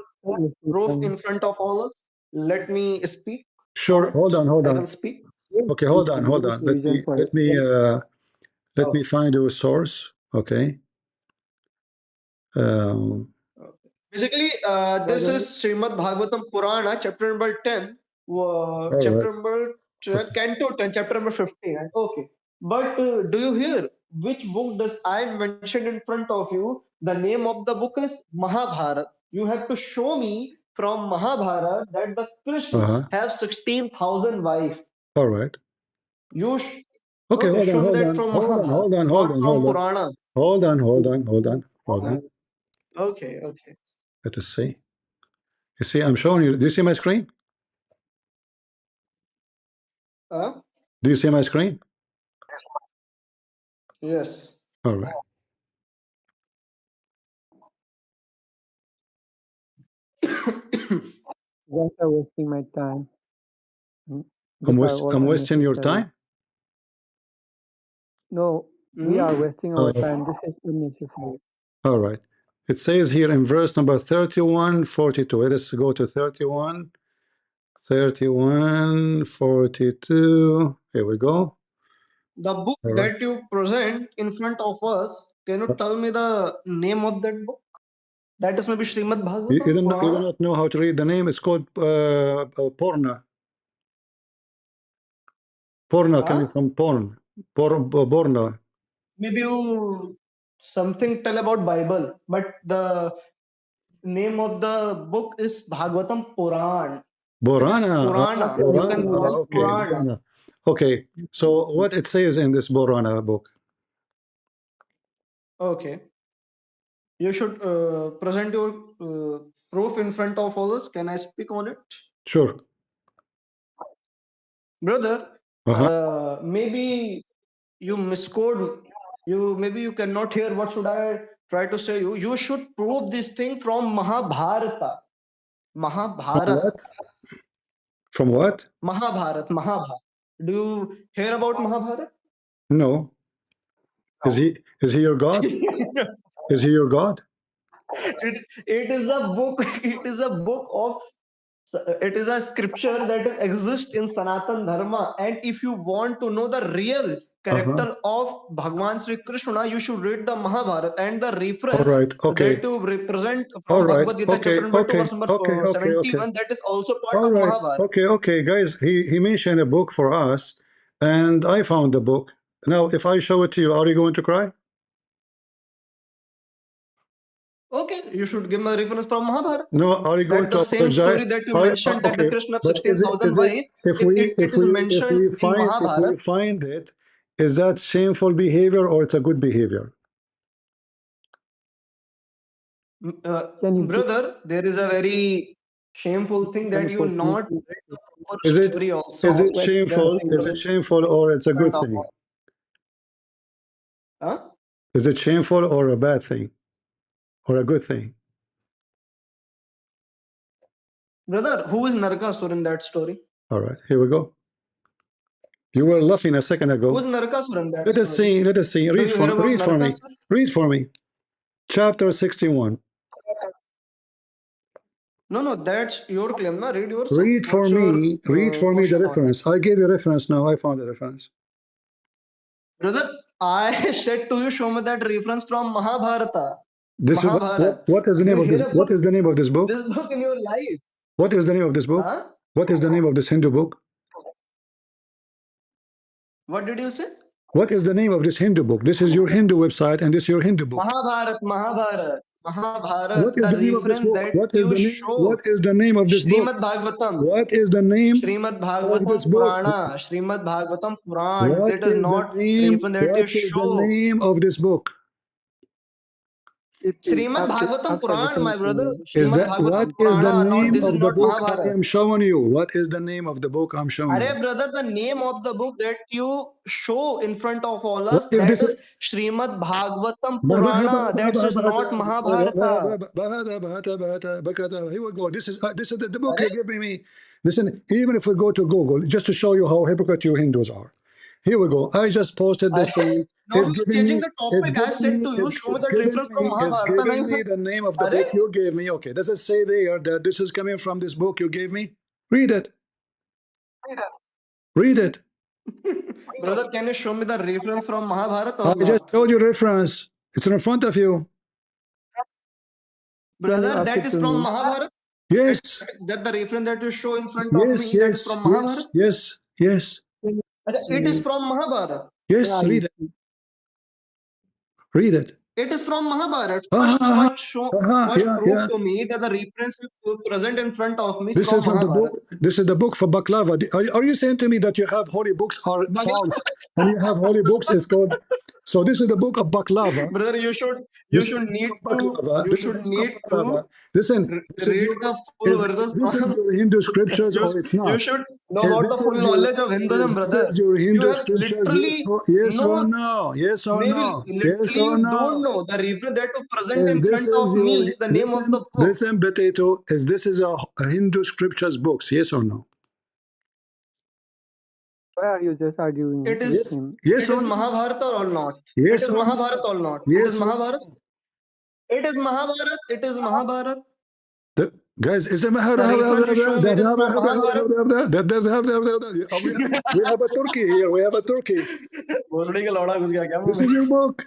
D: proof in front of all us. Let me speak on
A: Sure.
D: it.
A: Hold
D: I
A: on.
D: will speak.
A: Okay, hold on.
J: Give us a reason for it.
A: Let me find your source. Okay. Um,
D: Basically,
J: Why
D: this
J: don't
D: is
J: you?
D: Srimad Bhagavatam Purana, chapter number 10,
A: all right.
D: chapter number, canto 10, chapter number 15. Okay. But do you hear which book does I mentioned in front of you? The name of the book is Mahabharata. You have to show me from Mahabharata that the Krishna have 16,000 wives.
A: All right.
D: You
A: Okay,
D: okay? Show me that from Mahabharata, not from Purana.
A: Hold on.
D: Okay, okay.
A: Let us see. You see, I'm showing you. Do you see my screen?
D: Uh,
A: Do you see my screen?
D: yes.
A: All right.
J: You guys are wasting my time. These are all
A: I'm wasting your
J: unnecessary.
A: time.
J: No, we are wasting our time. This is unnecessary.
A: All right. It says here in verse number 31, 42. Let us go to 31, 31, 42. Here we go.
D: The book
A: All right.
D: that you present in front of us, can you tell me the name of that book? That is maybe Srimad
A: You
D: Bhagavatam,
A: do
D: Purana?
A: not know how to read the name. It's called Porna. Porna coming
D: Huh?
A: from porn. Porna.
D: Maybe you something tell about Bible, but the name of the book is Bhagavatam Puran. It's
A: Borana.
D: Purana.
J: Okay,
D: You
A: Borana.
D: can call
A: Okay.
D: Purana.
A: Borana. Okay. So what it says in this Borana book?
D: Okay. You should present your proof in front of others. Can I speak on it?
A: Sure.
D: Brother,
A: Uh-huh.
D: maybe you miscode. Maybe you cannot hear what should I try to say you should prove this thing from Mahabharata.
A: From
D: Mahabharata.
A: what? From what?
D: Mahabharata. Do you hear about Mahabharata?
A: No. Is he your God? Is he your God?
D: It is a book. It is a book of. It is a scripture that exists in Sanatan Dharma, and if you want to know the real
A: Uh-huh.
D: character of Bhagwan Sri Krishna, you should read the Mahabharata, and the
A: All
D: reference
A: right.
D: that
A: Okay.
D: you represent
A: All
D: from
A: right.
D: Bhagavad Gita, chapter
A: Okay.
D: number 2,
A: Okay.
D: verse number
A: Okay. Okay. Okay.
D: 71. That is also part
A: All
D: of
A: right.
D: Mahabharata.
A: Okay. Okay, guys. He mentioned a book for us, and I found the book. Now, if I show it to you, are you going to cry?
D: Okay, you should give me a reference from Mahabharata.
A: No. Are you going
D: That the
A: to
D: same
A: apologize?
D: story that you mentioned, that the
A: Okay.
D: Krishna of
A: But
D: 16,000 wife, if it is mentioned in
A: if
D: Mahabharata,
A: we find it, is that shameful behavior or it's a good behavior?
J: Can you
D: brother, there is a very Shameful thing that you not read the proper
A: Is it
D: story also.
A: is it
J: Wait,
A: shameful? Is it shameful or it's a
D: In front
A: good
D: of
A: thing?
D: all. Huh?
A: Is it shameful or a bad thing? Or a good thing?
D: Brother, who is Narakasur in that story?
A: All right, here we go. You were laughing a second
D: Who is
A: ago.
D: Narakasur in that
A: Let us
D: story?
A: see. Let us see.
D: Do
A: Read
D: you hear
A: for
D: about
A: read for me.
D: Narakasur?
A: Read for me. Chapter 61.
D: No, that's your claim. Na? Read yourself.
A: Read for
D: What's your
A: me. Read for me the
D: question on it?
A: reference. I gave you reference now. I found the reference.
D: Brother, I said to you, show me that reference from Mahabharata.
A: This is
D: Mahabharata.
A: what is the
D: Do
A: name
D: you
A: of this?
D: hear
A: What
D: about
A: is the name of this book?
D: this book in your life?
A: What is the name of this book?
D: Huh?
A: What is the name of this Hindu book?
D: What did you say?
A: What is the name of this Hindu book? This is your Hindu website and this is your Hindu book.
D: Mahabharata.
A: What is
D: The
A: the name of this
D: reference
A: book?
D: that
A: What is
D: you
A: the name?
D: show.
A: What is the name of this book?
D: Srimad Bhagavatam.
A: What is the name
D: Srimad
A: of
D: Bhagavatam
A: this book?
D: Purana. Srimad Bhagavatam Puran.
A: What
D: That is
A: is the
D: not
A: name?
D: reference that you
A: What is the
D: show.
A: name of this book?
D: Srimad Bhagavatam
J: after
D: Puran, my
J: listening to
D: brother.
J: you.
A: Is
D: Srimad
A: that what
D: Bhagavatam
A: is the
D: Purana. Not
A: name
D: this is
A: of the
D: not
A: book I
D: Mahabharata.
A: am showing you? What is the name of the book I'm showing you?
D: Arey brother, the name of the book that you show in front of all
A: What
D: us,
A: if
D: that
A: this is
D: is Srimad Bhagavatam Purana. That is not Mahabharata.
A: Here we go. This is the book
D: Arey,
A: you're giving me. Listen, even if we go to Google, just to show you how hypocrite you Hindus are. Here we go. I just posted the
D: arey.
A: same.
D: Now you're changing the topic. I said to you, show me
A: It's
D: that reference from Mahabharata. Now
A: giving me
D: you,
A: the name of the
D: arey,
A: book you gave me. Okay, does it say there that this is coming from this book you gave me? Read it. Read it.
D: brother, can you show me the reference from Mahabharata
A: I
D: or
A: just
D: not?
A: showed you reference. It's in front of you.
J: Can you
D: Brother,
J: ask
D: that
J: it
D: is
J: to
D: from
J: me?
D: Mahabharata. That,
A: Yes.
D: that the reference that you show in front of
A: Yes,
D: me, that is
A: yes,
D: from
A: yes,
D: Mahabharata.
A: yes, yes,
J: Can you
D: It is
J: me
D: from Mahabharata.
J: where
A: yes.
J: are you?
A: Read it. Read it.
D: It is from Mahabharata.
A: Ah, ah, ah,
D: First
A: yeah,
D: prove
A: yeah.
D: to me that the reference you present in front of me is
A: This is
D: from
A: from the book.
D: Mahabharata.
A: This is the book for baklava. Are you saying to me that you have holy books are false and you have holy books is called? So this is the book of baklava.
D: Brother,
A: This is the book of baklava.
D: you
A: This is
D: should
A: the book of
D: need to
A: baklava. Listen, this is
D: read
A: your
D: the full verses
A: this is
D: from
A: your Hindu scriptures
D: you,
A: or it's
D: you
A: not?
D: should know
A: If
D: about the
A: this
D: full
A: is your
D: knowledge of
A: if
D: Hinduism,
A: this
D: brother.
A: is your
D: You
A: Hindu
D: have
A: scriptures,
D: literally
A: yes or
D: no,
A: no? Yes or
D: maybe
A: no? Yes
D: literally
A: or
D: you don't
A: no?
D: know the reference that you present
A: Is
D: in
A: this
D: front
A: is
D: of
A: your
D: me, the name of the book.
A: listen, potato? Is this is a Hindu scriptures books? Yes or no?
J: Why are you just arguing
D: It
J: with
D: is
A: Yes,
J: him?
A: yes
D: it is
A: or no?
D: Mahabharata or not? It
A: Yes
D: is
A: or no?
D: Mahabharata or not? It is
A: Yes or
D: Mahabharata.
A: no?
D: It is Mahabharata. It is Mahabharata.
A: The, guys, is it
D: The reference you show me is from Mahabharata.
A: we have a turkey here. We have a turkey.
D: भोसड़ी का लौड़ा घुस गया क्या मुंह
A: This
D: में?
A: is your book.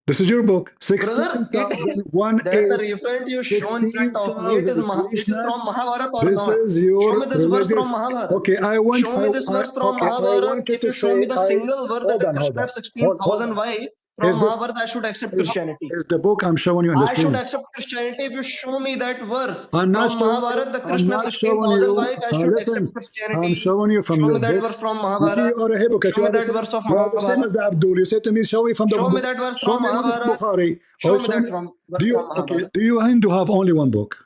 A: This is your book.
D: Brother, it is
A: 16,000
D: that the reference you show in front of me. It is
A: Krishna.
D: from Mahabharata or
A: This
D: not?
A: is
D: Show me
A: your
D: this verse from
A: religious.
D: Mahabharata.
A: Okay,
D: Show me this verse from
A: okay, I
D: Mahabharata.
A: want you
D: If
A: to
D: you show
A: say
D: me the
A: I
D: single verse that
A: hold
D: the
A: on, hold
D: Krishna
A: on.
D: have 16,000
A: Hold on.
D: wives
A: Is
D: from
A: this
D: Mahabharata, I should accept
A: is
D: Christianity.
A: is the book I'm showing you on the
D: I should
A: screen?
D: accept Christianity if you show me that verse
A: I'm not
D: from
A: showing you.
D: Mahabharata. The
A: I'm
D: Krishna have
A: not showing
D: 16,000
A: you.
D: wives. I should accept
A: Listen, I'm
D: Christianity.
A: showing you from
D: Show
A: your
D: me that verse
A: books.
D: from
A: You see,
D: Mahabharata.
A: you are a hypocrite.
D: Show
A: You
D: me
A: are the
D: that
A: same.
D: verse of
A: You are the same
D: Mahabharata.
A: as the Abdul. You say to me, show me from the
D: Show me
A: book.
D: that verse
A: Show
D: from
A: me one of
D: Mahabharata.
A: Bukhari. Or
D: Show me
A: show
D: that
A: me.
D: verse
A: Do you
D: from
A: okay?
D: Mahabharata.
A: Do you Hindu have only one book?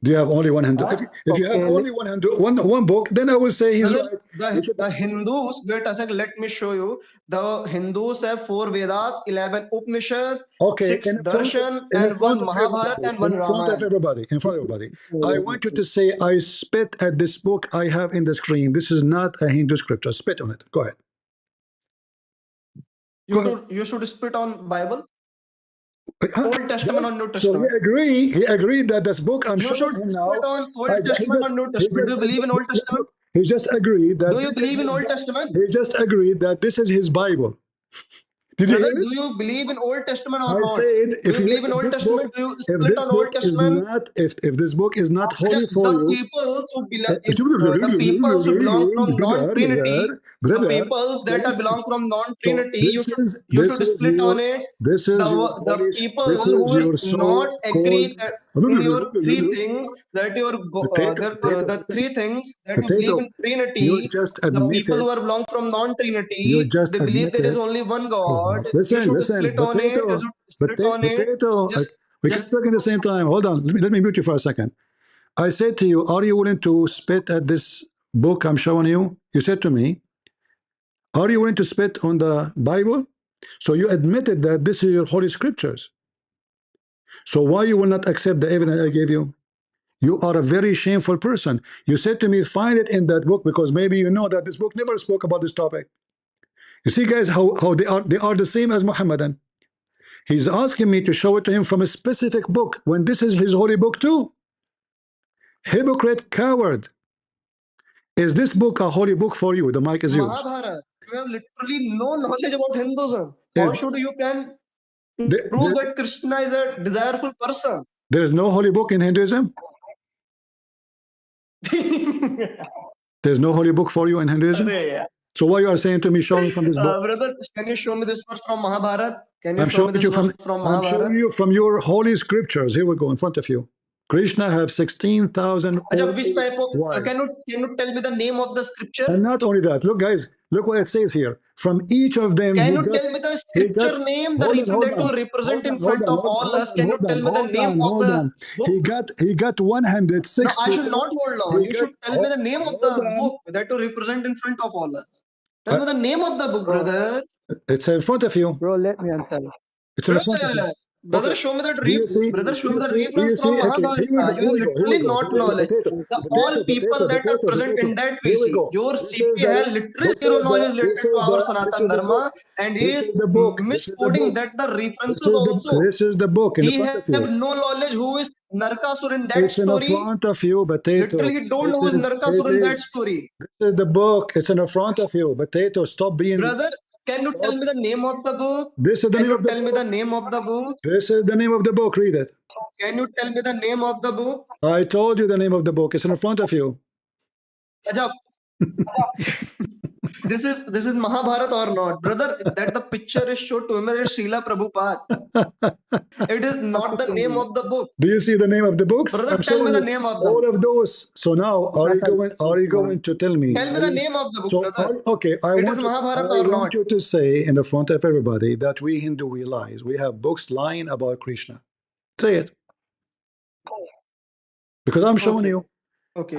A: Do you have only one Hindu?
D: Huh?
A: If you have
J: Okay,
A: only one Hindu, one book, then I will say he's
D: Brother,
A: right.
D: the,
A: If it,
D: the Hindus, wait a second, let me show you. The Hindus have 4 Vedas, 11 Upanishad,
A: okay,
D: 6 Darshan,
A: in the
D: and 1
A: front of
D: Mahabharata
A: everybody,
D: and 1 Ramayana.
A: in front of everybody, I want you to say, I spit at this book I have in the screen. This is not a Hindu scripture. Spit on it. Go ahead. Go ahead.
D: You should spit on Bible,
A: Huh?
D: Old Testament
A: Guys,
D: or New
A: so
D: Testament.
A: he agreed that this book I'm
D: You should
A: showing him
D: spit
A: now,
D: on Old Testament or New
A: he
D: Testament. Do
A: just
D: you believe in Old Testament?
A: he just agreed that
D: Do you believe in Old Testament?
A: he just agreed that this is his Bible. Did you
D: Brother,
A: hear it?
D: do you believe in Old Testament or
A: I
D: not?
A: said
D: Do you believe in Old Testament? Do you
A: if
D: split
A: this
D: on Old
A: book is
D: Testament?
A: not if this book is not holy for
D: The
A: you,
D: people who belong, the people who belong from non-Trinity, the
A: brother,
D: people
A: so
D: that are
A: listen.
D: belong from
A: So
D: non-Trinity, you should split on it. The people
A: this
D: who
A: is
D: will
A: your
D: not
A: so-called
D: agree that in your three things that the
A: listen,
D: three things that you believe
A: potato.
D: in
A: You
D: Trinity,
A: just
D: the people
A: admitted.
D: who are belong from
A: You
D: non-Trinity,
A: just
D: they believe there is
A: admitted.
D: only one
A: Hold
D: God.
A: on.
D: You
A: Listen,
D: should split on it. You
A: potato,
D: should split on it.
A: potato.
D: Just
A: We
D: Just
A: can talk at the same time. Hold on. Let me mute you for a second. I said to you, are you willing to spit at this book I'm showing you? You said to me, are you willing to spit on the Bible? So you admitted that this is your holy scriptures. So why you will not accept the evidence I gave you? You are a very shameful person. You said to me, find it in that book because maybe you know that this book never spoke about this topic. You see, guys, how they are the same as Muhammadan. He's asking me to show it to him from a specific book when this is his holy book too. Hypocrite, coward. Is this book a holy book for you? The mic is yours.
D: Mahabharata. You have literally no knowledge about Hinduism. How should you can prove that Krishna is a desirable person?
A: There is no holy book in Hinduism? There's no holy book for you in Hinduism? So why you are saying to me, show me from this book?
D: Brother, can you show me this verse from Mahabharata? Can you
A: I'm
D: show me this verse from
A: I'm showing
D: Mahabharata?
A: you from your holy scriptures. Here we go in front of you. Krishna have 16,000
D: Which type of
A: wives.
D: can you tell me the name of the scripture?
A: And not only that, look guys, look what it says here. From each of them,
D: Can you tell me the scripture name, the that to represent in front of all us? Can you tell me the name of the book?
A: He got 160.
D: No, I should not hold on. You should tell me the name of the book that to represent in front of all us. Tell me the name of the book, brother.
A: It's in front of you.
J: Bro, let me answer.
A: It's in front of you.
D: Brother, show me that
A: Brother,
D: show me the reference from Mahabharata. You have literally not knowledge. All people that are present in that PC, your CP has literally zero knowledge related to our Sanatan Dharma, and he is misquoting that the references also.
A: This is the book in
D: He
A: front of you.
D: have no knowledge who is Narkasur in that
A: It's in
D: story.
A: front of you, potato.
D: Literally, he don't know who is Narkasur in that story.
A: This is the book. It's in front of you, potato. Stop being.
D: Brother, can you tell me the name of the book?
A: This is the
D: Can
A: name
D: you
A: of the
D: tell me the name of the book?
A: This is the name of the book. Read it.
D: Can you tell me the name of the book?
A: I told you the name of the book. It's in front of you.
D: Ajab. This is Mahabharata or not, brother? That the picture is showed to him as Srila Prabhupada. It is not the name of the book.
A: Do you see the name of the books?
D: Brother, tell me the name of them.
A: All of those. So now, are you going to tell me?
D: Tell me the name of the book, brother.
A: Okay, I
D: It is Mahabharata or
A: want
D: not?
A: you to say in the front of everybody that we Hindu, we lies. We have books lying about Krishna. Say it. Because I'm showing you.
D: Okay.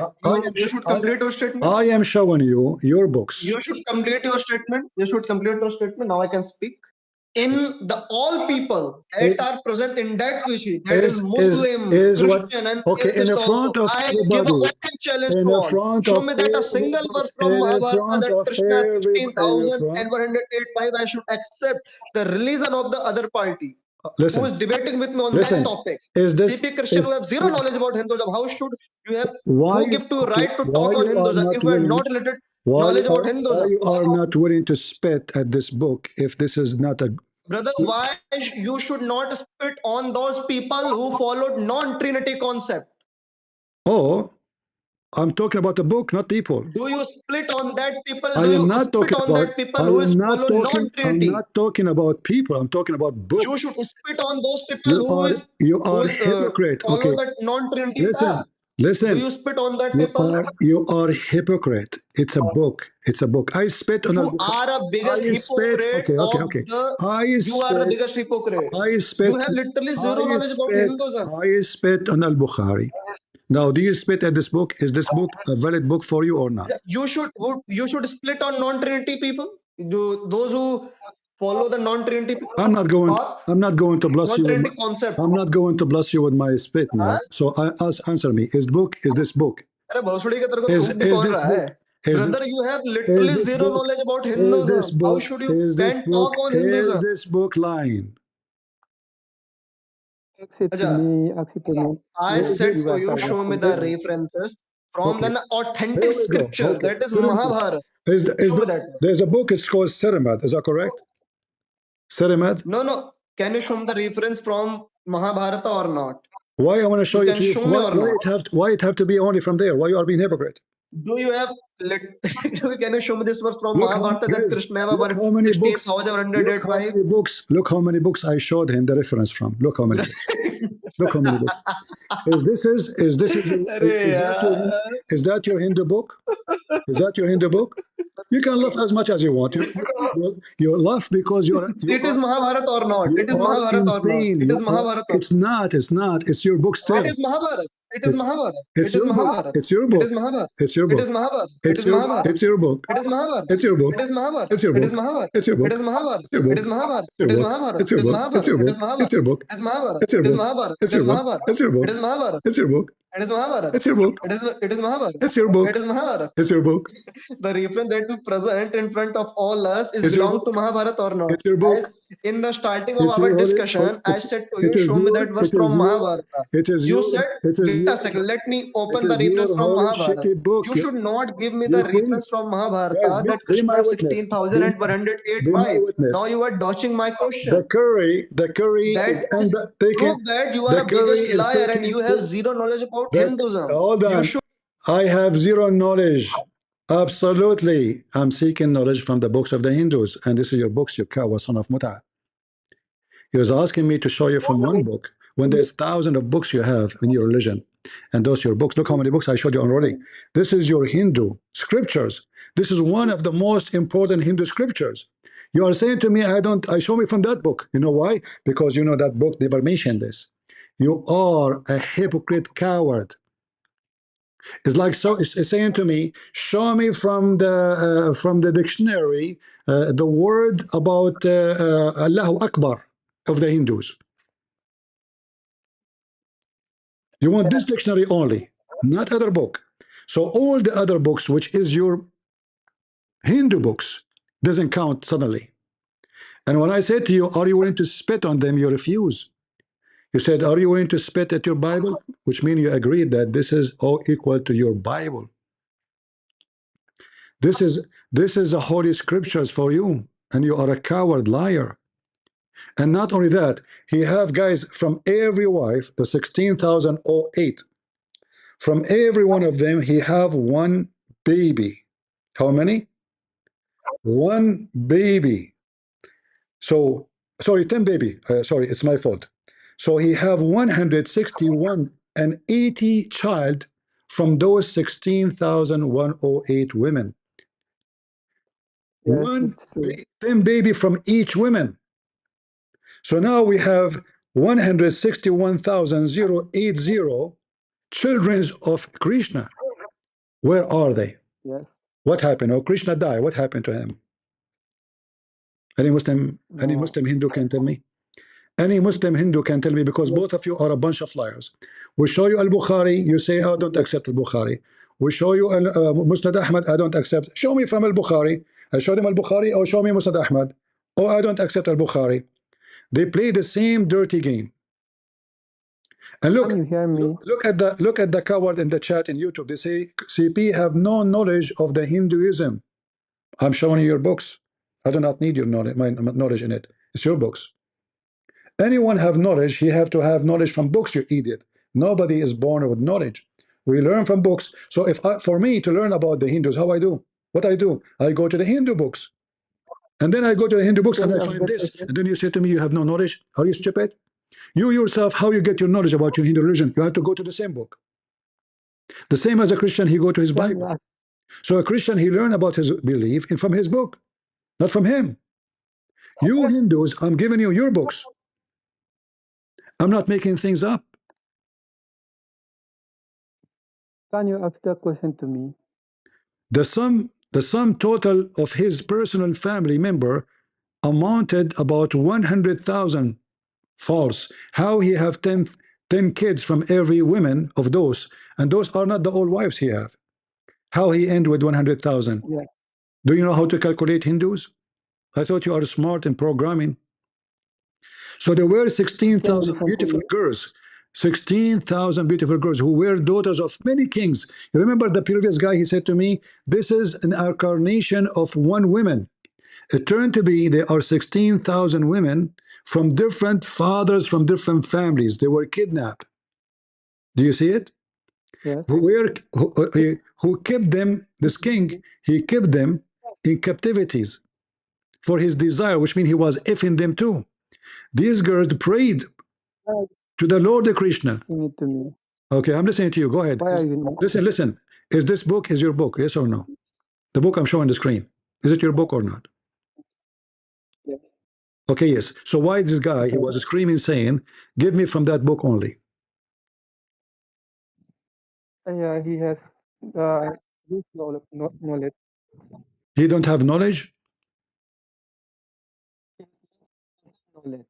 D: You should complete your statement.
A: I am showing you your books.
D: You should complete your statement. You should complete your statement. Now I can speak. In the all people that are present in that vision, that is Muslim, Christian, and
A: in the front of
D: I
A: everybody.
D: give an open challenge to all. Show me that a single verse from Mahabharata that Krishna 16,108 I should accept the religion of the other party. Who is debating with me on that topic? CP Christian who have zero knowledge about Hinduism. How should you have who give to right to talk on Hinduism if you are not related knowledge about Hinduism?
A: Why you are not willing to spit at this book if this is not a...
D: Brother, why you should not spit on those people who followed non-Trinity concept?
A: Oh, I'm talking about the book, not people.
D: Do you split on that people?
A: I am not talking about
D: that people who is follow non-Trinity?
A: I'm not talking about people. I'm talking about books.
D: You should spit on those people
A: you are hypocrite.
D: Follow that non-Trinity path.
A: Listen.
D: Do you spit on that people?
A: You are hypocrite. It's a book. It's a book. I spit on.
D: You are a biggest hypocrite.
A: Okay.
D: You are the biggest hypocrite. You have literally zero knowledge about Hinduism.
A: I spit on Al-Bukhari. Now, do you spit at this book? Is this book a valid book for you or not?
D: You should split on non-Trinity people. Those who follow the non-Trinity people.
A: I'm not going to bless you. I'm not going to bless you with my spit now. So answer me. Is this book?
D: Brother, you have literally zero knowledge about Hinduism. How should you talk on Hinduism?
A: Is this book lying?
D: I said so. You show me the references from an authentic scripture. That is Mahabharata.
A: There's a book. It's called Saramad. Is that correct? Saramad?
D: No. Can you show me the reference from Mahabharata or not?
A: Why I want to show you? Why it have to be only from there? Why you are being hypocrite?
D: Do you have? Can you show me this verse from Mahabharata that Krishna
A: look how many books. Look how many books I showed him the reference from. Look how many books. Look how many books. Is that your Hindu book? Is that your Hindu book? You can laugh as much as you want. You laugh because
D: It is Mahabharata or not?
A: you
D: It is
A: are
D: Mahabharata
A: in
D: or not?
A: pain.
D: It is
A: You are,
D: Mahabharata.
A: it's not. It's not. It's your book still.
D: What is Mahabharata? It is
A: It's
D: Mahabharata.
A: it's
D: It is
A: your book.
D: Mahabharata.
A: It's your
D: It
A: book.
D: is Mahabharata.
A: It's your
D: It
A: book.
D: is Mahabharata. It
A: It's
D: is
A: your
D: Mahabharata.
A: it's your book.
D: It is Mahabharata.
A: It's your book.
D: It is Mahabharata.
A: It's your
D: It
A: book.
D: is Mahabharata.
A: It's your
D: It
A: book.
D: is Mahabharata.
A: It's your book.
D: It is Mahabharata.
A: It's your
D: It is
A: book.
D: Mahabharata.
A: It's your
D: It is
A: book. It's
D: Mahabharata.
A: your
D: It
A: book.
D: is Mahabharata.
A: It's your book.
D: It is Mahabharata.
A: It's your
D: It is
A: book.
D: Mahabharata.
A: It's
D: It is
A: your book.
D: Mahabharata.
A: It's your
D: It
A: book.
D: is Mahabharata.
A: It's your book.
D: It is Mahabharata.
A: It's your book.
D: It is Mahabharata.
A: It's your book.
D: It is Mahabharata.
A: It's your book.
D: The reference that you present in front of all us is
A: It's your
D: belong
A: book.
D: to Mahabharata or not?
A: It's your
D: As
A: book.
D: in the starting of
A: It's
D: our
A: your holy.
D: discussion, I
A: It's
D: said to
A: it
D: you,
A: is
D: show me
A: your.
D: that verse
A: It
D: from
A: is your.
D: Mahabharata.
A: It is
D: You
A: your.
D: said,
A: It is
D: wait
A: your.
D: a second, let me
A: It
D: open the
A: is your
D: reference from
A: holy
D: Mahabharata.
A: shitty book.
D: You should not give me
A: You
D: the
A: see,
D: reference from
A: guys,
D: Mahabharata that
A: be my
D: Krishna
A: witness.
D: 16,108
A: Be my
D: wife. Now
A: witness.
D: you are dodging my
A: The
D: question.
A: curry
D: That
A: is
D: is
A: undertaking.
D: proof that you are
A: The
D: a
A: curry
D: biggest
A: is
D: liar and
A: taking.
D: you have zero knowledge about
A: The
D: Hinduism.
A: hold
D: You
A: on.
D: should.
A: I have zero knowledge. Absolutely, I'm seeking knowledge from the books of the Hindus, and this is your books, you cow, son of Muta. He was asking me to show you from one book when there's thousands of books you have in your religion, and those are your books. Look how many books I showed you already. This is your Hindu scriptures. This is one of the most important Hindu scriptures. You are saying to me, I don't. I show me from that book. You know why? Because you know that book never mentioned this. You are a hypocrite coward. It's like it's saying to me, show me from the dictionary the word about Allahu Akbar of the Hindus. You want this dictionary only, not other book. So all the other books, which is your Hindu books, doesn't count suddenly. And when I said to you, are you willing to spit on them? You refuse. You said, are you willing to spit at your Bible? Which means you agreed that this is all equal to your Bible. This is the holy scriptures for you, and you are a coward liar. And not only that, he have guys from every wife, the 16,008. From every one of them, he have one baby. How many? One baby. So, sorry, 10 baby. Sorry, it's my fault. So he have 161 and 80 child from those 16,108 women.
J: Yes,
A: One
J: it's true.
A: 10 baby from each woman. So now we have 161,080 children of Krishna. Where are they?
J: Yes.
A: What happened? Oh, Krishna died. What happened to him? Any Muslim
J: No.
A: Hindu can tell me? Any Muslim Hindu can tell me, because both of you are a bunch of liars. We show you Al-Bukhari, you say, I don't accept Al-Bukhari. We show you Musnad Ahmed, I don't accept. Show me from Al-Bukhari. I show them Al-Bukhari, or show me Musnad Ahmed. Oh, I don't accept Al-Bukhari. They play the same dirty game. And
J: Can you hear me?
A: look at the coward in the chat in YouTube. They say CP have no knowledge of the Hinduism. I'm showing you your books. I do not need your knowledge, my knowledge in it. It's your books. Anyone have knowledge, he have to have knowledge from books, you idiot. Nobody is born with knowledge. We learn from books. So for me to learn about the Hindus, how I do? What I do? I go to the Hindu books. And then I go to the Hindu books
J: Can
A: and I
J: you
A: find
J: update
A: this.
J: again?
A: And then you say to me, you have no knowledge. Are you stupid? You yourself, how you get your knowledge about your Hindu religion? You have to go to the same book. The same as a Christian, he go to his
J: Can you
A: Bible. So a Christian, he learn about his belief from his book, not from him. You Hindus, I'm giving you your books. I'm not making things up.
J: Can you ask the question to me?
A: The sum total of his personal family member amounted about 100,000 false. How he have 10 kids from every woman of those, and those are not the old wives he have. How he end with 100,000?
J: Yeah.
A: Do you know how to calculate Hindus? I thought you are smart in programming. So there were 16,000 beautiful girls. 16,000 beautiful girls who were daughters of many kings. You remember the previous guy, he said to me, this is an incarnation of one woman. It turned to be there are 16,000 women from different fathers, from different families. They were kidnapped. Do you see it?
J: Yes.
A: Who kept them, this king, he kept them in captivities for his desire, which means he was effing them too. These girls prayed to the Lord Krishna.
J: Sing it to me.
A: Okay, I'm listening to you. Go ahead.
J: Why are you not?
A: Listen. Is this book is your book? Yes or no? The book I'm showing the screen. Is it your book or not?
J: Yes.
A: Okay, yes. So why this guy, he was screaming saying, give me from that book only.
J: Yeah, he has this knowledge.
A: He don't have knowledge?
J: Knowledge.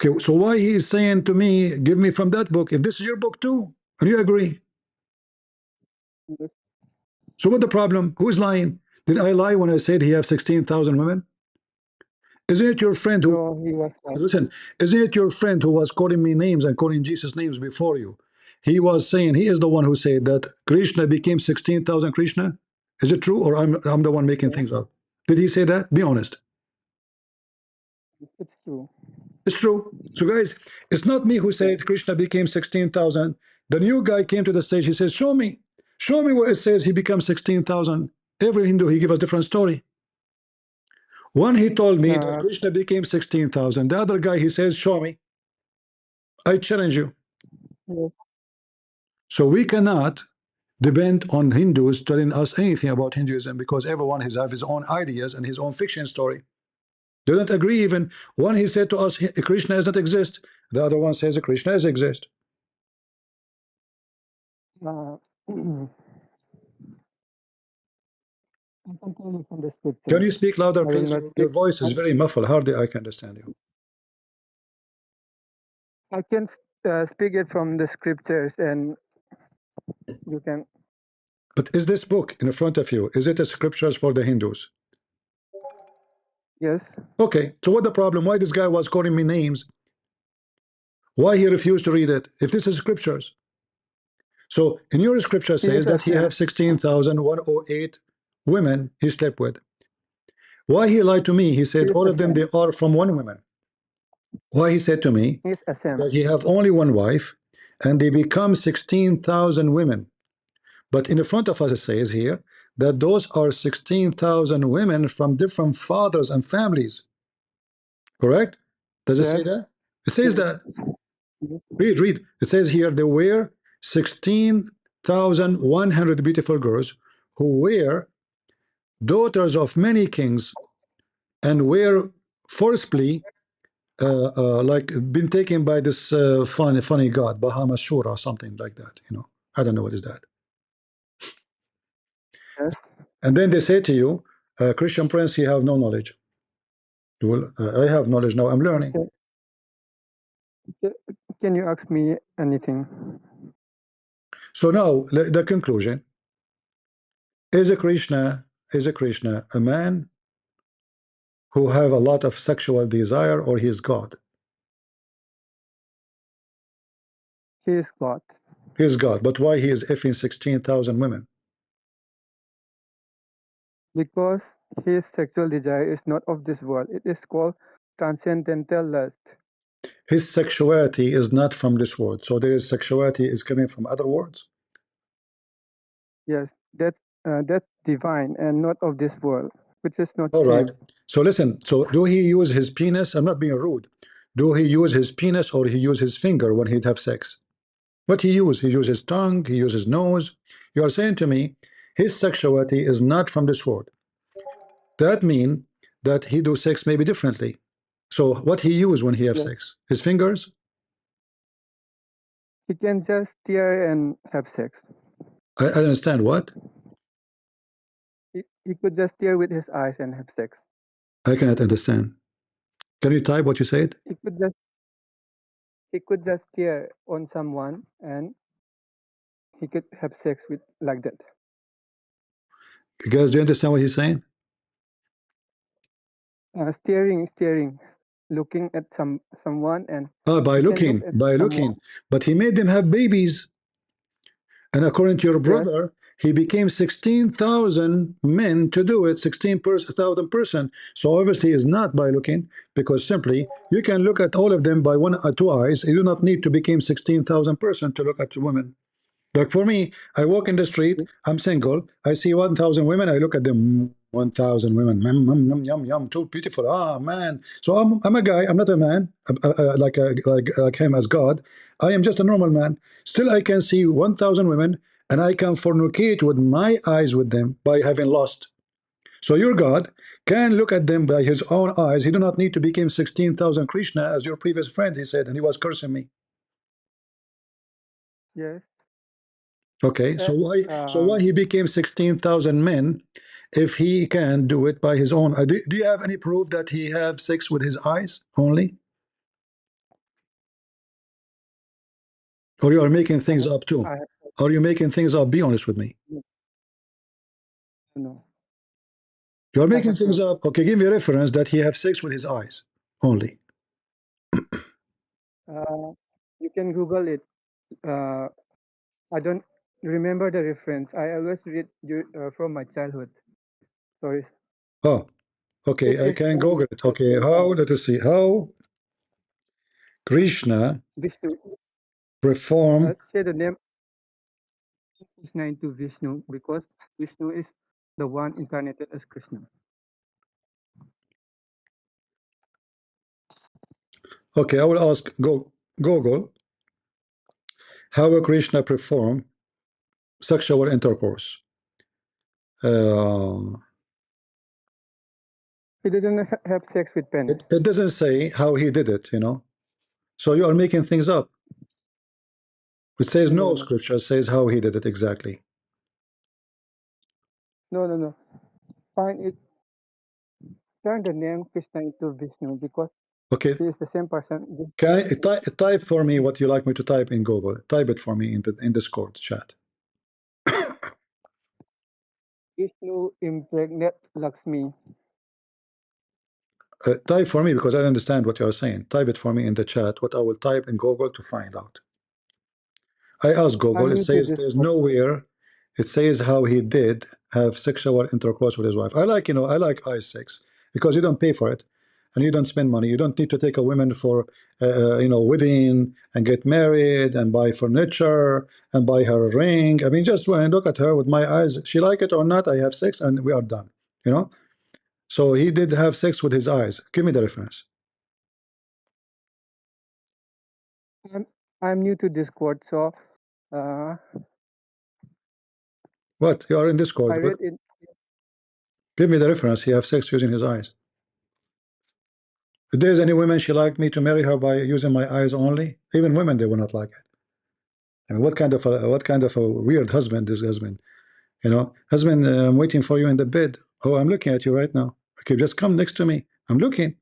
A: Okay, so why he is saying to me, give me from that book, if this is your book too? And you agree?
J: Yes.
A: So what the problem? Who's lying? Did I lie when I said he have 16,000 women? Isn't it your friend who,
J: No, he was not.
A: listen, isn't it your friend who was calling me names and calling Jesus names before you? He was saying, he is the one who said that Krishna became 16,000 Krishna? Is it true, or I'm the one making
J: Yeah.
A: things up? Did he say that? Be honest.
J: It's true.
A: It's true. So guys, it's not me who said Krishna became 16,000. The new guy came to the stage. He says, show me where it says he becomes 16,000. Every Hindu, he give us different story. One, he told me that Krishna became 16,000. The other guy, he says, show me. I challenge you.
J: Yes.
A: So we cannot depend on Hindus telling us anything about Hinduism, because everyone has his own ideas and his own fiction story. They don't agree even. One, he said to us, Krishna does not exist. The other one says Krishna does exist.
J: I can tell you from the scripture.
A: Can you speak louder,
J: I will
A: please?
J: not
A: Your
J: speak.
A: voice is very muffled. Hardly I can understand you.
J: I can speak it from the scriptures, and you can.
A: But is this book in front of you, is it a scriptures for the Hindus?
J: Yes.
A: Okay, so what the problem? Why this guy was calling me names? Why he refused to read it? If this is scriptures. So in your scripture says that he have 16,108 women he slept with. Why he lied to me? He said all of them, they are from one woman. Why he said to me that he have only one wife and they become 16,000 women. But in the front of us it says here that those are 16,000 women from different fathers and families. Correct? Does it say that? It says that. Read. It says here there were 16,100 beautiful girls who were daughters of many kings and were forcibly like been taken by this funny god, Bahamas Shura or something like that. You know, I don't know what is that.
J: Yes.
A: And then they say to you, Christian Prince, you have no knowledge. Well, I have knowledge now. I'm learning.
J: Can you ask me anything?
A: So now the conclusion is a Krishna a man who have a lot of sexual desire, or he is God?
J: He is God.
A: He is God, but why he is effing 16,000 women?
J: Because his sexual desire is not of this world. It is called transcendental lust.
A: His sexuality is not from this world. So there is sexuality is coming from other worlds.
J: Yes, that's divine and not of this world, which is not
A: All right.
J: him.
A: So listen. So do he use his penis? I'm not being rude. Do he use his penis or he use his finger when he'd have sex? What he use? He uses his tongue. He uses his nose. You are saying to me his sexuality is not from this world. That mean that he do sex maybe differently. So what he use when he have sex? His fingers?
J: He can just stare and have sex.
A: I understand what?
J: He could just stare with his eyes and have sex.
A: I cannot understand. Can you type what you said?
J: He could just stare on someone and he could have sex with like that.
A: You guys, do you understand what he's saying?
J: Staring, looking at someone and
A: by looking. But he made them have babies. And according to your brother, he became 16,000 men to do it, 16,000 person. So obviously is not by looking, because simply you can look at all of them by one or two eyes. You do not need to become 16,000 person to look at women. Like for me, I walk in the street, I'm single, I see 1,000 women, I look at them, 1,000 women, yum, yum, too beautiful, man. So I'm a guy, I'm not a man, like him as God. I am just a normal man. Still, I can see 1,000 women, and I can fornicate with my eyes with them by having lost. So your God can look at them by his own eyes. He do not need to become 16,000 Krishna as your previous friend, he said, and he was cursing me.
J: Yes.
A: Okay, so why he became 16,000 men if he can do it by his own? Do you have any proof that he have sex with his eyes only? Or you are making things up too? Are you making things up? Be honest with me.
J: No.
A: You are making things up. Okay, give me a reference that he have sex with his eyes only.
J: You can Google it. I don't remember the reference. I always read from my childhood. Sorry.
A: Oh, okay, I can Google it. Okay, let us see. How Krishna
J: Vishnu.
A: perform.
J: Say the name Krishna into Vishnu because Vishnu is the one incarnated as Krishna.
A: Okay, I will ask Google how Krishna perform sexual intercourse.
J: He didn't have sex with pen.
A: It doesn't say how he did it, you know. So you are making things up. It says no scripture says how he did it exactly.
J: No. Find it. Turn the name Krishna into Vishnu because
A: Okay.
J: he is the same person.
A: Can type for me what you like me to type in Google? Type it for me in the Discord chat.
J: Vishnu impregnate Lakshmi.
A: Type for me because I don't understand what you are saying. Type it for me in the chat. What I will type in Google to find out. I asked Google. It says there's nowhere. It says how he did have sexual intercourse with his wife. I like I like eye sex because you don't pay for it, and you don't spend money. You don't need to take a woman for wedding and get married and buy furniture and buy her a ring. I mean, just when I look at her with my eyes, she like it or not, I have sex and we are done. So he did have sex with his eyes. Give me the reference.
J: I'm new to Discord, so
A: What? You are in Discord.
J: I read it.
A: Give me the reference. He have sex using his eyes. If there's any women she liked me to marry her by using my eyes only, even women they will not like it. I mean, what kind of a weird husband this husband? Husband, I'm waiting for you in the bed. Oh, I'm looking at you right now. Okay, just come next to me. I'm looking.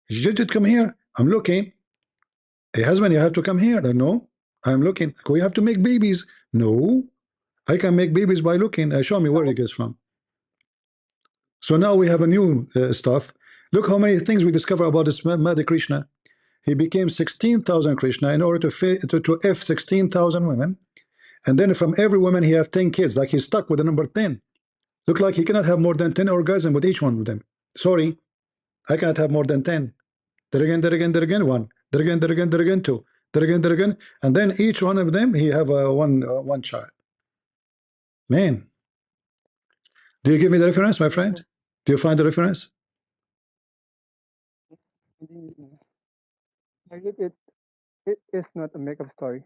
A: You just come here. I'm looking. Hey, husband, you have to come here. No, I'm looking. We have to make babies. No, I can make babies by looking. Show me where he gets from. So now we have a new stuff. Look how many things we discover about this Mad Krishna. He became 16,000 Krishna in order to F 16,000 women. And then from every woman he have 10 kids. Like he's stuck with the number 10. Look like he cannot have more than 10 orgasms with each one of them. Sorry, I cannot have more than 10. There again, one. There again, two. There again. And then each one of them, he have one child. Man. Do you give me the reference, my friend? Do you find the reference?
J: It is not a makeup story.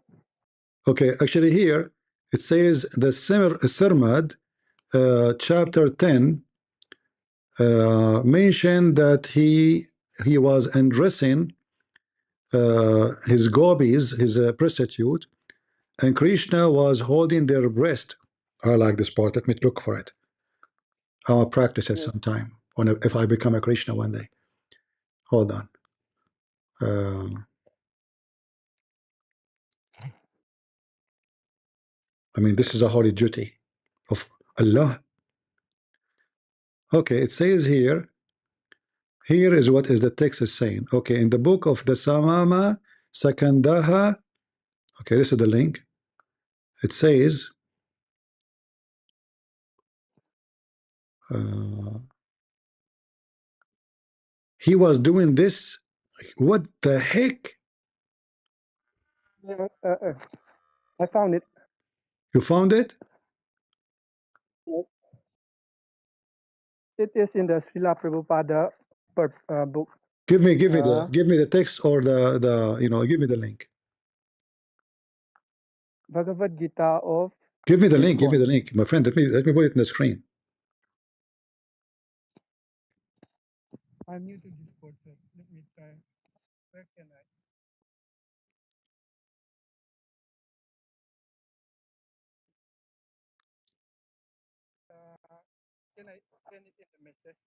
A: Okay, actually here it says the Somad chapter 10 mentioned that he was undressing his gopis, his prostitute, and Krishna was holding their breast. I like this part. Let me look for it. I'll practice it sometime if I become a Krishna one day. Hold on. I mean, this is a holy duty of Allah. Okay, it says here. Here is what is the text is saying. Okay, in the book of the Samama Sakandaha. Okay, this is the link. It says. He was doing this. What the heck?
J: I found it.
A: You found it?
J: It is in the Srila Prabhupada book.
A: Give me the text or the give me the link.
J: Bhagavad Gita of
A: Give me the link. Give me
J: Discord.
A: the link, my friend. Let me put it in the screen.
J: I'm new to Discord, so let me try. Where can I? Can I send it in the message?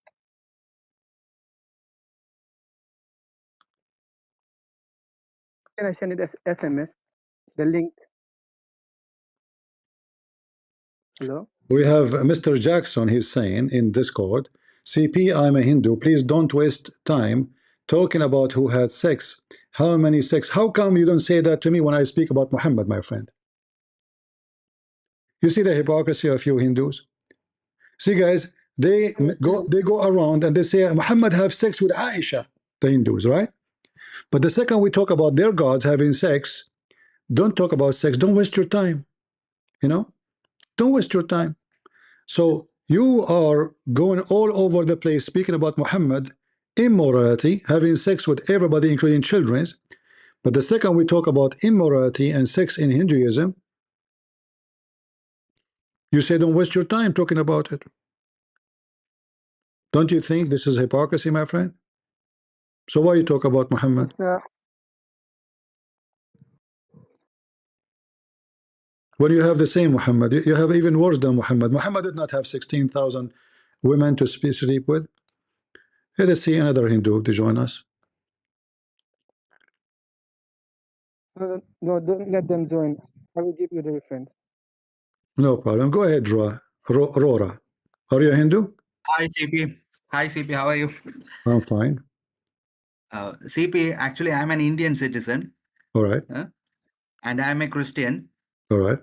J: Can I send it as SMS? The link. Hello?
A: We have Mr. Jackson. He's saying in Discord, CP, I'm a Hindu. Please don't waste time talking about who had sex. How many sex? How come you don't say that to me when I speak about Muhammad, my friend? You see the hypocrisy of you Hindus? See, guys, they go around and they say Muhammad have sex with Aisha, the Hindus, right? But the second we talk about their gods having sex, don't talk about sex. Don't waste your time. You know, don't waste your time. So you are going all over the place speaking about Muhammad, immorality, having sex with everybody, including children. But the second we talk about immorality and sex in Hinduism, you say don't waste your time talking about it. Don't you think this is hypocrisy, my friend? So why you talk about Muhammad? When you have the same Muhammad, you have even worse than Muhammad. Muhammad did not have 16,000 women to sleep with. Let us see another Hindu to join us.
J: No, don't let them join. I will give you the reference.
A: No problem. Go ahead, Rora. Are you a Hindu?
M: Hi, CP. Hi, CP. How are you?
A: I'm fine.
M: CP, actually, I'm an Indian citizen.
A: All right.
M: And I'm a Christian.
A: All right.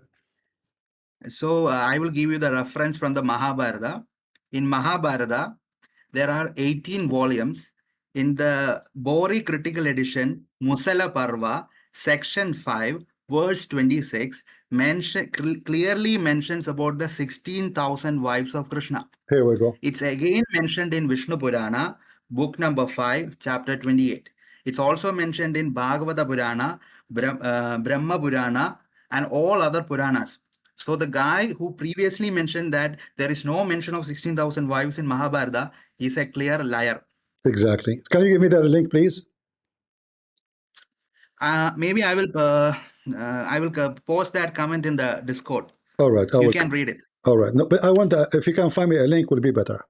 M: So I will give you the reference from the Mahabharata. In Mahabharata, there are 18 volumes. In the Bori Critical Edition, Musala Parva, Section 5, verse 26, clearly mentions about the 16,000 wives of Krishna.
A: Here we go.
M: It's again mentioned in Vishnu Purana, book number 5, chapter 28. It's also mentioned in Bhagavata Purana, Brahma Purana, and all other Puranas. So the guy who previously mentioned that there is no mention of 16,000 wives in Mahabharata is a clear liar.
A: Exactly. Can you give me that link, please?
M: Maybe I will post that comment in the Discord.
A: All right.
M: You can read it.
A: All right. No, but I want if you can find me a link, would be better.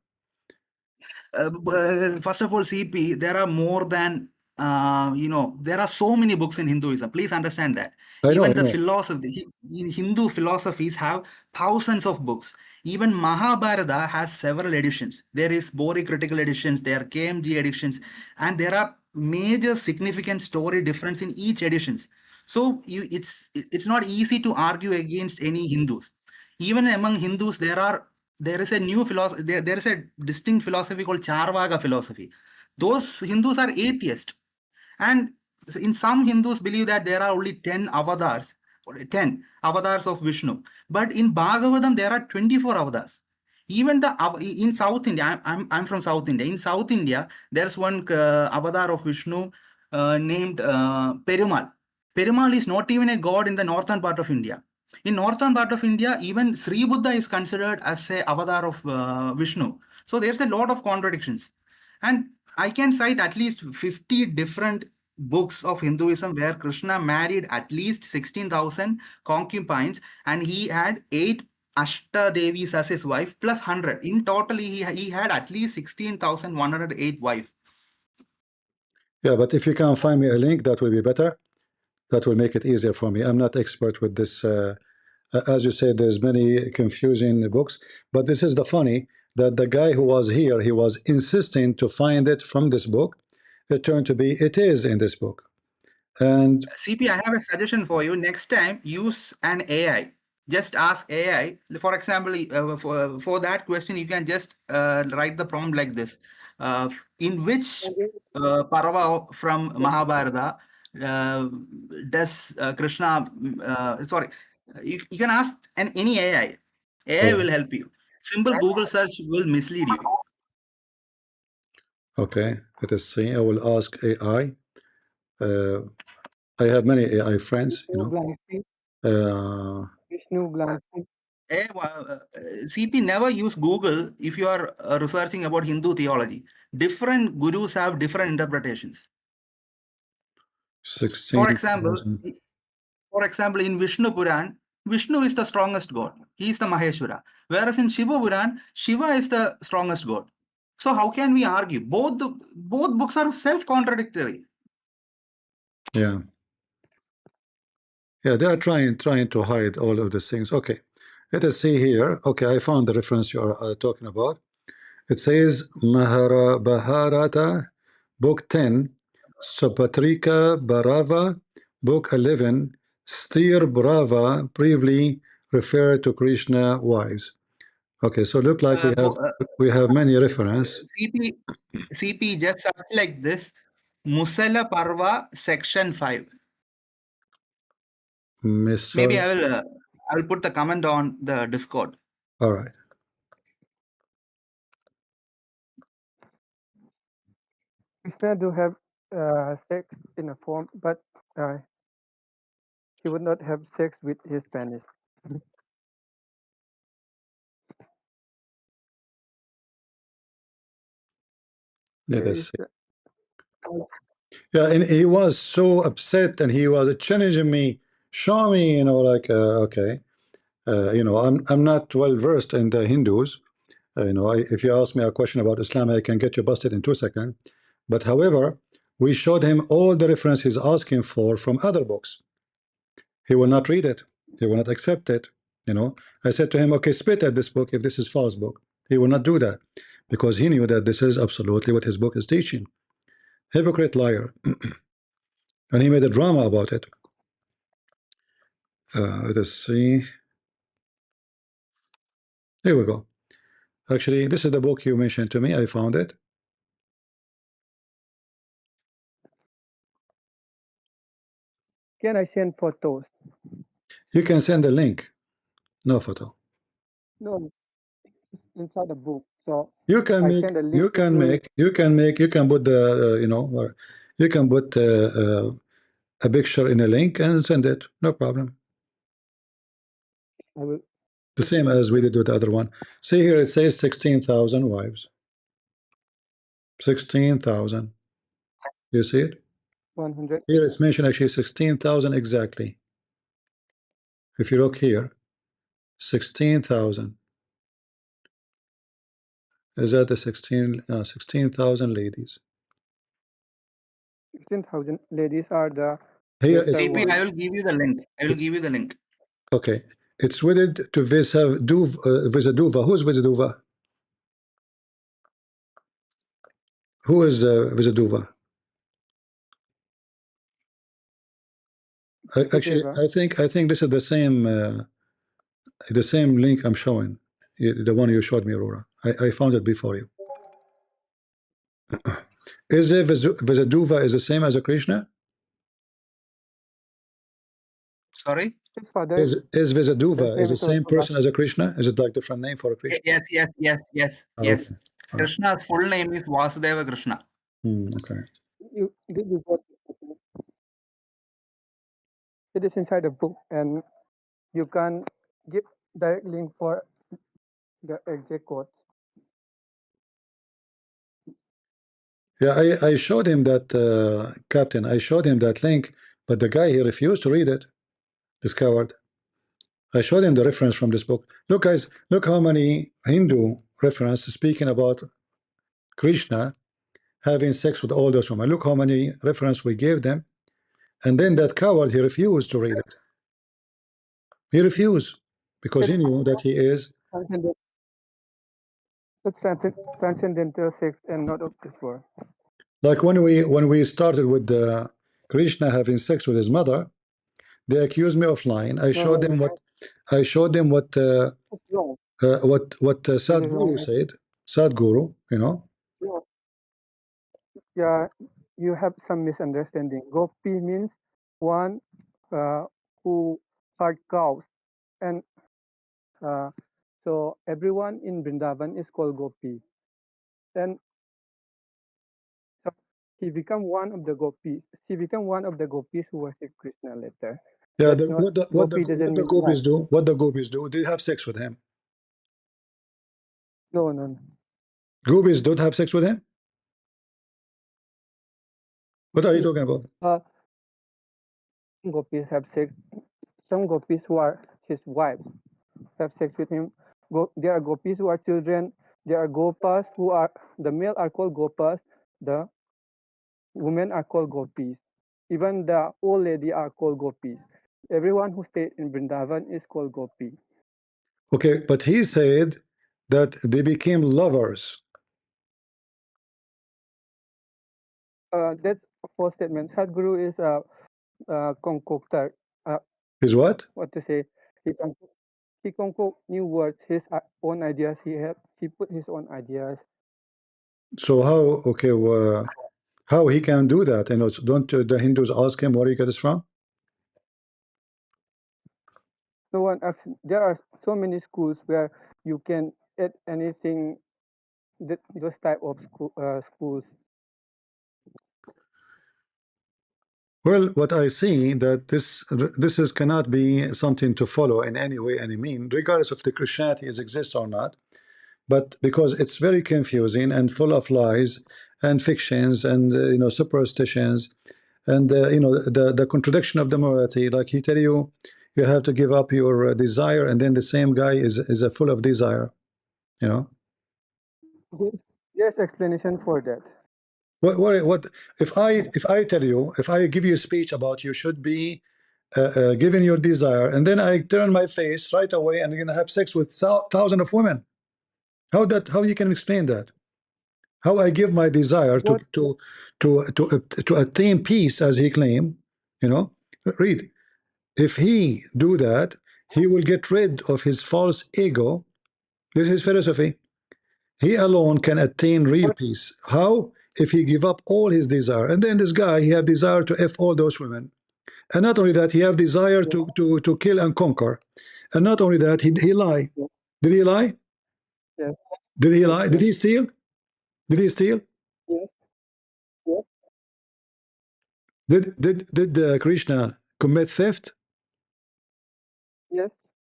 M: First of all, CP, there are more than there are so many books in Hinduism. Please understand that. Even the philosophy, Hindu philosophies have thousands of books. Even Mahabharata has several editions. There is Bori critical editions, there are KMG editions, and there are major significant story difference in each editions. So it's not easy to argue against any Hindus. Even among Hindus, there is a new philosophy. There is a distinct philosophy called Charvaka philosophy. Those Hindus are atheists, and in some Hindus believe that there are only 10 avatars, or 10 avatars of Vishnu. But in Bhagavatam there are 24 avatars. Even in South India, I'm from South India. In South India, there's one avatar of Vishnu named Perumal. Perumal is not even a god in the northern part of India. In northern part of India, even Sri Buddha is considered as a avatar of Vishnu. So there's a lot of contradictions. And I can cite at least 50 different books of Hinduism where Krishna married at least 16,000 concubines and he had 8 Ashta Devis as his wife plus 100. In total, he had at least 16,108 wives.
A: Yeah, but if you can find me a link, that will be better. That will make it easier for me. I'm not expert with this. As you said, there's many confusing books, but this is the funny that the guy who was here, he was insisting to find it from this book. It turned to be, it is in this book. And
M: CP, I have a suggestion for you. Next time, use an AI. Just ask AI. For example, for that question, you can just write the prompt like this. In which Parava from Mahabharata does Krishna, sorry, you can ask any AI. AI will help you. Simple Google search will mislead you.
A: okay, let us see. I will ask AI. I have many AI friends, you know.
J: Vishnu glancing.
M: CP, never use Google if you are researching about Hindu theology. Different gurus have different interpretations.
A: 16,000.
M: For example, in Vishnu Puran, Vishnu is the strongest god. He is the Maheshwara. Whereas in Shiva Puran, Shiva is the strongest god. So how can we argue? Both books are self-contradictory.
A: Yeah. Yeah, they are trying to hide all of these things. Okay, let us see here. Okay, I found the reference you are talking about. It says Mahabharata, Book 10, Sapatrika Bharava, Book 11, Stir Brava, briefly referred to Krishna wise. Okay, so look like we have many reference.
M: CP just search like this. Musala Parva section 5. Maybe I will put the comment on the Discord.
A: All right.
J: Krishna do have sex in a form, but he would not have sex with his penis.
A: Let us see. Yeah, and he was so upset, and he was challenging me, show me, you know, like okay, you know, I'm not well versed in the Hindus. You know, if you ask me a question about Islam, I can get you busted in 2 seconds. But however, we showed him all the reference he's asking for from other books. He will not read it. He will not accept it. You know, I said to him, okay, spit at this book if this is false book. He will not do that because he knew that this is absolutely what his book is teaching. Hypocrite, liar. And he made a drama about it. Let's see. Here we go. Actually, this is the book you mentioned to me. I found it.
J: Can I send photos?
A: You can send a link. No photo.
J: No, inside the book. So
A: you can make you can put the you know, you can put a picture in a link and send it. No problem.
J: I will.
A: The same as we did with the other one. See here, it says 16,000 wives. 16,000. You see it?
J: 100.
A: Here it's mentioned actually 16,000 exactly. If you look here, 16,000. Is that the 16,000 ladies?
J: 16,000 ladies are the
A: Here
J: lesser
A: it's
J: ones.
M: I will give you the link. I will give you the link.
A: okay. It's wedded to Visaduva. Who's Visaduva? Who is Visaduva? Actually, I think this is the same link I'm showing. The one you showed me, Aurora. I found it before you. Is it Visaduva is the same as a Krishna?
M: Sorry?
A: Is Visaduva is the same person as a Krishna? Is it like different name for a Krishna?
M: Yes.
A: Okay.
M: Krishna's full name is Vasudeva Krishna.
A: Okay.
J: It is inside the book, and you can give direct link for the exact quote.
A: Yeah, I showed him that Captain. I showed him that link, but the guy he refused to read it. This coward. I showed him the reference from this book. Look, guys, look how many Hindu references speaking about Krishna having sex with all those women. Look how many references we gave them, and then that coward he refused to read it. He refused because he knew that he is
J: Transcendental sex and not of this world.
A: like when we started with the Krishna having sex with his mother. They accused me of lying. I showed them what Sadhguru said. Sadhguru, you know.
J: Yeah, you have some misunderstanding. Gopi means one who herd cows, and so everyone in Vrindavan is called Gopi. And so he became one of the gopis. She became one of the gopis who worship Krishna later.
A: Yeah,
J: That's not gopi doesn't
A: what the
J: mean wife.
A: gopis do? What the gopis do? They have sex with him.
J: No, no, no.
A: Gopis don't have sex with him. What are you talking about?
J: Gopis have sex. Some gopis who are his wives have sex with him. There are gopis who are children. There are gopas who are, the male are called gopas. The women are called gopis. Even the old lady are called gopis. Everyone who stayed in Vrindavan is called gopi.
A: Okay, but he said that they became lovers.
J: That's a false statement. Sadhguru is a concoctor.
A: Is what?
J: What to say? He concoct new words, his own ideas. He put his own ideas.
A: So how? Okay, how he can do that? You know, don't the Hindus ask him where he got this from?
J: No one. There are so many schools where you can add anything. Those type of schools.
A: Well, what I see that this is cannot be something to follow in any way, any mean, regardless of the Christianity is exist or not. But because it's very confusing and full of lies and fictions and you know, superstitions and you know, the contradiction of the morality. Like he tell you, you have to give up your desire, and then the same guy is full of desire. You know.
J: There's explanation for that.
A: What if I tell you, if I give you a speech about you should be given your desire, and then I turn my face right away and you're gonna have sex with thousands of women? How you can explain that? How I give my desire to attain peace as he claimed, you know? Read. If he do that, he will get rid of his false ego. This is philosophy. He alone can attain real peace. How? If he give up all his desire. And then this guy, he have desire to F all those women. And not only that, he have desire to kill and conquer. And not only that, he lie. Did he lie?
J: Yes.
A: Did he lie? Did he steal? Did he steal?
J: Yes. Yes.
A: Did Krishna commit theft?
J: Yes.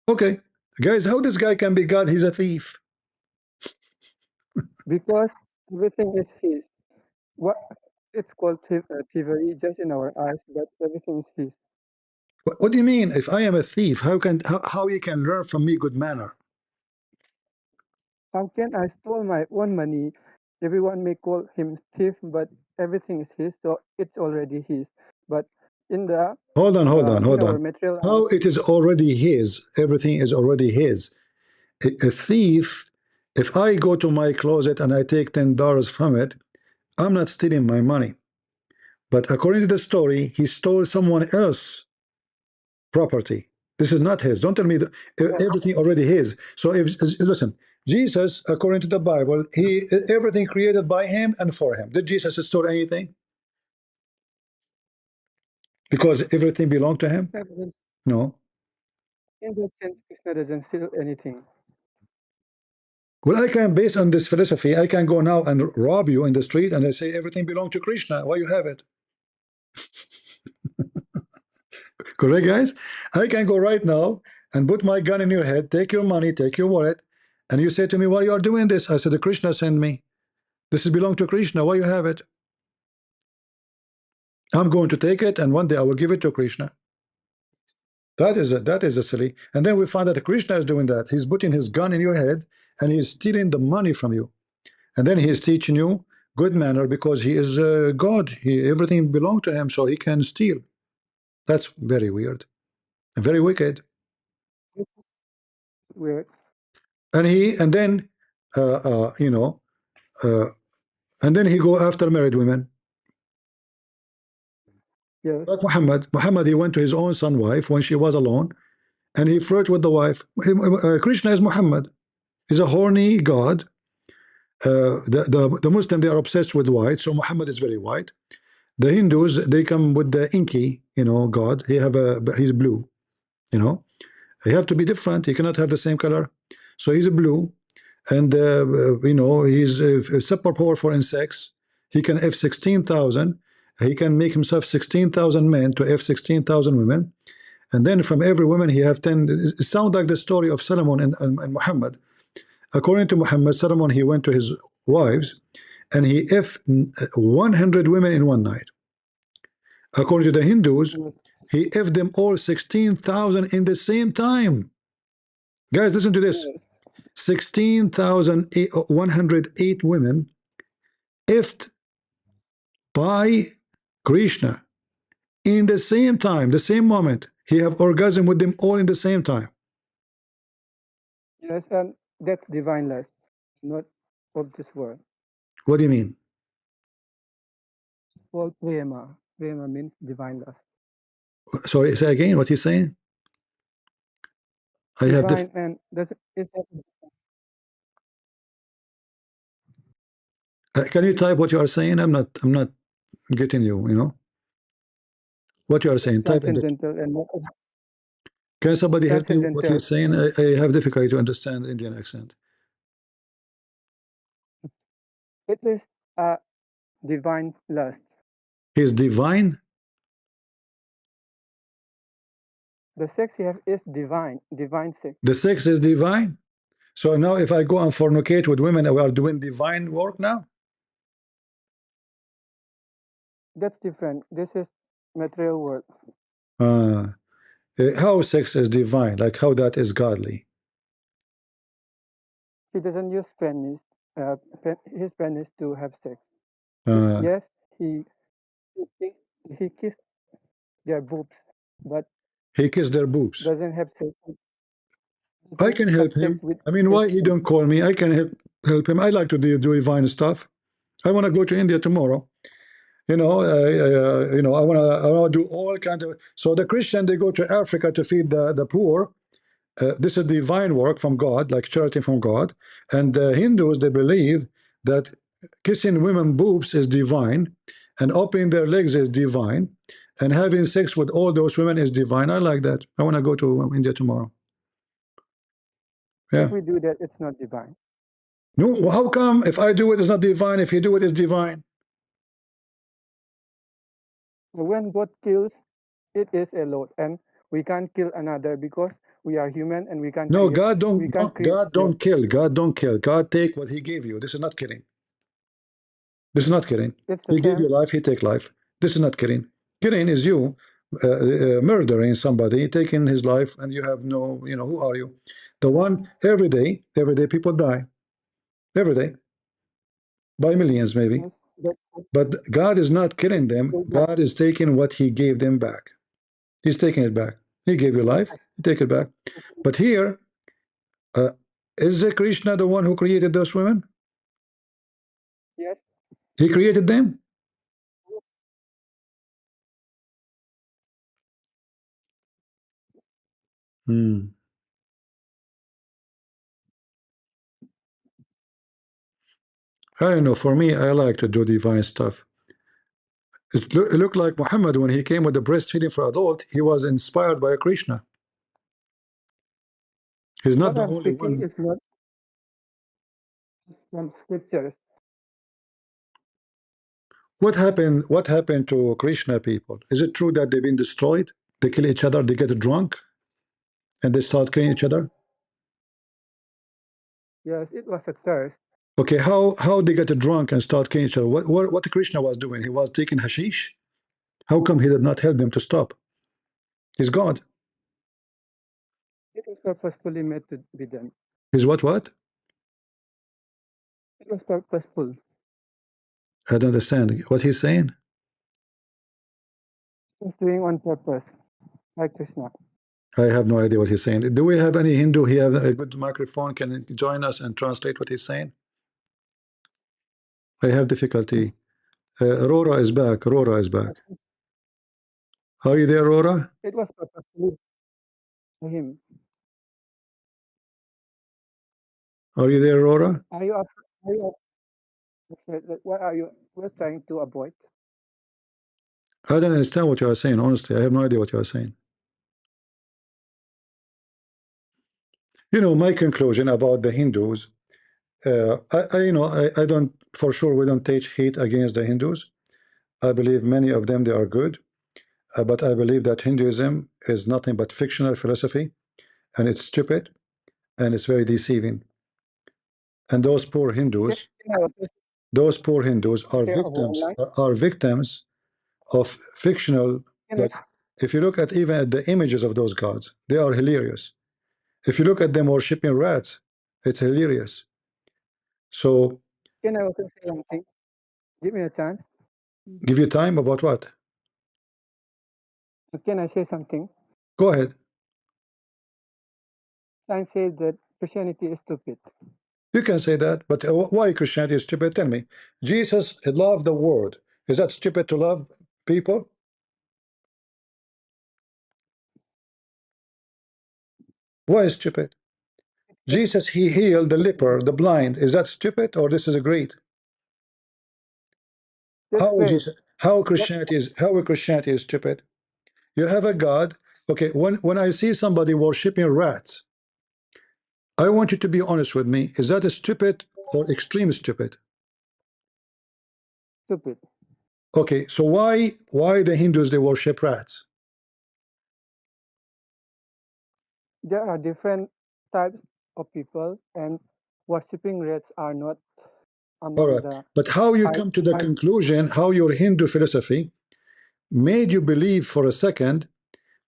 A: Okay. Guys, how this guy can be God? He's a thief.
J: Because everything is his. What it's called thievery just in our eyes, but everything is his.
A: What do you mean? If I am a thief, how he can learn from me good manner?
J: How can I stole my own money? Everyone may call him thief, but everything is his, so it's already his. But in the
A: Hold on.
J: in our material
A: How it is already his? Everything is already his. A thief, if I go to my closet and I take $10 from it, I'm not stealing my money. But according to the story, he stole someone else's property. This is not his. Don't tell me that everything already his. So if listen, Jesus, according to the Bible, everything created by him and for him. Did Jesus store anything? Because everything belonged to him? No.
J: in that sense, Krishna doesn't steal anything.
A: Well, I can, based on this philosophy, I can go now and rob you in the street and I say everything belongs to Krishna. Why you have it? Correct, guys? I can go right now and put my gun in your head, take your money, take your wallet, and you say to me, why you are doing this? I said, the Krishna sent me. This is belong to Krishna. Why you have it? I'm going to take it, and one day I will give it to Krishna. That is a silly. And then we find that Krishna is doing that. He's putting his gun in your head, and he's stealing the money from you. And then he is teaching you good manner because he is God. Everything belongs to him, so he can steal. That's very weird, very wicked.
J: Weird.
A: And then you know, and then he go after married women.
J: Yes.
A: Like Muhammad, he went to his own son wife when she was alone, and he flirted with the wife. Krishna is Muhammad. He's a horny god. The Muslim, they are obsessed with white, so Muhammad is very white. The Hindus, they come with the inky, you know, God. He's blue, you know. He have to be different. He cannot have the same color. So he's a blue, and you know, he's super powerful in sex. He can F 16,000. He can make himself 16,000 men to F 16,000 women, And then from every woman he have 10. It sounds like the story of Solomon and Muhammad. According to Muhammad, Solomon, he went to his wives and he f 100 women in one night. According to the Hindus, he f them all 16,000 in the same time. Guys, listen to this. 16,108 women effed by Krishna in the same time, the same moment. He have orgasm with them all in the same time.
J: Yes, and that's divine lust, not of this world.
A: What do you mean?
J: Well, prema. Prema means divine lust.
A: Sorry, say again what he's saying. I have
J: Divine and that's it.
A: can you type what you are saying? I'm not getting you, you know. What you are saying. Type in the.
J: Transcendental and not
A: Can somebody help me what
J: transcendental.
A: he's saying? I have difficulty to understand Indian accent.
J: It is a divine lust.
A: He's divine.
J: The sex you have is divine, divine sex.
A: The sex is divine. So now if I go and fornicate with women, we are doing divine work now?
J: That's different. This is material work.
A: How sex is divine? Like how that is godly?
J: He doesn't use penis, his penis to have sex. Yes, he kissed their boobs, but
A: he kissed their boobs.
J: Doesn't have sex.
A: I can help him. I mean, why he don't call me? I can help him. I like to do divine stuff. I want to go to India tomorrow. You know, I want to do all kinds of. So the Christian, they go to Africa to feed the poor. This is divine work from God, like charity from God. And the Hindus, they believe that kissing women boobs is divine, and opening their legs is divine, and having sex with all those women is divine. I like that. I want to go to India tomorrow. Yeah.
J: If we do that, it's not divine.
A: No, how come if I do it, it's not divine? If you do it, it's divine.
J: When God kills, it is a lot, and we can't kill another because we are human and we can't.
A: No,
J: create,
A: God don't.
J: we can't
A: God don't kill. God don't kill. God take what He gave you. This is not killing. This is not killing. He gave you life. He take life. This is not killing. Killing is you murdering somebody, taking his life, and you have no. You know, who are you? The one every day people die. Every day, by millions maybe. But God is not killing them. God is taking what He gave them back. He's taking it back. He gave you life. He take it back. But here, is Krishna the one who created those women?
J: Yes.
A: He created them. I don't know. For me, I like to do divine stuff. It looked like Muhammad when he came with the breastfeeding for adult. He was inspired by Krishna. He's not the only one.
J: It's not from scriptures.
A: What happened? What happened to Krishna people? Is it true that they've been destroyed? They kill each other. They get drunk, and they start killing each other.
J: Yes, it was a thirst.
A: Okay, how they get drunk and start killing each other? What Krishna was doing? He was taking hashish. How come he did not help them to stop? He's God.
J: It was purposefully made to be done.
A: He's what?
J: It was purposeful.
A: I don't understand what he's saying.
J: He's doing on purpose, like Krishna.
A: I have no idea what he's saying. Do we have any Hindu? He have a good microphone. Can join us and translate what he's saying? I have difficulty. Aurora is back. Aurora is back. Are you there, Aurora?
J: It was purposefully for him.
A: Are you there, Aurora?
J: Are you what are you trying to avoid?
A: I don't understand what you are saying. Honestly, I have no idea what you are saying. You know, my conclusion about the Hindus. I don't, for sure, we don't teach hate against the Hindus. I believe many of them, they are good. but I believe that Hinduism is nothing but fictional philosophy, and it's stupid, and it's very deceiving. And those poor Hindus, are victims of fictional. Like, if you look at even at the images of those gods, they are hilarious. If you look at them worshipping rats, it's hilarious. So,
J: can I also say something? Give me a chance.
A: give you time about what?
J: Can I say something?
A: Go ahead.
J: Science says that Christianity is stupid.
A: You can say that, but why Christianity is stupid? Tell me. Jesus loved the world. Is that stupid to love people? Why is stupid? Jesus, he healed the leper, the blind. Is that stupid or this is a great? How Christianity is stupid? You have a God. Okay, when I see somebody worshiping rats, I want you to be honest with me. Is that a stupid or extreme stupid?
J: Stupid.
A: Okay, so why the Hindus they worship rats?
J: There are different types of people, and worshipping rats are not
A: All
J: among
A: right,
J: the.
A: but how you come to the conclusion, how your Hindu philosophy made you believe for a second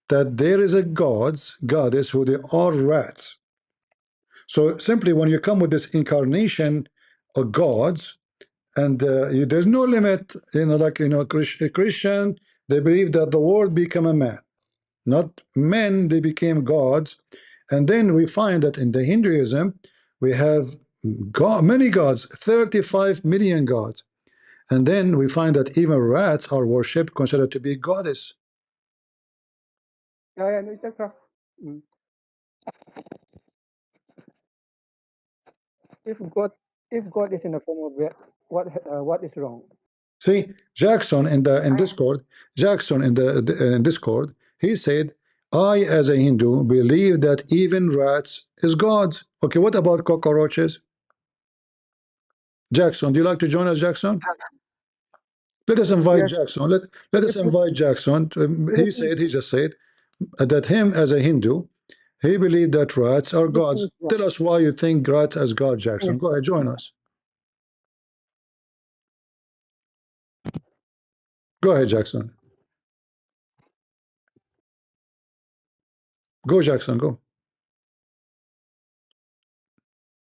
A: that there is a goddess who they are rats. So simply when you come with this incarnation of gods, and there's no limit, like Christian, they believe that the world become a man, not men, they became gods. And then we find that in the Hinduism we have many gods, 35 million gods. And then we find that even rats are worshipped, considered to be goddess.
J: Yeah, no, it's okay. If God is in the form of rat, what is wrong?
A: See, Jackson in Discord, in Discord, he said, I as a Hindu believe that even rats is gods. Okay, what about cockroaches? Jackson, do you like to join us, Jackson? Let us invite Jackson. Let us invite Jackson. He just said that him as a Hindu, he believed that rats are gods. Tell us why you think rats as God, Jackson. Go ahead, join us. Go ahead, Jackson. Go, Jackson, go.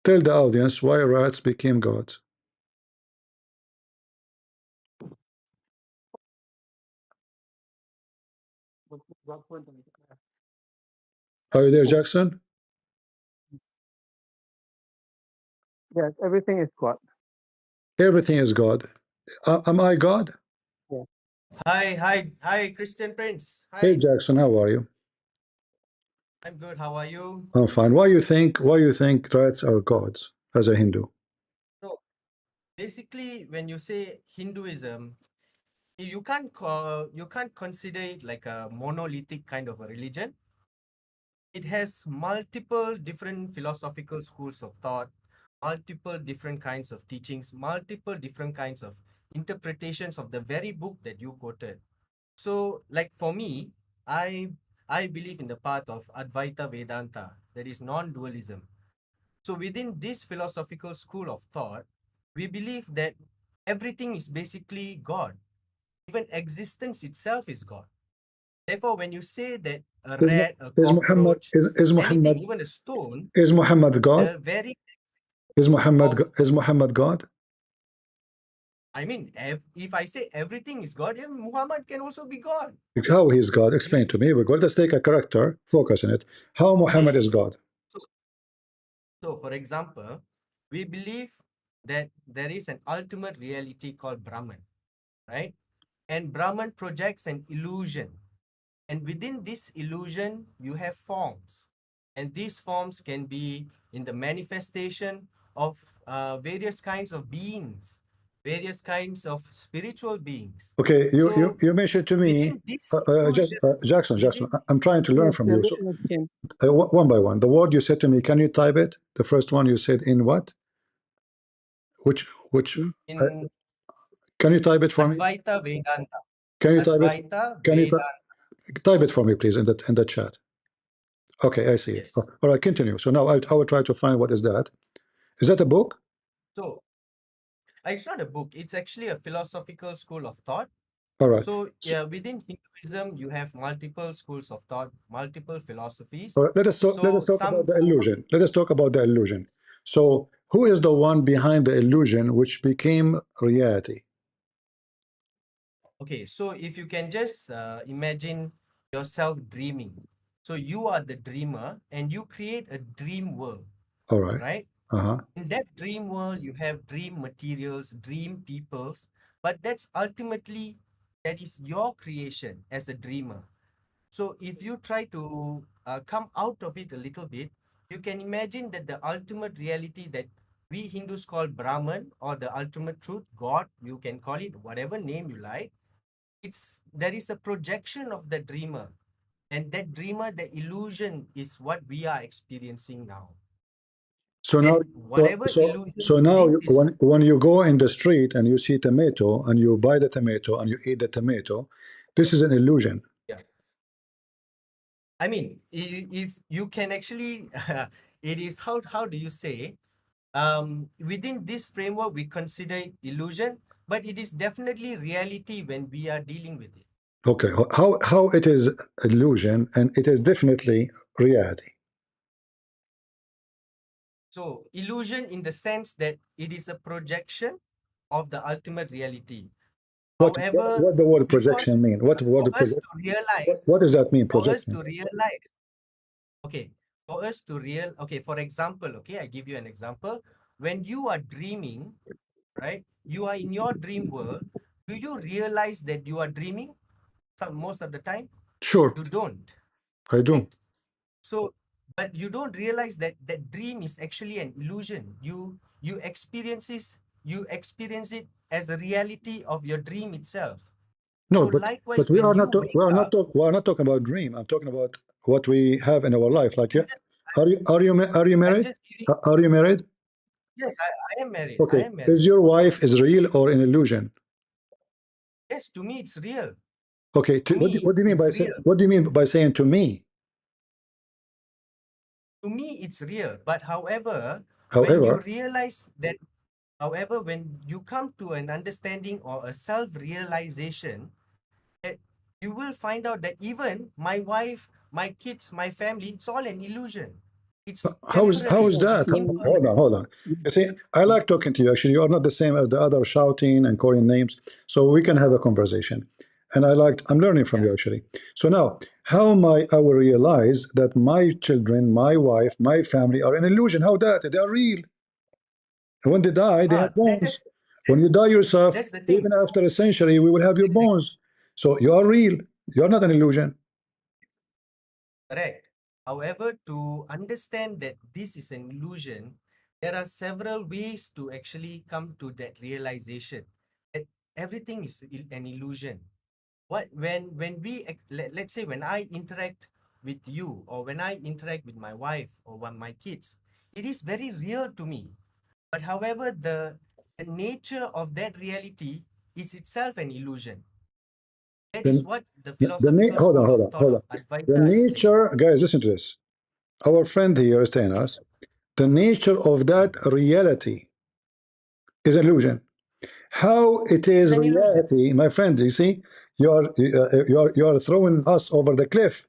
A: Tell the audience why rats became gods. Are you there, Jackson?
J: Yes, everything is God.
A: Everything is God. Am I God?
J: Yeah.
N: Hi, Christian Prince. Hi.
A: Hey, Jackson, how are you?
N: I'm good. How are you?
A: I'm fine. Why you think rats are gods as a Hindu?
N: So basically, when you say Hinduism, you can't consider it like a monolithic kind of a religion. It has multiple different philosophical schools of thought, multiple different kinds of teachings, multiple different kinds of interpretations of the very book that you quoted. So, like for me, I believe in the path of Advaita Vedanta, that is non-dualism. So within this philosophical school of thought, we believe that everything is basically God. Even existence itself is God. Therefore, when you say that a rat, a cockroach, anything, even a stone,
A: is Muhammad God? Is Muhammad God?
N: I mean, if I say everything is God, Muhammad can also be God.
A: How he's God? Explain to me. Let's take a character, focus on it. How Muhammad is God?
N: So, for example, we believe that there is an ultimate reality called Brahman, right? And Brahman projects an illusion. And within this illusion, you have forms. And these forms can be in the manifestation of various kinds of beings, various kinds of spiritual beings.
A: Okay, you mentioned to me, Jackson, I'm trying to learn from you. So, one by one, the word you said to me, can you type it? The first one you said in what? Which? Can you type it for me?
N: Advaita Vedanta.
A: Can you type it?
N: Advaita Vedanta.
A: Type it for me, please, in the chat. Okay, I see it.
N: Yes.
A: All right, continue. So now I will try to find what is that. Is that a book?
N: So it's not a book. It's actually a philosophical school of thought.
A: All right.
N: So yeah, within Hinduism, you have multiple schools of thought, multiple philosophies.
A: All right, let us talk about the illusion. Let us talk about the illusion. So who is the one behind the illusion which became reality?
N: Okay, so if you can just imagine yourself dreaming. So you are the dreamer and you create a dream world.
A: All right.
N: Right?
A: Uh-huh.
N: In that dream world, you have dream materials, dream peoples, but that's ultimately, that is your creation as a dreamer. So if you try to come out of it a little bit, you can imagine that the ultimate reality that we Hindus call Brahman, or the ultimate truth, God, you can call it whatever name you like. There is a projection of the dreamer, and that dreamer, the illusion, is what we are experiencing now.
A: So now,
N: whatever illusion
A: so now
N: is,
A: when you go in the street and you see tomato and you buy the tomato and you eat the tomato, this is an illusion.
N: yeah. I mean, if you can actually, it is, how do you say, within this framework, we consider it illusion, but it is definitely reality when we are dealing with it.
A: Okay, how it is illusion and it is definitely reality?
N: So illusion in the sense that it is a projection of the ultimate reality. However,
A: What the word
N: because
A: projection mean? What
N: for us to realize,
A: what does that mean?
N: for us
A: Projection.
N: to realize, okay, for us to okay, for example, okay, I give you an example. When you are dreaming, right, you are in your dream world, do you realize that you are dreaming most of the time?
A: Sure.
N: You don't.
A: I do.
N: Right? So, but you don't realize that that dream is actually an illusion. You experience it as a reality of your dream itself.
A: No,
N: So
A: but
N: likewise,
A: we
N: when
A: are
N: you
A: not
N: wake up,
A: we are not talking about dream. I'm talking about what we have in our life. Like, are you
N: I'm
A: married?
N: just giving,
A: Are you married?
N: yes, I am married. I
A: Okay.
N: am married.
A: Is your wife is real or an illusion?
N: Yes, to me it's real.
A: Okay.
N: To me,
A: What do you mean
N: it's
A: by
N: real.
A: what do you mean by saying to me?
N: To me, it's real. But however, when you
A: However,
N: realize that, however, when you come to an understanding or a self-realization, that you will find out that even my wife, my kids, my family, it's all an illusion. It's
A: how
N: temporary.
A: is that?
N: It's impermanent.
A: Hold on. You see, I like talking to you. Actually, you are not the same as the other shouting and calling names, so we can have a conversation. And I'm learning from you actually. So now, how am I will realize that my children, my wife, my family are an illusion? How that? They are real. When they die, they have bones. When you die yourself,
N: That's the thing.
A: even after a century, we will have your bones. So you are real. You are not an illusion.
N: Correct. However, to understand that this is an illusion, there are several ways to actually come to that realization that everything is an illusion. When we let's say when I interact with you, or when I interact with my wife or my kids, it is very real to me. But however, the nature of that reality is itself an illusion. That is what the philosophical school of thought
A: Hold
N: of
A: on. The
N: Advaita is saying.
A: nature, guys, listen to this. Our friend here is telling us the nature of that reality is illusion. How it is
N: An illusion.
A: reality, my friend, you see, you are throwing us over the cliff.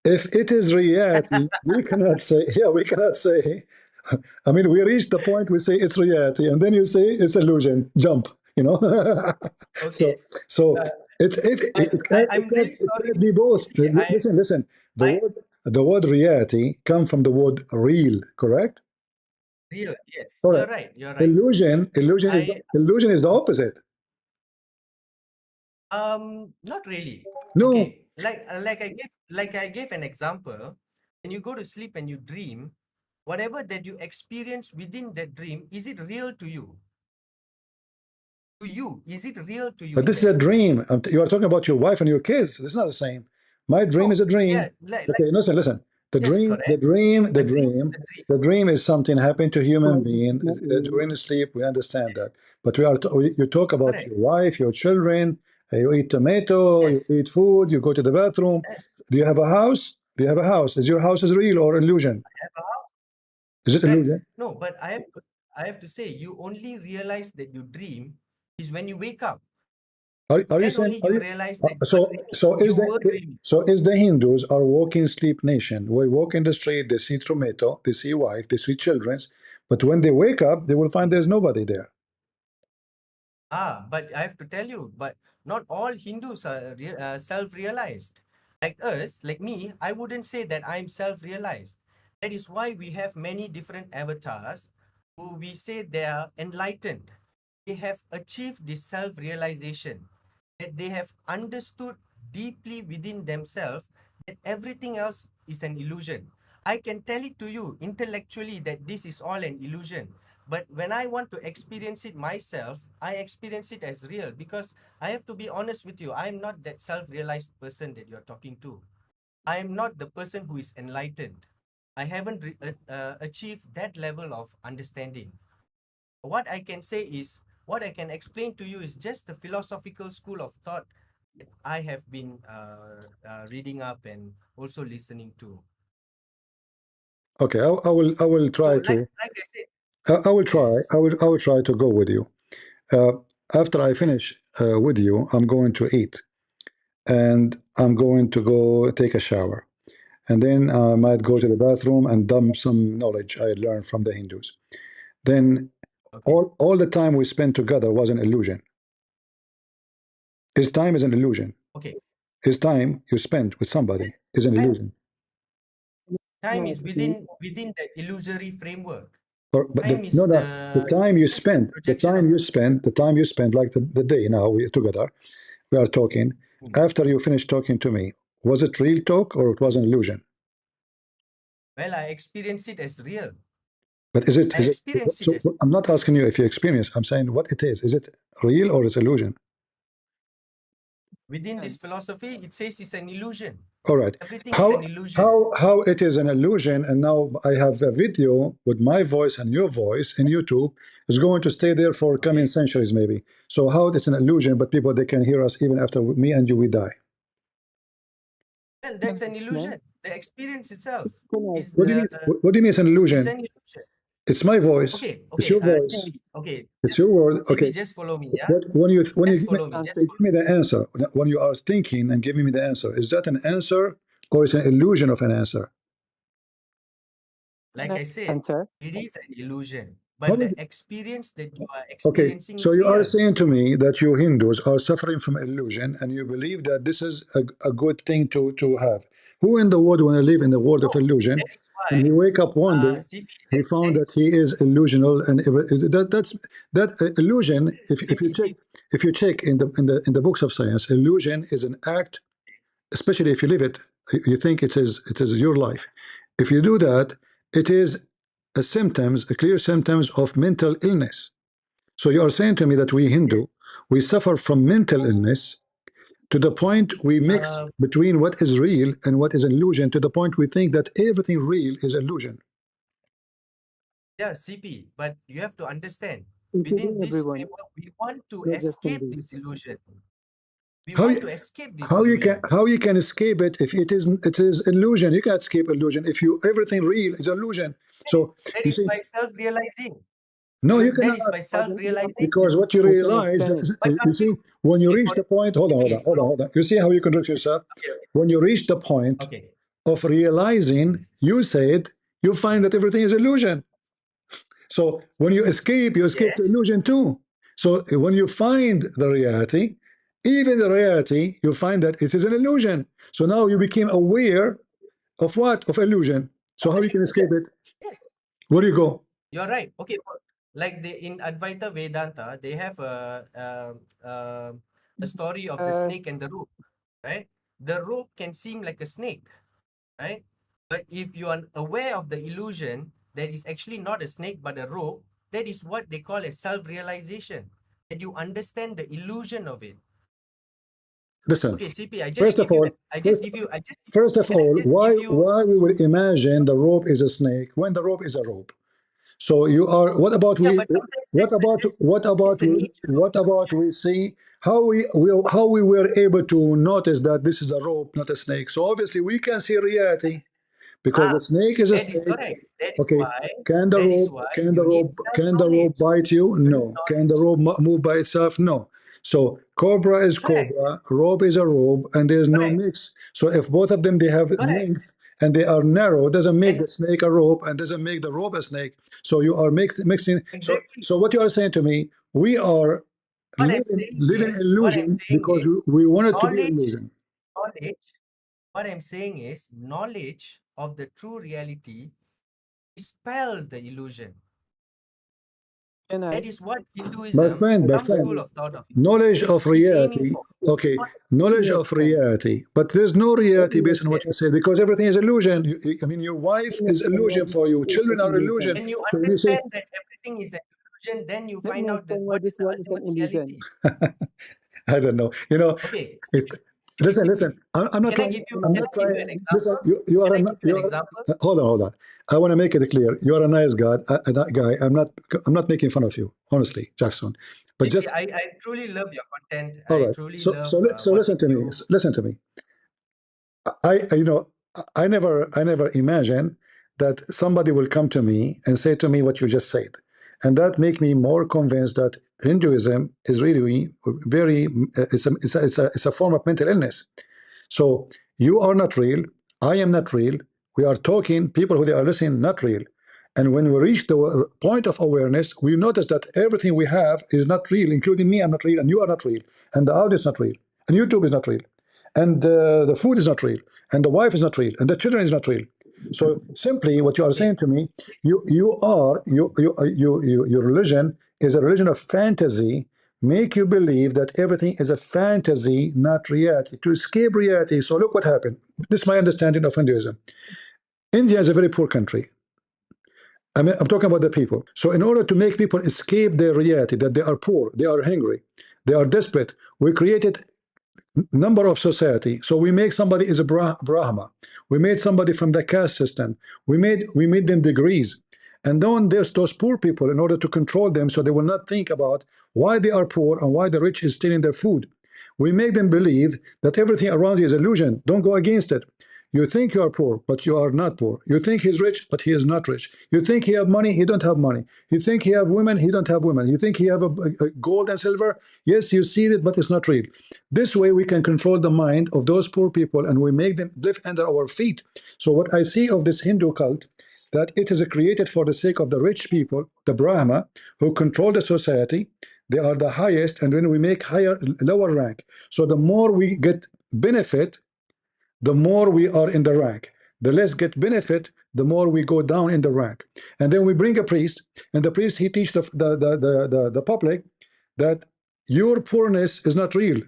A: If it is reality, we cannot say, yeah, we cannot say. I mean, we reach the point we say it's reality, and then you say it's illusion. Jump, you know.
N: Okay.
A: So it's if
N: I'm really
A: it
N: sorry.
A: can't be both.
N: See,
A: Listen.
N: I
A: The word reality come from the word real, correct?
N: real. Yes,
A: All right.
N: you're right. You're right. I
A: Illusion is the opposite.
N: not really.
A: No,
N: Okay, like I gave an example. When you go to sleep and you dream, whatever that you experience within that dream, is it real to you? To you, is it real to you
A: but
N: in
A: this is a
N: that dream?
A: dream. You are talking about your wife and your kids. It's not the same. My dream
N: No,
A: is a
N: yeah,
A: dream.
N: like
A: Okay, listen.
N: yes, correct. A dream is a dream.
A: The dream is something happening to human being during sleep. We understand that, but you talk about
N: Correct.
A: your wife, your children, You eat tomato,
N: Yes.
A: you eat food, you go to the bathroom.
N: Yes.
A: Do you have a house? Do you have a house? Is your house is real or illusion?
N: I have a house.
A: Is it
N: Right.
A: illusion?
N: No, but I have to say, you only realize that you dream is when you wake up.
A: Are you
N: Then
A: saying?
N: only
A: Are
N: you
A: you
N: realize that
A: is
N: you were
A: the
N: dreaming.
A: Hindus are walking sleep nation? We walk in the street, they see tomato, they see wife, they see children, but when they wake up, they will find there's nobody there.
N: But I have to tell you, but not all Hindus are self-realized. Like us, like me, I wouldn't say that I'm self-realized. That is why we have many different avatars who we say they are enlightened. They have achieved this self-realization, that they have understood deeply within themselves that everything else is an illusion. I can tell it to you intellectually that this is all an illusion. But when I want to experience it myself, I experience it as real, because I have to be honest with you. I'm not that self-realized person that you're talking to. I am not the person who is enlightened. I haven't achieved that level of understanding. What I can say is, what I can explain to you is just the philosophical school of thought that I have been reading up and also listening to.
A: Okay, I will
N: So,
A: try to.
N: like I said,
A: I will try.
N: yes.
A: I will try to go with you. After I finish with you, I'm going to eat, and I'm going to go take a shower, and then I might go to the bathroom and dump some knowledge I learned from the Hindus. Then
N: Okay.
A: all the time we spent together was an illusion. His time is an illusion.
N: Okay.
A: His time you spent with somebody is an illusion.
N: Time is within that illusory framework.
A: Or, but
N: Time is
A: the time you spent, the time you spent, like the day now we together, we are talking. After you finished talking to me, was it real talk or it was an illusion?
N: Well, I experience it as real.
A: But is it?
N: I experience it as
A: I'm not asking you if you experience. I'm saying what it is. Is it real or is illusion?
N: within this philosophy. It says it's an illusion.
A: All right.
N: Everything is an illusion.
A: How it is an illusion, and now I have a video with my voice and your voice in YouTube is going to stay there for coming centuries maybe. So how it's an illusion, but people they can hear us even after me and you we die.
N: Well, that's an illusion. The experience itself is.
A: What do you mean? What do you mean it's an illusion?
N: It's an illusion.
A: It's my voice.
N: Okay.
A: It's your voice.
N: Okay.
A: It's your word.
N: CB,
A: Okay.
N: just follow me. Yeah.
A: When you
N: follow me.
A: give me the answer, when you are thinking and giving me the answer, is that an answer or is it an illusion of an answer?
N: Like I said, it is an illusion, but the experience that you are
A: Okay,
N: experiencing
A: so
N: is
A: you
N: real.
A: are saying to me that you Hindus are suffering from illusion and you believe that this is a good thing to have. Who in the world want to live in the world of illusion?
N: That is why,
A: And he wake up one day,
N: CB,
A: he found that he is illusional, and that illusion. If you check in the books of science, illusion is an act, especially if you live it, you think it is your life. If you do that, it is a clear symptoms of mental illness. So you are saying to me that we Hindu, we suffer from mental illness to the point we mix between what is real and what is illusion, to the point we think that everything real is illusion.
N: Yeah, CP, but you have to understand, within this framework, we want to escape this illusion. We want to escape this illusion.
A: How you can escape it if it is illusion? You cannot escape illusion if everything real is illusion. So
N: that is by self-realizing.
A: No, you cannot.
N: That is by self-realizing.
A: Because what you realize that is, you see, when you reach the point, hold on. You see how you conduct yourself? When you reach the point of realizing, you said, you find that everything is illusion. So when you escape the illusion too. So when you find the reality, even the reality, you find that it is an illusion. So now you became aware of what? Of illusion. So how you can escape it?
N: Yes.
A: Where do you go?
N: You're right. Okay, like in Advaita Vedanta, they have a story of the snake and the rope, right? The rope can seem like a snake, right? But if you are aware of the illusion that is actually not a snake but a rope, that is what they call a self-realization. That you understand the illusion of it.
A: Listen.
N: Okay, CP,
A: First of all, why we will imagine the rope is a snake when the rope is a rope? So you are. What about
N: Yeah,
A: we?
N: but sometimes
A: What about
N: that's the nature of the
A: we see how we were able to notice that this is a rope, not a snake? So obviously we can see reality because
N: ah,
A: the snake is a
N: that is
A: snake.
N: correct.
A: Okay. Can the
N: You need
A: can the rope
N: self-knowledge.
A: bite you?
N: You need
A: No. Can the
N: knowledge.
A: rope move by itself? No. So cobra is
N: Correct,
A: cobra, rope is a rope, and there's no
N: correct,
A: mix. So if both of them they have
N: correct.
A: length and they are narrow, doesn't make
N: And
A: the snake a rope and doesn't make the rope a snake. So you are mixing. So
N: exactly
A: so what you are saying to me, we are living
N: what I'm
A: illusion
N: saying
A: because
N: is
A: we want it to be
N: knowledge,
A: illusion.
N: knowledge. What I'm saying is knowledge of the true reality dispels the illusion.
J: Can I?
N: That is what
A: My
N: Hinduism,
A: friend, my
N: some
A: friend,
N: school of thought of
A: knowledge of
N: is aiming
A: reality.
N: for.
A: Okay,
N: Not
A: knowledge
J: Make
A: of
J: sense.
A: reality, but there's no
J: Let
A: reality
J: me
A: based
J: make
A: on what
N: yes.
A: you say because everything is illusion. I mean, your wife
J: let me
A: is
J: explain why
A: illusion
J: this
A: for you,
J: wall is
A: children
J: an
A: are
J: illusion.
A: illusion.
N: When you
A: So you say,
N: understand that everything is an illusion, then you
J: Let
N: find
J: me
N: out that
J: explain why
N: what
J: this
N: is the
J: wall is an
N: ultimate
J: illusion.
N: reality.
A: I don't know. You know,
N: Okay,
A: it,
N: CP,
A: listen. I'm not
N: can I
A: trying.
N: give you
A: I'm
N: can
A: not
N: I give you
A: trying.
N: an
A: Listen,
N: example?
A: you are
N: Can
A: a
N: I give you
A: you
N: an
A: are.
N: example?
A: Hold on. I want to make it clear. You are a nice guy. That guy. I'm not making fun of you, honestly, Jackson. But
N: CP,
A: just
N: I truly love your content.
A: all
N: I
A: right.
N: truly
A: So
N: love
A: so so listen
N: watching
A: to me.
N: you.
A: Listen to me. You know, I never imagine that somebody will come to me and say to me what you just said, and that make me more convinced that Hinduism is really very it's a form of mental illness. So you are not real, I am not real. We are talking people who they are listening not real, and when we reach the point of awareness, we notice that everything we have is not real, including me. I'm not real, and you are not real, and the audio is not real, and YouTube is not real, and the food is not real, and the wife is not real, and the children is not real. So simply, what you are
N: Okay,
A: saying to me, your religion is a religion of fantasy, make you believe that everything is a fantasy, not reality, to escape reality. So look what happened. This is my understanding of Hinduism. India is a very poor country. I mean, I'm talking about the people. So in order to make people escape their reality, that they are poor, they are hungry, they are desperate, we created number of society. So we make somebody is a Brahma. We made somebody from the caste system. We made them degrees. And then there's those poor people in order to control them so they will not think about why they are poor and why the rich is stealing their food. We make them believe that everything around you is illusion. Don't go against it. You think you are poor, but you are not poor. You think he's rich, but he is not rich. You think he have money, he don't have money. You think he have women, he don't have women. You think he have a gold and silver. Yes, you see it, but it's not real. This way we can control the mind of those poor people and we make them live under our feet. So what I see of this Hindu cult, that it is created for the sake of the rich people, the Brahma, who control the society. They are the highest, and then we make higher, lower rank. So the more we get benefit, the more we are in the rank. The less get benefit, the more we go down in the rank. And then we bring a priest, and the priest he teach the public that your poorness is not real.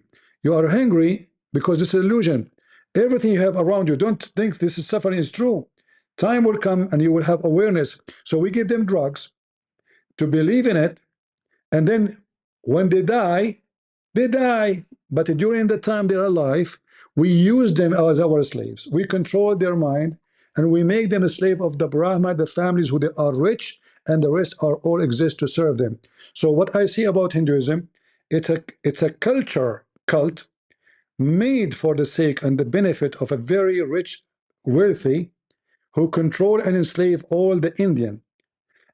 A: You are hungry because it's an illusion. Everything you have around you, don't think this is suffering is true. Time will come and you will have awareness. So we give them drugs to believe in it, and then when they die, they die. But during the time they're alive, we use them as our slaves. We control their mind and we make them a slave of the Brahma, the families who they are rich, and the rest are all exist to serve them. So what I see about Hinduism, it's a culture cult made for the sake and the benefit of a very rich, wealthy, who control and enslave all the Indian.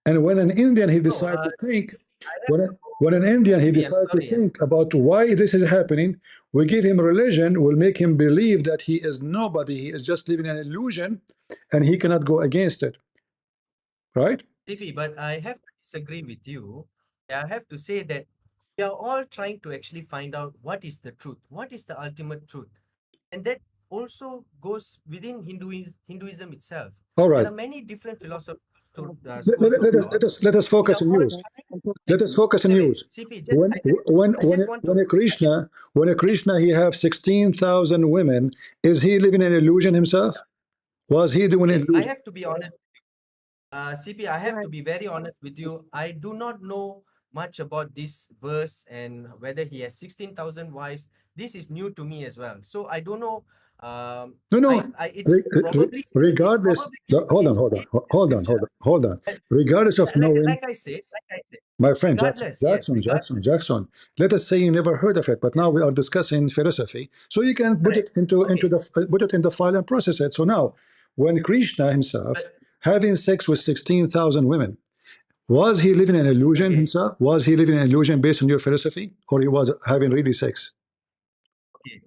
A: And when an Indian he
N: no,
A: decide to think,
N: I have
A: when,
N: to
A: a, when an Indian he
N: CP, I'm
A: decide to
N: sorry.
A: think about why this is happening, we give him religion, will make him believe that he is nobody, he is just living an illusion, and he cannot go against it. Right?
N: CP, but I have to disagree with you. I have to say that we are all trying to actually find out what is the truth, what is the ultimate truth. And that also goes within Hinduism itself.
A: All
N: There
A: right.
N: are many different philosophical
A: Let,
N: schools
A: let,
N: of
A: let us
N: thought.
A: let us let us
N: We are
A: focus on
N: all
A: news.
N: trying.
A: Let us focus on
N: Wait,
A: news.
N: CP,
A: When
N: I just want to.
A: when a Krishna he have 16,000 women, is he living an illusion himself? Was he doing an
N: Okay, I
A: illusion?
N: have to be honest. CP, I have to be very honest with you. I do not know much about this verse and whether he has 16,000 wives. This is new to me as well. So I don't know
A: No.
N: It's probably
A: Regardless, hold on. Regardless of knowing,
N: like I said,
A: my friend
N: regardless, yes, regardless.
A: Jackson. Let us say you never heard of it, but now we are discussing philosophy, so you can put it into put it in the file and process it. So now, when Krishna himself having sex with 16,000 women, was he living an illusion himself? Was he living an illusion based on your philosophy, or he was having really sex?
N: Okay,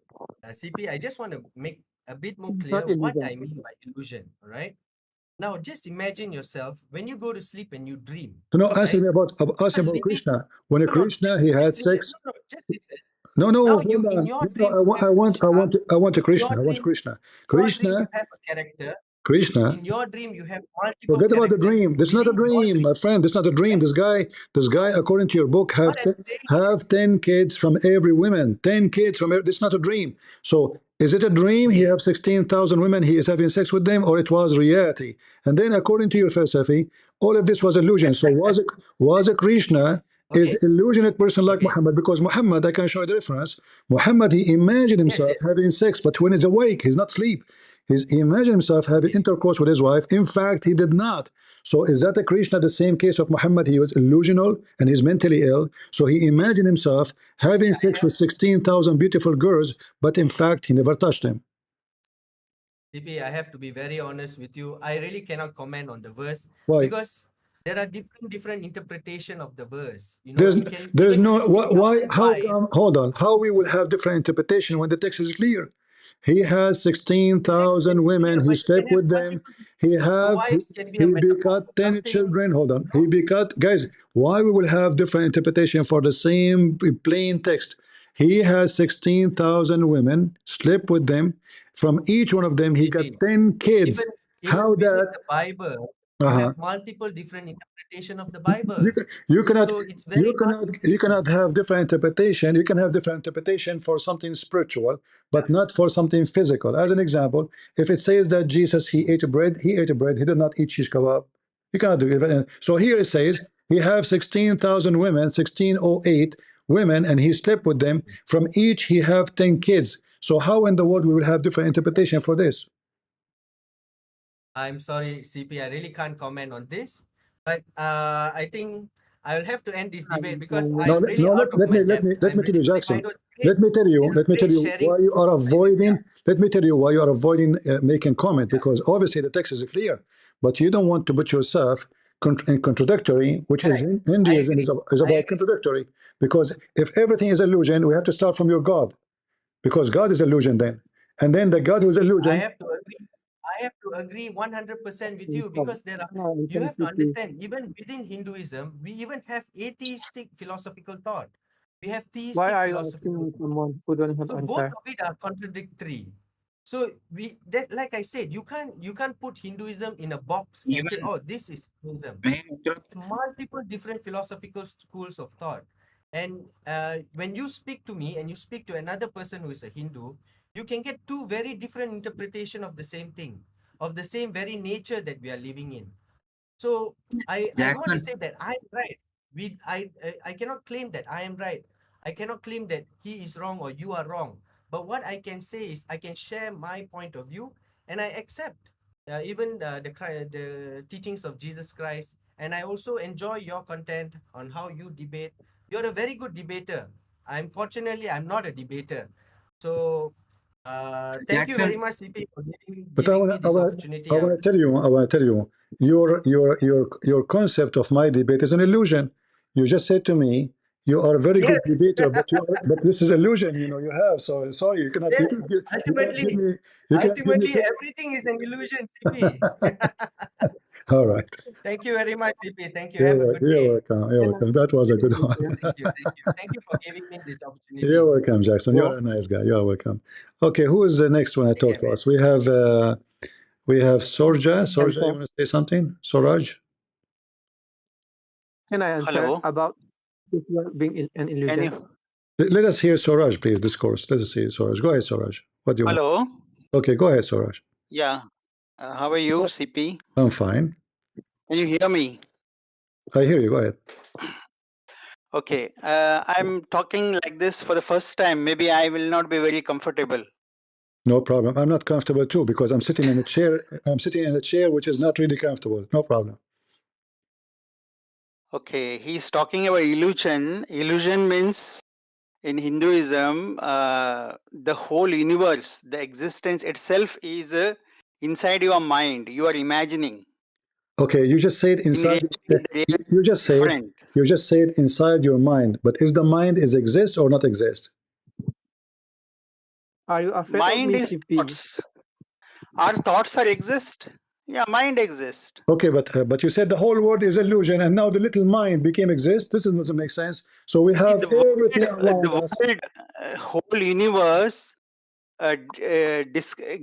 N: CP, I just want to make a bit more
J: It's
N: clear
J: not
N: what
J: illusion.
N: I mean by illusion. All right. Now, just imagine yourself when you go to sleep and you dream.
A: No, ask
N: Right?
A: me about Krishna. When Krishna he had sex.
N: Just listen.
A: No,
N: Now
A: hold
N: you in
A: on.
N: your
A: No,
N: dream, you have
A: I want a
N: in your
A: Krishna. I want
N: dream,
A: Krishna.
N: your dream you
A: Krishna,
N: have a character.
A: Krishna.
N: In your dream, you have multiple
A: Forget about the
N: characters
A: dream. This is not a
N: within your
A: dream,
N: dream.
A: my friend. This is not a dream. This guy, according to your book,
N: What I'm saying is,
A: have 10 kids from every woman. 10 kids from every. This is not a dream. So, is it a dream? He have 16,000 women. He is having sex with them, or it was reality? And then, according to your philosophy, all of this was illusion. So, was a Krishna is
N: okay,
A: illusionate person like
N: okay,
A: Muhammad? Because Muhammad, I can show you the difference. Muhammad, he imagined
N: yes,
A: himself
N: yes,
A: having sex, but when he's awake, he's not asleep. He imagined himself having
N: okay,
A: intercourse with his wife. In fact, he did not. So is that a Krishna the same case of Muhammad? He was illusional and he's mentally ill. So he imagined himself having sex with 16,000 beautiful girls, but in fact, he never touched them.
N: CP, I have to be very honest with you. I really cannot comment on the verse
A: Why?
N: because there are different interpretation of the verse. You know,
A: There's
N: you can
A: there's
N: even
A: no
N: 16,000
A: why how
N: wives.
A: come hold on how we will have different interpretation when the text is clear. He has
N: The text can
A: 16,000
N: be clear,
A: women. He
N: but you can
A: slept
N: have
A: with them.
N: multiple.
A: He
N: The
A: have
N: wives can be a
A: he
N: metaphor
A: begot
N: for
A: 10
N: something.
A: children. Hold on.
N: You
A: He
N: know,
A: begot guys. Why we will have different interpretation for the same plain text? He has 16,000 women. Slept with them. From each one of them, he got
N: CP,
A: 10
N: even
A: kids. How
N: within
A: that?
N: the Bible, you
A: Uh-huh.
N: have multiple different interpretation of the
A: You,
N: Bible.
A: you cannot
N: So it's very hard to
A: you
N: say.
A: cannot have different interpretation. You can have different interpretation for something spiritual, but not for something physical. As an example, if it says that Jesus he ate bread, he ate bread. He did not eat shish kebab. You cannot do it. So here it says he have 16,000 women, 1608 women, and he slept with them. From each he have 10 kids. So how in the world we will have different interpretation for this?
N: I'm sorry, CP, I really can't comment on this. But I think I will have to end this debate because
A: No,
N: I'm really out of
A: let
N: my
A: me
N: depth.
A: let
N: I'm
A: me tell
N: really
A: you,
N: sorry, but
A: Jackson.
N: it was great.
A: Let me tell
N: Great
A: you
N: sharing.
A: why you are
N: Yeah,
A: avoiding. Let me tell you why you are avoiding making comment because obviously the text is clear, but you don't want to put yourself in contradictory, which is
N: correct. I
A: Hinduism
N: agree.
A: is
N: I
A: about
N: agree.
A: contradictory. Because if everything is illusion, we have to start from your God, because God is illusion then, and then the God who is
N: I
A: illusion.
N: have to agree. I have to agree 100% with you
J: Listen,
N: because there are, you
J: listen,
N: have to
J: CP.
N: understand, even within Hinduism, we even have atheistic philosophical thought. We have
J: Why
N: theistic
J: are you
N: philosophical
J: asking
N: thought.
J: someone who don't have
N: So both
J: answer?
N: of it are contradictory. So that, like I said, you can't put Hinduism in a box and say,
O: Even
N: oh, this is Hinduism.
O: may I interrupt?
N: Multiple different philosophical schools of thought. And when you speak to me and you speak to another person who is a Hindu, you can get two very different interpretation of the same thing, of the same very nature that we are living in. So I don't want to say
O: Jackson,
N: that I'm right. I cannot claim that I am right. I cannot claim that he is wrong or you are wrong. But what I can say is I can share my point of view and I accept even the teachings of Jesus Christ. And I also enjoy your content on how you debate. You're a very good debater. Unfortunately, I'm not a debater. So thank you very
O: Jackson,
N: much, CP, for
A: But I
N: giving me
A: want
N: this opportunity.
A: I want to tell you, your concept of my debate is an illusion. You just said to me, you are a very good
N: Yes.
A: debater, but this is illusion, you have. So sorry,
N: Yes,
A: you cannot give
N: ultimately,
A: me you cannot give me
N: ultimately, everything is an illusion, CP.
A: all right.
N: Thank you very much, CP. Thank you. Have a good
A: You're
N: day.
A: welcome. You're welcome. That was a good one.
N: Thank you. Thank you. Thank you for giving me this
A: You're
N: opportunity.
A: welcome, Jackson. You're a nice guy. You're welcome. Okay, who is the next one I
N: Take
A: talk
N: care,
A: to
N: man.
A: us? We have Sorja.
J: Can I
A: Sorja, you
J: answer?
A: want to say something? Soraj?
J: Can I answer
O: hello.
J: about this one being an
O: Can
J: illusion?
O: you?
A: Let us hear Soraj, please, discourse. Let us see Soraj. Go ahead, Soraj. What do you want?
O: Hello.
A: Okay, go ahead, Soraj.
O: Yeah. How are you, CP?
A: I'm fine.
O: Can you hear me?
A: I hear you. Go ahead.
O: Okay. I'm talking like this for the first time. Maybe I will not be very comfortable.
B: No problem. I'm not comfortable too because I'm sitting in a chair. I'm sitting in a chair which is not really comfortable. No problem.
O: Okay, he's talking about illusion. Illusion means in Hinduism, the whole universe, the existence itself is inside your mind. You are imagining.
B: Okay, you just said
O: In
B: inside.
O: reality, the reality
B: You
O: is
B: just said.
O: different.
B: You just said inside your mind. But is the mind is exist or not exist?
J: Are you afraid of
O: Mind
J: me,
O: is
J: CP?
O: thoughts. Our thoughts are exist. Yeah, mind exists.
B: Okay, but you said the whole world is illusion, and now the little mind became exist. This doesn't make sense. So we have everything around us.
O: Whole universe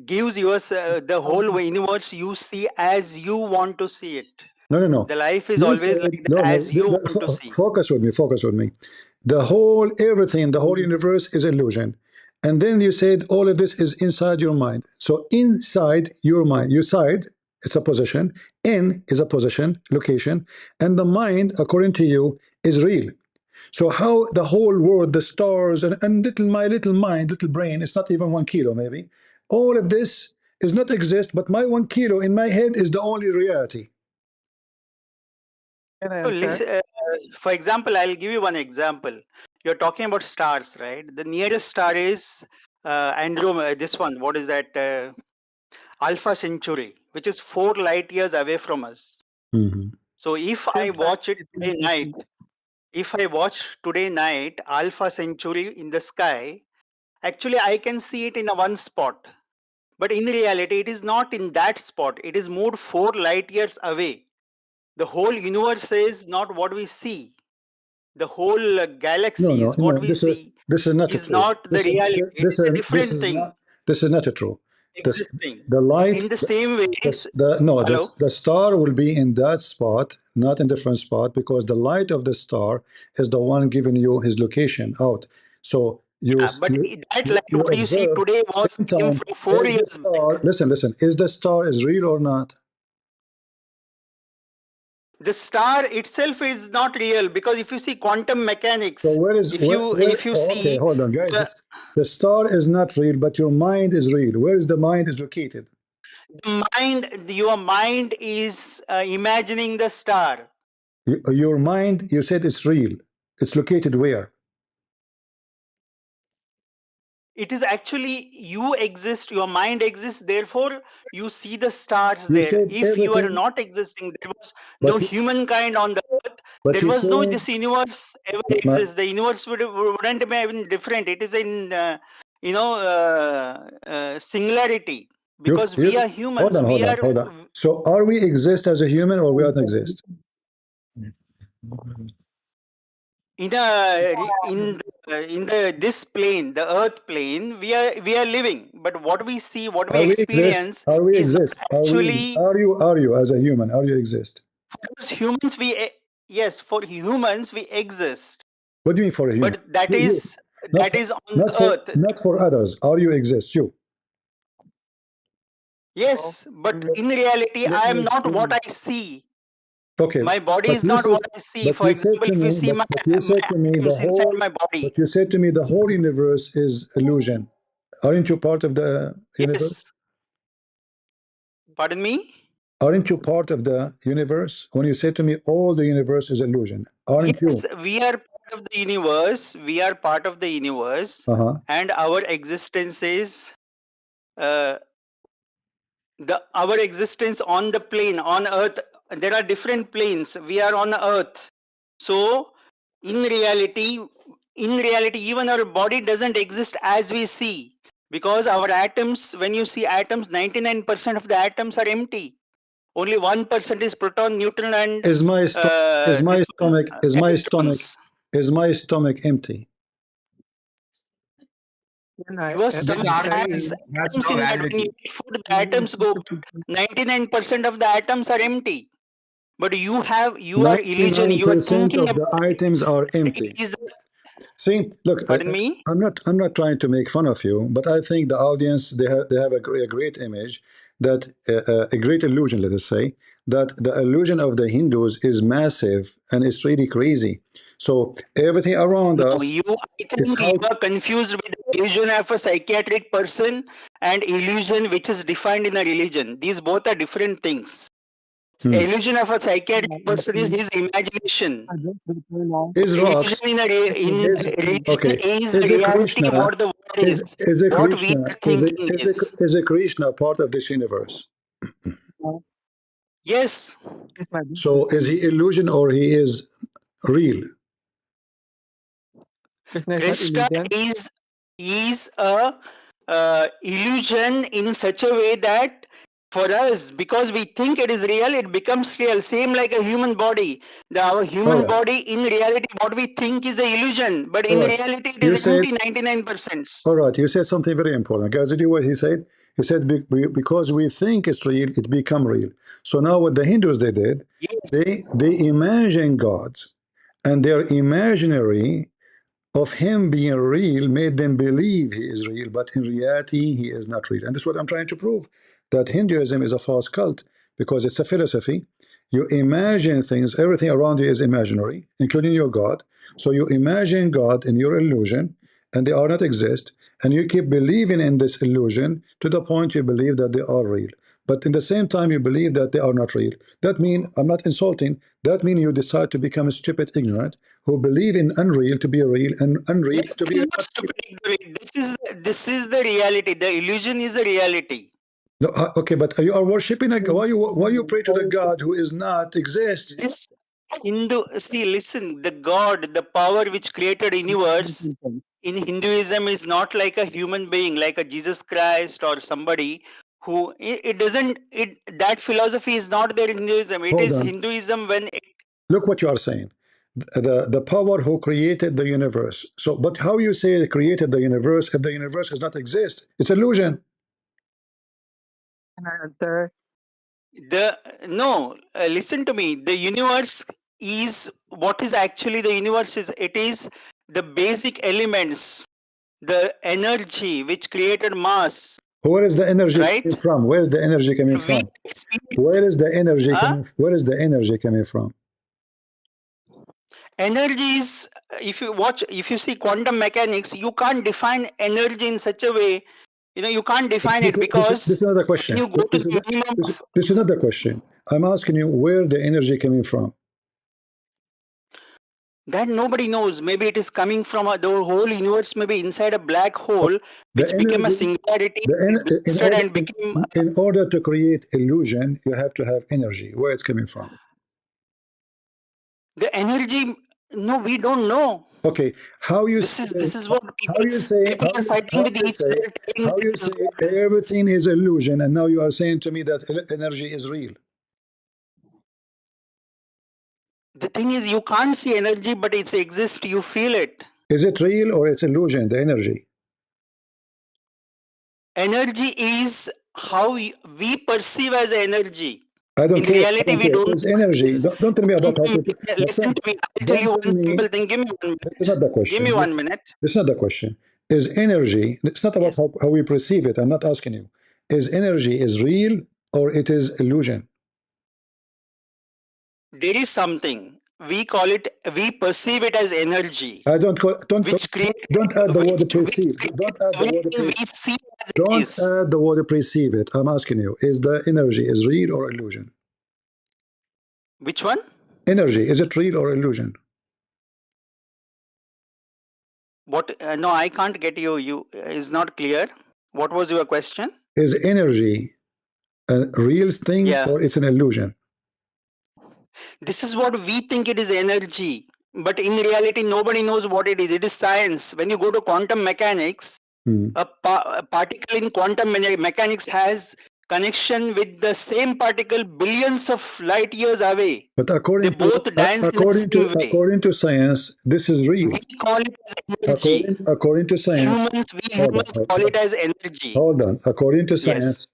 O: gives you the whole universe you see as you want to see it.
B: No, no, no.
O: The life is
B: You
O: always
B: said
O: like that,
B: no, no.
O: as you want to see.
B: Focus with me. Focus with me. The whole everything, the whole universe is illusion, and then you said all of this is inside your mind. So inside your mind, your side, it's a position. In is a position, location, and the mind, according to you, is real. So how the whole world, the stars, and my little mind, little brain, it's not even 1 kilo maybe. All of this is not exist, but my 1 kilo in my head is the only reality.
J: Can I
O: So
J: answer?
O: listen, for example, I'll give you one example. You're talking about stars, right? The nearest star is Andromeda. This one, what is that? Alpha Centauri, which is 4 light years away from us. So if I watch it today night, Alpha Centauri in the sky, actually I can see it in a one spot. But in reality, it is not in that spot. It is moved 4 light years away. The whole universe is not what we see. The whole galaxies, what we
B: This
O: see,
B: is not
O: is
B: true.
O: not the reality. It is a
B: This
O: different
B: is
O: thing
B: not true.
O: existing.
B: The light,
O: In the same way, hello?
B: the star will be in that spot, not in different spot, because the light of the star is the one giving you his location out. So
O: Yeah, but that light,
B: you
O: what you see
B: observe
O: today was
B: same
O: came
B: time.
O: from 4
B: Is the
O: years back.
B: star? Listen. Is the star is real or not?
O: The star itself is not real because if you see quantum mechanics,
B: So where is
O: if you
B: okay,
O: see
B: hold on, guys. The star is not real, but your mind is real. Where is the mind is located?
O: the mind, your mind is imagining the star.
B: Your mind, you said it's real. It's located where?
O: It is actually you exist, your mind exists, therefore you see the stars
B: You
O: there.
B: said
O: If you are
B: everything,
O: not existing, there was no
B: but
O: humankind on the earth,
B: but
O: there
B: you
O: was no
B: said
O: this universe ever
B: my,
O: exists. The universe wouldn't have been different. It is in singularity because we are humans. We are
B: hold on. So are we exist as a human or we don't exist?
O: in the this plane, the earth plane. We are living, but what we see, what we
B: Are we exist?
O: experience
B: Are we
O: is not
B: exist?
O: actually.
B: Are you as a human? Are you exist?
O: As humans, yes, for humans we exist,
B: What do you mean for a human?
O: but that
B: You.
O: is on the earth.
B: Not for others. Are you exist? You.
O: Yes, but in reality,
J: Let
O: I
J: me
O: am not what
J: explain.
O: I see.
B: Okay,
O: My body
B: but
O: is
B: you
O: not
B: said,
O: what I see. For example, if you see my atoms inside my body,
B: but you said to me the whole universe is illusion. Aren't you part of the universe?
O: yes. Pardon me.
B: Aren't you part of the universe? When you say to me all the universe is illusion, aren't you?
O: Yes, we are part of the universe. We are part of the universe, and our existence is uh, our existence on the plane on earth. There are different planes. We are on earth. So in reality, even our body doesn't exist as we see, because our atoms, when you see atoms, 99% of the atoms are empty. Only 1% is proton, neutron, and
B: Is my
O: electrons.
B: stomach empty?
J: Can I
O: Your
M: This
O: stomach
M: argument
O: has
M: has
O: atoms
M: no
O: in that. When you
M: validity.
O: eat food, the atoms go. 99% of the atoms are empty. But you are illusion. You are
B: 99%
O: thinking
B: of
O: about
B: the items are
O: it
B: empty.
O: is.
B: See, look,
O: Pardon me.
B: I'm not trying to make fun of you, but I think the audience they have a great image that a great illusion, let us say, that the illusion of the Hindus is massive and it's really crazy. So everything around
O: No,
B: us
O: I
B: is
O: think you
B: how.
O: are confused with the illusion of a psychiatric person and illusion which is defined in a religion. These both are different things. Illusion of a psychiatric person is his imagination.
A: Is
O: Illusion
A: rocks?
O: in religion
A: Okay.
O: is
A: Is a
O: reality
A: Krishna?
O: what the world is.
A: Is a
O: What we
A: Krishna?
O: are thinking is.
A: Is a Krishna part of this universe?
O: Yes.
A: So is he illusion or he is real?
O: Krishna is a illusion in such a way that for us, because we think it is real, it becomes real. Same like a human body. Our human body, in reality, what we think is an illusion, but in reality, it is empty 99%.
A: All right, you said something very important. Guys, did you what he said? He said because we think it's real, it become real. So now what the Hindus they did, they imagine gods, and their imaginary of him being real made them believe he is real, but in reality he is not real. And this is what I'm trying to prove, that Hinduism is a false cult because it's a philosophy. You imagine things, everything around you is imaginary, including your God. So you imagine God in your illusion, and they are not exist, and you keep believing in this illusion to the point you believe that they are real. But in the same time, you believe that they are not real. That means, I'm not insulting, that means you decide to become a stupid ignorant who believe in unreal to be real and unreal to be
O: not stupid. This is the reality. The illusion is the reality.
A: no, okay, but you are worshiping a why you pray to the God who is not exist?
O: This Hindu, see, listen, the God, the power which created universe in Hinduism is not like a human being, like a Jesus Christ or somebody who it doesn't that philosophy is not there in Hinduism. It
A: Hold
O: is
A: on.
O: Hinduism when
A: Look what you are saying. The power who created the universe. So, but how you say it created the universe if the universe does not exist? It's illusion.
O: listen to me. The universe is what is actually the universe is. It is the basic elements, the energy which created mass.
A: Where is the energy
O: right?
A: coming from? Where is the energy coming from? Where is the energy coming? Where is the energy coming from?
O: Energy is, if you see quantum mechanics, you can't define energy in such a way. You can't define it because
A: This is not the question.
O: when you go to the minimum
A: This is not the question. I'm asking you where the energy coming from.
O: That nobody knows. Maybe it is coming from the whole universe, maybe inside a black hole, which became a singularity,
A: in order to create illusion, you have to have energy. Where it's coming from?
O: The energy, no, we don't know.
A: Okay, how you
O: this is what people,
A: how you say
O: people are fighting with each other.
A: How you say everything is illusion, and now you are saying to me that energy is real?
O: The thing is, you can't see energy, but it exists. You feel it.
A: Is it real or it's illusion? The energy.
O: Energy is how we perceive as energy.
A: I don't
O: In
A: care.
O: reality, we don't.
A: It's energy. Don't tell me about how to.
O: Listen to me. I'll tell you one simple thing. Give me 1 minute.
A: This is not the question.
O: Give me 1 minute.
A: This is not the question. Is energy? It's not about how we perceive it. I'm not asking you. Is energy is real or it is illusion?
O: There is something we call it. We perceive it as energy.
A: I don't add the word perceive. Don't add the word perceive. Don't add the word perceive it. I'm asking you: is the energy is real or illusion?
O: Which one?
A: Energy, is it real or illusion?
O: What? No, I can't get you. You is not clear. What was your question?
A: Is energy a real thing or it's an illusion?
O: This is what we think it is energy, but in reality, nobody knows what it is. It is science. When you go to quantum mechanics, a particle in quantum mechanics has connection with the same particle billions of light years away.
A: But according to science, this is real.
O: We call it as energy.
A: According to science,
O: humans call it as energy.
A: Hold on. According to science,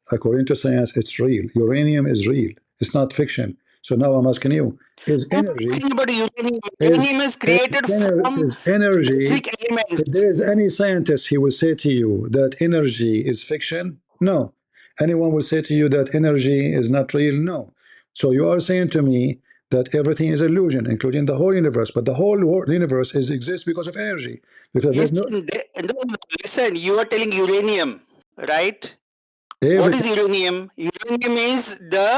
A: it's real. Uranium is real. It's not fiction. So now I'm asking you: is energy?
O: Uranium is created from
A: energy?
O: basic elements.
A: If there is any scientist, he will say to you that energy is fiction. No. Anyone will say to you that energy is not real. No. So you are saying to me that everything is illusion, including the whole universe. But the whole universe exists because of energy. Because there's no.
O: No, listen, you are telling uranium, right?
A: Everything.
O: What is uranium? Uranium is the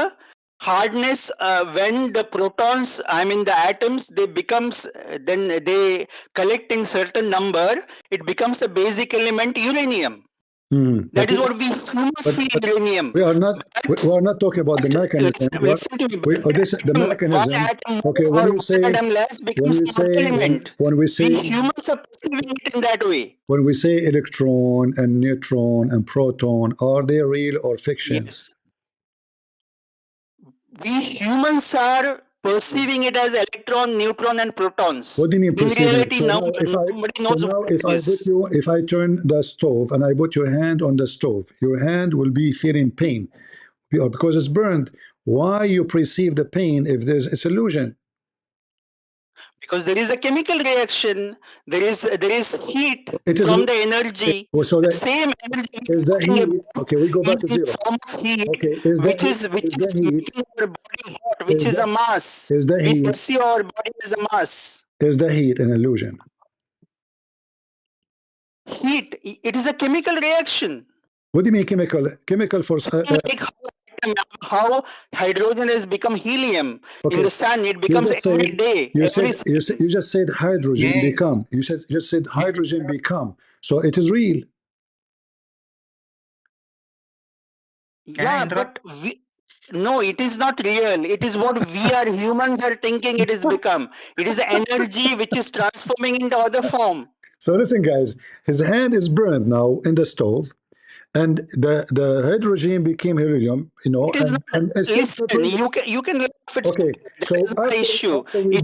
O: hardness when the protons, I mean the atoms, they becomes, then they collect in certain number, it becomes the basic element uranium. That is what we humans feel uranium.
A: We are not talking about the mechanism.
O: Listen to me,
A: The mechanism. Okay, when you say
O: we humans are perceiving it in that way.
A: When we say electron and neutron and proton, are they real or fictions?
O: Yes. We humans are perceiving it as electron, neutron, and protons.
A: What do you mean perceiving?
O: In reality,
A: So
O: nobody knows what it is.
A: If I turn the stove and I put your hand on the stove, your hand will be feeling pain because it's burned. Why you perceive the pain if it's illusion?
O: Because there is a chemical reaction, there is heat from the energy.
A: So
O: the same energy
A: is that heat? Okay, we go back to zero.
O: Form of heat,
A: okay, is that
O: which is making our body hot, which is a mass.
A: Is the heat?
O: We perceive our body as a mass.
A: Is the heat an illusion?
O: Heat, it is a chemical reaction.
A: What do you mean chemical? Chemical for
O: like how hydrogen has become helium in the sun. It becomes every day.
A: You just said hydrogen become. You just said hydrogen become. So it is real.
O: Yeah, but no, it is not real. It is what we are humans are thinking it is become. It is energy which is transforming into other form.
A: So listen, guys, his hand is burned now in the stove. And the hydrogen became helium, you know.
O: Listen, you can laugh at
A: okay. So
O: the issue. You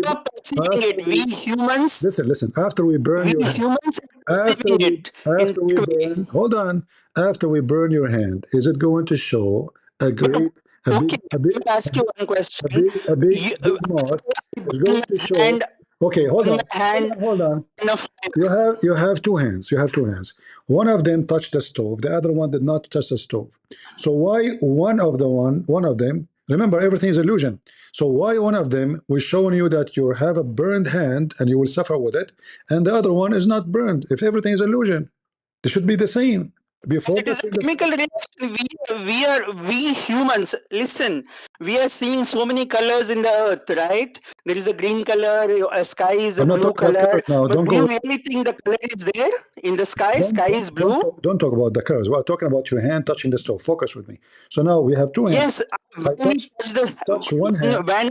O: are perceiving it. We humans.
A: Listen. After we burn your hand, hold on. After we burn your hand, is it going to show a great?
O: Let me ask you one question.
A: A big mark is going to show. Okay, hold on. You have two hands. One of them touched the stove. The other one did not touch the stove. So why one of them? Remember, everything is illusion. So why one of them was showing you that you have a burned hand and you will suffer with it, and the other one is not burned? If everything is illusion, they should be the same. Before
O: it is a chemical reaction. We humans, listen, we are seeing so many colors in the earth, right? There is a green color, a sky is a blue color. But do you really think the color is there in the sky? Sky is blue?
A: Don't talk about the colors. We're talking about your hand touching the stove. Focus with me. So now we have two hands.
O: Yes,
A: touch one hand.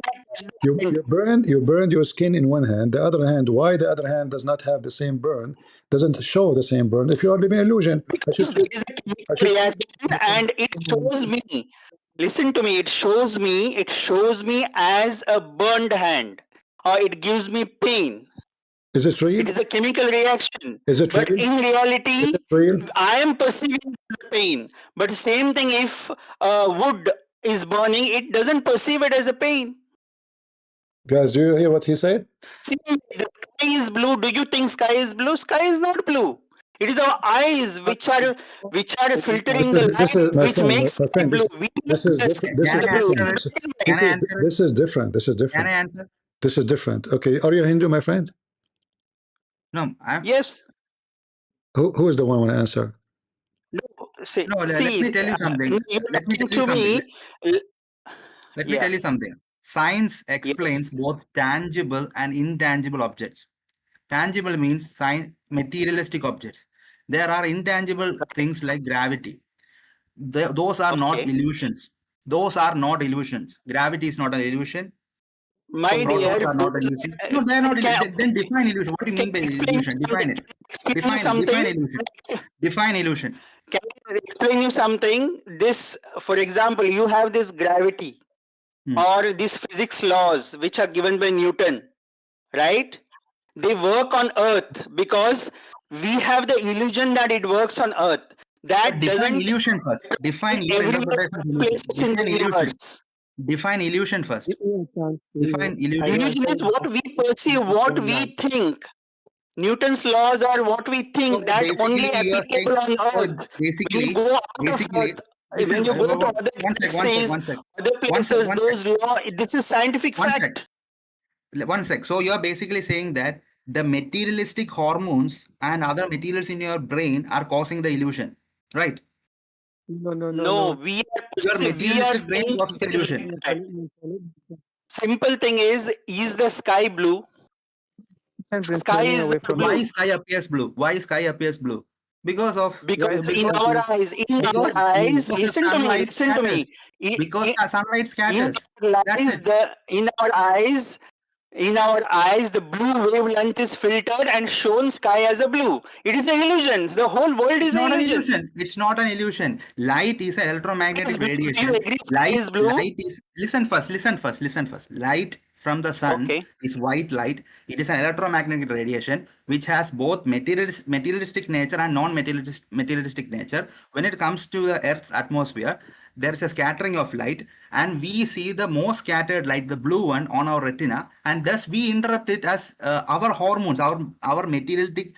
A: You burned your skin in one hand. The other hand, why the other hand does not have the same burn? Doesn't show the same burn. If you are living illusion,
O: because there is a chemical reaction, and it shows me. Listen to me. It shows me as a burned hand, or it gives me pain.
A: Is it real?
O: It is a chemical reaction.
A: Is it real?
O: But in reality, I am perceiving the pain. But same thing, if wood is burning, it doesn't perceive it as a pain.
A: Guys, do you hear what he said?
O: See, the sky is blue. Do you think sky is blue? Sky is not blue. It is our eyes which are filtering the light, which makes it blue.
A: This is different.
M: Can I answer?
A: This is different. Okay, are you Hindu, my friend?
M: No, I'm.
O: Yes.
A: Who is the one who want to answer?
M: Let me tell you something. Let me tell you something. Science explains both tangible and intangible objects. Tangible means materialistic objects. There are intangible things like gravity. Those are not illusions. Gravity is not an illusion.
O: My dear,
M: those are not illusions. No, they are not illusion. Then define illusion. What do you mean by illusion? Define it. Define illusion.
O: Can I explain you something? This, for example, you have this gravity. Or these physics laws which are given by Newton, right? They work on Earth because we have the illusion that it works on Earth. That doesn't
M: illusion first. Define illusion. Define illusion first. Define illusion.
O: Illusion is what we perceive, what we think. Newton's laws are what we think. That only applicable on Earth.
M: Basically,
O: When you go to other galaxies, other places, those law, this is scientific fact.
M: One sec. So you're basically saying that the materialistic hormones and other materials in your brain are causing the illusion, right?
O: No, we
M: Your
O: are
M: materialistic brain causes the illusion.
O: Simple thing is the sky blue? Sky is blue.
M: Why sky appears blue? Why sky appears blue? Because
O: in our eyes, listen to me, listen to me.
M: Because sunlight scatters.
O: In our eyes, the blue wavelength is filtered and shown sky as a blue. It is an illusion. The whole world is an illusion.
M: It's not an illusion. Light is an electromagnetic radiation.
O: Do you agree sky is blue?
M: Light is, listen first. Light from the sun is white light. It is an electromagnetic radiation which has both materialistic nature and non-materialistic nature. When it comes to the Earth's atmosphere, there is a scattering of light, and we see the most scattered light, the blue one, on our retina, and thus we interrupt it as our hormones, our materialistic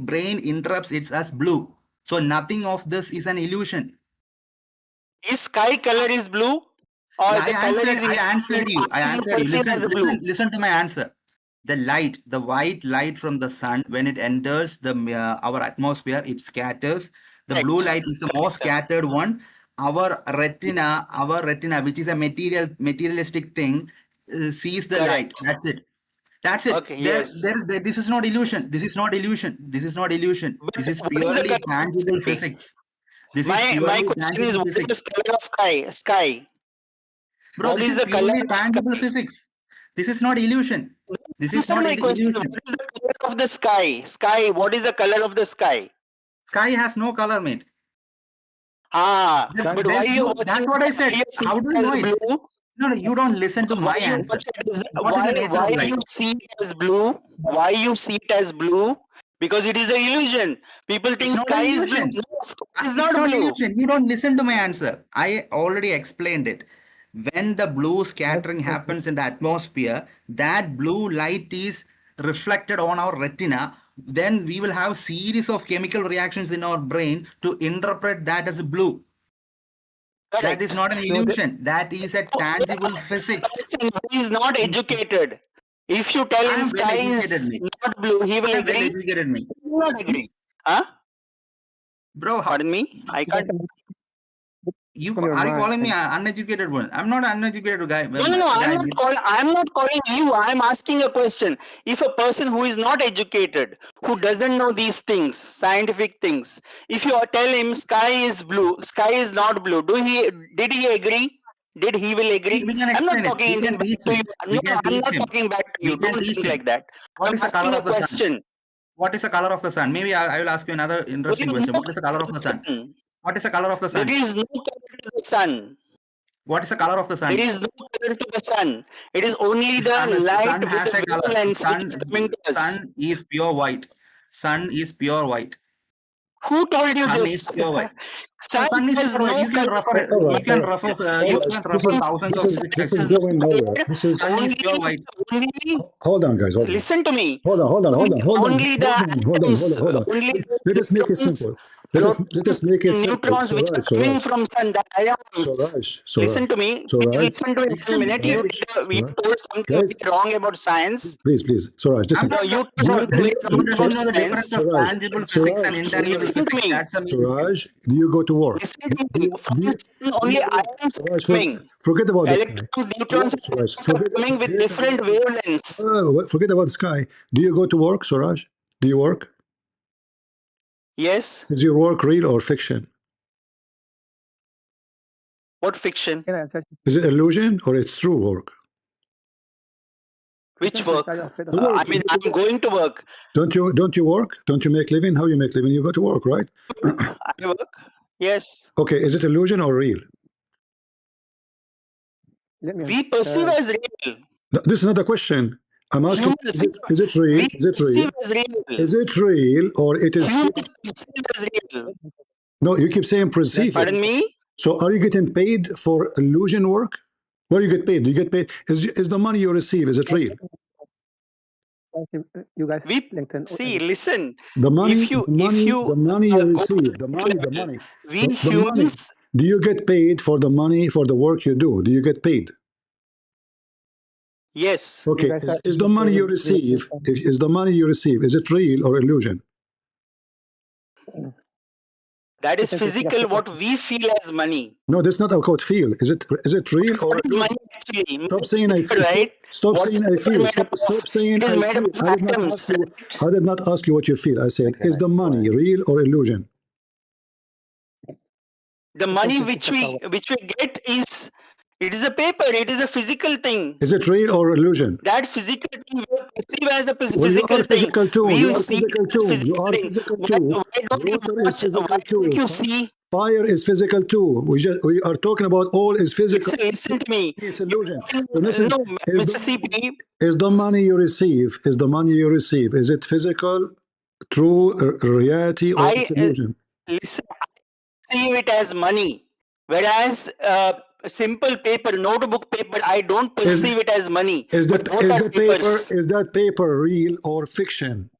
M: brain interrupts it as blue. So nothing of this is an illusion.
O: Is sky color is blue? Or
M: I answered you. Listen to my answer. The white light from the sun, when it enters our atmosphere, it scatters. The blue light is the most scattered one. Our retina, which is a materialistic thing, sees the light. That's it.
O: Okay, yes.
M: This is not illusion. This is This is purely tangible physics.
O: My question is, what is the color of sky?
M: Bro, this is purely tangible physics. This is not illusion. This is not illusion.
O: What is the color of the sky? What is the color of the sky?
M: Sky has no color, mate.
O: But why you?
M: That's what I said. How do you know it? No, you don't listen to my answer.
O: Why you see it as blue? Why you see it as blue? Because it is an illusion. People think sky is blue. No, sky is not blue.
M: Illusion. You don't listen to my answer. I already explained it. When the blue scattering happens in the atmosphere, that blue light is reflected on our retina. Then we will have series of chemical reactions in our brain to interpret that as blue. Correct. That is not an illusion. That is a tangible physics.
O: He is not educated. If you tell him sky is not blue, he will agree.
M: Educated me.
O: He will not agree. Huh?
M: Bro,
O: pardon me? I can't.
M: You are you calling me an uneducated one? I'm not an uneducated guy.
O: No. I'm not calling you. I'm asking a question. If a person who is not educated, who doesn't know these things, scientific things, if you tell him sky is blue, sky is not blue, did he agree? Did he will agree? I'm not talking back to you. No, I'm not talking back to you. Don't think like that. I'm asking a question.
M: What is the color of the sun? Maybe I will ask you another interesting question. What is the color of the sun? What is the color of the sun?
O: There is no color to the sun.
M: What is the color of the sun?
O: There is no color to the sun. It is only the light with the wavelengths which is coming to us.
M: Sun is pure white. Sun is pure white.
O: Who told you this?
M: Is pure white.
O: Sun is no
M: you can refer thousands of physics.
A: This is going nowhere. This is
M: only pure white.
A: Hold on, guys.
O: Listen to me.
A: Hold on. Let us make it simple. Let us make it simple.
O: Neutrons which are coming from sun, the ions. Listen to me. Listen to me for a minute. You told something wrong about science.
A: Please. Suraj, listen.
O: No, you told something wrong about science.
M: Tangible physics and intangible physics.
A: Suraj, do you go to work?
O: Listen to me. Only ions are coming.
A: Forget about the sky.
O: Neutrons are coming with different wavelengths.
A: Forget about the sky. Do you go to work, Suraj? Do you work?
O: Yes.
A: Is your work real or fiction?
O: What fiction?
A: Is it illusion or it's true work?
O: Which work? I mean, I'm going to work.
A: Don't you work? Don't you make living? How you make living? You go to work, right?
O: I work. Yes.
A: Okay. Is it illusion or real?
O: We perceive as real.
A: No, this is not a question. I'm asking, is it real? Is it real or it is?
O: Real.
A: No, you keep saying perceive.
O: Pardon me?
A: So are you getting paid for illusion work? What do you get paid? Do you get paid? Is the money you receive, is it real?
J: You guys
O: listen.
A: The money you receive, the money.
O: We humans
A: Do you get paid for the money for the work you do? Do you get paid?
O: Yes.
A: Okay. Is the money you receive? Is the money you receive? Is it real or illusion?
O: That is physical. What we feel as money.
A: No, that's not about feel. Is it real or
O: what is
A: illusion?
O: money actually?
A: Stop saying I feel.
O: Right?
A: Stop saying I feel. Stop saying
O: it is
A: I
O: made
A: feel.
O: up of
A: I did not
O: atoms.
A: ask you. I did not ask you what you feel. I said, is the money real or illusion?
O: The money which we get is, it is a paper. It is a physical thing.
A: Is it real or illusion?
O: That physical thing we perceive as a
A: Well,
O: physical
A: you are physical
O: thing.
A: too. You are
O: see
A: physical too. You are
O: thing.
A: physical
O: Why
A: too.
O: don't you
A: Water is
O: watch?
A: physical
O: Why
A: too.
O: don't you see?
A: Fire is physical too. We are talking about all is physical.
O: Listen to me.
A: It's illusion. So listen,
O: No,
A: is
O: Mr. CP.
A: Is the money you receive? Is the money you receive? Is it physical, true reality, or it's illusion?
O: Listen, I see it as money, whereas simple paper, notebook paper, I don't perceive it as money.
A: Is
O: But both are papers.
A: is that paper real or fiction?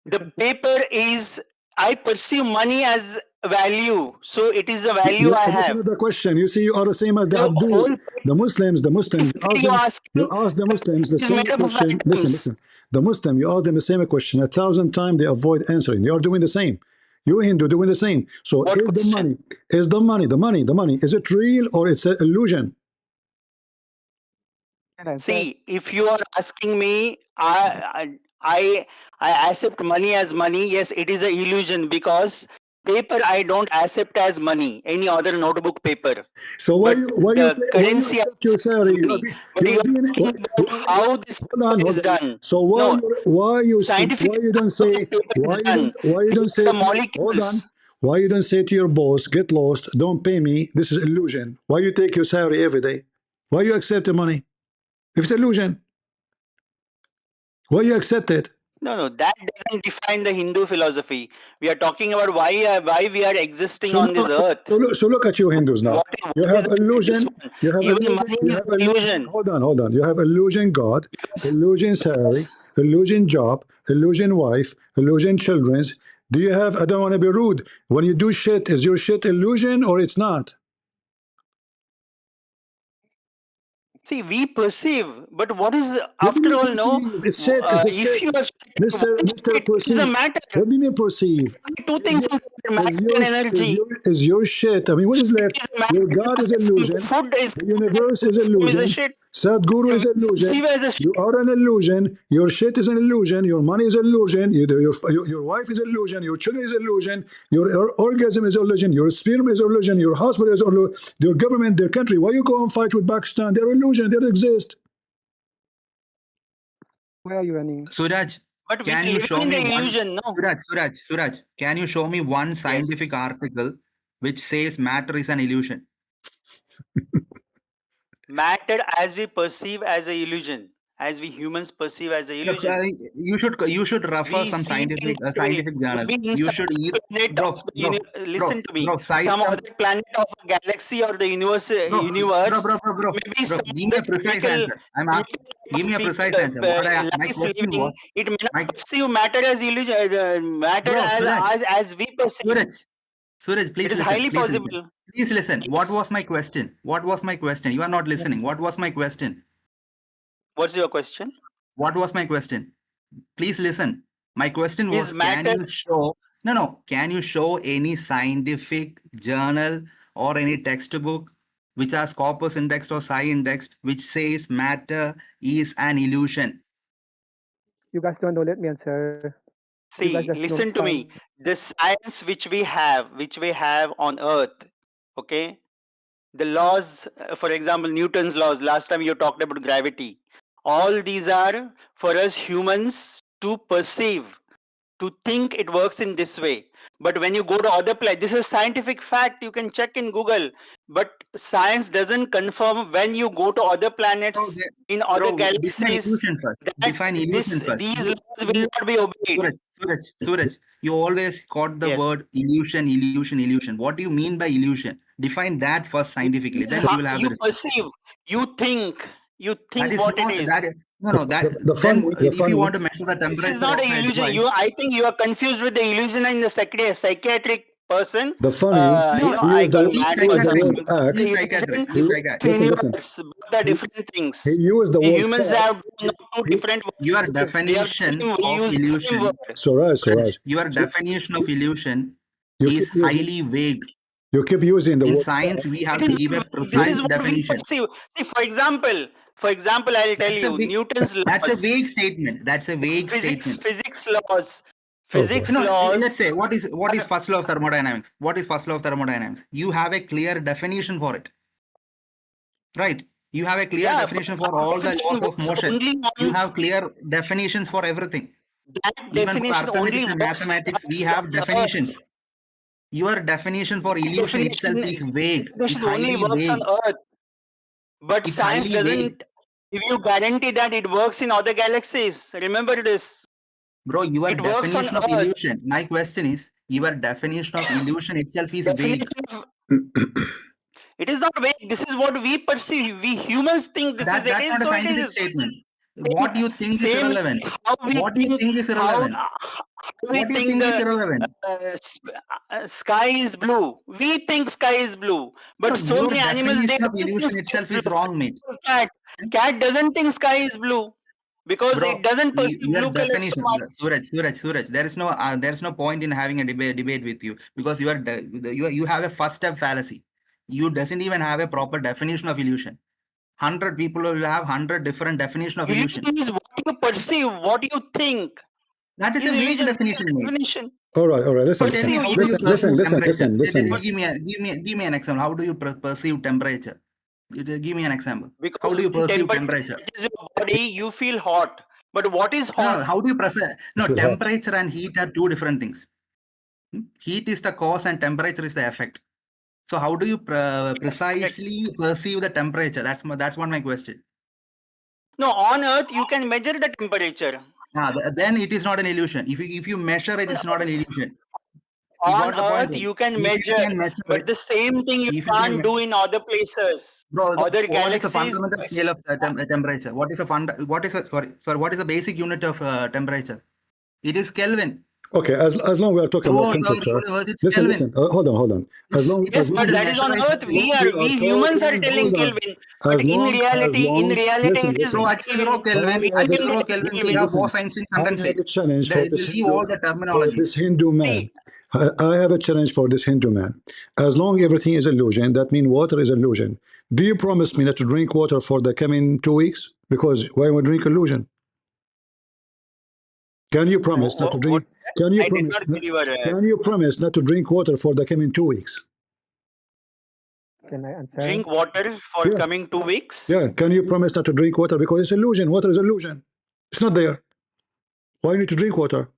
O: The paper is, I perceive money as value, so it is a value I
A: That's
O: have.
A: another question. You see, you are the same as the Abdul. The Muslims, you ask the Muslims the same question. Listen. The Muslim, you ask them the same question 1,000 times, they avoid answering. You are doing the same. You Hindu doing the same. So is the money, is it real or it's an illusion?
O: See, if you are asking me, I accept money as money. Yes, it is an illusion because paper I don't accept as money. Any other notebook paper.
A: So why you
O: currency
A: accept your salary?
O: How this is done?
A: So why you don't say hold on? Why you don't say to your boss, get lost, don't pay me, this is illusion? Why you take your salary every day? Why you accept the money? If it's illusion, why you accept it?
O: No, that doesn't define the Hindu philosophy. We are talking about why we are existing on this earth.
A: So look at you Hindus now. You have illusion. You have
O: illusion.
A: Hold on. You have illusion God, illusion salary, illusion job, illusion wife, illusion children's. Do you have? I don't want to be rude. When you do shit, is your shit illusion or it's not?
O: See, we perceive, but what is after all? No,
A: it's shit.
O: if you are
A: Mr. Perceive,
O: it's a matter.
A: What do you mean perceive?
O: Two things: matter and energy.
A: Is your shit? I mean, what is left? Your God is illusion.
O: Food is
A: the universe is illusion. Sadhguru is illusion. You are an illusion. Your shit is an illusion. Your money is illusion. Your wife is illusion. Your children is illusion. Your orgasm is illusion. Your sperm is illusion. Your hospital is illusion. Your government, their country. Why you go and fight with Pakistan? They're illusion. They don't exist.
J: Where are you running?
M: Suraj,
O: but
M: can you show me
O: illusion,
M: Suraj, can you show me one scientific article which says matter is an illusion?
O: Matter as we perceive as an illusion, as we humans perceive as an illusion.
M: You should refer some scientific journal. You should
O: listen to me. Some other planet of a galaxy or the universe. Maybe some
M: give me a precise answer. I'm asking. Give me a precise answer. My question was.
O: It may not perceive matter as illusion. Matter as we perceive.
M: Suraj, please
O: it is
M: listen.
O: Highly possible.
M: Please listen.
O: Yes.
M: What was my question? You are not listening. What was my question?
O: What's your question?
M: What was my question? Please listen. My question was, can you show any scientific journal or any textbook which has corpus indexed or psi indexed which says matter is an illusion?
J: You guys don't know, let me answer.
O: See, listen to me. The science which we have on earth, okay? The laws, for example, Newton's laws, last time you talked about gravity. All these are for us humans to perceive, to think it works in this way. But when you go to other planets, this is scientific fact, you can check in Google. But science doesn't confirm when you go to other planets, in other galaxies, these laws will not be obeyed.
M: Suraj, you always got the word illusion. What do you mean by illusion? Define that first scientifically. Then we will have
O: you perceive, you think what it is.
M: If you want to measure the temperature,
O: this is not an illusion. I think you are confused with the illusion in the psychiatric person.
A: The funny,
O: I got
A: he
O: mad
A: used the
O: person or
A: word
O: something.
A: act.
O: The illusion of
A: Listen.
O: universe, both are different things.
A: He used the word
O: Humans
A: fact.
O: have two different words.
M: Your
O: They are
M: definition
O: same, we
M: of
O: use the same
M: illusion,
O: word.
A: Suraj.
M: your definition of illusion
A: You
M: is
A: keep using,
M: highly vague.
A: you keep using the
M: In
A: word
M: science,
A: fact.
M: we have
O: It
M: to
O: is
M: give a
O: not, this
M: precise
O: is what we
M: definition.
O: perceive. See, for example, I'll tell
M: That's a
O: you
M: vague,
O: Newton's
M: that's a
O: laws,
M: vague statement. That's a vague statement.
O: physics laws,
M: No, let's say what is first law of thermodynamics? What is first law of thermodynamics? You have a clear definition for it, right? You have a clear definition for all the laws of motion. You have clear definitions for everything.
O: That
M: Even for
O: definition only
M: arithmetic and
O: works
M: mathematics, we
O: on
M: have definitions.
O: Earth.
M: Your definition for illusion itself is vague. It's
O: Definition only
M: highly
O: works on
M: vague.
O: Earth, but
M: It's
O: science
M: highly vague.
O: doesn't give you guarantee that it works in other galaxies. Remember this.
M: Bro, your
O: It works on
M: definition of
O: Earth.
M: illusion. My question is, your definition of illusion itself is vague.
O: It is not vague. This is what we perceive. We humans think this is it.
M: That's not a
O: So it
M: scientific
O: is.
M: statement. What you think is
O: Same
M: irrelevant.
O: how we
M: What you think is irrelevant.
O: we
M: What do you
O: think
M: think is
O: the
M: irrelevant?
O: sky is blue. We think sky is blue, but
M: No,
O: so
M: your
O: many animals they
M: definition of
O: don't think
M: illusion
O: sky
M: itself
O: is
M: is
O: blue.
M: wrong, mate.
O: Cat doesn't think sky is blue because
M: Bro,
O: it doesn't perceive
M: your
O: blue color so
M: definition,
O: much.
M: Suraj. There is no point in having a debate with you because you have a first step fallacy. You doesn't even have a proper definition of illusion. 100 people will have 100 different definition of illusion.
O: Illusion is what you perceive, what you think.
M: That is a vague definition, mate.
A: All right. Listen.
M: Give me an example. How do you perceive temperature? Give me an example.
O: Because
M: how do you perceive temperature?
O: Is your body, you feel hot. But what is hot?
M: No, how do you perceive? No, temperature and heat are two different things. Heat is the cause and temperature is the effect. So how do you precisely perceive the temperature? That's what my question.
O: No, on Earth you can measure the temperature.
M: Then it is not an illusion. If you measure it, it's not an illusion.
O: On Earth you can measure, but the same thing you can't do in other places.
M: Bro,
O: other
M: what
O: galaxies.
M: is the fundamental scale of temperature? What is the basic unit of temperature? It is Kelvin.
A: Okay, as long we are talking about temperature. Listen. Hold on. As long
O: but that is on Earth. We humans are telling Kelvin. But in reality,
A: listen,
O: it is
M: at 0 Kelvin. At 0 Kelvin, we have Bose-Einstein condensate.
A: I have a challenge for this
M: Hindu
A: man. I have a challenge for this Hindu man. As long everything is illusion, that means water is illusion. Do you promise me not to drink water for the coming 2 weeks? Because why would drink illusion? Can you promise not to drink? Can you promise not to drink water for the coming 2 weeks?
J: Can I answer?
O: Drink water for coming 2 weeks?
A: Yeah. Can you promise not to drink water because it's illusion? Water is illusion. It's not there. Why you need to drink water?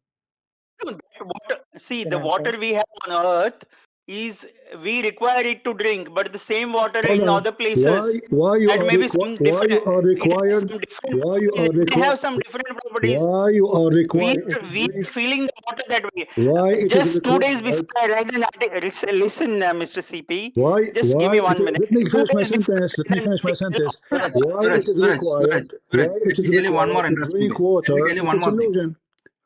O: See, the water we have on Earth is we require it to drink, but the same water in other places.
A: Why you are required?
O: Why
A: you are required?
O: We are feeling the water that way.
A: Why
O: just 2 days before I read an article, listen, Mr. CP. Just give me 1 minute.
A: Let me finish my sentence. Why it is required?
M: One more
A: to drink water if it's illusion?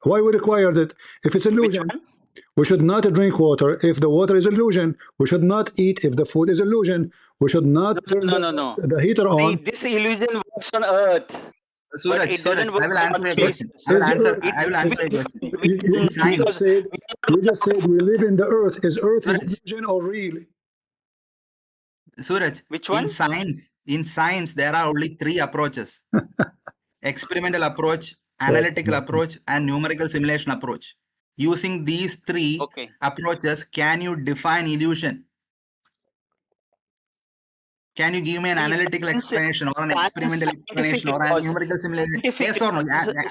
A: Why we required it? If it's illusion, we should not drink water if the water is illusion. We should not eat if the food is illusion. We should not turn the heater on.
O: See, this illusion works on Earth. But it doesn't work.
M: I will answer your question. I will answer your question.
A: You just said we live in the Earth. Is Earth an illusion or real?
M: Suraj,
O: which one?
M: In science, there are only 3 approaches: experimental approach, analytical approach, and numerical simulation approach. Using these 3 approaches, can you define illusion? Can you give me an analytical explanation or an experimental explanation or a numerical simulation? Yes or no?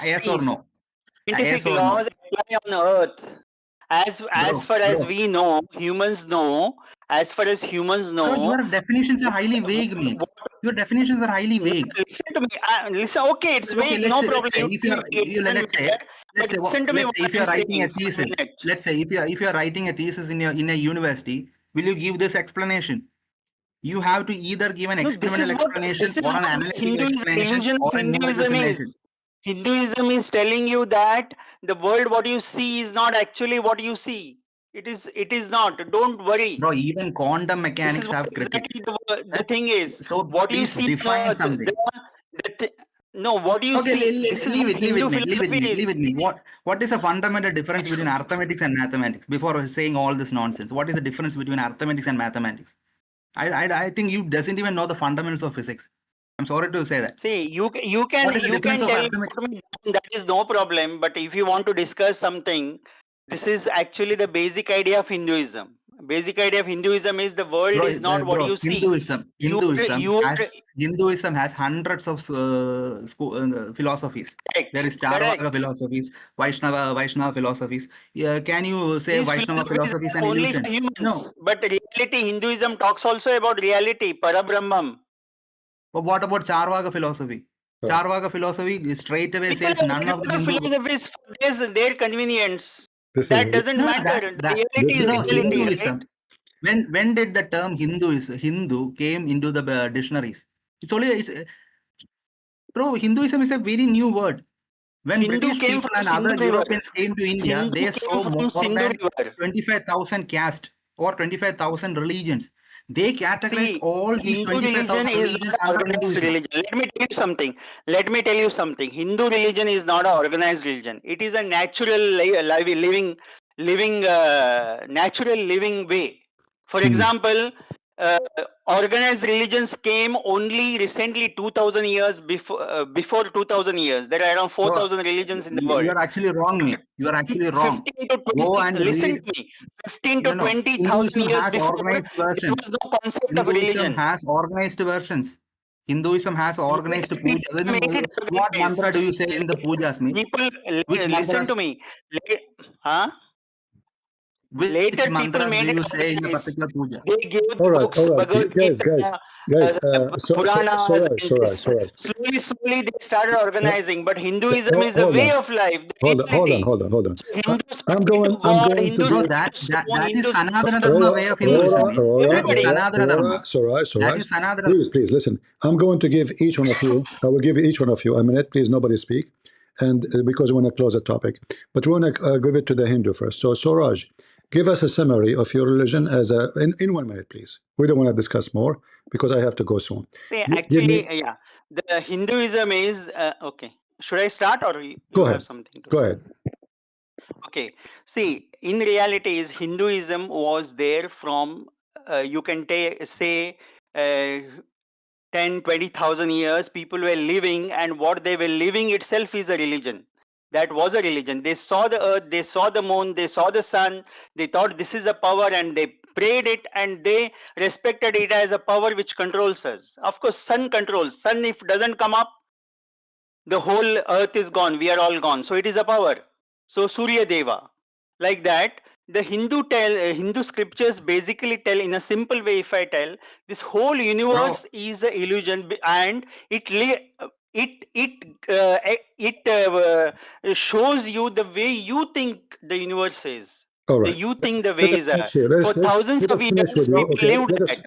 M: Yes or no?
O: Scientific laws apply on Earth. As far as we know, humans know. As far as humans know,
M: your definitions are highly vague, mate. Your definitions are highly vague.
O: Listen to me. Listen. Okay, it's vague. No problem.
M: Let's say if you are writing a thesis in a university, will you give this explanation? You have to either give an experimental explanation or an analytical explanation or a numerical simulation.
O: Hinduism is telling you that the world what you see is not actually what you see. It is not. Don't worry.
M: Bro, even quantum
O: This
M: mechanics
O: is what
M: have
O: exactly
M: critics.
O: the thing is.
M: So
O: What you
M: please
O: see on
M: define
O: Earth,
M: something.
O: no, what you
M: Okay,
O: see. This is
M: leave
O: what
M: it, leave it
O: Hindu
M: me, leave it
O: philosophy
M: me, leave
O: is.
M: it me. What is the fundamental difference between arithmetics and mathematics? Before saying all this nonsense, what is the difference between arithmetics and mathematics? I think you doesn't even know the fundamentals of physics. I'm sorry to say that.
O: See, you
M: What is the difference of
O: tell
M: arithmetic?
O: me that is no problem. But if you want to discuss something, this is actually the basic idea of Hinduism. Basic idea of Hinduism is the world is not what
M: Bro,
O: you see.
M: Hinduism has hundreds of philosophies. There is Charvaka philosophies, Vaishnava philosophies. Can you say
O: These
M: Vaishnava
O: philosophies
M: philosophy is
O: are
M: an
O: only
M: illusion?
O: for humans.
M: No.
O: But reality, Hinduism talks also about reality, Parabrahmam.
M: But what about Charvaka philosophy? Charvaka philosophy straight away
O: People
M: says none of the Hindu
O: philosophies for their convenience.
A: This
O: that
A: is
O: doesn't
M: no,
O: matter. Reality
A: this
O: is
A: is
O: reality,
M: Hinduism.
O: right?
M: When did the term Hindu came into the dictionaries? Bro, Hinduism is a very new word. When
O: Hindu
M: British
O: came
M: people
O: from
M: and
O: Sindhu
M: other
O: River.
M: Europeans came to India,
O: Hindu
M: they
O: came
M: saw
O: from
M: more
O: Sindhu
M: than
O: River.
M: 25,000 caste or 25,000 religions. They categorized
O: See,
M: all these
O: Hindu religion
M: 25,000
O: is
M: religions
O: not
M: under
O: an organized
M: Hinduism.
O: religion. Let me tell you something. Hindu religion is not an organized religion. It is a natural natural living way. For example, organized religions came only recently 2000 years before 2000 years. There are around 4000 religions in the world.
M: You are actually wrong, mate. You are actually wrong.
O: 15 to 20,
M: Go and
O: listen
M: read.
O: to me. 15 to 20,000
M: Hinduism
O: years
M: has
O: before,
M: organized
O: there
M: versions.
O: was no concept of
M: Hinduism
O: religion.
M: has organized versions. Huh? Organized puja. What mantra do you say in the pujas, mate?
O: People,
M: Which
O: listen
M: mantras?
O: to me. Huh?
M: Which
O: Later, people
M: mantras do
O: made it
M: you say in a
O: organized.
M: particular puja?
O: They gave
A: all
O: books,
A: right,
O: Bhagavad
A: guys,
O: Gita, Puranas, and this. Slowly, they started organizing. But Hinduism is the
A: hold
O: way
A: on.
O: of life, the
A: Hold
O: reality.
A: on.
O: So Hindus
A: I'm
O: pray to
A: going
O: God, Hindus
M: Bro,
A: to
O: pray
M: that
O: to stone,
M: is
O: Hindus pray
M: Sanatana
O: to
M: Dharma way of Hinduism, mate. That is Sanatana Dharma. That is Sanatana.
A: Please, listen. I'm going to give each one of you, I will give each one of you a minute. Please, nobody speak. And because we want to close the topic. But we want to give it to the Hindu first. So, Suraj, give us a summary of your religion in 1 minute, please. We don't want to discuss more because I have to go soon.
O: See,
A: Give me.
O: actually, yeah, the Hinduism is okay. Should I start or you
A: Go
O: have
A: ahead.
O: something to
A: Go
O: say?
A: ahead.
O: Okay. See, in reality, is Hinduism was there from you can say 10, 20,000 years. People were living, and what they were living itself is a religion. That was a religion. They saw the earth, they saw the moon, they saw the sun. They thought this is a power, and they prayed it, and they respected it as a power which controls us. Of course, sun controls. Sun, if doesn't come up, the whole earth is gone. We are all gone. So it is a power. So Surya Deva, like that. The Hindu scriptures basically tell in a simple way. If I tell, this whole universe is an illusion, and it shows you the way you think the universe is.
A: All right.
O: You think the
A: Let
O: way
A: us
O: is
A: finish here.
O: for thousands
A: Let
O: of
A: us finish
O: years
A: with you.
O: people
A: Okay.
O: lived
A: Let us
O: that.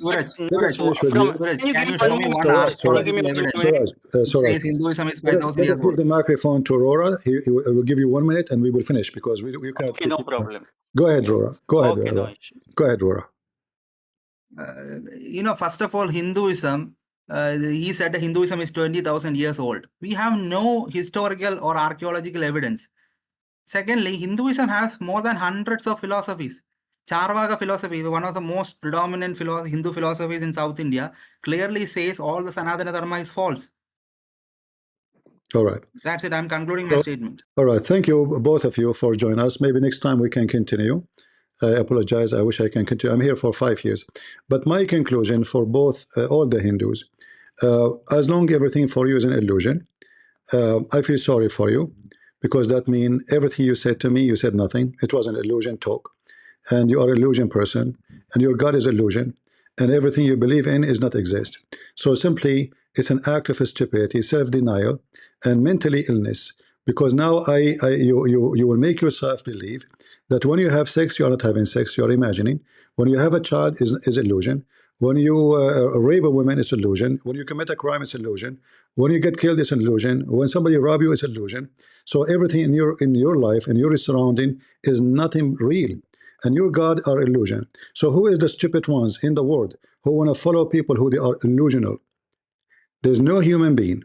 A: finish with you.
M: Suraj,
O: Can you
M: can
O: give
M: you
O: me
M: show
O: one
M: me
O: more?
M: one
O: Can you give me
M: archaeological
O: one
M: evidence
O: minute?
M: which
A: Suraj.
M: says Hinduism is 5,000
A: Let us
M: years
A: give
M: old?
A: the microphone to Aurora. He will give you 1 minute and we will finish because we cannot
O: Okay, no
A: keep.
O: problem.
A: Go ahead, Aurora. Go ahead,
O: Okay, no
A: Aurora.
O: issue.
A: Go ahead, Aurora.
M: First of all, Hinduism, he said that Hinduism is 20,000 years old. We have no historical or archaeological evidence. Secondly, Hinduism has more than hundreds of philosophies. Charvaka philosophy, one of the most predominant Hindu philosophies in South India, clearly says all the Sanatana Dharma is false.
A: All right.
M: That's it. I'm concluding my statement.
A: All right. Thank you, both of you, for joining us. Maybe next time we can continue. I apologize. I wish I can continue. I'm here for 5 years. But my conclusion for both, all the Hindus, as long everything for you is an illusion, I feel sorry for you because that means everything you said to me, you said nothing. It was an illusion talk. And you are an illusion person, and your God is illusion, and everything you believe in is not exist. So simply, it's an act of stupidity, self-denial, and mentally illness. Because now you will make yourself believe that when you have sex, you are not having sex, you are imagining. When you have a child, is illusion. When you rape a woman, it's illusion. When you commit a crime, it's illusion. When you get killed, it's illusion. When somebody rob you, it's illusion. So everything in your life, in your surrounding, is nothing real. and your God are illusion. So who is the stupid ones in the world who want to follow people who they are illusional? There's no human being.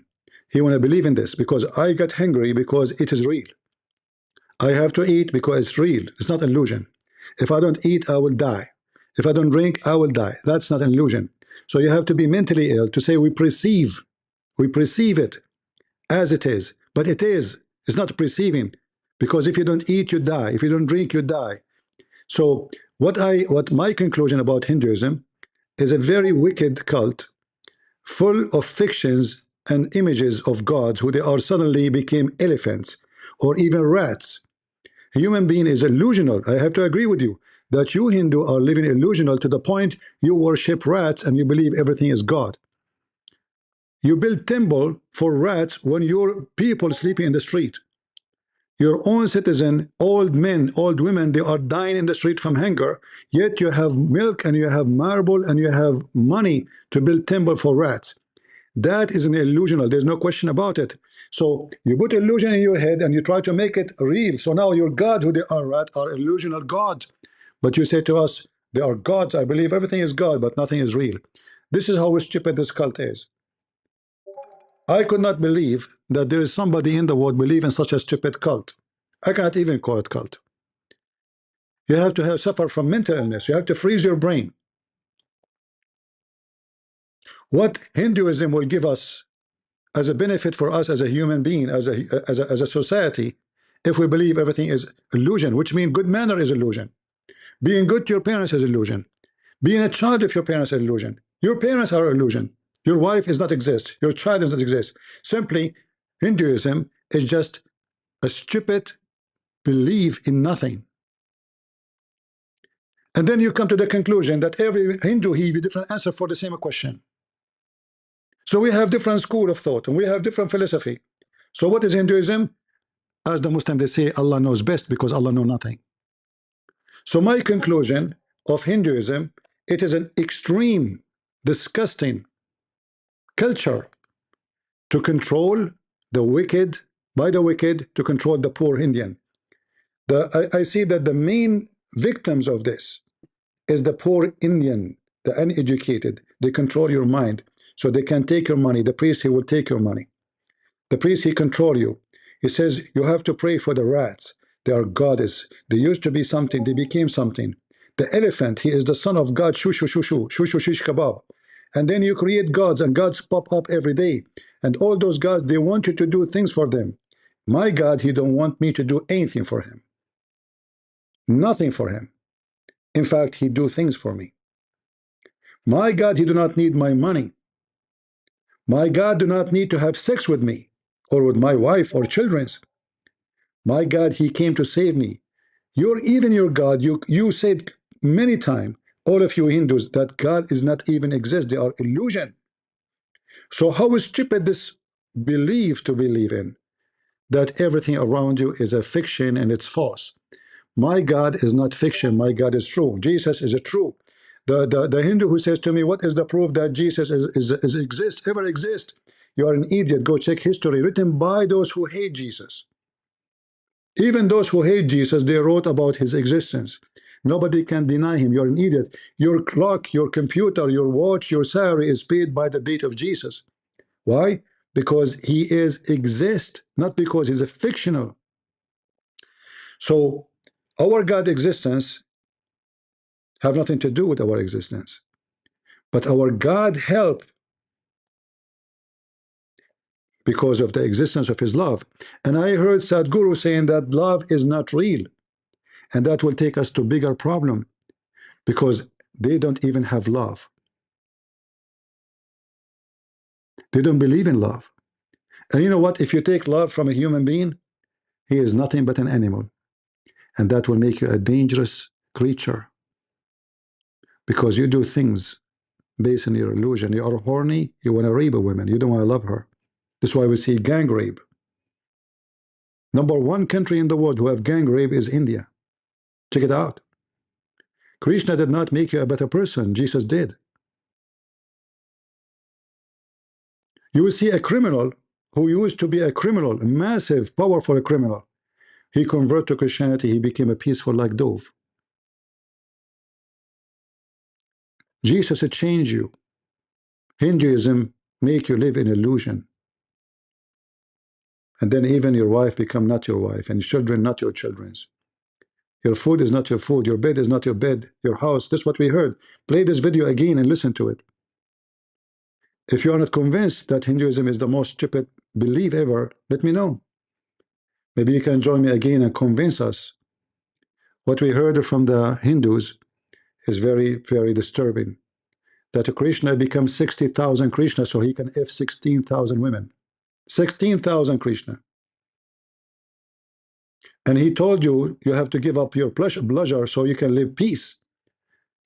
A: He want to believe in this because I got hungry because it is real. I have to eat because it's real. It's not illusion. If I don't eat, I will die. If I don't drink, I will die. That's not an illusion. So you have to be mentally ill to say we perceive it as it is, but it is. It's not perceiving, because if you don't eat, you die. If you don't drink, you die. So what my conclusion about Hinduism is a very wicked cult, full of fictions and images of gods who they are suddenly became elephants or even rats. A human being is illusional. I have to agree with you that you Hindu are living illusional to the point you worship rats and you believe everything is God. You build temple for rats when your people sleeping in the street. Your own citizen, old men, old women, they are dying in the street from hunger, yet you have milk and you have marble and you have money to build temple for rats. That is an illusional. There's no question about it. So you put illusion in your head and you try to make it real. So now your God, who they are, rat, are illusional gods. But you say to us, they are gods. I believe everything is God, but nothing is real. This is how stupid this cult is. I could not believe that there is somebody in the world believe in such a stupid cult. I cannot even call it cult. You have to suffer from mental illness. You have to freeze your brain. What Hinduism will give us as a benefit for us as a human being, as a society, if we believe everything is illusion, which means good manner is illusion. Being good to your parents is illusion. Being a child of your parents is illusion. Your parents are illusion. Your wife does not exist. Your child does not exist. Simply, Hinduism is just a stupid belief in nothing. And then you come to the conclusion that every Hindu he give a different answer for the same question. So we have different school of thought and we have different philosophy. So what is Hinduism? As the Muslim they say Allah knows best because Allah knows nothing. So my conclusion of Hinduism, it is an extreme, disgusting culture to control the wicked, by the wicked to control the poor Indian. I see that the main victims of this is the poor Indian, the uneducated. They control your mind, so they can take your money. The priest, he will take your money. The priest, he control you. He says you have to pray for the rats. They are goddess. They used to be something. They became something. The elephant, he is the son of God. Shoo shoo shoo shoo shoo shoo shish kebab. And then you create gods, and gods pop up every day. And all those gods, they want you to do things for them. My God, he don't want me to do anything for him. Nothing for him. In fact, he do things for me. My God, he do not need my money. My God do not need to have sex with me or with my wife or children's. My God, he came to save me. Even your God, you said many times, all of you Hindus, that God is not even exist. They are illusion. So how stupid this belief to believe in that everything around you is a fiction and it's false. My God is not fiction. My God is true. Jesus is a true. The Hindu who says to me, what is the proof that Jesus ever exist? You are an idiot. Go check history written by those who hate Jesus. Even those who hate Jesus, they wrote about his existence. Nobody can deny him. You're an idiot. Your clock, your computer, your watch, your salary is paid by the date of Jesus. Why? Because he exist, not because he's a fictional. So our God existence have nothing to do with our existence. But our God help because of the existence of his love. And I heard Sadhguru saying that love is not real. And that will take us to bigger problem because they don't even have love. They don't believe in love. And you know what? If you take love from a human being, he is nothing but an animal. And that will make you a dangerous creature because you do things based on your illusion. You are horny, you want to rape a woman, you don't want to love her. That's why we see gang rape. Number one country in the world who have gang rape is India. Check it out. Krishna did not make you a better person. Jesus did. You will see a criminal who used to be a criminal, a massive, powerful criminal. He converted to Christianity. He became a peaceful like dove. Jesus will change you. Hinduism make you live in illusion. And then even your wife become not your wife, and children not your children's. Your food is not your food. Your bed is not your bed. Your house. That's what we heard. Play this video again and listen to it. If you are not convinced that Hinduism is the most stupid belief ever, let me know. Maybe you can join me again and convince us. What we heard from the Hindus is very, very disturbing. That Krishna becomes 60,000 Krishna so he can F 16,000 women. 16,000 Krishna. And he told you you have to give up your pleasure so you can live peace.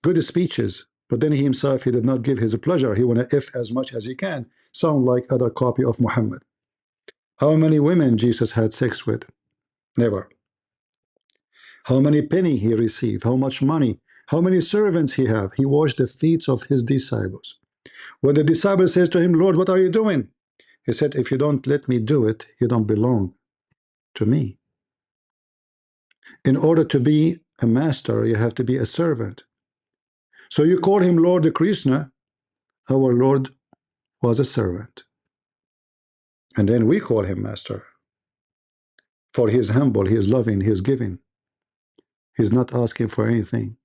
A: Good speeches. But then he himself, he did not give his pleasure. He want to F as much as he can. Sound like other copy of Muhammad. How many women Jesus had sex with? Never. How many penny he received? How much money? How many servants he have? He washed the feet of his disciples. When the disciple says to him, Lord, what are you doing? He said, if you don't let me do it, you don't belong to me. In order to be a master, you have to be a servant. So you call him Lord Krishna. Our Lord was a servant. And then we call him master. For he is humble, he is loving, he is giving. He's not asking for anything.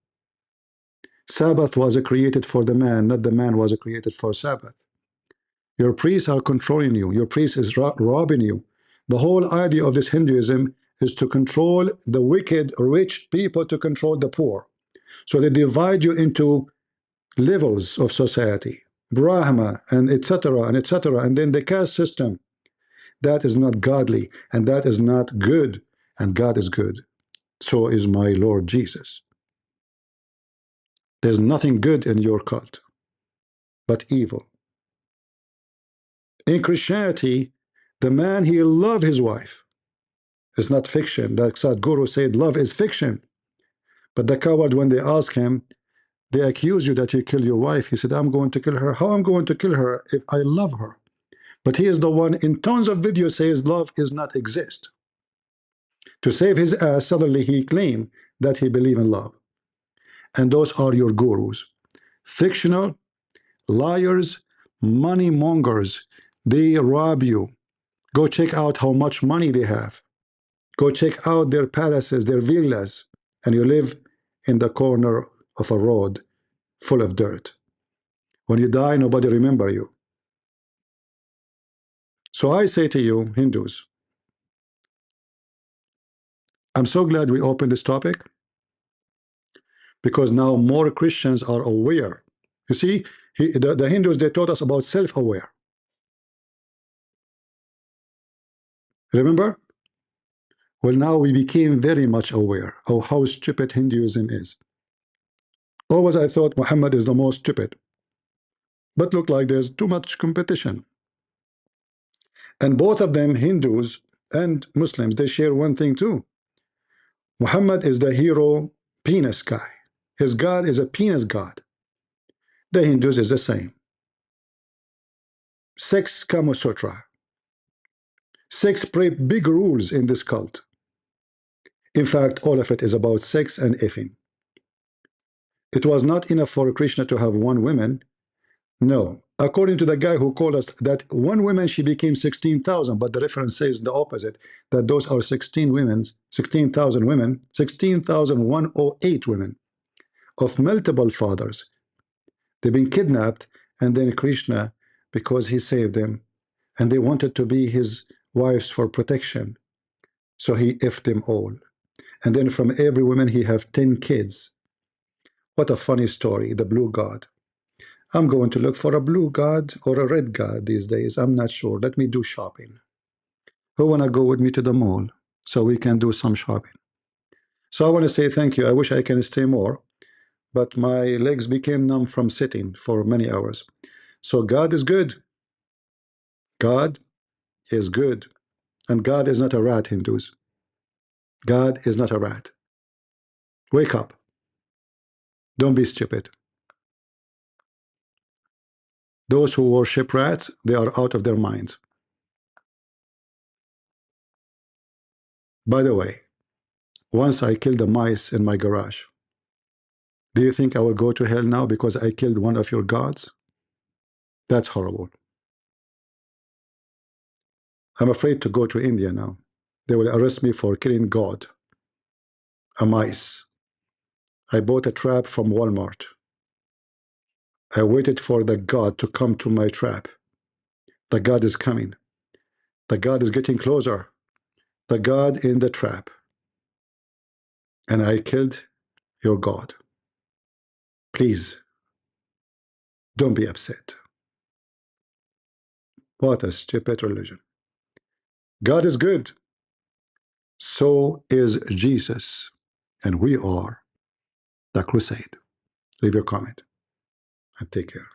A: Sabbath was created for the man, not the man was created for Sabbath. Your priests are controlling you. Your priest is robbing you. The whole idea of this Hinduism is to control the wicked, rich people, to control the poor. So they divide you into levels of society, Brahma, and etc., and etc., and then the caste system. That is not godly, and that is not good, and God is good. So is my Lord Jesus. There's nothing good in your cult, but evil. In Christianity, the man, he loved his wife. It's not fiction. Like Sadhguru said, love is fiction. But the coward, when they ask him, they accuse you that you kill your wife. He said, I'm going to kill her. How I'm going to kill her if I love her? But he is the one in tons of videos says love is not exist. To save his ass, suddenly he claimed that he believe in love. And those are your gurus. Fictional, liars, money mongers. They rob you. Go check out how much money they have. Go check out their palaces, their villas, and you live in the corner of a road full of dirt. When you die, nobody remember you. So I say to you, Hindus, I'm so glad we opened this topic because now more Christians are aware. You see, the Hindus, they taught us about self-aware. Remember? Well, now we became very much aware of how stupid Hinduism is. Always I thought Muhammad is the most stupid. But look like there's too much competition. And both of them, Hindus and Muslims, they share one thing too. Muhammad is the hero penis guy. His God is a penis god. The Hindus is the same. 6 Kama Sutra. 6 big rules in this cult. In fact, all of it is about sex and effing. It was not enough for Krishna to have one woman. No. According to the guy who called us that one woman, she became 16,000, but the reference says the opposite, that those are 16,000 women, 16,108 women of multiple fathers. They've been kidnapped, and then Krishna, because he saved them, and they wanted to be his wives for protection. So he effed them all. And then from every woman he have 10 kids. What a funny story, the blue god. I'm going to look for a blue god or a red god these days. I'm not sure. Let me do shopping. Who want to go with me to the mall so we can do some shopping? So I want to say thank you. I wish I can stay more, but my legs became numb from sitting for many hours. So God is good. God is good. And God is not a rat, Hindus. God is not a rat. Wake up. Don't be stupid. Those who worship rats, they are out of their minds. By the way, once I killed the mice in my garage.
B: Do you think I will go to hell now because I killed one of your gods? That's horrible. I'm afraid to go to India now. They will arrest me for killing God, a mice. I bought a trap from Walmart. I waited for the God to come to my trap. The God is coming. The God is getting closer. The God in the trap. And I killed your God. Please, don't be upset. What a stupid religion. God is good. So is Jesus. And we are the crusade. Leave your comment and take care.